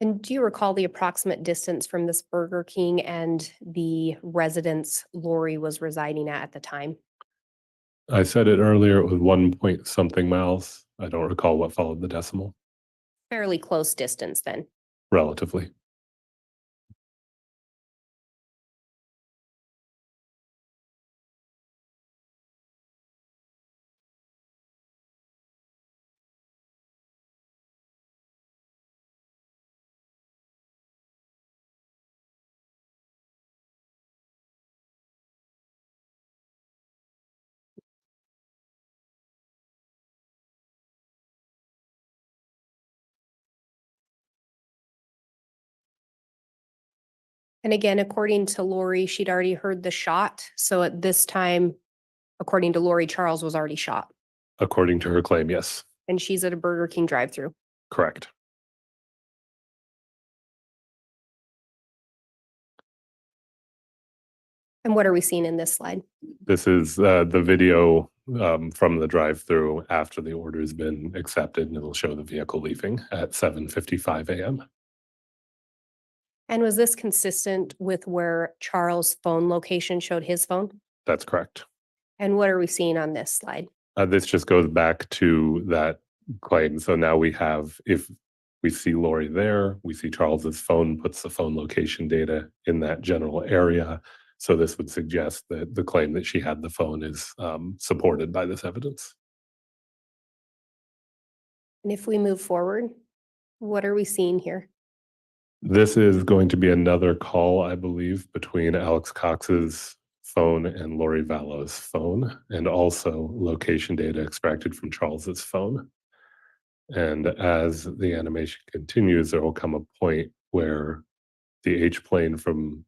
And do you recall the approximate distance from this Burger King and the residence Lori was residing at the time? I said it earlier, it was 1 point something miles. I don't recall what followed the decimal, Fairly close distance then. relatively. And again, according to Lori, she'd already heard the shot. So at this time, according to Lori, Charles was already shot. According to her claim, yes, And she's at a Burger King drive-through. correct. And what are we seeing in this slide? This is the video from the drive-through after the order's been accepted, and it'll show the vehicle leaving at 7:55 a.m. And was this consistent with where Charles' phone location showed his phone? That's correct. And what are we seeing on this slide? This just goes back to that claim. So now we have, if we see Lori there, we see Charles's phone puts the phone location data in that general area. So this would suggest that the claim that she had the phone is supported by this evidence. And if we move forward, what are we seeing here? This is going to be another call, I believe, between Alex Cox's phone and Lori Vallow's phone, and also location data extracted from Charles's phone. And as the animation continues, there will come a point where the H plane from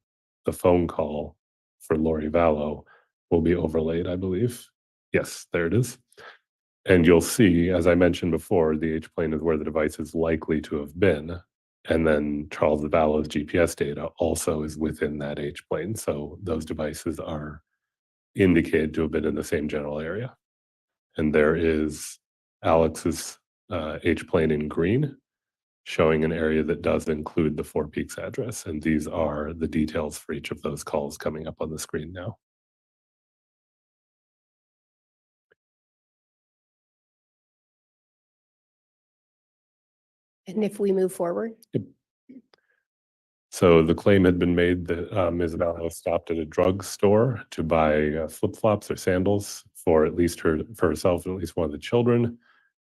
the phone call for Lori Vallow will be overlaid, I believe. Yes, there it is. And you'll see, as I mentioned before, the H plane is where the device is likely to have been. And then Charles Vallow's GPS data also is within that H plane. So those devices are indicated to have been in the same general area. And there is Alex's H plane in green, showing an area that does include the Four Peaks address. And these are the details for each of those calls coming up on the screen now. And if we move forward, So the claim had been made that Ms. Vallow stopped at a drugstore to buy flip-flops or sandals for at least for herself and at least one of the children.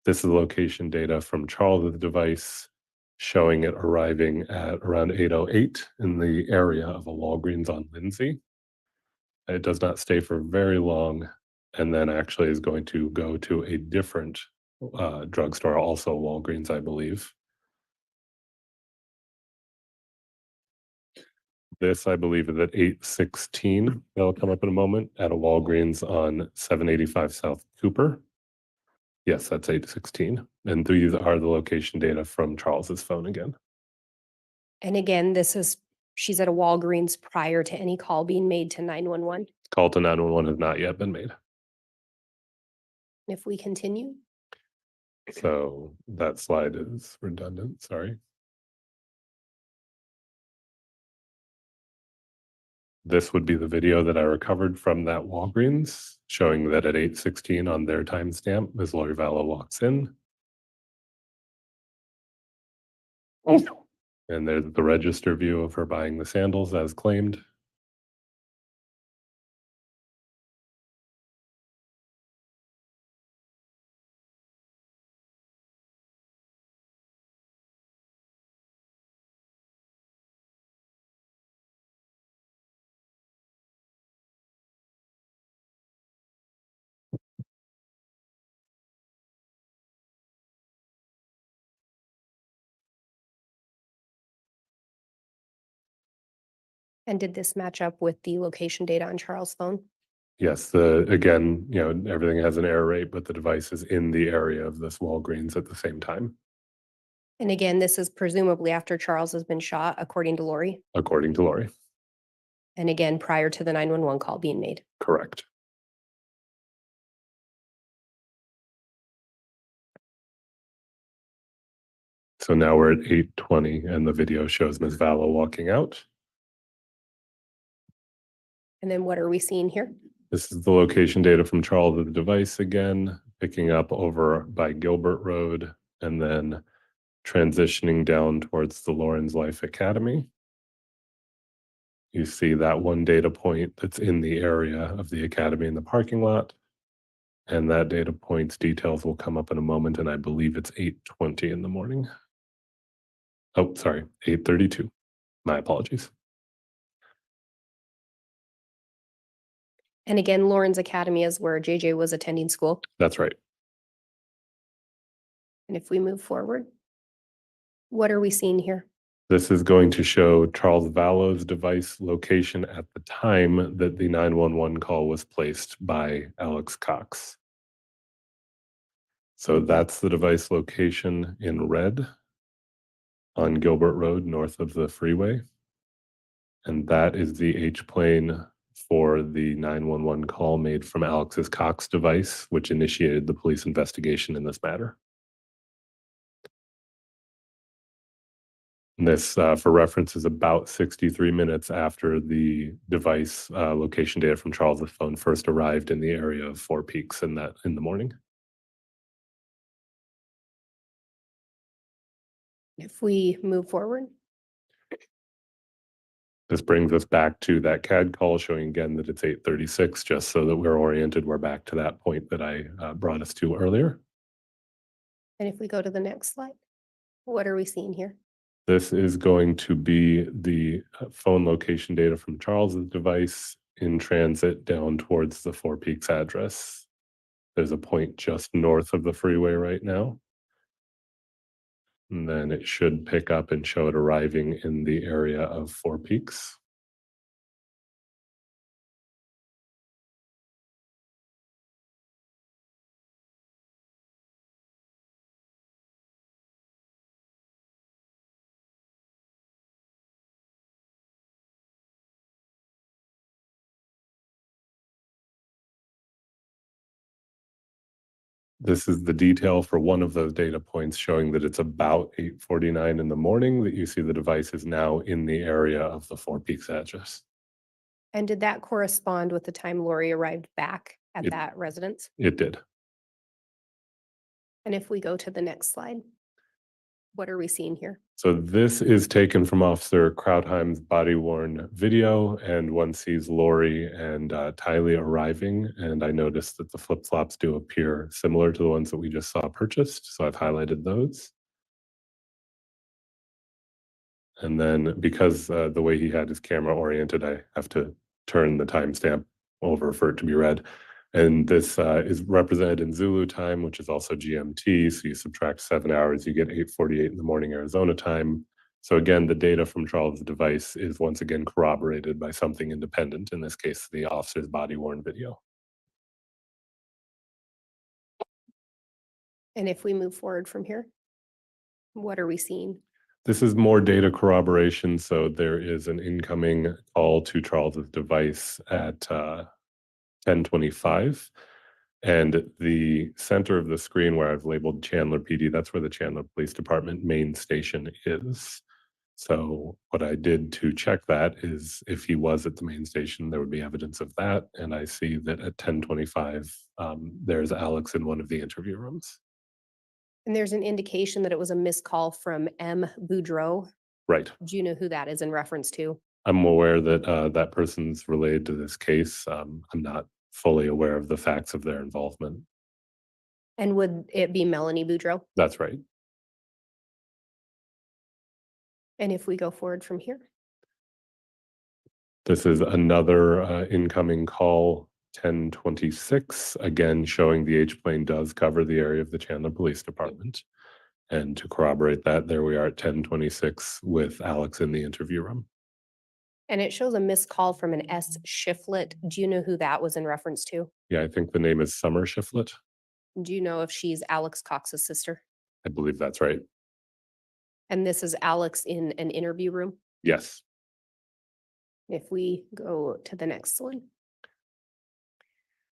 This is location data from Charles' device showing it arriving at around 8:08 in the area of a Walgreens on Lindsay. It does not stay for very long, and then actually is going to go to a different drugstore, also Walgreens, I believe. This, I believe, is at 8:16. That'll come up in a moment at a Walgreens on 785 South Cooper. Yes, that's 8:16. And these are the location data from Charles's phone again. and again, she's at a Walgreens prior to any call being made to 911. Call to 911 has not yet been made. If we continue, So that slide is redundant, sorry. This would be the video that I recovered from that Walgreens, showing that at 8:16 on their timestamp, Ms. Lori Vallow walks in. And there's the register view of her buying the sandals as claimed. and did this match up with the location data on Charles' phone? Yes, again, everything has an error rate, but the device is in the area of this Walgreens at the same time, And again, this is presumably after Charles has been shot, according to Lori. according to Lori. And again, prior to the 911 call being made. Correct. So now we're at 8:20 and the video shows Ms. Vallow walking out. And then what are we seeing here? This is the location data from Charles of the device again, picking up over by Gilbert Road and then transitioning down towards the Lawrence Life Academy. You see that one data point that's in the area of the academy in the parking lot. And that data point's details will come up in a moment, and I believe it's 8:20 in the morning. Oh, sorry, 8:32. My apologies. And again, Lawrence Academy is where JJ was attending school. That's right. And if we move forward, what are we seeing here? This is going to show Charles Vallow's device location at the time that the 911 call was placed by Alex Cox. So that's the device location in red on Gilbert Road, north of the freeway. And that is the H plane for the 911 call made from Alex's Cox device, which initiated the police investigation in this matter. And this, for reference, is about 63 minutes after the device location data from Charles's phone first arrived in the area of Four Peaks in the morning. If we move forward, This brings us back to that CAD call showing again that it's 8:36, just so that we're oriented. We're back to that point that I brought us to earlier. and if we go to the next slide, what are we seeing here? This is going to be the phone location data from Charles's device in transit down towards the Four Peaks address. There's a point just north of the freeway right now. And then it should pick up and show it arriving in the area of Four Peaks. This is the detail for one of those data points showing that it's about 8:49 in the morning that you see the device is now in the area of the Four Peaks address. And did that correspond with the time Lori arrived back at It- that residence? It did. And if we go to the next slide, what are we seeing here? So this is taken from Officer Krautheim's body-worn video, and one sees Lori and Tylee arriving, and I noticed that the flip-flops do appear similar to the ones that we just saw purchased, so I've highlighted those. And then because the way he had his camera oriented, I have to turn the timestamp over for it to be read. And this is represented in Zulu time, which is also GMT. So you subtract 7 hours, you get 8:48 in the morning Arizona time. So again, the data from Charles' device is once again corroborated by something independent, in this case, the officer's body-worn video. And if we move forward from here, what are we seeing? This is more data corroboration. So there is an incoming call to Charles's device at 10:25. And the center of the screen where I've labeled Chandler PD, that's where the Chandler Police Department main station is. So what I did to check that is if he was at the main station, there would be evidence of that. And I see that at 10:25, there's Alex in one of the interview rooms. And there's an indication that it was a missed call from M. Boudreau. Right. Do you know who that is in reference to? I'm aware that that person's related to this case. I'm not fully aware of the facts of their involvement. And would it be Melanie Boudreau? That's right. And if we go forward from here, This is another incoming call, 10:26, again showing the H-plane does cover the area of the Chandler Police Department. And to corroborate that, there we are at 10:26 with Alex in the interview room. and it shows a missed call from an S. Shiflett. Do you know who that was in reference to? Yeah, I think the name is Summer Shiflett. Do you know if she's Alex Cox's sister? I believe that's right. And this is Alex in an interview room? Yes. If we go to the next one.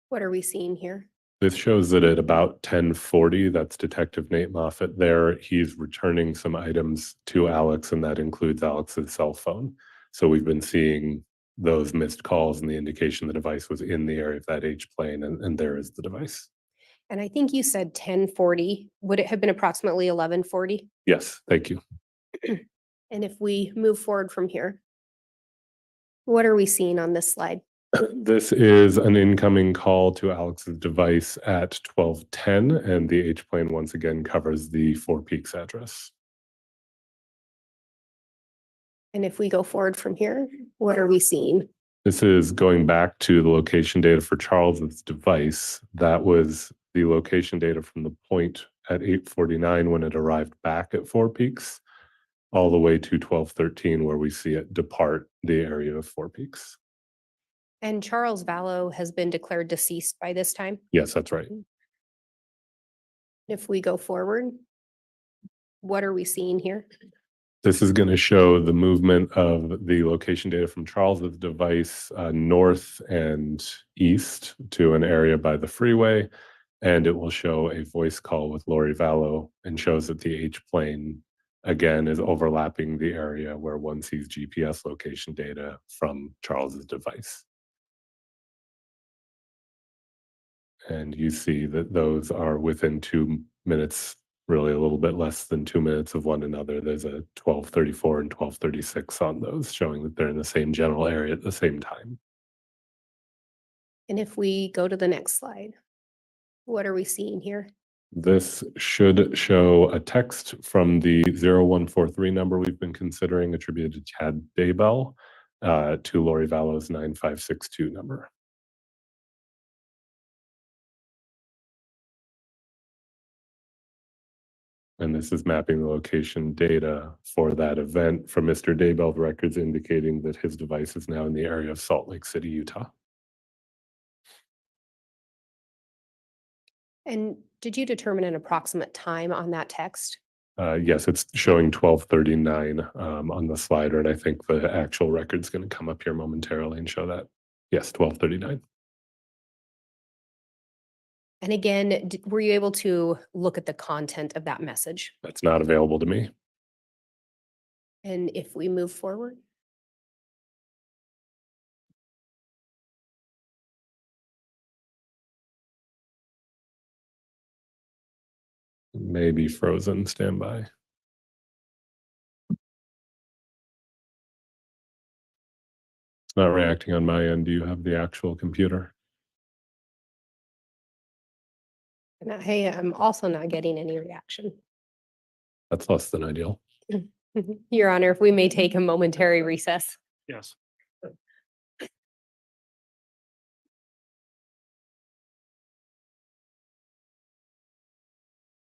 What are we seeing here? This shows that at about 10:40, that's Detective Nate Moffett there. He's returning some items to Alex, and that includes Alex's cell phone. So we've been seeing those missed calls and the indication the device was in the area of that H-plane, and there is the device. And I think you said 10:40. Would it have been approximately 11:40? Yes, thank you. And if we move forward from here, what are we seeing on this slide? This is an incoming call to Alex's device at 12:10, and the H-plane once again covers the Four Peaks address. And if we go forward from here, what are we seeing? This is going back to the location data for Charles's device. That was the location data from the point at 8:49 when it arrived back at Four Peaks, all the way to 12:13 where we see it depart the area of Four Peaks. And Charles Vallow has been declared deceased by this time. Yes, that's right. If we go forward, what are we seeing here? This is going to show the movement of the location data from Charles's device north and east to an area by the freeway. And it will show a voice call with Lori Vallow and shows that the H-plane, again, is overlapping the area where one sees GPS location data from Charles's device. And you see that those are within 2 minutes, really a little bit less than 2 minutes of one another. There's a 12:34 and 12:36 on those, showing that they're in the same general area at the same time. And if we go to the next slide, what are we seeing here? This should show a text from the 0143 number we've been considering attributed to Chad Daybell to Lori Vallow's 9562 number. And this is mapping the location data for that event from Mr. Daybell's records indicating that his device is now in the area of Salt Lake City, Utah. And did you determine an approximate time on that text? Yes, it's showing 12:39 on the slider, and I think the actual record's going to come up here momentarily and show that. Yes, 12:39. And again, were you able to look at the content of that message? That's not available to me. And if we move forward? Maybe frozen, standby. It's not reacting on my end. Do you have the actual computer? And I am also not getting any reaction. That's less than ideal. Your Honor, if we may take a momentary recess. Yes.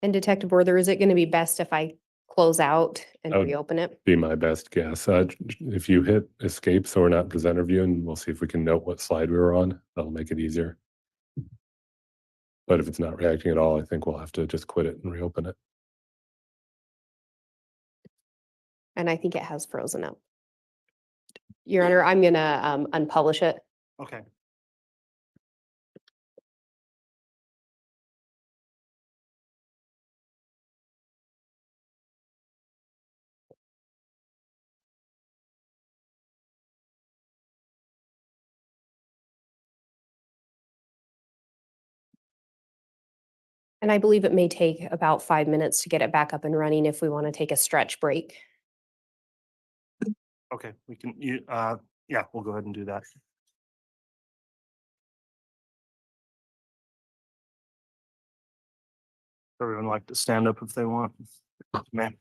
And Detective Worther, is it going to be best if I close out and I would reopen it? Be my best guess. If you hit escape, so we're not presenter view, and we'll see if we can note what slide we were on. That'll make it easier. But if it's not reacting at all, I think we'll have to just quit it and reopen it. And I think it has frozen up. Your Honor, I'm going to unpublish it. Okay. And I believe it may take about 5 minutes to get it back up and running if we want to take a stretch break. Okay, we can, yeah, we'll go ahead and do that. Everyone like to stand up if they want. Ma'am.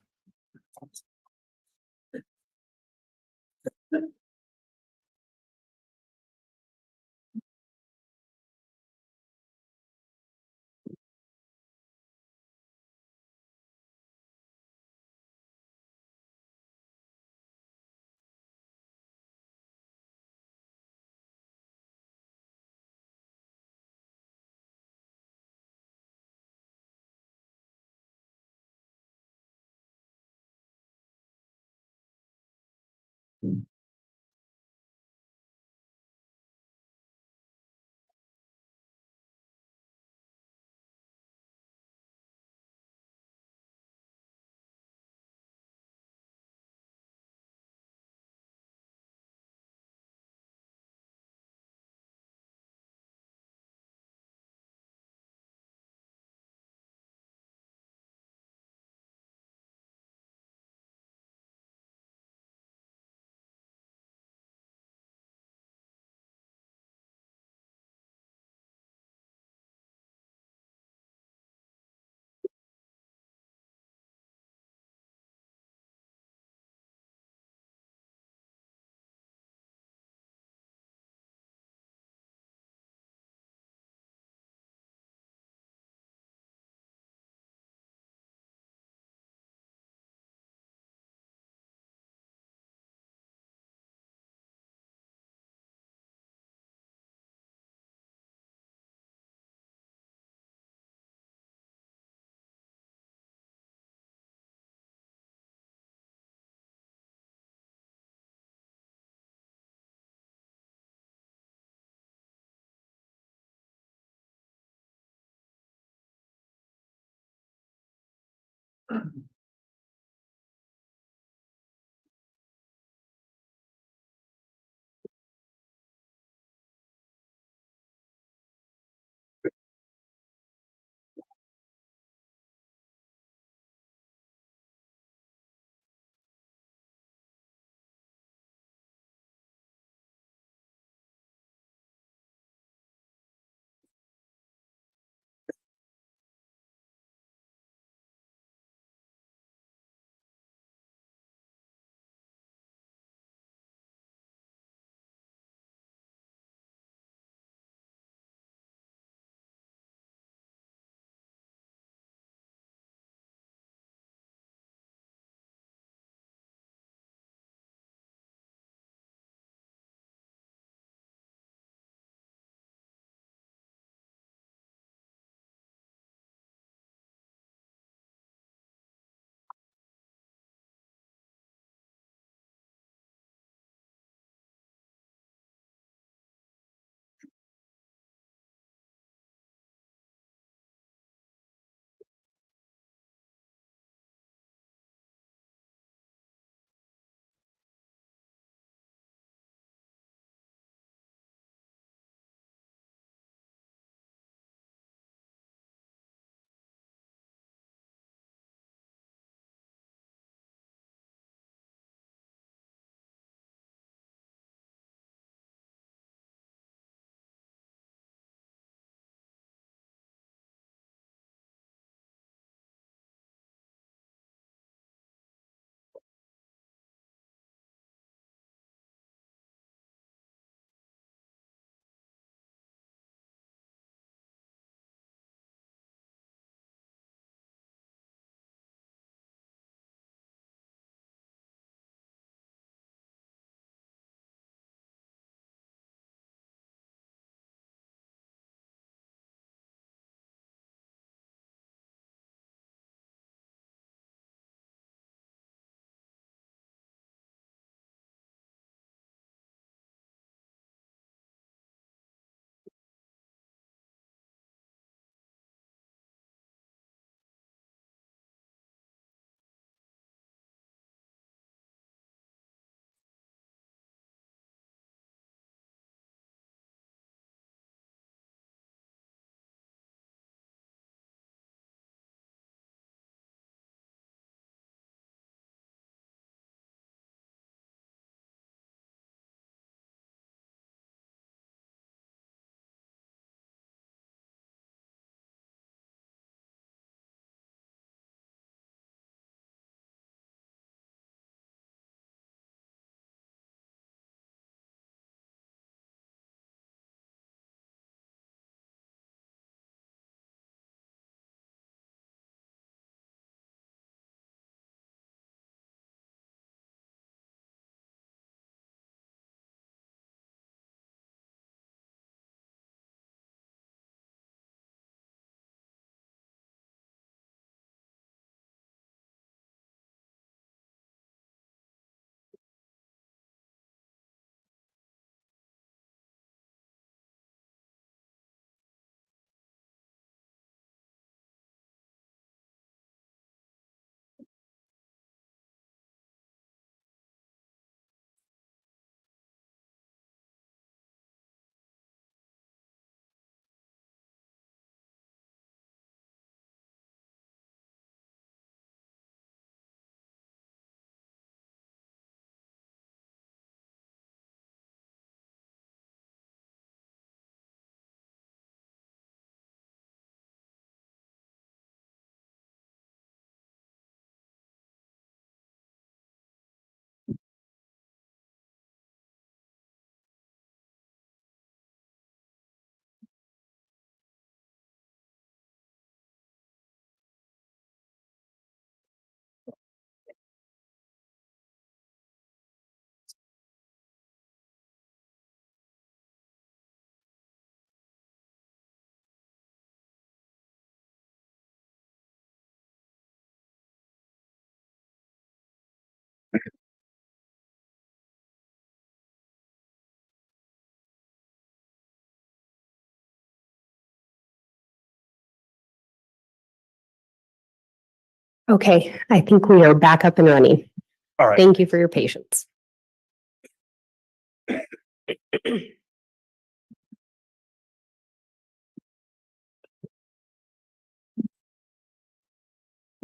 Okay, I think we are back up and running. All right. Thank you for your patience.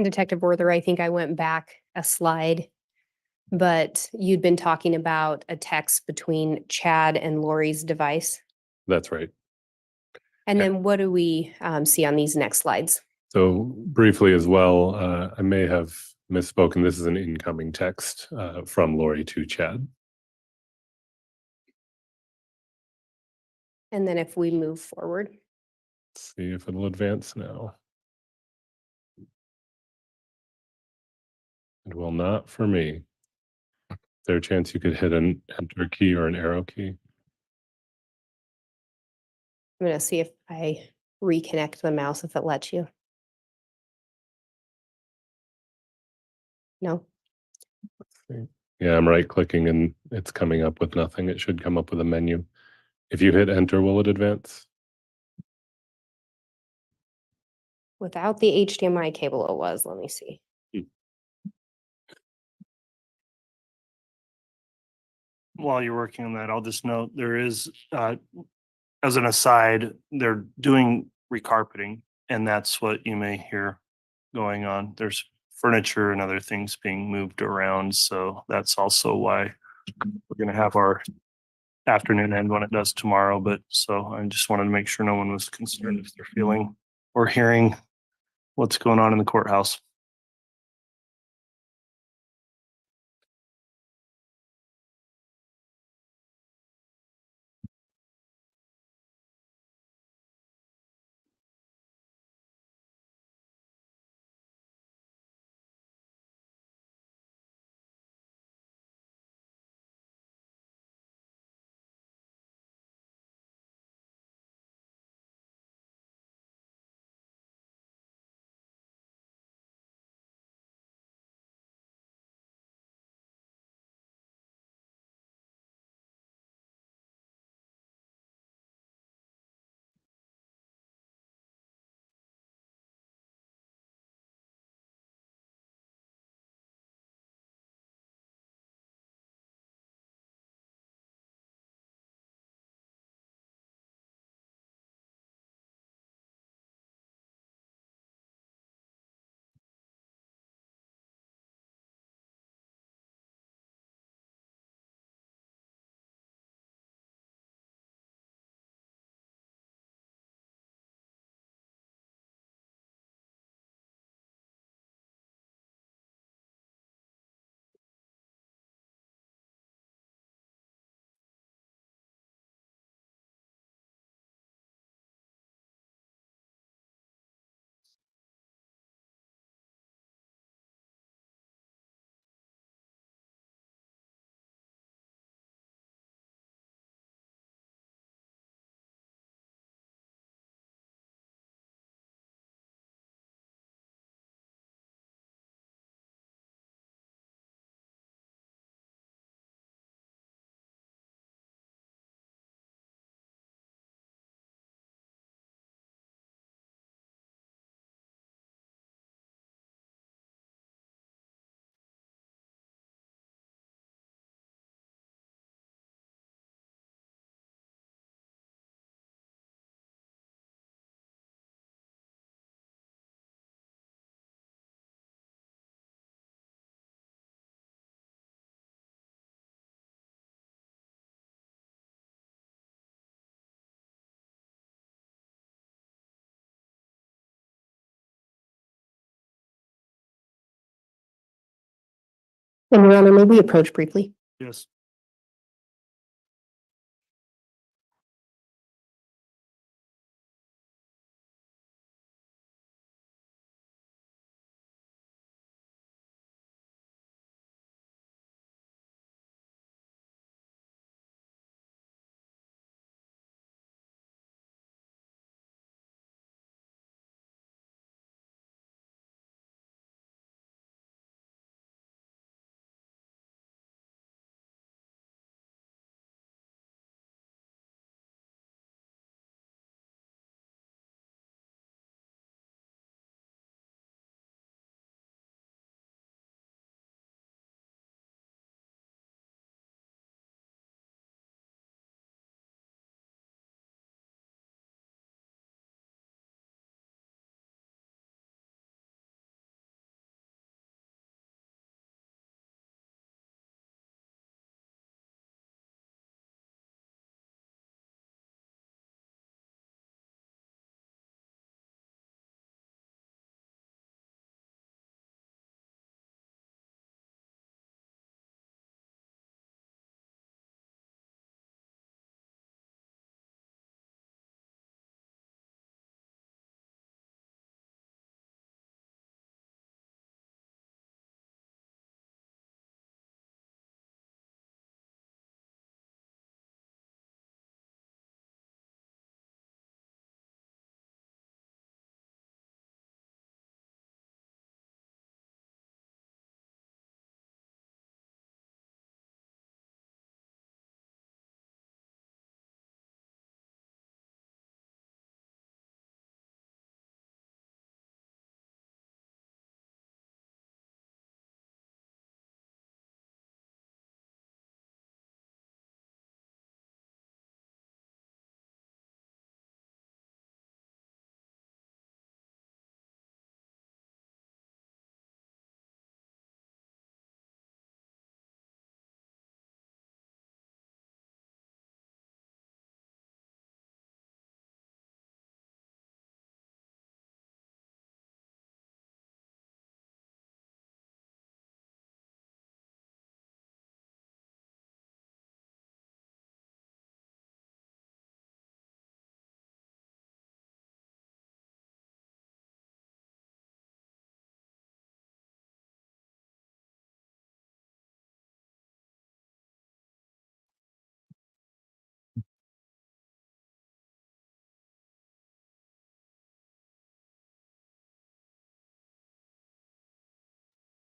Detective Werther, I think I went back a slide, but you'd been talking about a text between Chad and Lori's device. That's right. And Yeah. then what do we see on these next slides? So briefly as well, I may have misspoken. This is an incoming text from Lori to Chad. And then if we move forward. Let's see if it'll advance now. It will not for me. Is there a chance you could hit an enter key or an arrow key? I'm going to see if I reconnect the mouse if it lets you. No. Yeah, I'm right clicking and it's coming up with nothing. It should come up with a menu. If you hit enter, will it advance? Without the HDMI cable, it was. Let me see. While you're working on that, I'll just note there is, as an aside, they're doing recarpeting, and that's what you may hear going on. There's furniture and other things being moved around, so that's also why we're gonna have our afternoon end when it does tomorrow. But so I just wanted to make sure no one was concerned if they're feeling or hearing what's going on in the courthouse. And Your Honor, may we approach briefly? Yes.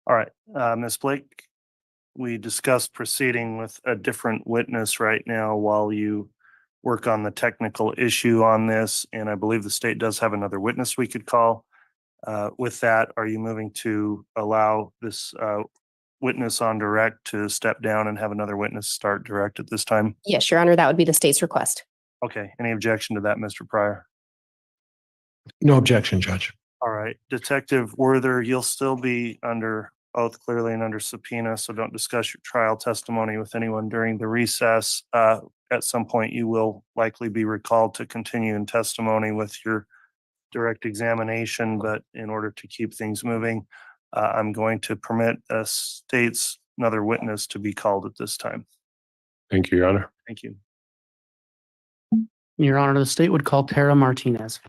All right, Ms. Blake, we discussed proceeding with a different witness right now while you work on the technical issue on this, and I believe the state does have another witness we could call. With that, are you moving to allow this witness on direct to step down and have another witness start direct at this time? Yes, Your Honor, that would be the state's request. Okay, any objection to that, Mr. Pryor? No objection, Judge. All right, Detective Werther, you'll still be under oath clearly and under subpoena, so don't discuss your trial testimony with anyone during the recess. At some point, you will likely be recalled to continue in testimony with your direct examination, but in order to keep things moving, I'm going to permit a state's another witness to be called at this time. Thank you, Your Honor. Thank you. Your Honor, the state would call Tara Martinez.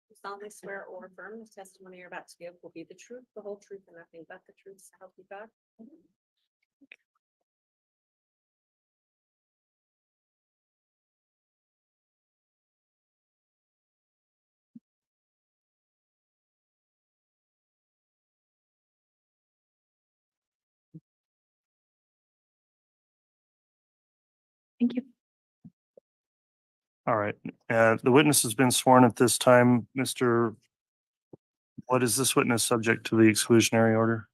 You solemnly swear or affirm the testimony you're about to give will be the truth, the whole truth, and nothing but the truth, so help you God? Thank you. All right, the witness has been sworn at this time. Mr. What is this witness subject to the exclusionary order?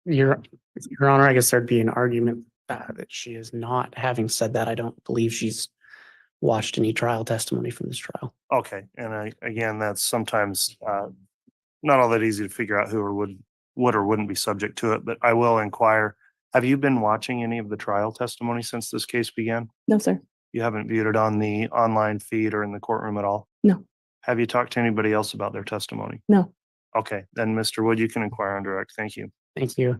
Your Honor, I guess there'd be an argument that she is not. Having said that, I don't believe she's watched any trial testimony from this trial. Okay, and again, that's sometimes not all that easy to figure out who or would or wouldn't be subject to it, but I will inquire. Have you been watching any of the trial testimony since this case began? No, sir. You haven't viewed it on the online feed or in the courtroom at all? No. Have you talked to anybody else about their testimony? No. Okay, then Mr. Wood, you can inquire on direct. Thank you. Thank you.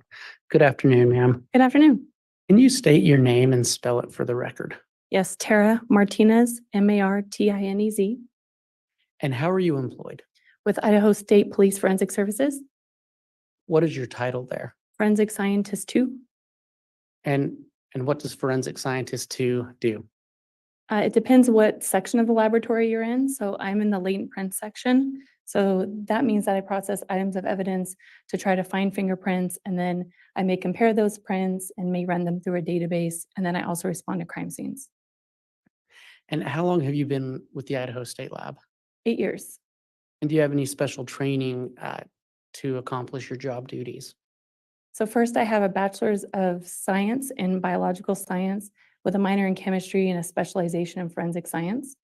Good afternoon, ma'am. Good afternoon. Can you state your name and spell it for the record? Yes, Tara Martinez, Martinez, And how are you employed? with Idaho State Police Forensic Services, What is your title there? Forensic Scientist 2. And what does forensic scientist 2 do? It depends what section of the laboratory you're in. So I'm in the latent print section. So that means that I process items of evidence to try to find fingerprints, and then I may compare those prints and may run them through a database. And then I also respond to crime scenes. And how long have you been with the Idaho State Lab? 8 years. And do you have any special training to accomplish your job duties? So first I have a bachelor's of science in biological science with a minor in chemistry and a specialization in forensic science.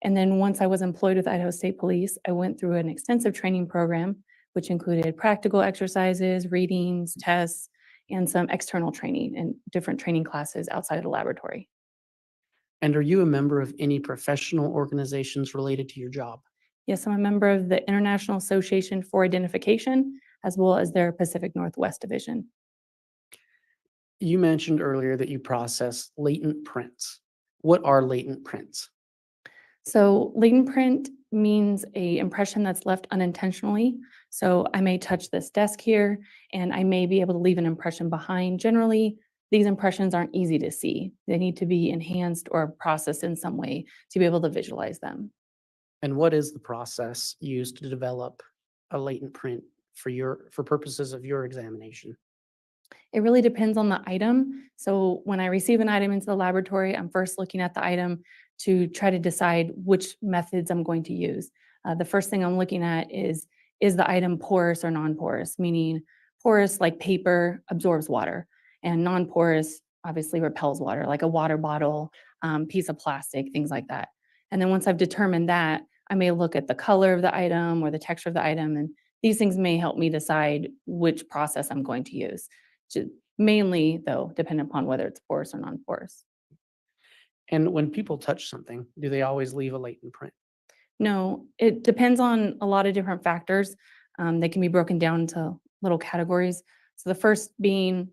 And then once I was employed with Idaho State Police, I went through an extensive training program, which included practical exercises, readings, tests, and some external training and different training classes outside of the laboratory. And are you a member of any professional organizations related to your job? Yes, I'm a member of the International Association for Identification, as well as their Pacific Northwest Division. You mentioned earlier that you process latent prints. What are latent prints? So latent print means a impression that's left unintentionally. So I may touch this desk here and I may be able to leave an impression behind. Generally, these impressions aren't easy to see. They need to be enhanced or processed in some way to be able to visualize them. And what is the process used to develop a latent print for purposes of your examination? It really depends on the item. So when I receive an item into the laboratory, I'm first looking at the item to try to decide which methods I'm going to use. The first thing I'm looking at is the item porous or non-porous? Meaning porous, like paper, absorbs water, and non-porous obviously repels water, like a water bottle, piece of plastic, things like that. And then once I've determined that, I may look at the color of the item or the texture of the item, and these things may help me decide which process I'm going to use. mainly though, depending upon whether it's porous or non-porous. And when people touch something, do they always leave a latent print? No, it depends on a lot of different factors. They can be broken down into little categories. So the first being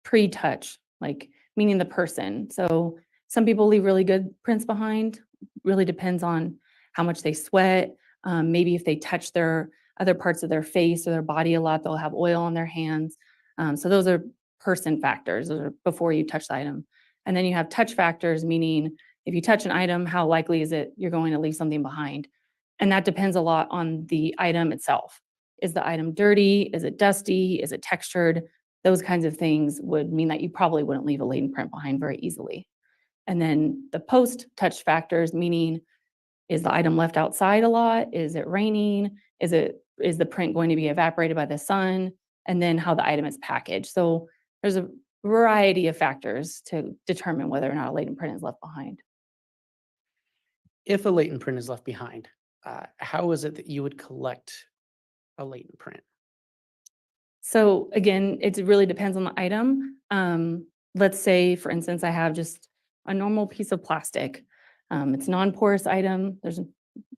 pre-touch, like meaning the person. So some people leave really good prints behind. Really depends on how much they sweat. Maybe if they touch their other parts of their face or their body a lot, they'll have oil on their hands. So those are person factors. Those are before you touch the item. And then you have touch factors, meaning if you touch an item, how likely is it you're going to leave something behind? And that depends a lot on the item itself. Is the item dirty? Is it dusty? Is it textured? Those kinds of things would mean that you probably wouldn't leave a latent print behind very easily. And then the post-touch factors, meaning is the item left outside a lot? Is it raining? Is the print going to be evaporated by the sun? And then how the item is packaged. So there's a variety of factors to determine whether or not a latent print is left behind. If a latent print is left behind, how is it that you would collect a latent print? So again, it really depends on the item. Let's say, for instance, I have just a normal piece of plastic. It's a non-porous item. There's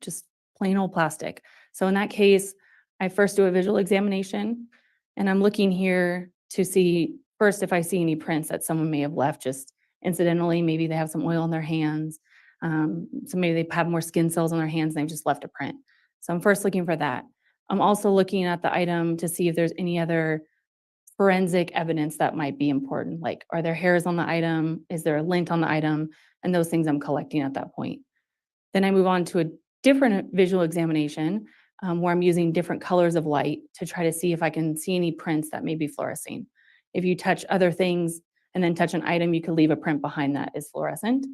just plain old plastic. So in that case, I first do a visual examination, and I'm looking here to see first if I see any prints that someone may have left just incidentally. Maybe they have some oil on their hands. So maybe they have more skin cells on their hands and they've just left a print. So I'm first looking for that. I'm also looking at the item to see if there's any other forensic evidence that might be important. Like, are there hairs on the item? Is there a lint on the item? And those things I'm collecting at that point. Then I move on to a different visual examination where I'm using different colors of light to try to see if I can see any prints that may be fluorescing. If you touch other things and then touch an item, you could leave a print behind that is fluorescent.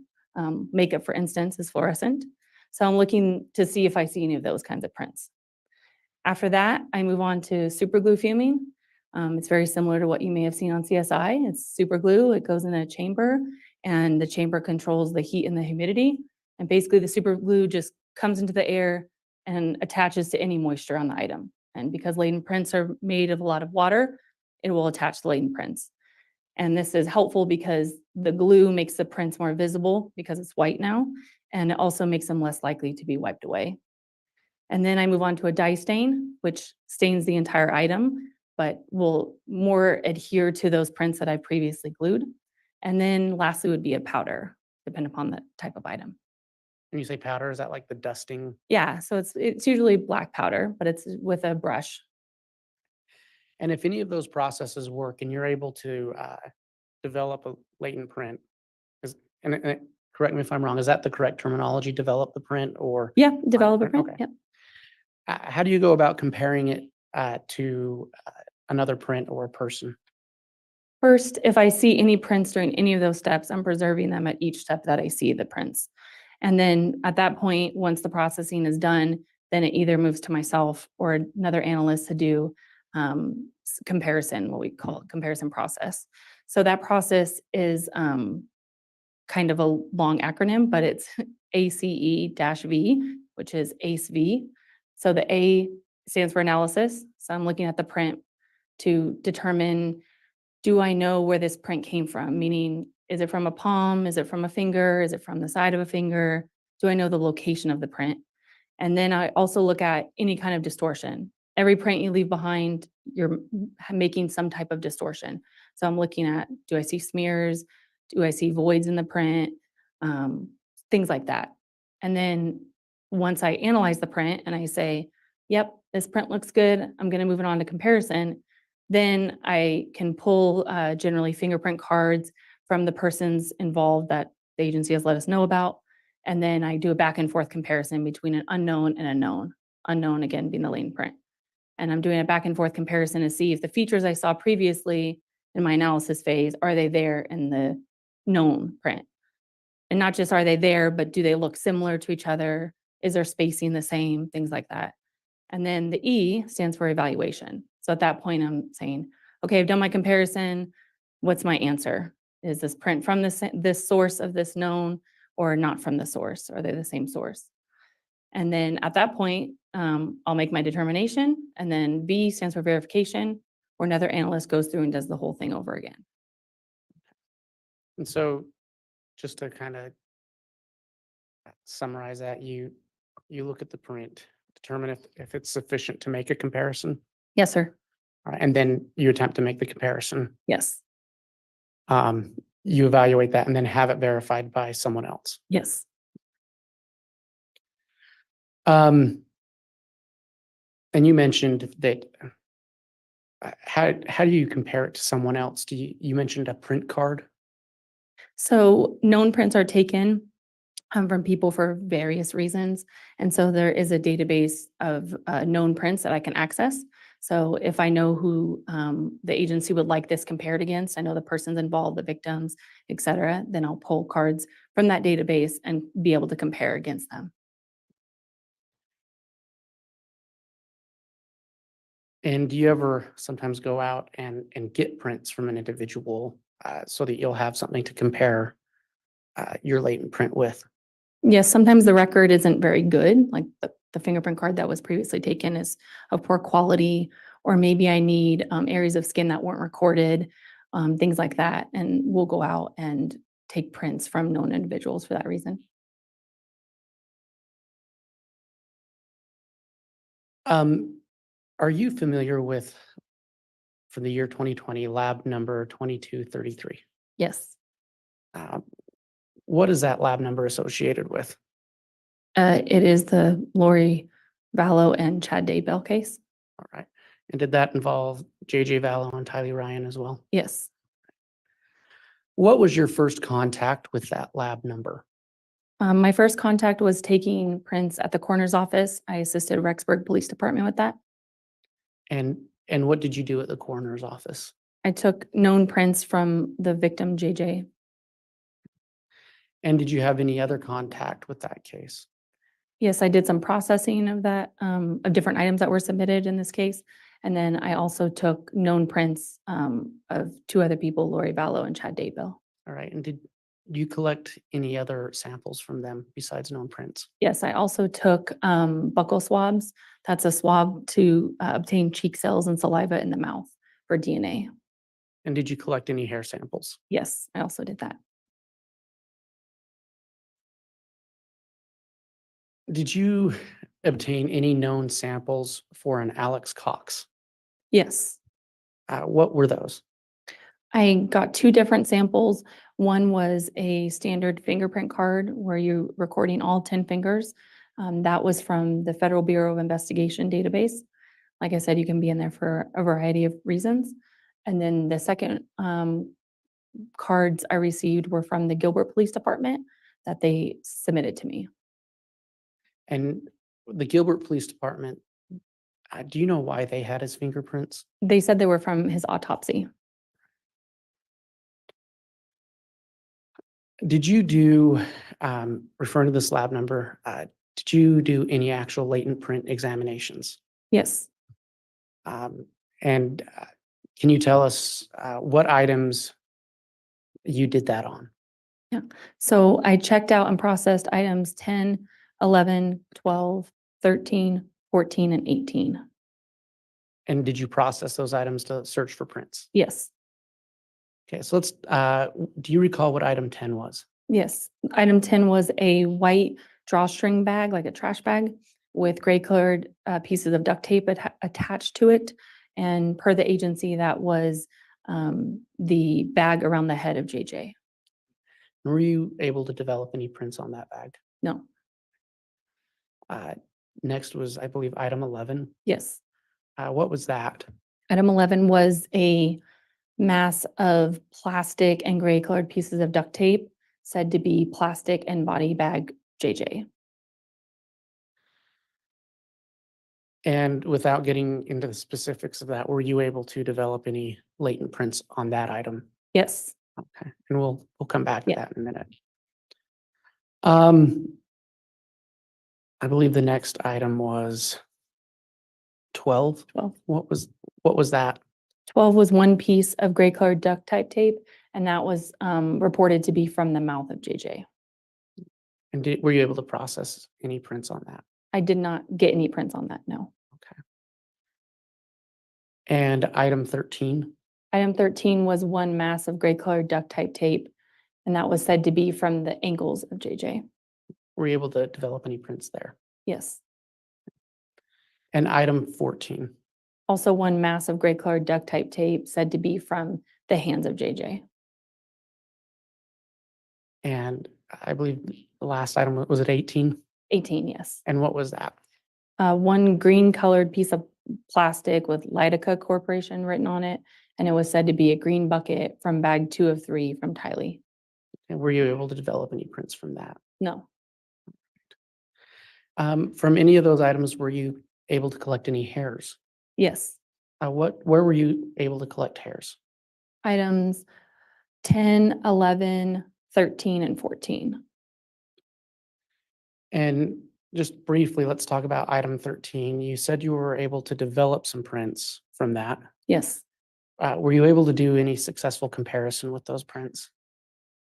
Makeup, for instance, is fluorescent. So I'm looking to see if I see any of those kinds of prints. After that, I move on to super glue fuming. It's very similar to what you may have seen on CSI. It's super glue. It goes in a chamber, and the chamber controls the heat and the humidity. And basically, the super glue just comes into the air and attaches to any moisture on the item. And because latent prints are made of a lot of water, it will attach the latent prints. And this is helpful because the glue makes the prints more visible because it's white now, and it also makes them less likely to be wiped away. And then I move on to a dye stain, which stains the entire item, but will more adhere to those prints that I previously glued. And then lastly would be a powder, depending upon the type of item. When you say powder, is that like the dusting? Yeah, so it's usually black powder, but it's with a brush. And if any of those processes work and you're able to develop a latent print, and correct me if I'm wrong, is that the correct terminology, develop the print or? Yeah, develop a print, Okay. yep. How do you go about comparing it to another print or a person? First, if I see any prints during any of those steps, I'm preserving them at each step that I see the prints. And then at that point, once the processing is done, then it either moves to myself or another analyst to do comparison, what we call it, comparison process. So that process is kind of a long acronym, but it's ACE-V, which is ACE-V. So the A stands for analysis. So I'm looking at the print to determine, do I know where this print came from? Meaning, is it from a palm? Is it from a finger? Is it from the side of a finger? Do I know the location of the print? And then I also look at any kind of distortion. Every print you leave behind, you're making some type of distortion. So I'm looking at, do I see smears? Do I see voids in the print? Things like that. And then once I analyze the print and I say, yep, this print looks good, I'm going to move it on to comparison, then I can pull generally fingerprint cards from the persons involved that the agency has let us know about. And then I do a back and forth comparison between an unknown and a known. Unknown, again, being the latent print. And I'm doing a back and forth comparison to see if the features I saw previously in my analysis phase, are they there in the known print? And not just are they there, but do they look similar to each other? Is their spacing the same? Things like that. And then the E stands for evaluation. So at that point, I'm saying, okay, I've done my comparison. What's my answer? Is this print from this source of this known or not from the source? Are they the same source? And then at that point, I'll make my determination. And then V stands for verification. or another analyst goes through and does the whole thing over again. And so just to kind of summarize that, you look at the print, determine if it's sufficient to make a comparison, Yes, sir. and then you attempt to make the comparison. Yes, You evaluate that and then have it verified by someone else. yes. And you mentioned that, how do you compare it to someone else? You mentioned a print card? So known prints are taken from people for various reasons. And so there is a database of known prints that I can access. So if I know who the agency would like this compared against, I know the persons involved, the victims, et cetera, then I'll pull cards from that database and be able to compare against them. And do you ever sometimes go out and get prints from an individual so that you'll have something to compare your latent print with? Yes, sometimes the record isn't very good, like the fingerprint card that was previously taken is of poor quality, or maybe I need areas of skin that weren't recorded, things like that. And we'll go out and take prints from known individuals for that reason. Are you familiar with, for the year 2020, lab number 2233? Yes. What is that lab number associated with? It is the Lori Vallow and Chad Daybell case. All right. And did that involve JJ Vallow and Tylee Ryan as well? Yes. What was your first contact with that lab number? My first contact was taking prints at the coroner's office. I assisted Rexburg Police Department with that. And what did you do at the coroner's office? I took known prints from the victim, JJ. And did you have any other contact with that case? Yes, I did some processing of that, of different items that were submitted in this case. And then I also took known prints of two other people, Lori Vallow and Chad Daybell. All right. And did you collect any other samples from them besides known prints? Yes, I also took buccal swabs. That's a swab to obtain cheek cells and saliva in the mouth for DNA. And did you collect any hair samples? Yes, I also did that. Did you obtain any known samples for an Alex Cox? Yes, What were those? I got two different samples. One was a standard fingerprint card where you're recording all 10 fingers. That was from the Federal Bureau of Investigation database. Like I said, you can be in there for a variety of reasons. And then the second cards I received were from the Gilbert Police Department that they submitted to me. And the Gilbert Police Department, do you know why they had his fingerprints? They said they were from his autopsy. Did you do, referring to this lab number, did you do any actual latent print examinations? Yes. And can you tell us what items you did that on? So I checked out and processed items 10, 11, 12, 13, 14, and 18. And did you process those items to search for prints? Yes. Okay, so let's, do you recall what item 10 was? Yes. Item 10 was a white drawstring bag, like a trash bag, with gray colored pieces of duct tape attached to it. And per the agency, that was the bag around the head of JJ. Were you able to develop any prints on that bag? No. Next was, I believe, item 11. Yes. What was that? Item 11 was a mass of plastic and gray colored pieces of duct tape, said to be plastic and body bag JJ. And without getting into the specifics of that, were you able to develop any latent prints on that item? Yes. Okay, and we'll come back to Yeah. that in a minute. I believe the next item was 12. 12. What was that? 12 was one piece of gray colored duct tape, and that was reported to be from the mouth of JJ. And were you able to process any prints on that? I did not get any prints on that, no. Okay. And item 13, Item 13 was one mass of gray colored duct type tape, and that was said to be from the ankles of JJ. were you able to develop any prints there? Yes. And item 14, Also one mass of gray colored duct type tape said to be from the hands of JJ. and I believe the last item, was it 18? 18, yes. And what was that? One green colored piece of plastic with Lidica Corporation written on it, and it was said to be a green bucket from bag 2 of 3 from Tylee. And were you able to develop any prints from that? No, From any of those items, were you able to collect any hairs? yes. Where were you able to collect hairs? Items 10, 11, 13, and 14. And just briefly, let's talk about item 13. You said you were able to develop some prints from that. Yes. Were you able to do any successful comparison with those prints?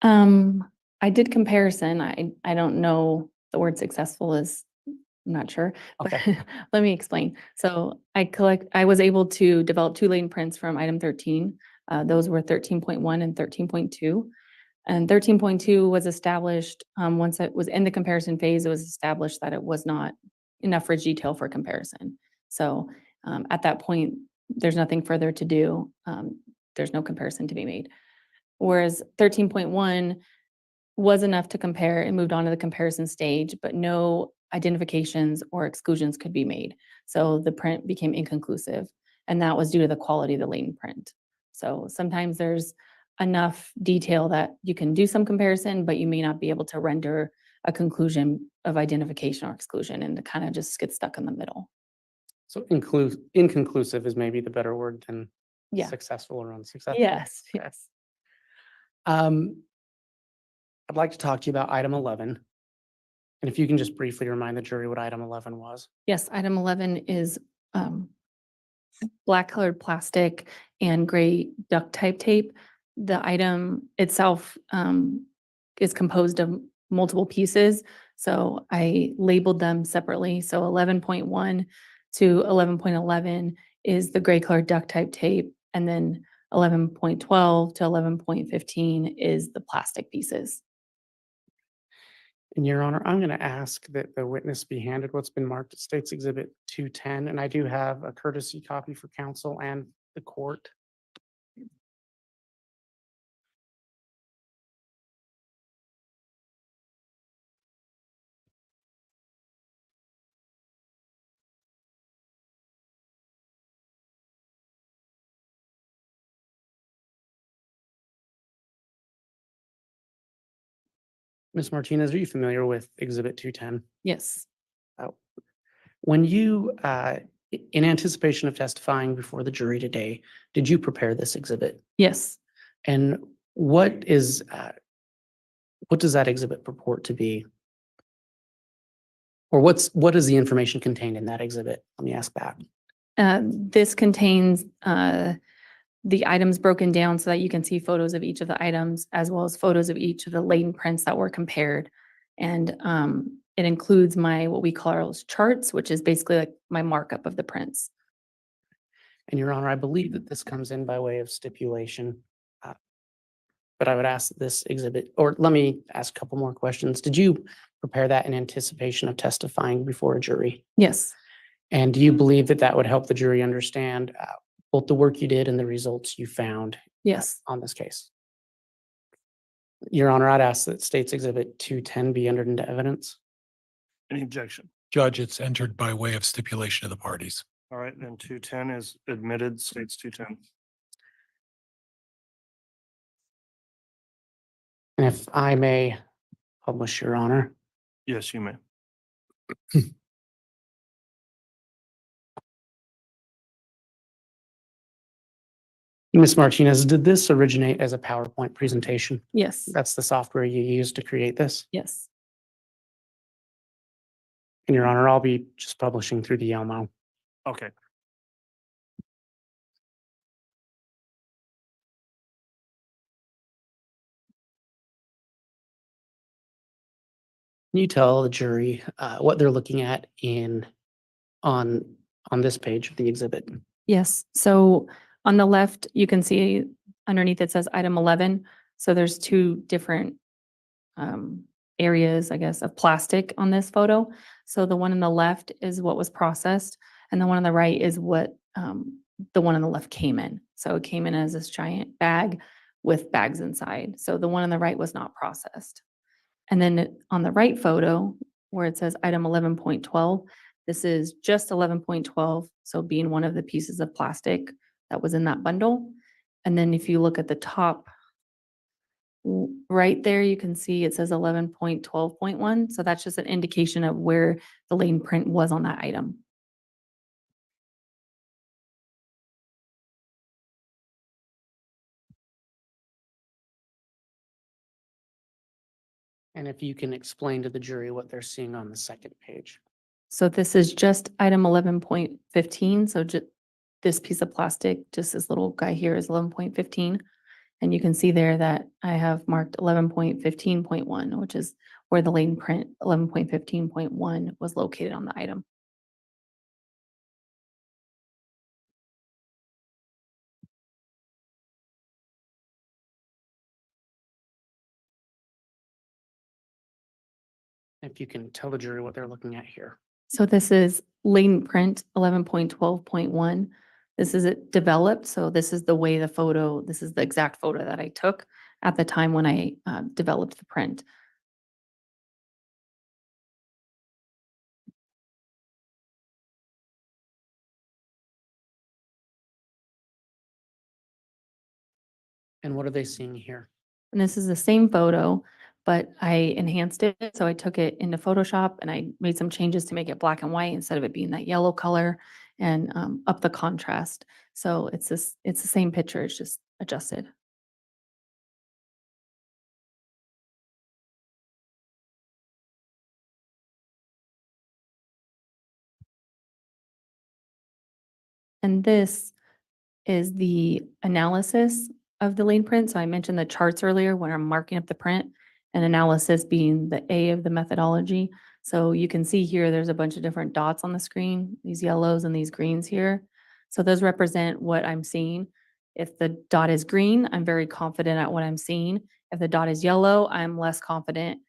I did comparison. I don't know the word successful is, I'm not sure. But Okay. let me explain. So I was able to develop 2 lane prints from item 13. Those were 13.1 and 13.2. And 13.2 was established, once it was in the comparison phase, it was established that it was not enough rich detail for comparison. So at that point, there's nothing further to do. There's no comparison to be made. Whereas 13.1 was enough to compare and moved on to the comparison stage, but no identifications or exclusions could be made. So the print became inconclusive, and that was due to the quality of the latent print. So sometimes there's enough detail that you can do some comparison, but you may not be able to render a conclusion of identification or exclusion, and to kind of just get stuck in the middle. So inconclusive is maybe the better word than Yeah. successful or unsuccessful. Yes, Okay. yes. I'd like to talk to you about item 11. And if you can just briefly remind the jury what item 11 was. Yes, item 11 is black colored plastic and gray duct type tape. The item itself is composed of multiple pieces, so I labeled them separately. So 11.1 to 11.11 is the gray colored duct type tape, and then 11.12 to 11.15 is the plastic pieces. And Your Honor, I'm going to ask that the witness be handed what's been marked as State's Exhibit 210, and I do have a courtesy copy for counsel and the court. Ms. Martinez, are you familiar with Exhibit 210? Yes, When you, in anticipation of testifying before the jury today, did you prepare this exhibit? yes. And what does that exhibit purport to be? Or what is the information contained in that exhibit? Let me ask that. This contains the items broken down so that you can see photos of each of the items, as well as photos of each of the latent prints that were compared. And it includes what we call our charts, which is basically like my markup of the prints. And Your Honor, I believe that this comes in by way of stipulation. But I would ask this exhibit, or let me ask a couple more questions. Did you prepare that in anticipation of testifying before a jury? Yes, And do you believe that that would help the jury understand both the work you did and the results you found yes. on this case? Your Honor, I'd ask that State's Exhibit 210 be entered into evidence. Any objection? Judge, it's entered by way of stipulation of the parties. All right, then 210 is admitted, states 210. And if I may publish, Your Honor. Yes, you may. Ms. Martinez, did this originate as a PowerPoint presentation? Yes, That's the software you used to create this? yes. And Your Honor, I'll be just publishing through the Elmo. Okay. Can you tell the jury what they're looking at on this page of the exhibit? Yes, so on the left, you can see underneath it says item 11. So there's two different um, areas, I guess, of plastic on this photo. So the one on the left is what was processed, and the one on the right is what the one on the left came in. So it came in as this giant bag with bags inside. So the one on the right was not processed. And then on the right photo, where it says item 11.12, this is just 11.12, so being one of the pieces of plastic that was in that bundle. And then if you look at the top right there, you can see it says 11.12.1. So that's just an indication of where the lane print was on that item. And if you can explain to the jury what they're seeing on the second page. So this is just item 11.15. So just this piece of plastic, just this little guy here is 11.15. And you can see there that I have marked 11.15.1, which is where the lane print 11.15.1 was located on the item. If you can tell the jury what they're looking at here. So this is lane print 11.12.1. This is it developed. So this is the way the photo, this is the exact photo that I took at the time when I developed the print. And what are they seeing here? And this is the same photo, but I enhanced it. So I took it into Photoshop and I made some changes to make it black and white instead of it being that yellow color, and up the contrast. So it's the same picture, it's just adjusted. And this is the analysis of the lane print. So I mentioned the charts earlier when I'm marking up the print, and analysis being the A of the methodology. So you can see here, there's a bunch of different dots on the screen, these yellows and these greens here. So those represent what I'm seeing. If the dot is green, I'm very confident at what I'm seeing. If the dot is yellow, I'm less confident,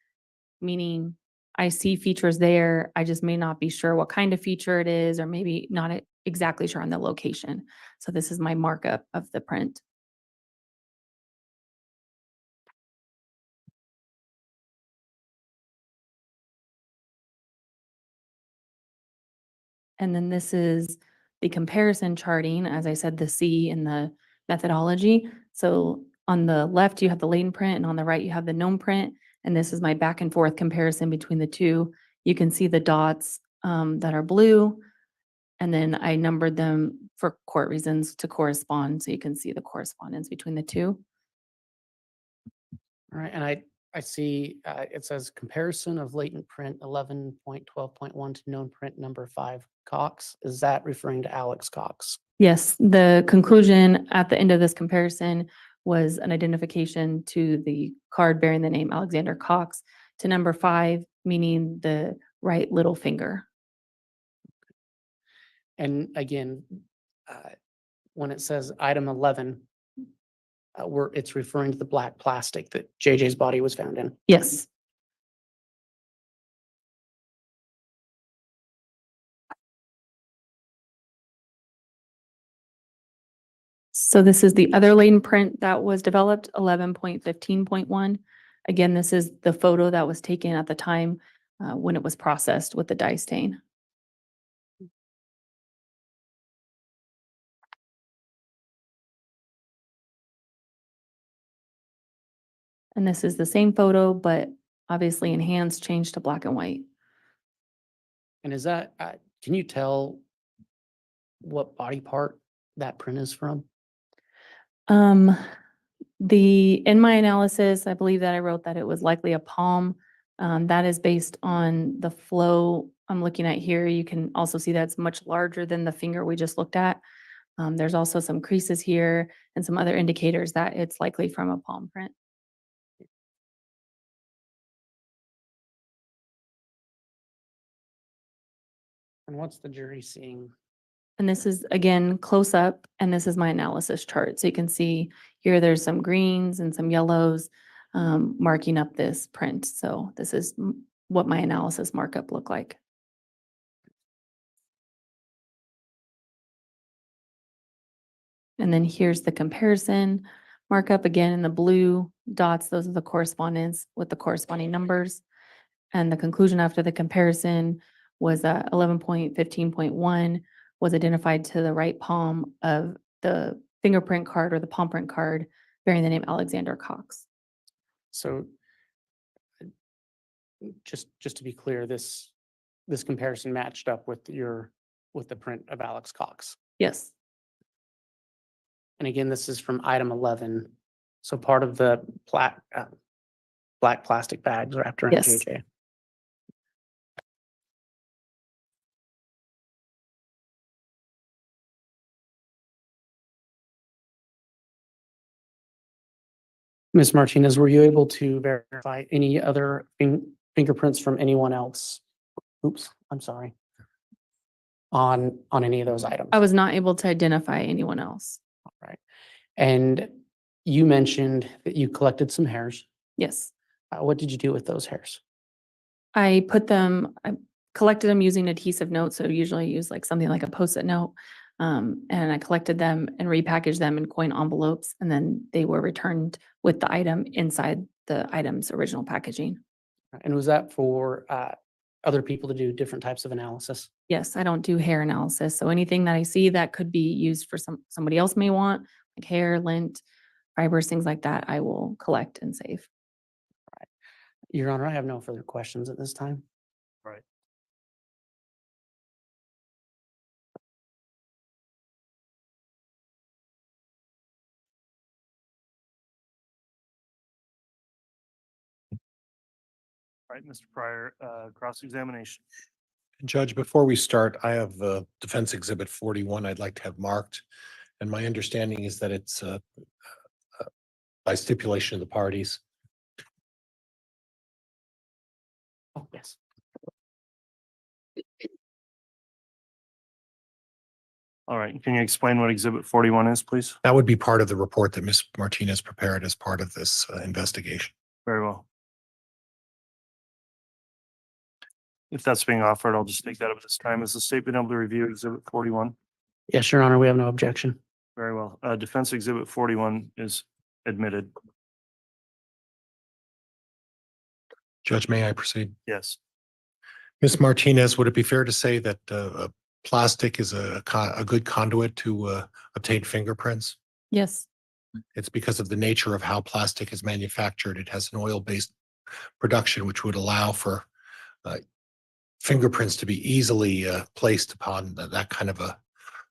meaning I see features there. I just may not be sure what kind of feature it is, or maybe not exactly sure on the location. So this is my markup of the print. And then this is the comparison charting, as I said, the C in the methodology. So on the left, you have the lane print, and on the right, you have the gnome print. And this is my back and forth comparison between the two. You can see the dots that are blue, and then I numbered them for court reasons to correspond. So you can see the correspondence between the two. All right, and I see it says comparison of latent print 11.12.1 to known print number 5 Cox. Is that referring to Alex Cox? Yes, the conclusion at the end of this comparison was an identification to the card bearing the name Alexander Cox to number 5, meaning the right little finger. And again, when it says item 11, it's referring to the black plastic that JJ's body was found in. Yes. So this is the other lane print that was developed, 11.15.1. Again, this is the photo that was taken at the time when it was processed with the dye stain. And this is the same photo, but obviously enhanced, changed to black and white. And is that, can you tell what body part that print is from? In my analysis, I believe that I wrote that it was likely a palm. That is based on the flow I'm looking at here. You can also see that's much larger than the finger we just looked at. There's also some creases here and some other indicators that it's likely from a palm print. And what's the jury seeing And this is again, close up, and this is my analysis chart. So you can see here, there's some greens and some yellows marking up this print. So this is what my analysis markup looked like. And then here's the comparison markup again in the blue dots. Those are the correspondence with the corresponding numbers. And the conclusion after the comparison was that 11.15.1 was identified to the right palm of the fingerprint card or the palm print card bearing the name Alexander Cox. So just to be clear, this comparison matched up with with the print of Alex Cox. Yes. And again, this is from item 11. So part of the black plastic bags wrapped around Yes. JJ. Ms. Martinez, were you able to verify any other fingerprints from anyone else? Oops, I'm sorry. On any of those items? I was not able to identify anyone else. All right. And you mentioned that you collected some hairs. Yes. What did you do with those hairs? I collected them using adhesive notes. So usually I use like something like a Post-it note. And I collected them and repackaged them in coin envelopes. And then they were returned with the item inside the item's original packaging. And was that for other people to do different types of analysis? Yes, I don't do hair analysis. So anything that I see that could be used for somebody else may want, like hair, lint, fibers, things like that, I will collect and save. Your Honor, I have no further questions at this time. Right. All right, Mr. Pryor, cross-examination. Judge, before we start, I have Defense Exhibit 41 I'd like to have marked. And my understanding is that it's by stipulation of the parties. Oh, yes. All right, can you explain what Exhibit 41 is, please? That would be part of the report that Ms. Martinez prepared as part of this investigation. Very well. If that's being offered, I'll just take that up at this time. Is the state been able to review Exhibit 41? Yes, Your Honor, we have no objection. Very well. Defense Exhibit 41 is admitted. Judge, may I proceed? Yes. Ms. Martinez, would it be fair to say that plastic is a good conduit to obtain fingerprints? Yes. It's because of the nature of how plastic is manufactured. It has an oil-based production, which would allow for fingerprints to be easily placed upon that kind of a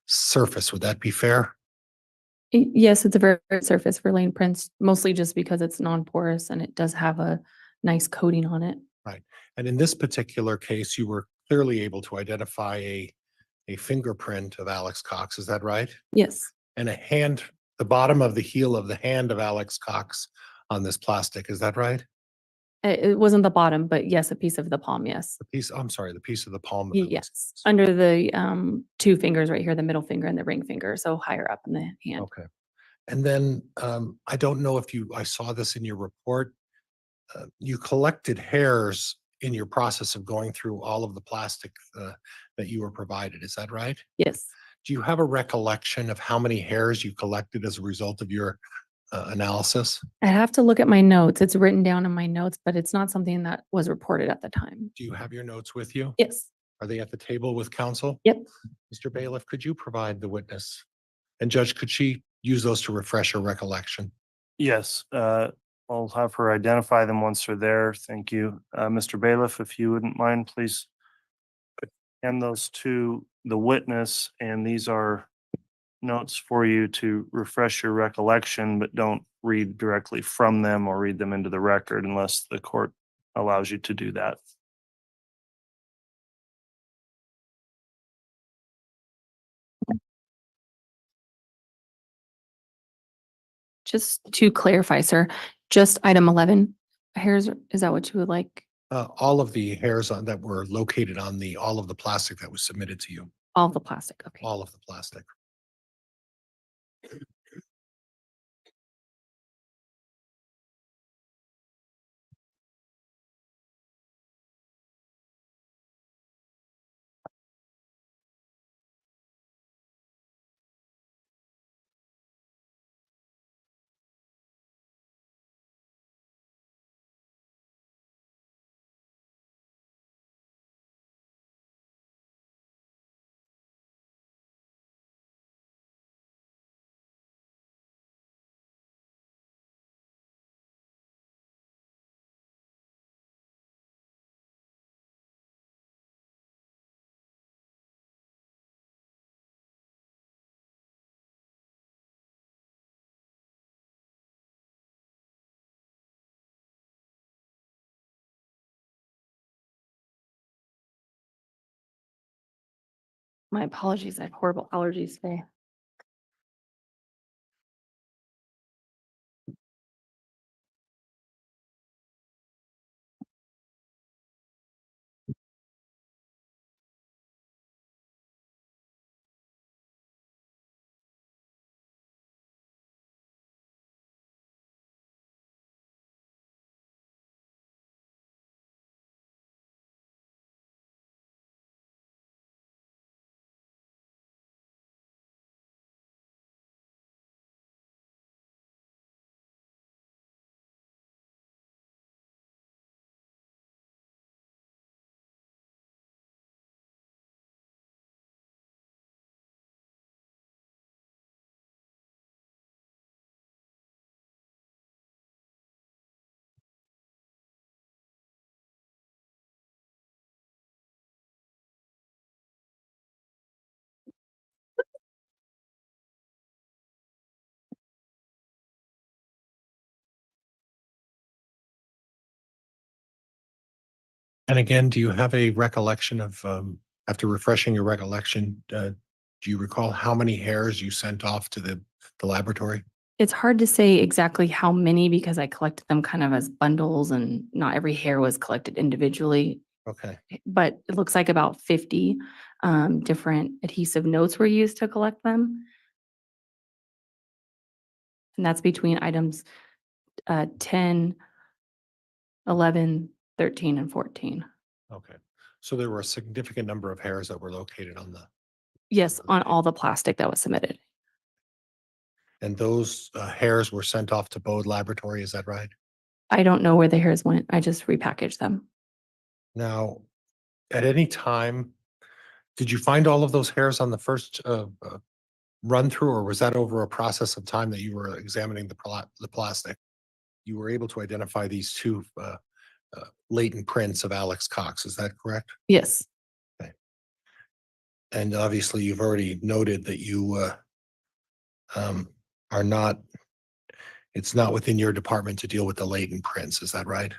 surface. Would that be fair? Yes, it's a very good surface for laying prints, mostly just because it's non-porous and it does have a nice coating on it. Right. And in this particular case, you were clearly able to identify a fingerprint of Alex Cox. Is that right? Yes. And a hand, the bottom of the heel of the hand of Alex Cox on this plastic. Is that right? It wasn't the bottom, but yes, a piece of the palm, yes. The piece, I'm sorry, the piece of the palm. of Alex Yes, Cox. under the two fingers right here, the middle finger and the ring finger, so higher up in the hand. Okay. And then I don't know if I saw this in your report. You collected hairs in your process of going through all of the plastic that you were provided. Is that right? Yes. Do you have a recollection of how many hairs you collected as a result of your analysis? I have to look at my notes. It's written down in my notes, but it's not something that was reported at the time. Do you have your notes with you? Yes. Are they at the table with counsel? Yep. Mr. Bailiff, could you provide the witness? And Judge, could she use those to refresh her recollection? Yes, I'll have her identify them once they're there. Thank you. Mr. Bailiff, if you wouldn't mind, please hand those to the witness, and these are notes for you to refresh your recollection, but don't read directly from them or read them into the record unless the court allows you to do that. Just to clarify, sir, just item 11 hairs, is that what you would like? All of the hairs that were located on all of the plastic that was submitted to you. All the plastic, okay. all of the plastic. My apologies, I have horrible allergies today. And again, do you have a recollection of, after refreshing your recollection, do you recall how many hairs you sent off to the laboratory? It's hard to say exactly how many because I collected them kind of as bundles and not every hair was collected individually. Okay, But it looks like about 50 different adhesive notes were used to collect them. And that's between items 10, 11, 13, and 14. okay. So there were a significant number of hairs that were located on the, Yes, on all the plastic that was submitted. and those hairs were sent off to Bode Laboratory, is that right? I don't know where the hairs went. I just repackaged them. Now, at any time, did you find all of those hairs on the first run through, or was that over a process of time that you were examining the plastic? You were able to identify these two latent prints of Alex Cox, is that correct? Yes, And obviously, you've already noted that you are not, it's not within your department to deal with the latent prints, is that right?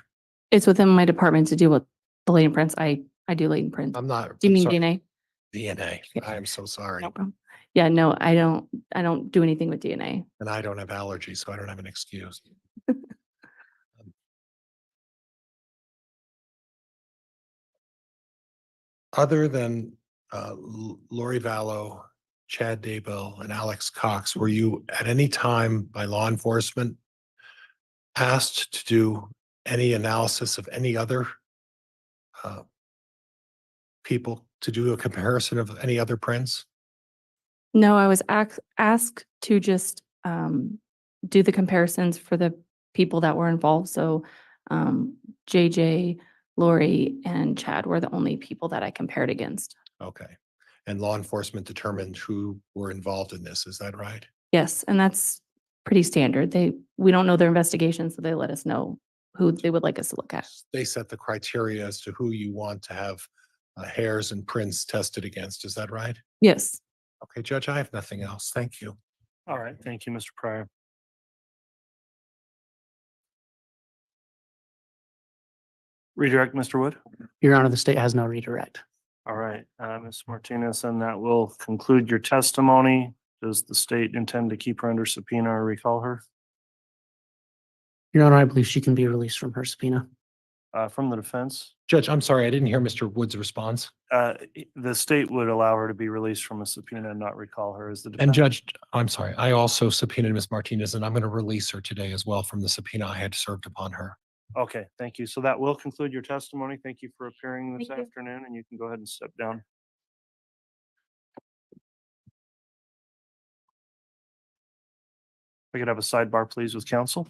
it's within my department to deal with the latent prints. I do latent prints. I'm not. Do you I'm mean sorry, DNA? DNA. Okay. I am so sorry. No problem. Yeah, no, I don't do anything with DNA. And I don't have allergies, so I don't have an excuse. Other than Lori Vallow, Chad Daybell, and Alex Cox, were you at any time by law enforcement asked to do any analysis of any other people, to do a comparison of any other prints? No, I was asked to just do the comparisons for the people that were involved. So JJ, Lori, and Chad were the only people that I compared against. Okay. And law enforcement determined who were involved in this, is that right? Yes, and that's pretty standard. We don't know their investigation, so they let us know who they would like us to look at. They set the criteria as to who you want to have hairs and prints tested against, is that right? Yes. Okay, Judge, I have nothing else. Thank you. All right, thank you, Mr. Pryor. Redirect, Mr. Wood. Your Honor, the state has no redirect. All right, Ms. Martinez, and that will conclude your testimony. Does the state intend to keep her under subpoena or recall her? Your Honor, I believe she can be released from her subpoena. From the defense, Judge, I'm sorry, I didn't hear Mr. Wood's response. the state would allow her to be released from a subpoena and not recall her as the And defendant. Judge, I'm sorry, I also subpoenaed Ms. Martinez, and I'm going to release her today as well from the subpoena I had served upon her. Okay, thank you. So that will conclude your testimony. Thank you for appearing this Thank you. afternoon, and you can go ahead and step down. We could have a sidebar, please, with counsel.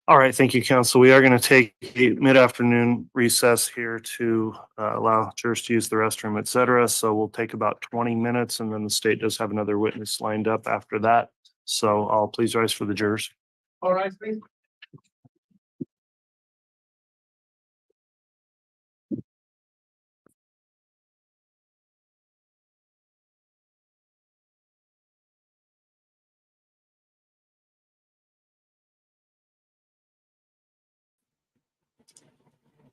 All right, thank you, counsel. We are going to take a mid-afternoon recess here to allow jurors to use the restroom, et cetera. So we'll take about 20 minutes, and then the state does have another witness lined up after that. So I'll please rise for the jurors. All right, please.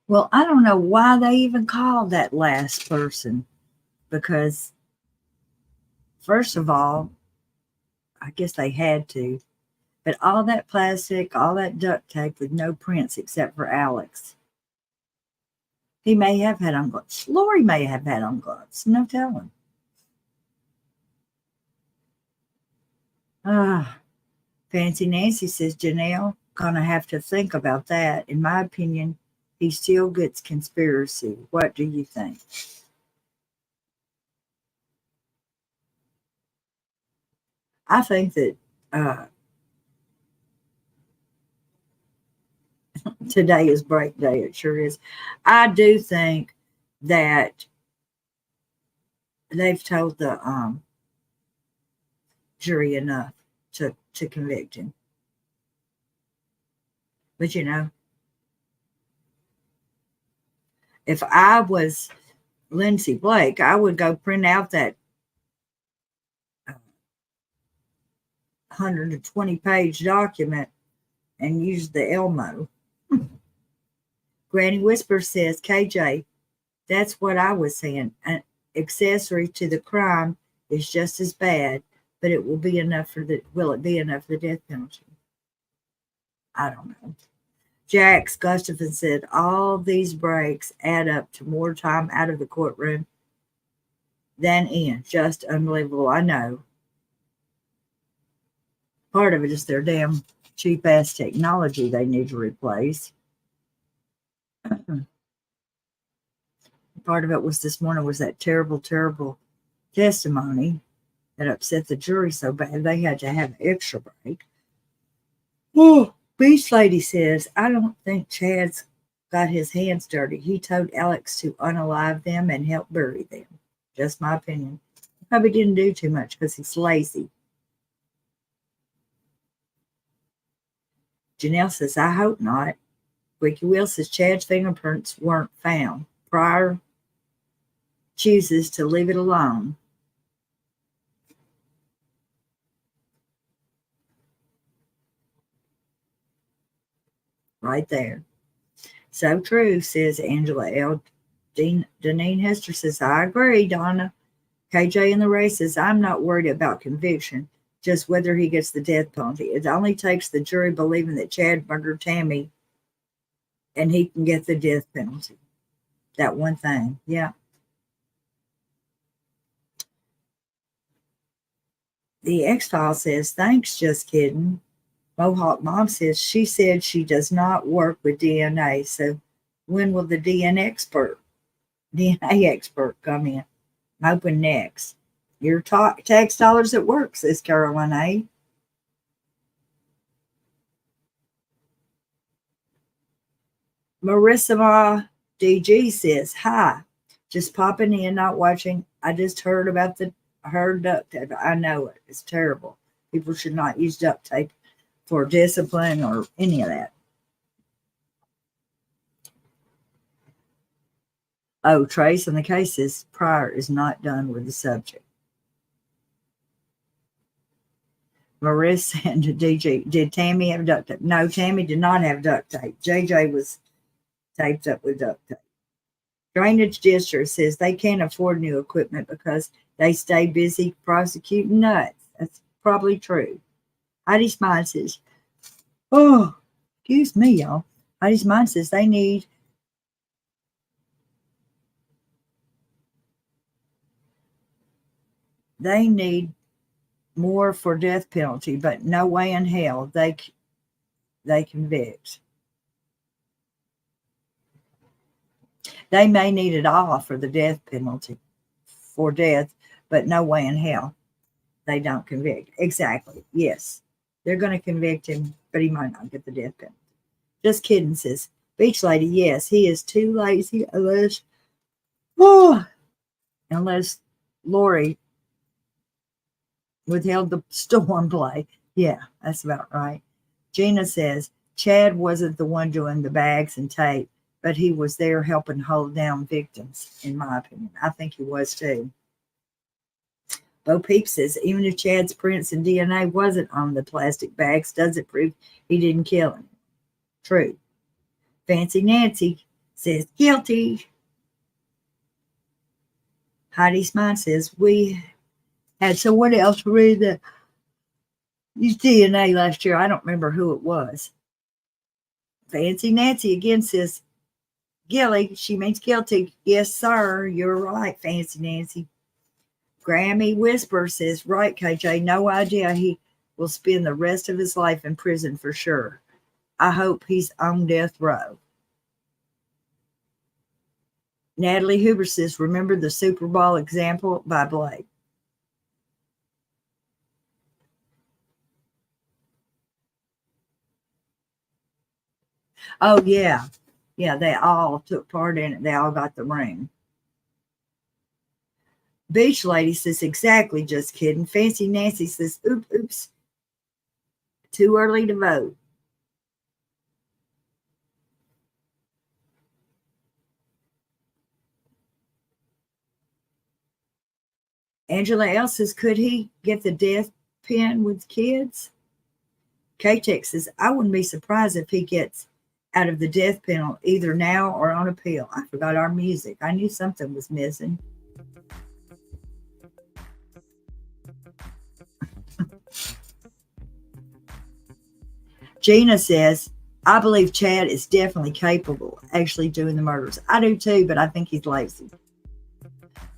Well, I don't know why they even called that last person, because first of all, I guess they had to, but all that plastic, all that duct tape with no prints except for Alex. He may have had on gloves. Lori may have had on gloves. No telling. Fancy Nancy says, Janelle, gonna have to think about that. In my opinion, he still gets conspiracy. What do you think? I think that today is break day. It sure is. I do think that they've told the jury enough to convict him. But you know, if I was Lindsay Blake, I would go print out that 120-page document and use the Elmo. Granny Whisper says, KJ, that's what I was saying. An accessory to the crime is just as bad, but it will be enough for will it be enough for the death penalty? I don't know. Jax Gustafson said, all these breaks add up to more time out of the courtroom than in. Just unbelievable. I know. Part of it is their damn cheap ass technology they need to replace. Part of it was this morning was that terrible, terrible testimony that upset the jury so bad they had to have an extra break. Oh, Beach Lady says, I don't think Chad's got his hands dirty. He told Alex to unalive them and help bury them. Just my opinion. Probably didn't do too much because he's lazy. Janelle says, I hope not. Ricky Will says Chad's fingerprints weren't found. Pryor chooses to leave it alone. Right there. So true, says Angela L. Deneen Hester says, I agree, Donna. KJ in the race says, I'm not worried about conviction, just whether he gets the death penalty. It only takes the jury believing that Chad murdered Tammy and he can get the death penalty. That one thing. Yeah. The X-File says, thanks, just kidding. Mohawk Mom says, she said she does not work with DNA, so when will the DNA expert come in? I'm hoping next. Your tax dollars at work, says Caroline A. Marissa Ma DG says, hi, just popping in, not watching. I just heard about duct tape. I know it. It's terrible. People should not use duct tape for discipline or any of that. Oh, Trace, in the cases prior is not done with the subject. Marissa and DG, did Tammy have duct tape? No, Tammy did not have duct tape. JJ was taped up with duct tape. Drainage District says they can't afford new equipment because they stay busy prosecuting nuts. That's probably true. Heidi Smine says, oh, excuse me, y'all. Heidi Smine says they need more for death penalty, but no way in hell they convict. They may need it all for the death penalty, for death, but no way in hell they don't convict. Exactly. Yes. They're going to convict him, but he might not get the death penalty. Just kidding, says Beach Lady. Yes, he is too lazy unless Lori withheld the storm play. Yeah, that's about right. Gina says Chad wasn't the one doing the bags and tape, but he was there helping hold down victims, in my opinion. I think he was too. Bo Peep says, even if Chad's prints and DNA wasn't on the plastic bags, does it prove he didn't kill him? True. Fancy Nancy says, guilty. Heidi Smine says, we had someone else read the used DNA last year. I don't remember who it was. Fancy Nancy again says, Gilly, she means guilty. Yes, sir. You're right, Fancy Nancy. Grammy Whisper says, right, KJ, no idea he will spend the rest of his life in prison for sure. I hope he's on death row. Natalie Huber says, remember the Super Bowl example by Blake. Oh, yeah. Yeah, they all took part in it. They all got the ring. Beach Lady says, exactly, just kidding. Fancy Nancy says, oops. Too early to vote. Angela L says, could he get the death pen with kids? K-Tech says, I wouldn't be surprised if he gets out of the death penalty either now or on appeal. I forgot our music. I knew something was missing. Gina says, I believe Chad is definitely capable of actually doing the murders. I do too, but I think he's lazy.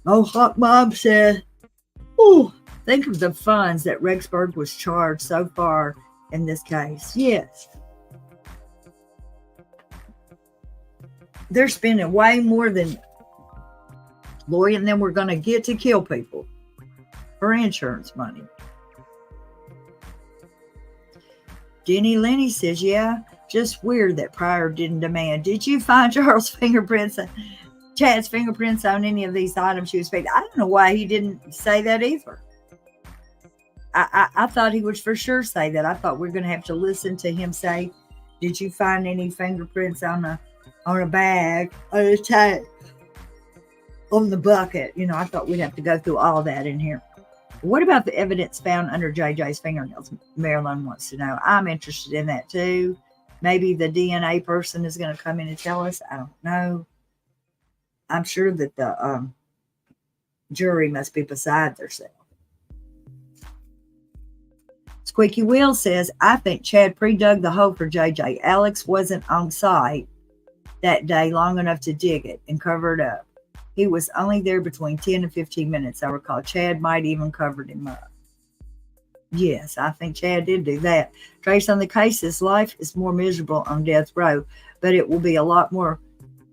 Mohawk Mom said, think of the funds that Rexburg was charged so far in this case. Yes. They're spending way more than Lori and them were going to get to kill people for insurance money. Jenny Lenny says, yeah, just weird that Pryor didn't demand. Did you find Chad's fingerprints on any of these items she was paid? I don't know why he didn't say that either. I thought he would for sure say that. I thought we were going to have to listen to him say, did you find any fingerprints on a bag, on a tape, on the bucket? You know, I thought we'd have to go through all that in here. What about the evidence found under JJ's fingernails? Marilyn wants to know. I'm interested in that too. Maybe the DNA person is going to come in and tell us. I don't know. I'm sure that the jury must be beside themselves. Squeaky Wheel says, I think Chad pre-dug the hole for JJ. Alex wasn't on site that day long enough to dig it and cover it up. He was only there between 10 and 15 minutes. I recall Chad might even covered him up. Yes, I think Chad did do that. Trace on the cases, life is more miserable on death row, but it will be a lot more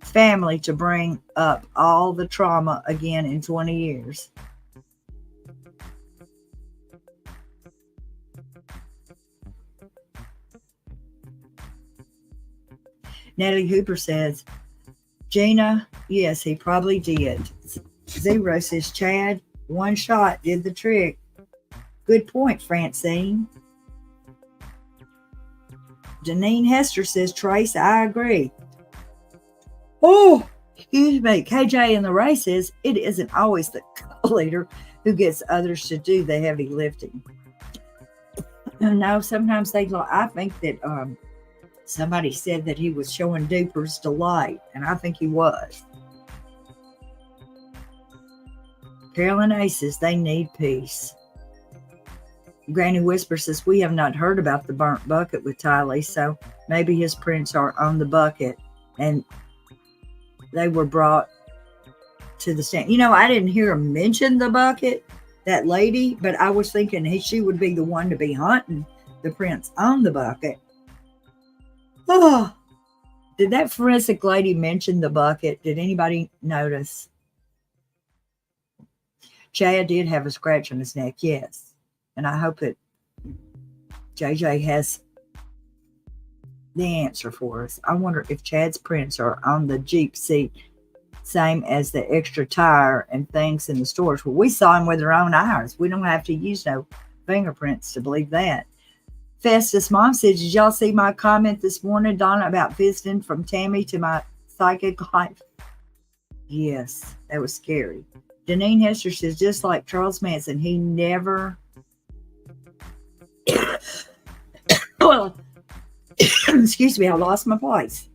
family to bring up all the trauma again in 20 years. Natalie Hooper says, Gina, yes, he probably did. Zero says, Chad, one shot did the trick. Good point, Francine. Janine Hester says, Trace, I agree. Oh, excuse me. KJ in the race says, it isn't always the leader who gets others to do the heavy lifting. No, sometimes I think that somebody said that he was showing Duper's delight, and I think he was. Carolyn A says, they need peace. Granny Whisper says, we have not heard about the burnt bucket with Tylee, so maybe his prints are on the bucket and they were brought to the stand. You know, I didn't hear him mention the bucket, that lady, but I was thinking she would be the one to be hunting the prints on the bucket. Oh, did that forensic lady mention the bucket? Did anybody notice? Chad did have a scratch on his neck, yes. And I hope that JJ has the answer for us. I wonder if Chad's prints are on the Jeep seat, same as the extra tire and things in the stores. Well, we saw him with our own eyes. We don't have to use no fingerprints to believe that. Festus Mom said, did y'all see my comment this morning, Donna, about visiting from Tammy to my psychic life? Yes, that was scary. Janine Hester says, just like Charles Manson, he never... Well, excuse me, I lost my place.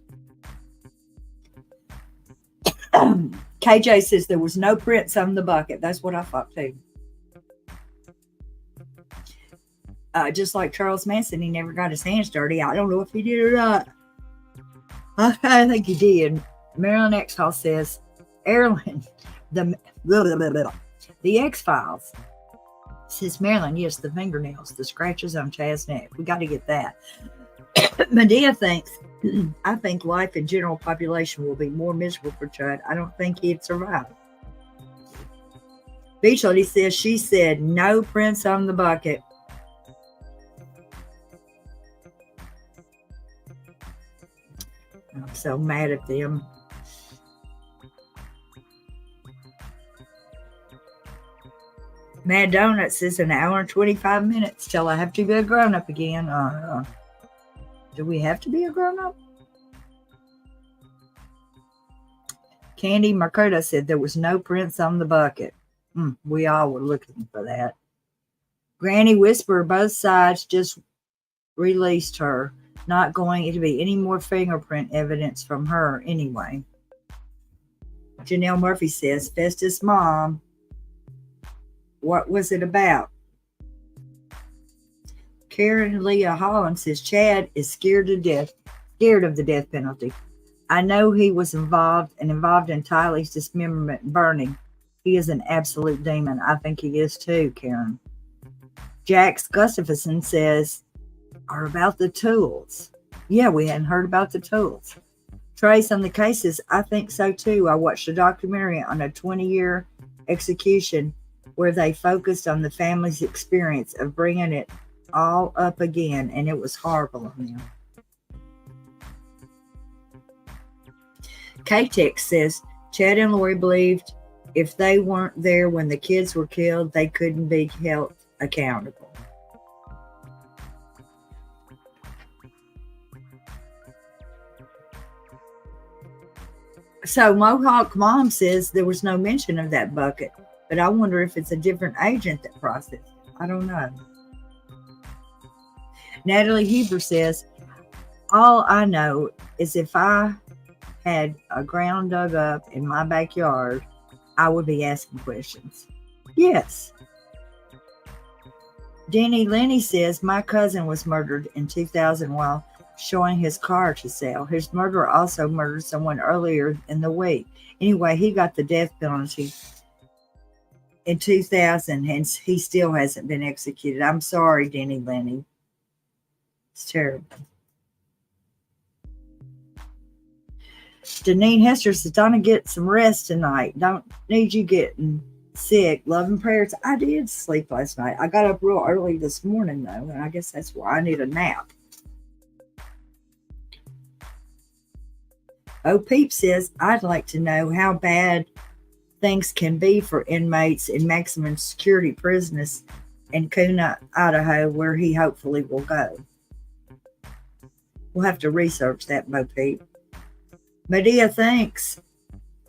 KJ says there was no prints on the bucket. That's what I thought too. Just like Charles Manson, he never got his hands dirty. I don't know if he did or not. I think he did. Marilyn Exhall says, Erlen, the X-Files. Says Marilyn, yes, the fingernails, the scratches on Chad's neck. We got to get that. Medea thinks, I think life in general population will be more miserable for Chad. I don't think he'd survive. Beach Lady says, she said, no prints on the bucket. I'm so mad at them. Mad Donuts is an hour and 25 minutes till I have to be a grown-up again. Do we have to be a grown-up? Candy Mercado said there was no prints on the bucket. We all were looking for that. Granny Whisper, both sides just released her. Not going to be any more fingerprint evidence from her anyway. Janelle Murphy says, Festus Mom, what was it about? Karen Leah Holland says, Chad is scared of the death penalty. I know he was involved in Tylee's dismemberment and burning. He is an absolute demon. I think he is too, Karen. Jax Gustafson says, are about the tools. Yeah, we hadn't heard about the tools. Trace on the cases, I think so too. I watched a documentary on a 20-year execution where they focused on the family's experience of bringing it all up again, and it was horrible on them. K-Tex says, Chad and Lori believed if they weren't there when the kids were killed, they couldn't be held accountable. So Mohawk Mom says there was no mention of that bucket, but I wonder if it's a different agent that processed it. I don't know. Natalie Huber says, all I know is if I had a ground dug up in my backyard, I would be asking questions. Yes. Denny Lenny says, my cousin was murdered in 2000 while showing his car to sell. His murderer also murdered someone earlier in the week. Anyway, he got the death penalty in 2000, and he still hasn't been executed. I'm sorry, Denny Lenny. It's terrible. Janine Hester says, Donna, get some rest tonight. Don't need you getting sick. Love and prayers. I did sleep last night. I got up real early this morning, though, and I guess that's why I need a nap. Oh, Peep says, I'd like to know how bad things can be for inmates in maximum security prisons in Kuna, Idaho, where he hopefully will go. We'll have to research that, Bo Peep. Medea thinks,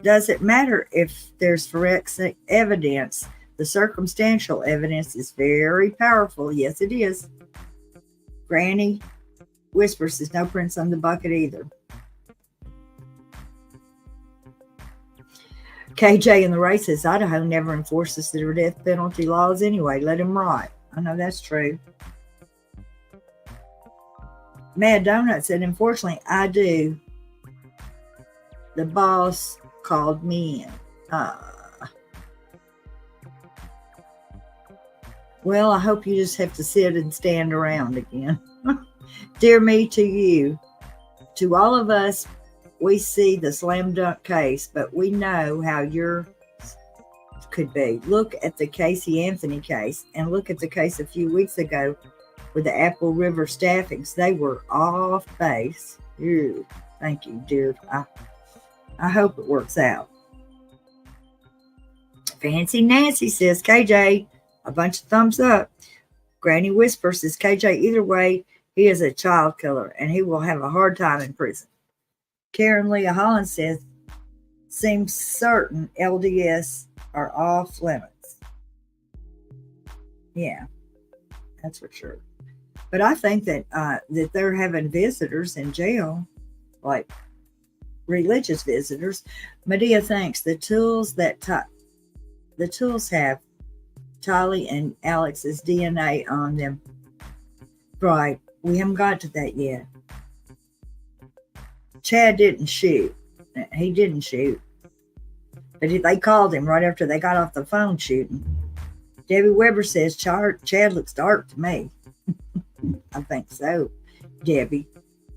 does it matter if there's forensic evidence? The circumstantial evidence is very powerful. Yes, it is. Granny whispers, there's no prints on the bucket either. KJ in the race says, Idaho never enforces their death penalty laws anyway. Let him rot. I know that's true. Mad Donut said, unfortunately, I do. The boss called me in. Well, I hope you just have to sit and stand around again. Dear me to you, to all of us, we see the slam dunk case, but we know how yours could be. Look at the Casey Anthony case and look at the case a few weeks ago with the Apple River staffings. They were off base. Ew. Thank you, dear. I hope it works out. Fancy Nancy says, KJ, a bunch of thumbs up. Granny Whisper says, KJ, either way, he is a child killer and he will have a hard time in prison. Karen Leah Holland says, seems certain LDS are off limits. Yeah, that's for sure. But I think that that they're having visitors in jail, like religious visitors. Medea thinks the tools have Tylee and Alex's DNA on them. Right, we haven't got to that yet. Chad didn't shoot. He didn't shoot. But they called him right after they got off the phone shooting. Debbie Weber says, Chad looks dark to me. I think so, Debbie.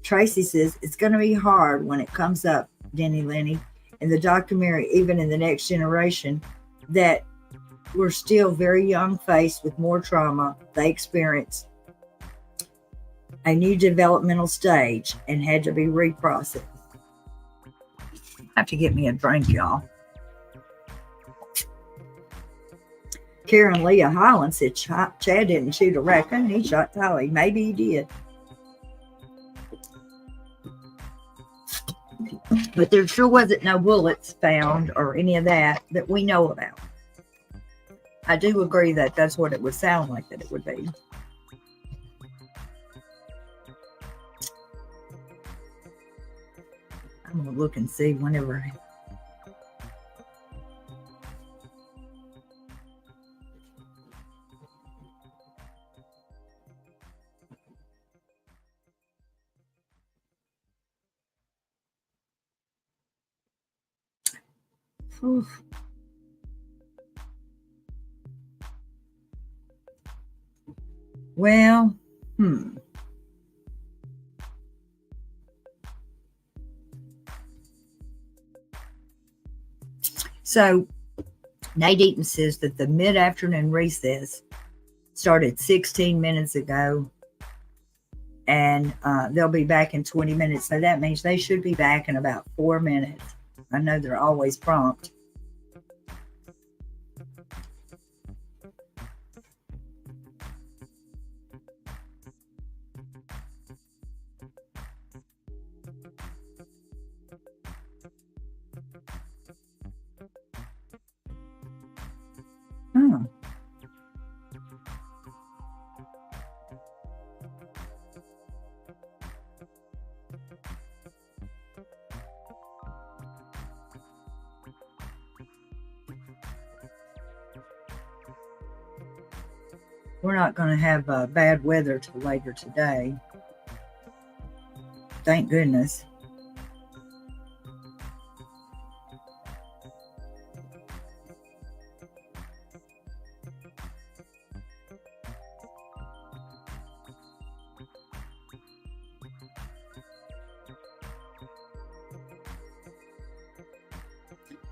Tracy says, it's going to be hard when it comes up, Denny Lenny, in the documentary, even in the next generation, that we're still very young faced with more trauma they experienced. A new developmental stage and had to be reprocessed. Have to get me a drink, y'all. Karen Leah Holland said Chad didn't shoot a raccoon, he shot Tylee. Maybe he did. But there sure wasn't no bullets found or any of that we know about. I do agree that that's what it would sound like that it would be. I'm going to look and see whenever. Oof. Well, So, Nate Eaton says that the mid-afternoon recess started 16 minutes ago, and they'll be back in 20 minutes. So that means they should be back in about 4 minutes. I know they're always prompt. We're not going to have bad weather till later today. Thank goodness.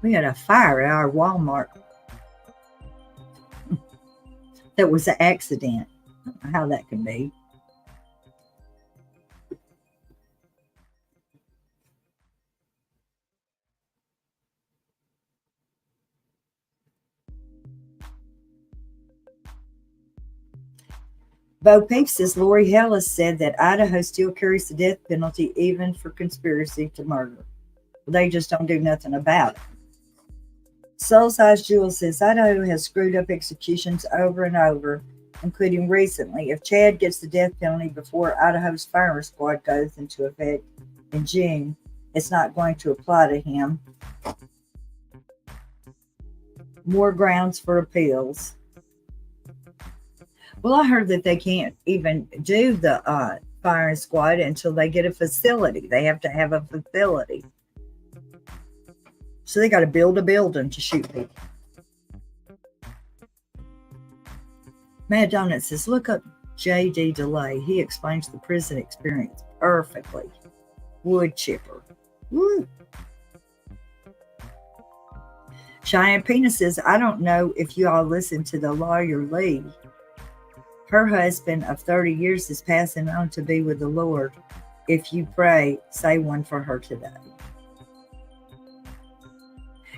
We had a fire at our Walmart. That was an accident. I don't know how that can be. Bo Peep says Lori Hellis said that Idaho still carries the death penalty even for conspiracy to murder. They just don't do nothing about it. Soul Size Jewel says Idaho has screwed up executions over and over, including recently. If Chad gets the death penalty before Idaho's firing squad goes into effect in June, it's not going to apply to him. More grounds for appeals. Well, I heard that they can't even do the firing squad until they get a facility. They have to have a facility. So they got to build a building to shoot people. Mad Donut says, look up J.D. DeLay. He explains the prison experience perfectly. Wood chipper. Woo. Cheyenne Penis says, I don't know if you all listen to the lawyer Lee. Her husband of 30 years is passing on to be with the Lord. If you pray, say one for her today.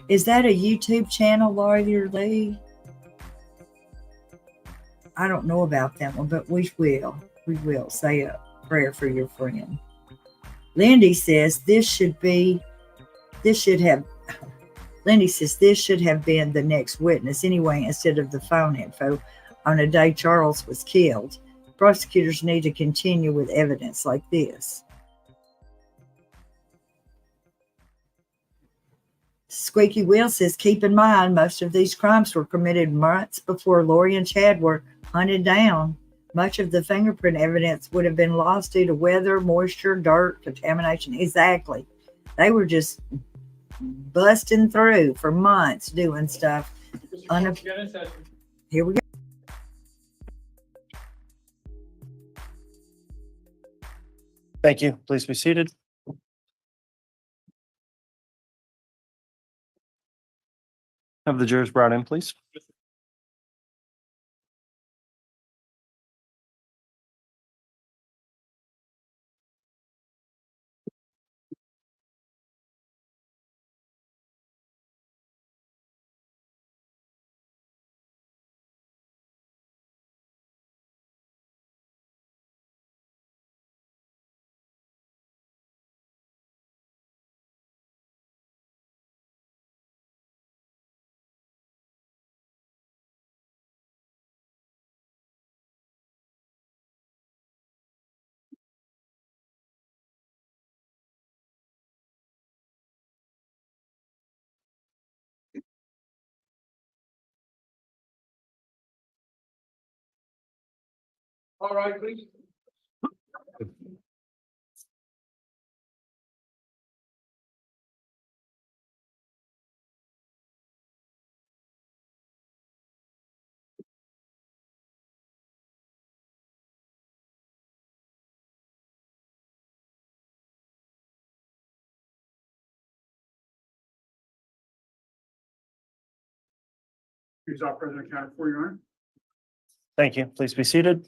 Is that a YouTube channel, Lawyer Lee? I don't know about that one, but we will. We will say a prayer for your friend. Lindy says Lindy says this should have been the next witness anyway, instead of the phone info on the day Charles was killed. Prosecutors need to continue with evidence like this. Squeaky Wheel says, keep in mind, most of these crimes were committed months before Lori and Chad were hunted down. Much of the fingerprint evidence would have been lost due to weather, moisture, dirt, contamination. Exactly. They were just busting through for months doing stuff. Here we go. Thank you. Please be seated. Have the jurors brought in, please. All right, please. Here's our President County for your honor. Thank you. Please be seated.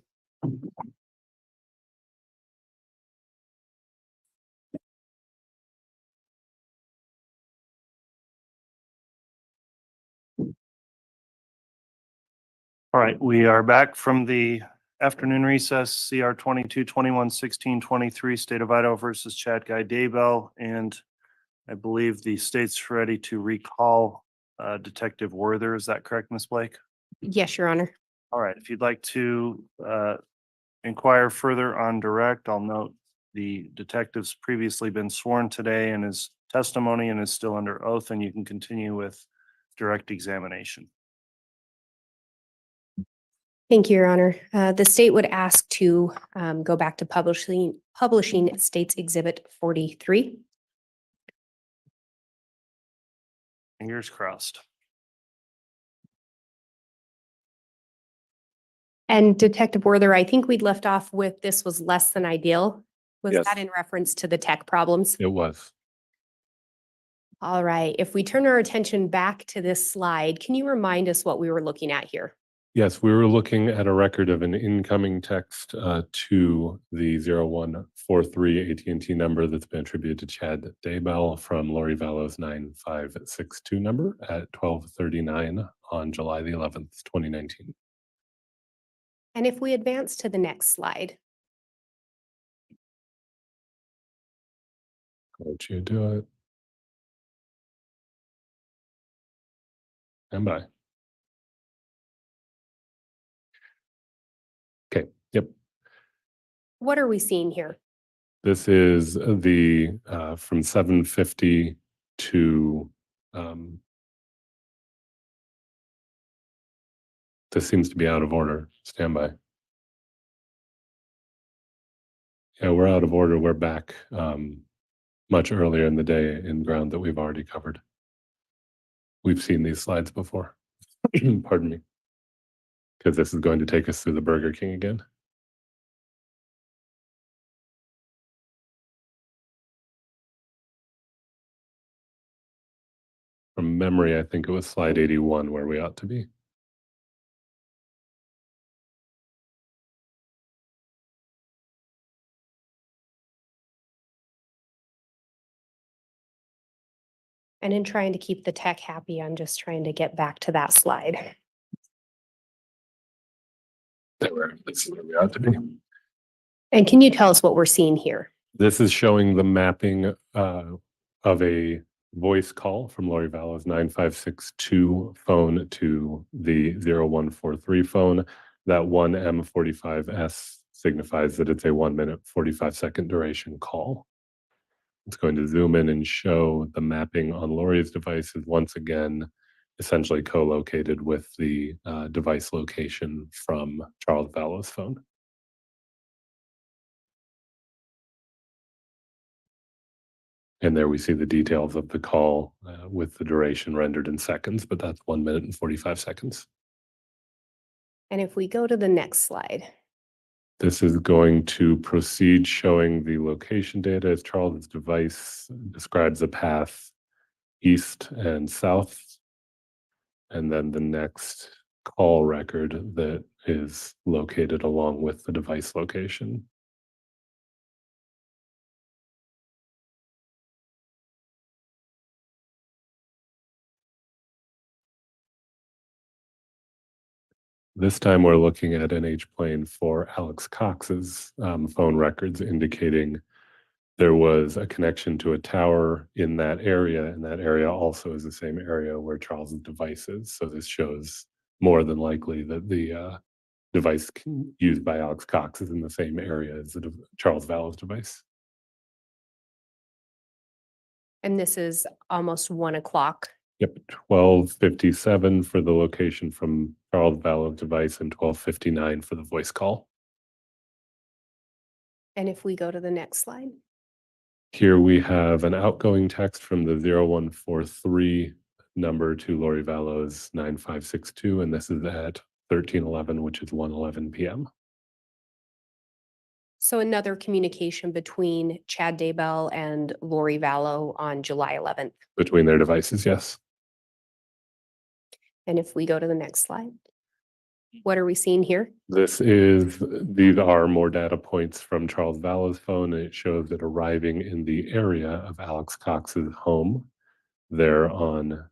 All right, we are back from the afternoon recess, CR 22-21-16-23, State of Idaho versus Chad Guy Daybell. And I believe the state's ready to recall Detective Werther. Is that correct, Ms. Blake? Yes, Your Honor. All right, if you'd like to inquire further on direct, I'll note the detective's previously been sworn today in his testimony and is still under oath, and you can continue with direct examination. Thank you, Your Honor. The state would ask to go back to publishing State's Exhibit 43. Fingers crossed. And Detective Werther, I think we'd left off with this was less than ideal. Was Yes. that in reference to the tech problems? It was. All right, if we turn our attention back to this slide, can you remind us what we were looking at here? Yes, we were looking at a record of an incoming text to the 0143 AT&T number that's been attributed to Chad Daybell from Lori Vallow's 9562 number at 12:39 on July the 11th, 2019. And if we advance to the next slide, Let you do it. Stand by. Okay, yep. what are we seeing here? This is the from 750 to this seems to be out of order. Stand by. Yeah, we're out of order. We're back much earlier in the day in ground that we've already covered. We've seen these slides before. Pardon me. Because this is going to take us through the Burger King again. From memory, I think it was slide 81 where we ought to be. And in trying to keep the tech happy, I'm just trying to get back to that slide. That's where we ought to be. And can you tell us what we're seeing here? This is showing the mapping of a voice call from Lori Vallow's 9562 phone to the 0143 phone. That 1M45S signifies that it's a 1 minute 45-second duration call. It's going to zoom in and show the mapping on Lori's devices once again, essentially co-located with the device location from Charles Vallow's phone. And there we see the details of the call with the duration rendered in seconds, but that's 1 minute and 45 seconds. And if we go to the next slide, This is going to proceed showing the location data as Charles's device describes a path east and south. And then the next call record that is located along with the device location. This time we're looking at an H-plane for Alex Cox's phone records indicating there was a connection to a tower in that area, and that area also is the same area where Charles's device is. So this shows more than likely that the device used by Alex Cox is in the same area as the Charles Vallow's device. and this is almost 1 o'clock. Yep, 12:57 for the location from Charles Vallow's device and 12:59 for the voice call. And if we go to the next slide, Here we have an outgoing text from the 0143 number to Lori Vallow's 9562, and this is at 13:11, which is 1:11 p.m. so another communication between Chad Daybell and Lori Vallow on July 11th. Between their devices, yes. And if we go to the next slide, what are we seeing here? These are more data points from Charles Vallow's phone, and it shows it arriving in the area of Alex Cox's home. They're on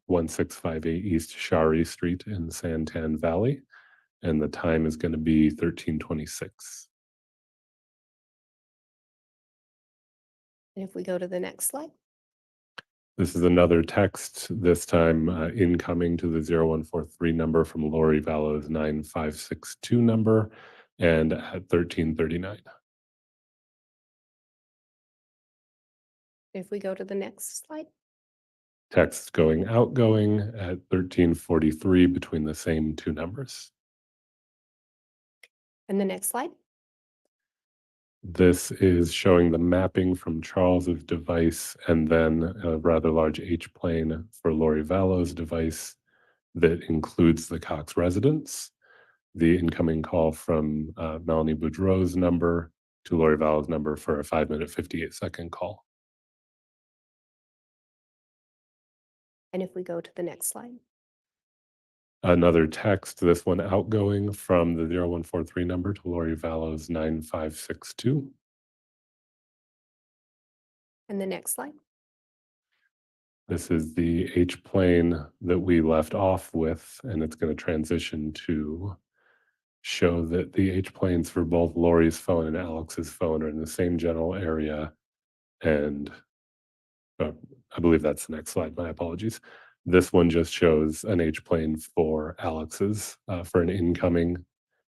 1658 East Shari Street in Santan Valley, and the time is going to be 13:26. And if we go to the next slide, This is another text, this time incoming to the 0143 number from Lori Vallow's 9562 number, and at 13:39. if we go to the next slide, Text going outgoing at 13:43 between the same two numbers. and the next slide, This is showing the mapping from Charles's device and then a rather large H-plane for Lori Vallow's device that includes the Cox residence. The incoming call from Melanie Boudreau's number to Lori Vallow's number for a 5 minute 58-second call. And if we go to the next slide. Another text, this one outgoing from the 0143 number to Lori Vallow's 9562. And the next slide. This is the H plane that we left off with, and it's going to transition to show that the H planes for both Lori's phone and Alex's phone are in the same general area. And I believe that's the next slide. My apologies. This one just shows an H plane for Alex's for an incoming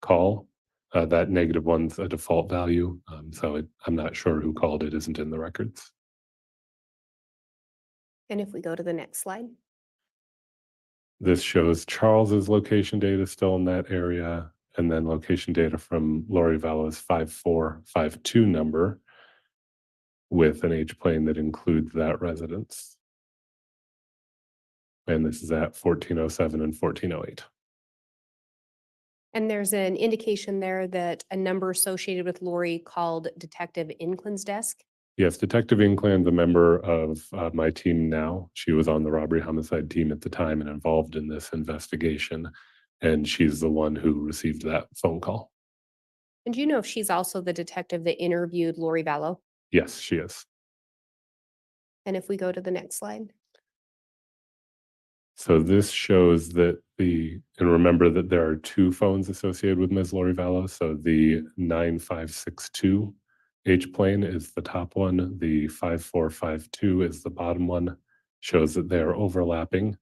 call. That negative one's a default value. I'm not sure who called it, isn't in the records. And if we go to the next slide. This shows Charles's location data still in that area, and then location data from Lori Vallow's 5452 number with an H plane that includes that residence. And this is at 1407 and 1408. And there's an indication there that a number associated with Lori called Detective Inkland's desk. Yes, Detective Inkland, the member of my team now. She was on the robbery homicide team at the time and involved in this investigation. And she's the one who received that phone call. And do you know if she's also the detective that interviewed Lori Vallow? Yes, she is. And if we go to the next slide. So this shows that and remember that there are two phones associated with Ms. Lori Vallow. So the 9562 H plane is the top one. The 5452 is the bottom one. Shows that they're overlapping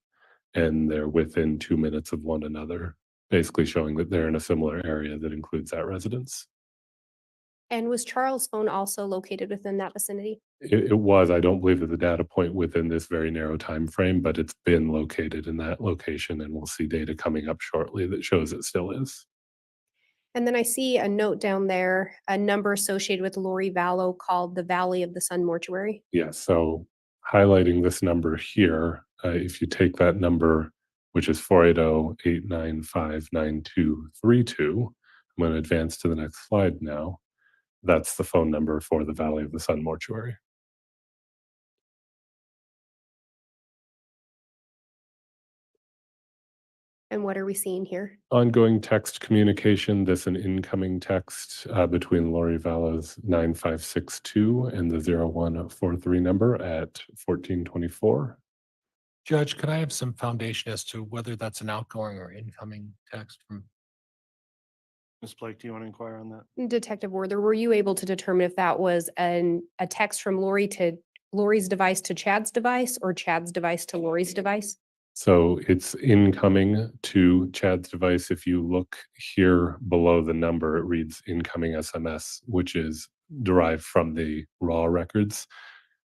and they're within 2 minutes of one another, basically showing that they're in a similar area that includes that residence. And was Charles' phone also located within that vicinity? It was. I don't believe that the data point within this very narrow time frame, but it's been located in that location, and we'll see data coming up shortly that shows it still is. And then I see a note down there, a number associated with Lori Vallow called the Valley of the Sun Mortuary. Yeah, so highlighting this number here, if you take that number, which is 480-895-9232, I'm going to advance to the next slide now. That's the phone number for the Valley of the Sun Mortuary. And what are we seeing here? Ongoing text communication, this an incoming text between Lori Vallow's 9562 and the 0143 number at 1424. Judge, could I have some foundation as to whether that's an outgoing or incoming text from? Ms. Blake, do you want to inquire on that? Detective Werther, were you able to determine if that was a text from Lori to Lori's device to Chad's device or Chad's device to Lori's device? So it's incoming to Chad's device. If you look here below the number, it reads incoming SMS, which is derived from the raw records,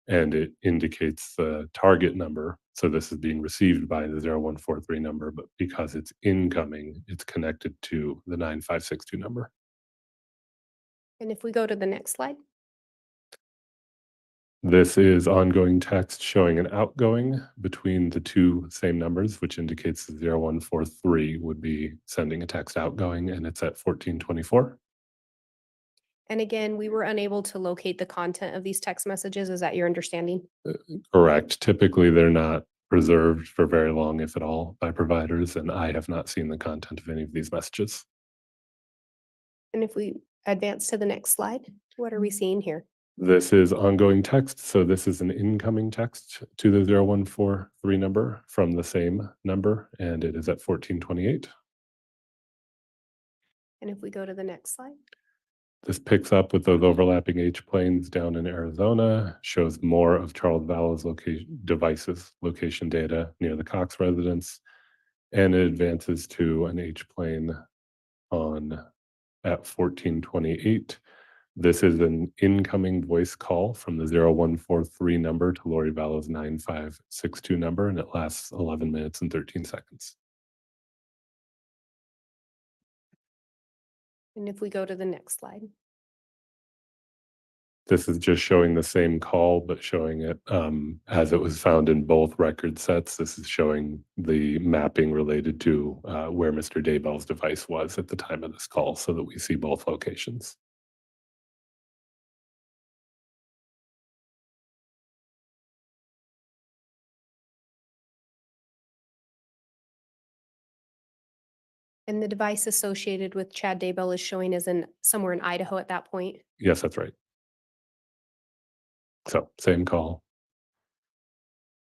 and it indicates the target number. So this is being received by the 0143 number, but because it's incoming, it's connected to the 9562 number. And if we go to the next slide. This is ongoing text showing an outgoing between the two same numbers, which indicates the 0143 would be sending a text outgoing, and it's at 1424. And again, we were unable to locate the content of these text messages. Is that your understanding? Correct. Typically, they're not preserved for very long, if at all, by providers, and I have not seen the content of any of these messages. And if we advance to the next slide, what are we seeing here? This is ongoing text. So this is an incoming text to the 0143 number from the same number, and it is at 1428. And if we go to the next slide. This picks up with those overlapping H planes down in Arizona, shows more of Charles Vallow's location data near the Cox residence, and it advances to an H plane at 1428. This is an incoming voice call from the 0143 number to Lori Vallow's 9562 number, and it lasts 11 minutes and 13 seconds. And if we go to the next slide. This is just showing the same call, but showing it as it was found in both record sets. This is showing the mapping related to where Mr. Daybell's device was at the time of this call, so that we see both locations. And the device associated with Chad Daybell is showing as in somewhere in Idaho at that point. Yes, that's right. So same call.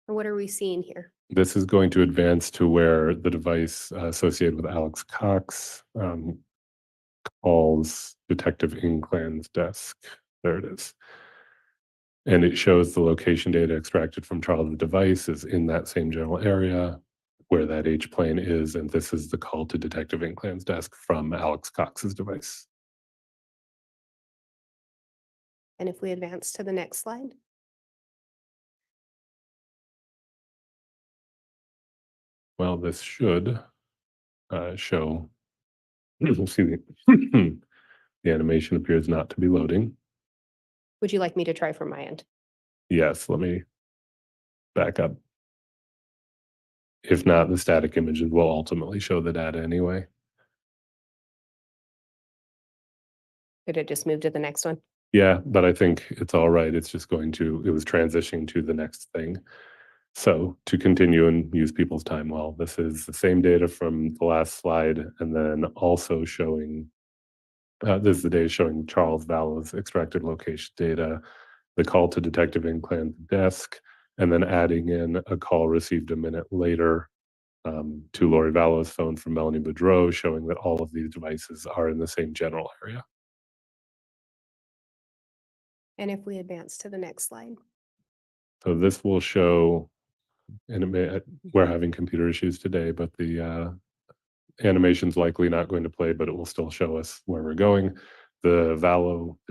And what are we seeing here? This is going to advance to where the device associated with Alex Cox calls Detective Inclan's desk. There it is. And it shows the location data extracted from Charles' device is in that same general area where that H plane is. And this is the call to Detective Inclan's desk from Alex Cox's device. And if we advance to the next slide. Well, this should show, excuse me, the animation appears not to be loading. Would you like me to try from my end? Yes, let me back up. If not, the static images will ultimately show the data anyway. Could it just move to the next one? Yeah, but I think it's all right. It's just going to, it was transitioning to the next thing. So to continue and use people's time well, this is the same data from the last slide, and then also showing, this is the data showing Charles Vallow's extracted location data, the call to Detective Inclan's desk, and then adding in a call received a minute later to Lori Vallow's phone from Melanie Boudreau, showing that all of these devices are in the same general area. And if we advance to the next slide. So this will show, and it may, we're having computer issues today, but the animation's likely not going to play, but it will still show us where we're going. The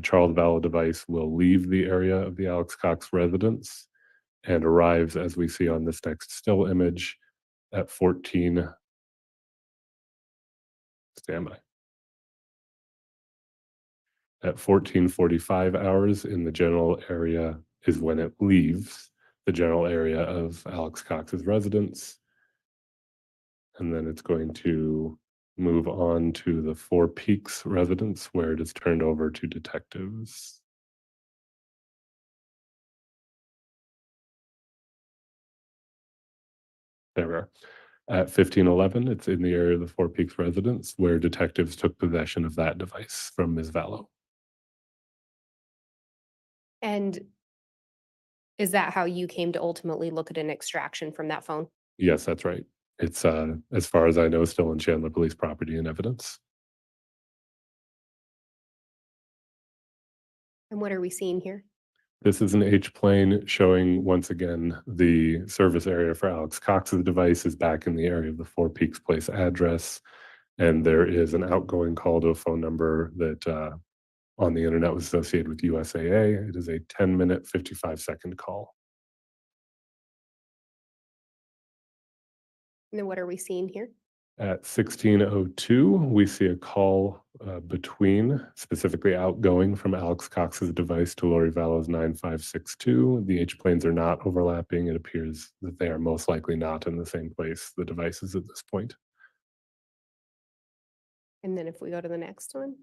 Charles Vallow device will leave the area of the Alex Cox residence and arrives, as we see on this next still image, at 14. Standby. At 14:45 hours in the general area is when it leaves the general area of Alex Cox's residence. And then it's going to move on to the Four Peaks residence where it is turned over to detectives. There we are. At 15:11, it's in the area of the Four Peaks residence where detectives took possession of that device from Ms. Vallow. And is that how you came to ultimately look at an extraction from that phone? Yes, that's right. It's, as far as I know, still in Chandler Police property and evidence. And what are we seeing here? This is an H plane showing once again the service area for Alex Cox's device is back in the area of the Four Peaks Place address. And there is an outgoing call to a phone number that on the internet was associated with USAA. It is a 10-minute, 55-second call. And then what are we seeing here? At 16:02, we see a call between, specifically outgoing from Alex Cox's device to Lori Vallow's 9562. The H planes are not overlapping. It appears that they are most likely not in the same place, the devices at this point. And then if we go to the next one.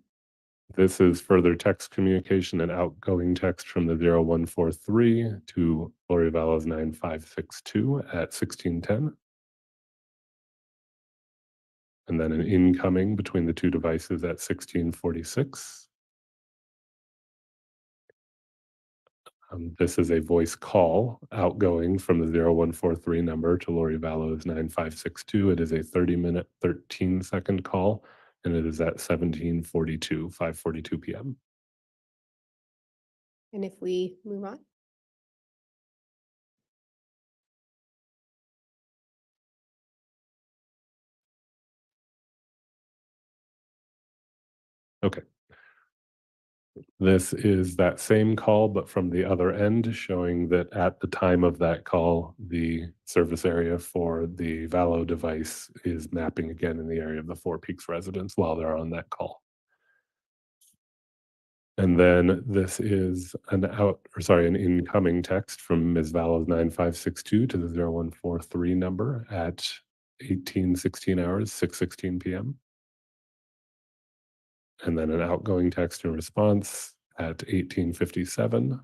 This is further text communication and outgoing text from the 0143 to Lori Vallow's 9562 at 16:10. And then an incoming between the two devices at 16:46. This is a voice call outgoing from the 0143 number to Lori Vallow's 9562. It is a 30-minute, 13-second call, and it is at 17:42, 5:42 p.m. And if we move on. Okay. This is that same call, but from the other end, showing that at the time of that call, the service area for the Vallow device is mapping again in the area of the Four Peaks residence while they're on that call. And then this is an incoming text from Ms. Vallow's 9562 to the 0143 number at 18:16 hours, 6:16 p.m. And then an outgoing text in response at 18:57.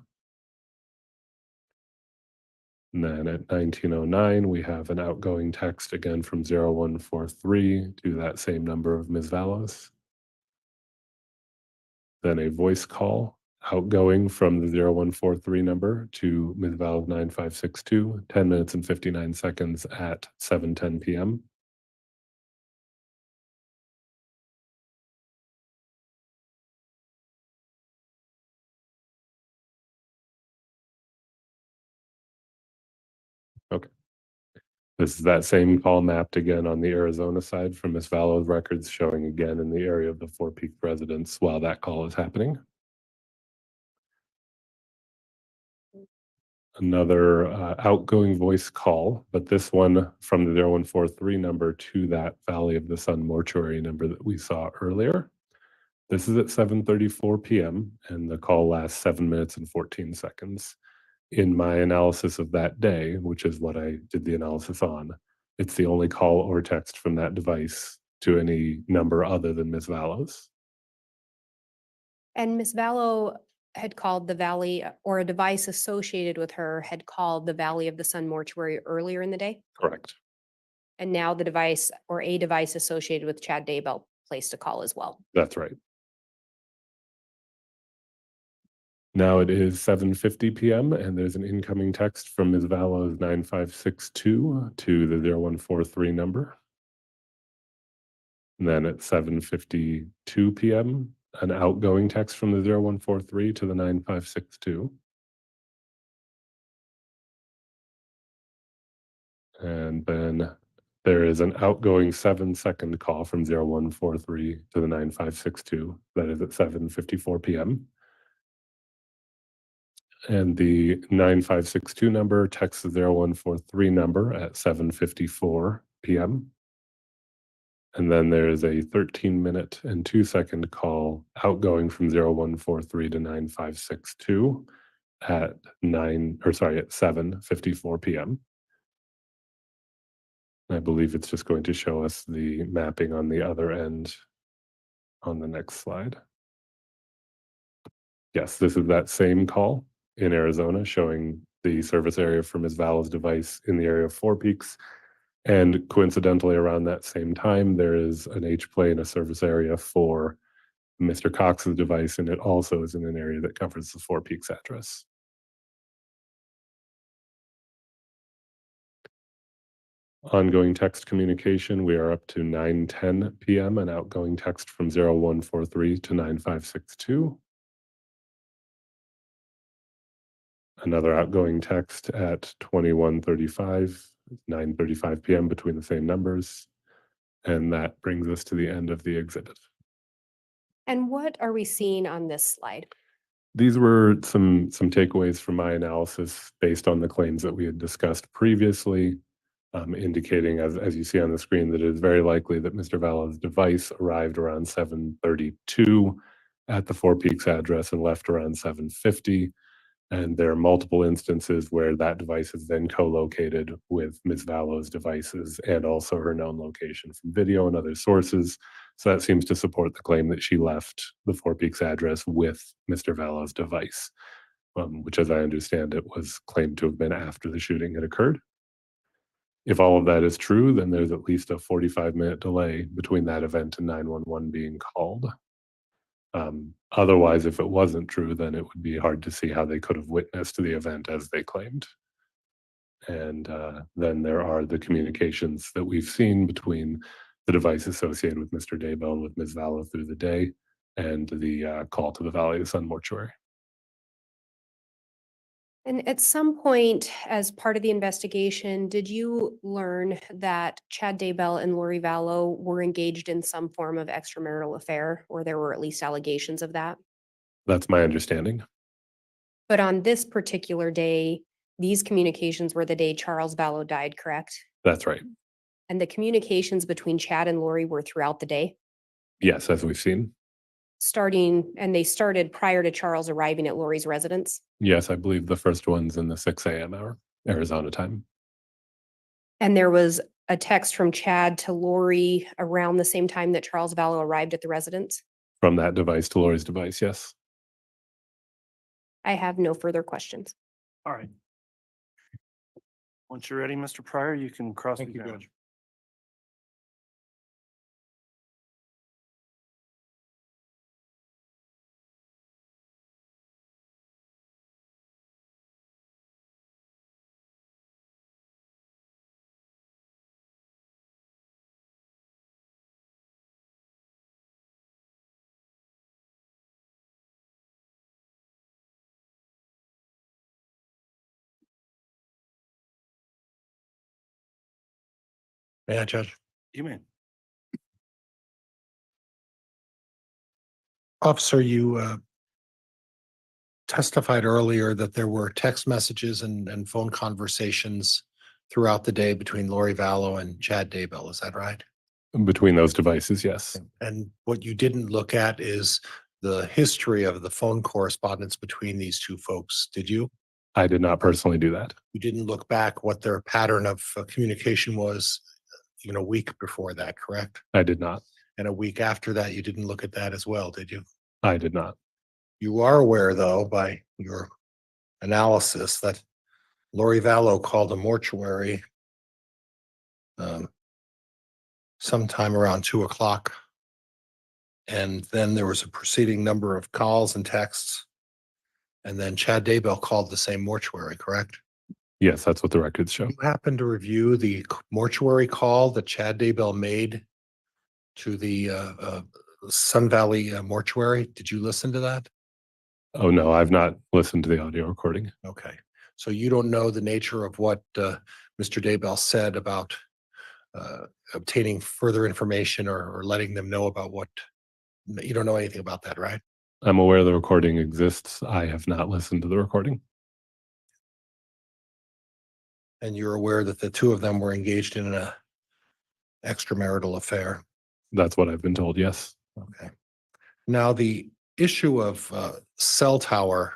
And then at 19:09, we have an outgoing text again from 0143 to that same number of Ms. Vallows. Then a voice call outgoing from the 0143 number to Ms. Vallows 9562, 10 minutes and 59 seconds at 7:10 p.m. Okay. This is that same call mapped again on the Arizona side from Ms. Vallows records showing again in the area of the Four Peaks residence while that call is happening. Another outgoing voice call, but this one from the 0143 number to that Valley of the Sun mortuary number that we saw earlier. This is at 7:34 p.m. and the call lasts 7 minutes and 14 seconds. In my analysis of that day, which is what I did the analysis on, it's the only call or text from that device to any number other than Ms. Vallows. And Ms. Vallow had called the Valley, or a device associated with her had called the Valley of the Sun mortuary earlier in the day. Correct. And now the device or a device associated with Chad Daybell placed a call as well. That's right. Now it is 7:50 p.m. and there's an incoming text from Ms. Vallows 9562 to the 0143 number. And then at 7:52 p.m., an outgoing text from the 0143 to the 9562. And then there is an outgoing 7-second call from 0143 to the 9562. That is at 7:54 p.m. And the 9562 number texts the 0143 number at 7:54 p.m. And then there is a 13-minute and 2-second call outgoing from 0143 to 9562 at 7:54 p.m. I believe it's just going to show us the mapping on the other end on the next slide. Yes, this is that same call in Arizona showing the service area for Ms. Vallow's device in the area of Four Peaks. And coincidentally, around that same time, there is an H-play in a service area for Mr. Cox's device, and it also is in an area that covers the Four Peaks address. Ongoing text communication, we are up to 9:10 p.m. and outgoing text from 0143 to 9562. Another outgoing text at 21:35, 9:35 p.m. between the same numbers. And that brings us to the end of the exhibit. And what are we seeing on this slide? These were some takeaways from my analysis based on the claims that we had discussed previously, indicating, as you see on the screen, that it is very likely that Mr. Vallow's device arrived around 7:32 at the Four Peaks address and left around 7:50. And there are multiple instances where that device is then co-located with Ms. Vallow's devices and also her known location from video and other sources. So that seems to support the claim that she left the Four Peaks address with Mr. Vallow's device, which, as I understand it, was claimed to have been after the shooting had occurred. If all of that is true, then there's at least a 45-minute delay between that event and 911 being called. Otherwise, if it wasn't true, then it would be hard to see how they could have witnessed the event as they claimed. And then there are the communications that we've seen between the device associated with Mr. Daybell and with Ms. Vallow through the day and the call to the Valley of the Sun mortuary. And at some point, as part of the investigation, did you learn that Chad Daybell and Lori Vallow were engaged in some form of extramarital affair, or there were at least allegations of that? That's my understanding. But on this particular day, these communications were the day Charles Vallow died, correct? That's right. And the communications between Chad and Lori were throughout the day? Yes, as we've seen. And they started prior to Charles arriving at Lori's residence? Yes, I believe the first one's in the 6 a.m. hour, Arizona time. And there was a text from Chad to Lori around the same time that Charles Vallow arrived at the residence? From that device to Lori's device, yes. I have no further questions. All right. Once you're ready, Mr. Pryor, you can cross. Thank you, examine. Judge. May I, Judge? You may. Officer, you testified earlier that there were text messages and phone conversations throughout the day between Lori Vallow and Chad Daybell. Is that right? Between those devices, yes. And what you didn't look at is the history of the phone correspondence between these two folks, did you? I did not personally do that. You didn't look back what their pattern of communication was even a week before that, correct? I did not. And a week after that, you didn't look at that as well, did you? I did not. You are aware, though, by your analysis, that Lori Vallow called a mortuary sometime around 2 o'clock. And then there was a preceding number of calls and texts. And then Chad Daybell called the same mortuary, correct? Yes, that's what the records show. You happen to review the mortuary call that Chad Daybell made to the Sun Valley mortuary? Did you listen to that? Oh, no, I've not listened to the audio recording. Okay. So you don't know the nature of what Mr. Daybell said about obtaining further information or letting them know about what, you don't know anything about that, right? I'm aware the recording exists. I have not listened to the recording. And you're aware that the two of them were engaged in an extramarital affair. That's what I've been told, yes. Okay. Now, the issue of cell tower,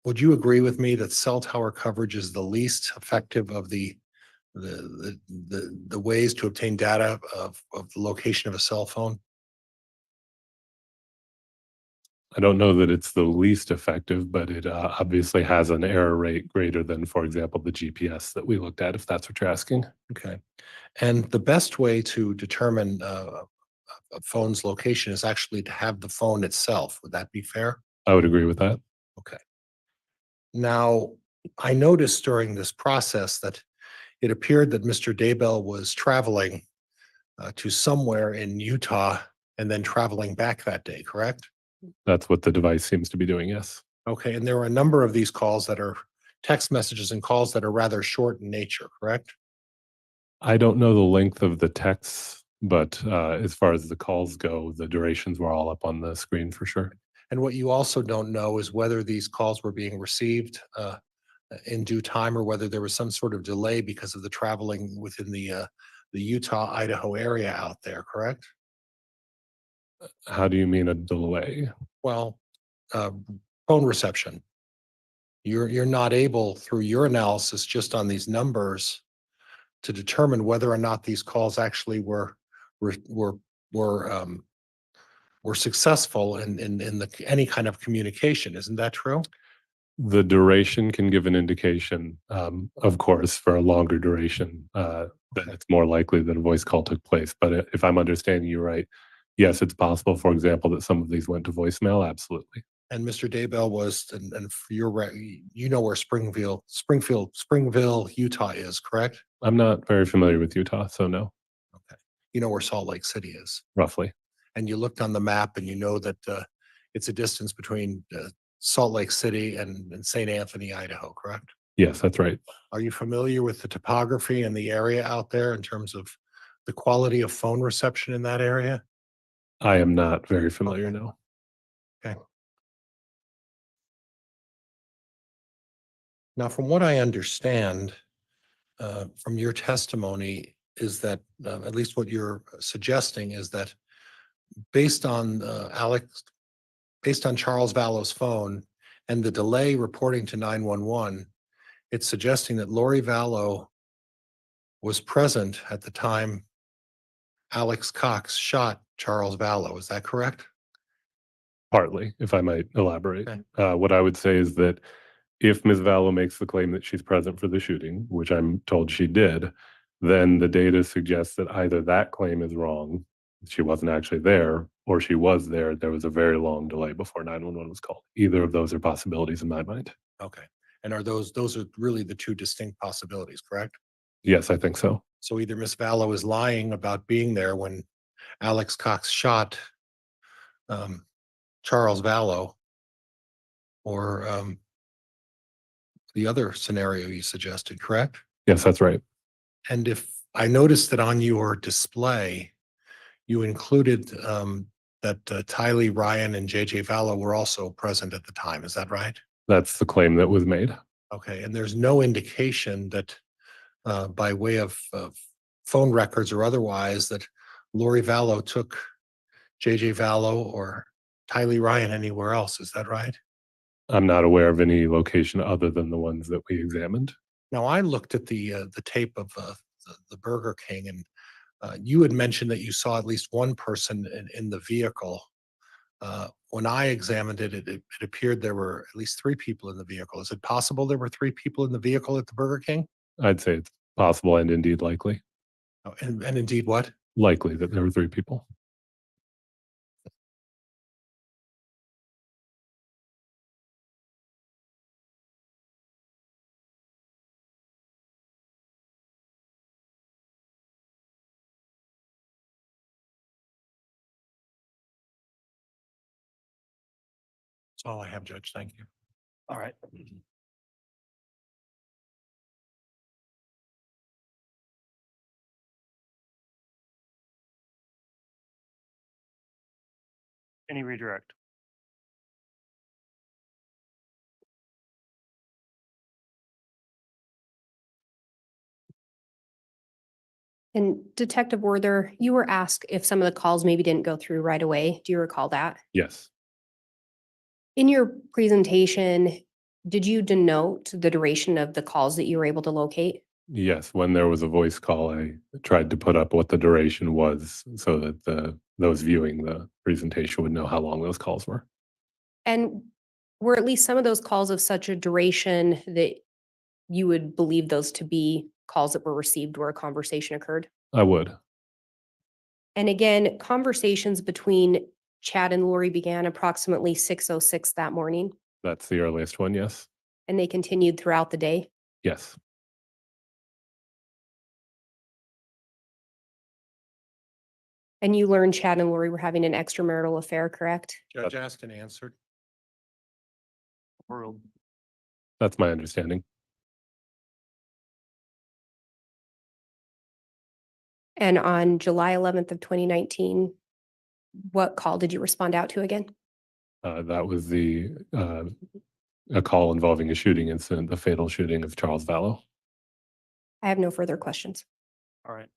would you agree with me that cell tower coverage is the least effective of the ways to obtain data of the location of a cell phone? I don't know that it's the least effective, but it obviously has an error rate greater than, for example, the GPS that we looked at, if that's what you're asking. Okay. And the best way to determine a phone's location is actually to have the phone itself. Would that be fair? I would agree with that. Okay. Now, I noticed during this process that it appeared that Mr. Daybell was traveling to somewhere in Utah and then traveling back that day, correct? That's what the device seems to be doing, yes. Okay, and there are a number of these calls that are text messages and calls that are rather short in nature, correct? I don't know the length of the texts, but as far as the calls go, the durations were all up on the screen for sure. And what you also don't know is whether these calls were being received in due time or whether there was some sort of delay because of the traveling within the Utah, Idaho area out there, correct? How do you mean a delay? Well, phone reception. You're not able, through your analysis just on these numbers, to determine whether or not these calls actually were successful in any kind of communication. Isn't that true? The duration can give an indication, of course, for a longer duration, that it's more likely that a voice call took place. But if I'm understanding you right, yes, it's possible, for example, that some of these went to voicemail. Absolutely. And Mr. Daybell was, and for your, you know where Springville, Utah is, correct? I'm not very familiar with Utah, so no, Okay. You know where Salt Lake City is. roughly. And you looked on the map and you know that it's a distance between Salt Lake City and St. Anthony, Idaho, correct? Yes, that's right. Are you familiar with the topography and the area out there in terms of the quality of phone reception in that area? I am not very familiar, Okay. no. Okay. Now, from what I understand from your testimony is that, at least what you're suggesting is that based on based on Charles Vallow's phone and the delay reporting to 911, it's suggesting that Lori Vallow was present at the time Alex Cox shot Charles Vallow. Is that correct? Partly, if I might elaborate. Okay. What I would say is that If Ms. Vallow makes the claim that she's present for the shooting, which I'm told she did, then the data suggests that either that claim is wrong, she wasn't actually there, or she was there, there was a very long delay before 911 was called. Either of those are possibilities in my mind. Okay. And are those are really the two distinct possibilities, correct? Yes, I think so. So either Miss Vallow is lying about being there when Alex Cox shot Charles Vallow, or the other scenario you suggested, correct? Yes, that's right. And if I noticed that on your display, you included that Tylee, Ryan, and JJ Vallow were also present at the time. Is that right? That's the claim that was made. Okay. And there's no indication that by way of phone records or otherwise that Lori Vallow took JJ Vallow or Tylee Ryan anywhere else. Is that right? I'm not aware of any location other than the ones that we examined. Now, I looked at the tape of the Burger King, and you had mentioned that you saw at least one person in the vehicle. When I examined it, it appeared there were at least three people in the vehicle. Is it possible there were three people in the vehicle at the Burger King? I'd say it's possible and indeed likely. Oh, and indeed what? Likely that there were three people. That's all I have, Judge. Thank you. All right. Any redirect? And Detective Werther, you were asked if some of the calls maybe didn't go through right away. Do you recall that? Yes. In your presentation, did you denote the duration of the calls that you were able to locate? Yes. When there was a voice call, I tried to put up what the duration was so that those viewing the presentation would know how long those calls were. And were at least some of those calls of such a duration that you would believe those to be calls that were received where a conversation occurred? I would. And again, conversations between Chad and Lori began approximately 6:06 that morning, That's the earliest one. Yes. and they continued throughout the day. Yes. And you learned Chad and Lori were having an extramarital affair, correct? Judge asked and answered. World. That's my understanding. And on July 11th of 2019, what call did you respond out to again? That was a call involving a shooting incident, the fatal shooting of Charles Vallow. I have no further questions. All right.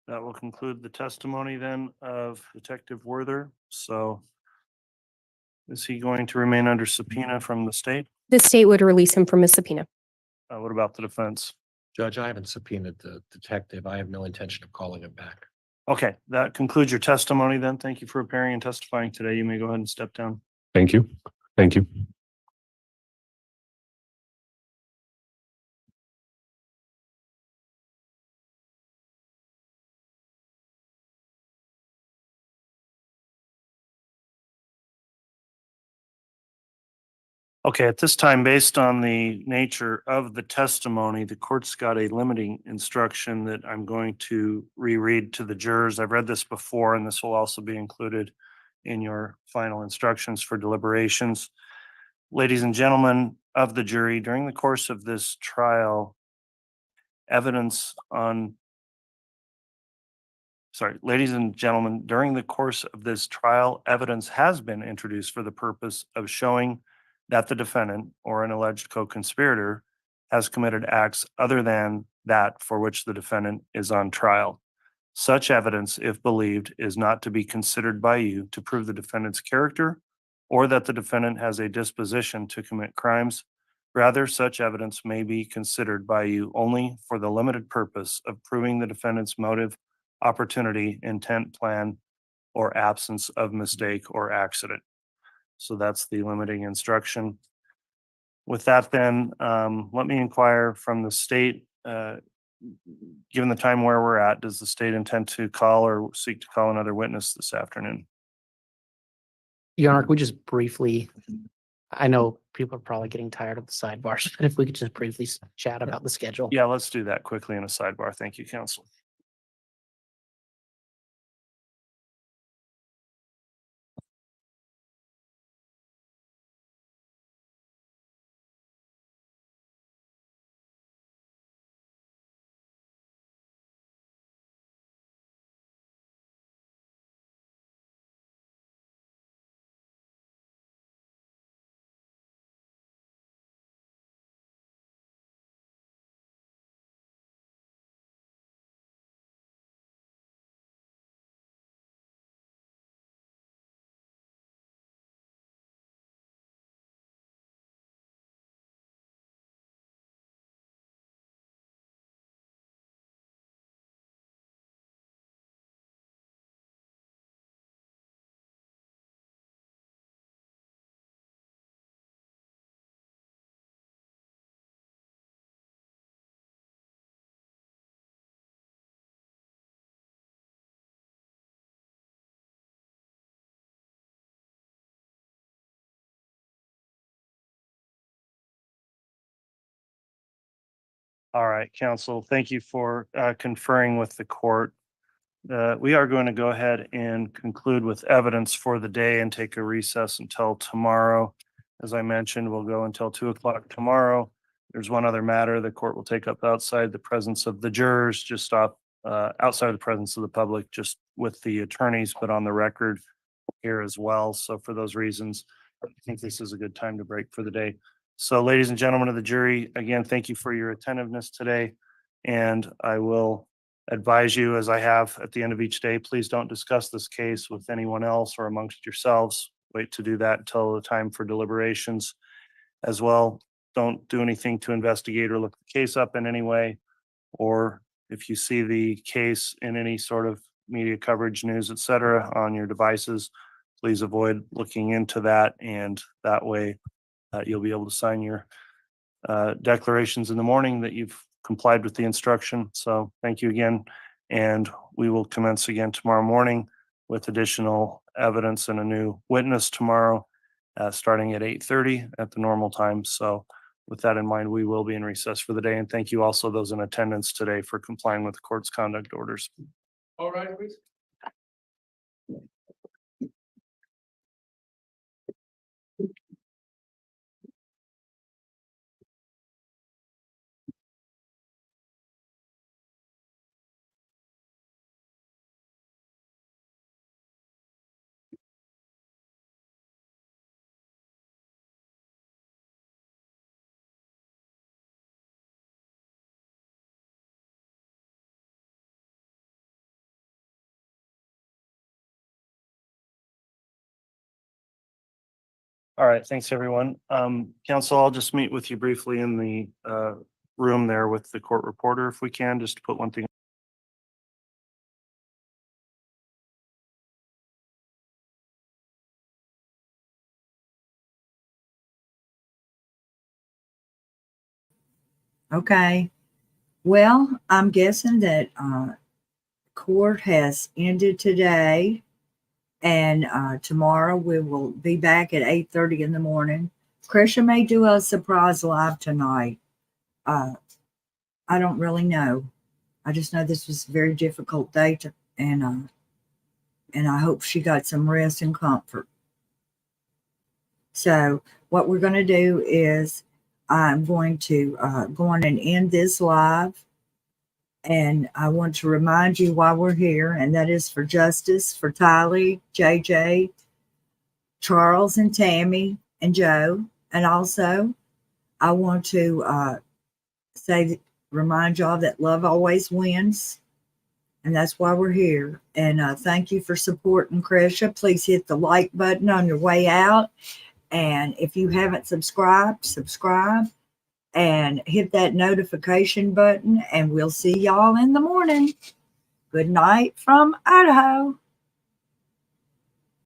That will conclude the testimony then of Detective Werther. So is he going to remain under subpoena from the state? The state would release him from his subpoena. What about the defense? Judge, I haven't subpoenaed the detective. I have no intention of calling him back. Okay, that concludes your testimony then. Thank you for appearing and testifying today. You may go ahead and step down. Thank you. Thank you. Okay, at this time, based on the nature of the testimony, the court's got a limiting instruction that I'm going to reread to the jurors. I've read this before, and this will also be included in your final instructions for deliberations. Ladies and gentlemen of the jury, during the course of this trial, ladies and gentlemen, during the course of this trial, evidence has been introduced for the purpose of showing that the defendant or an alleged co-conspirator has committed acts other than that for which the defendant is on trial. Such evidence, if believed, is not to be considered by you to prove the defendant's character or that the defendant has a disposition to commit crimes. Rather, such evidence may be considered by you only for the limited purpose of proving the defendant's motive, opportunity, intent, plan, or absence of mistake or accident. So that's the limiting instruction. With that then, let me inquire from the state, given the time where we're at, does the state intend to call or seek to call another witness this afternoon? Your Honor, could we just briefly, I know people are probably getting tired of the sidebars, but if we could just briefly chat about the schedule. Yeah, let's do that quickly in a sidebar. Thank you, counsel. All right, counsel, thank you for conferring with the court. We are going to go ahead and conclude with evidence for the day and take a recess until tomorrow. As I mentioned, we'll go until 2:00 tomorrow. There's one other matter the court will take up outside the presence of the jurors, just outside the presence of the public, just with the attorneys, but on the record here as well. So for those reasons, I think this is a good time to break for the day. So ladies and gentlemen of the jury, again, thank you for your attentiveness today. And I will advise you, as I have at the end of each day, please don't discuss this case with anyone else or amongst yourselves. Wait to do that until the time for deliberations as well. Don't do anything to investigate or look the case up in any way. Or if you see the case in any sort of media coverage, news, etc., on your devices, please avoid looking into that. And that way you'll be able to sign your declarations in the morning that you've complied with the instruction. So thank you again. And we will commence again tomorrow morning with additional evidence and a new witness tomorrow, starting at 8:30 at the normal time. So with that in mind, we will be in recess for the day. And thank you also those in attendance today for complying with the court's conduct orders. All right, please. All right, thanks, everyone. Counsel, I'll just meet with you briefly in the room there with the court reporter, if we can, just to put one thing. Okay. Well, I'm guessing that court has ended today, and tomorrow we will be back at 8:30 in the morning. Krisha may do a surprise live tonight. I don't really know. I just know this was a very difficult day and I hope she got some rest and comfort. So what we're going to do is I'm going to go on and end this live. And I want to remind you why we're here, and that is for justice for Tylee, JJ, Charles, and Tammy, and Joe. And also, I want to remind y'all that love always wins. And that's why we're here. And thank you for supporting Krisha. Please hit the like button on your way out. And if you haven't subscribed, subscribe and hit that notification button. And we'll see y'all in the morning. Good night from Idaho.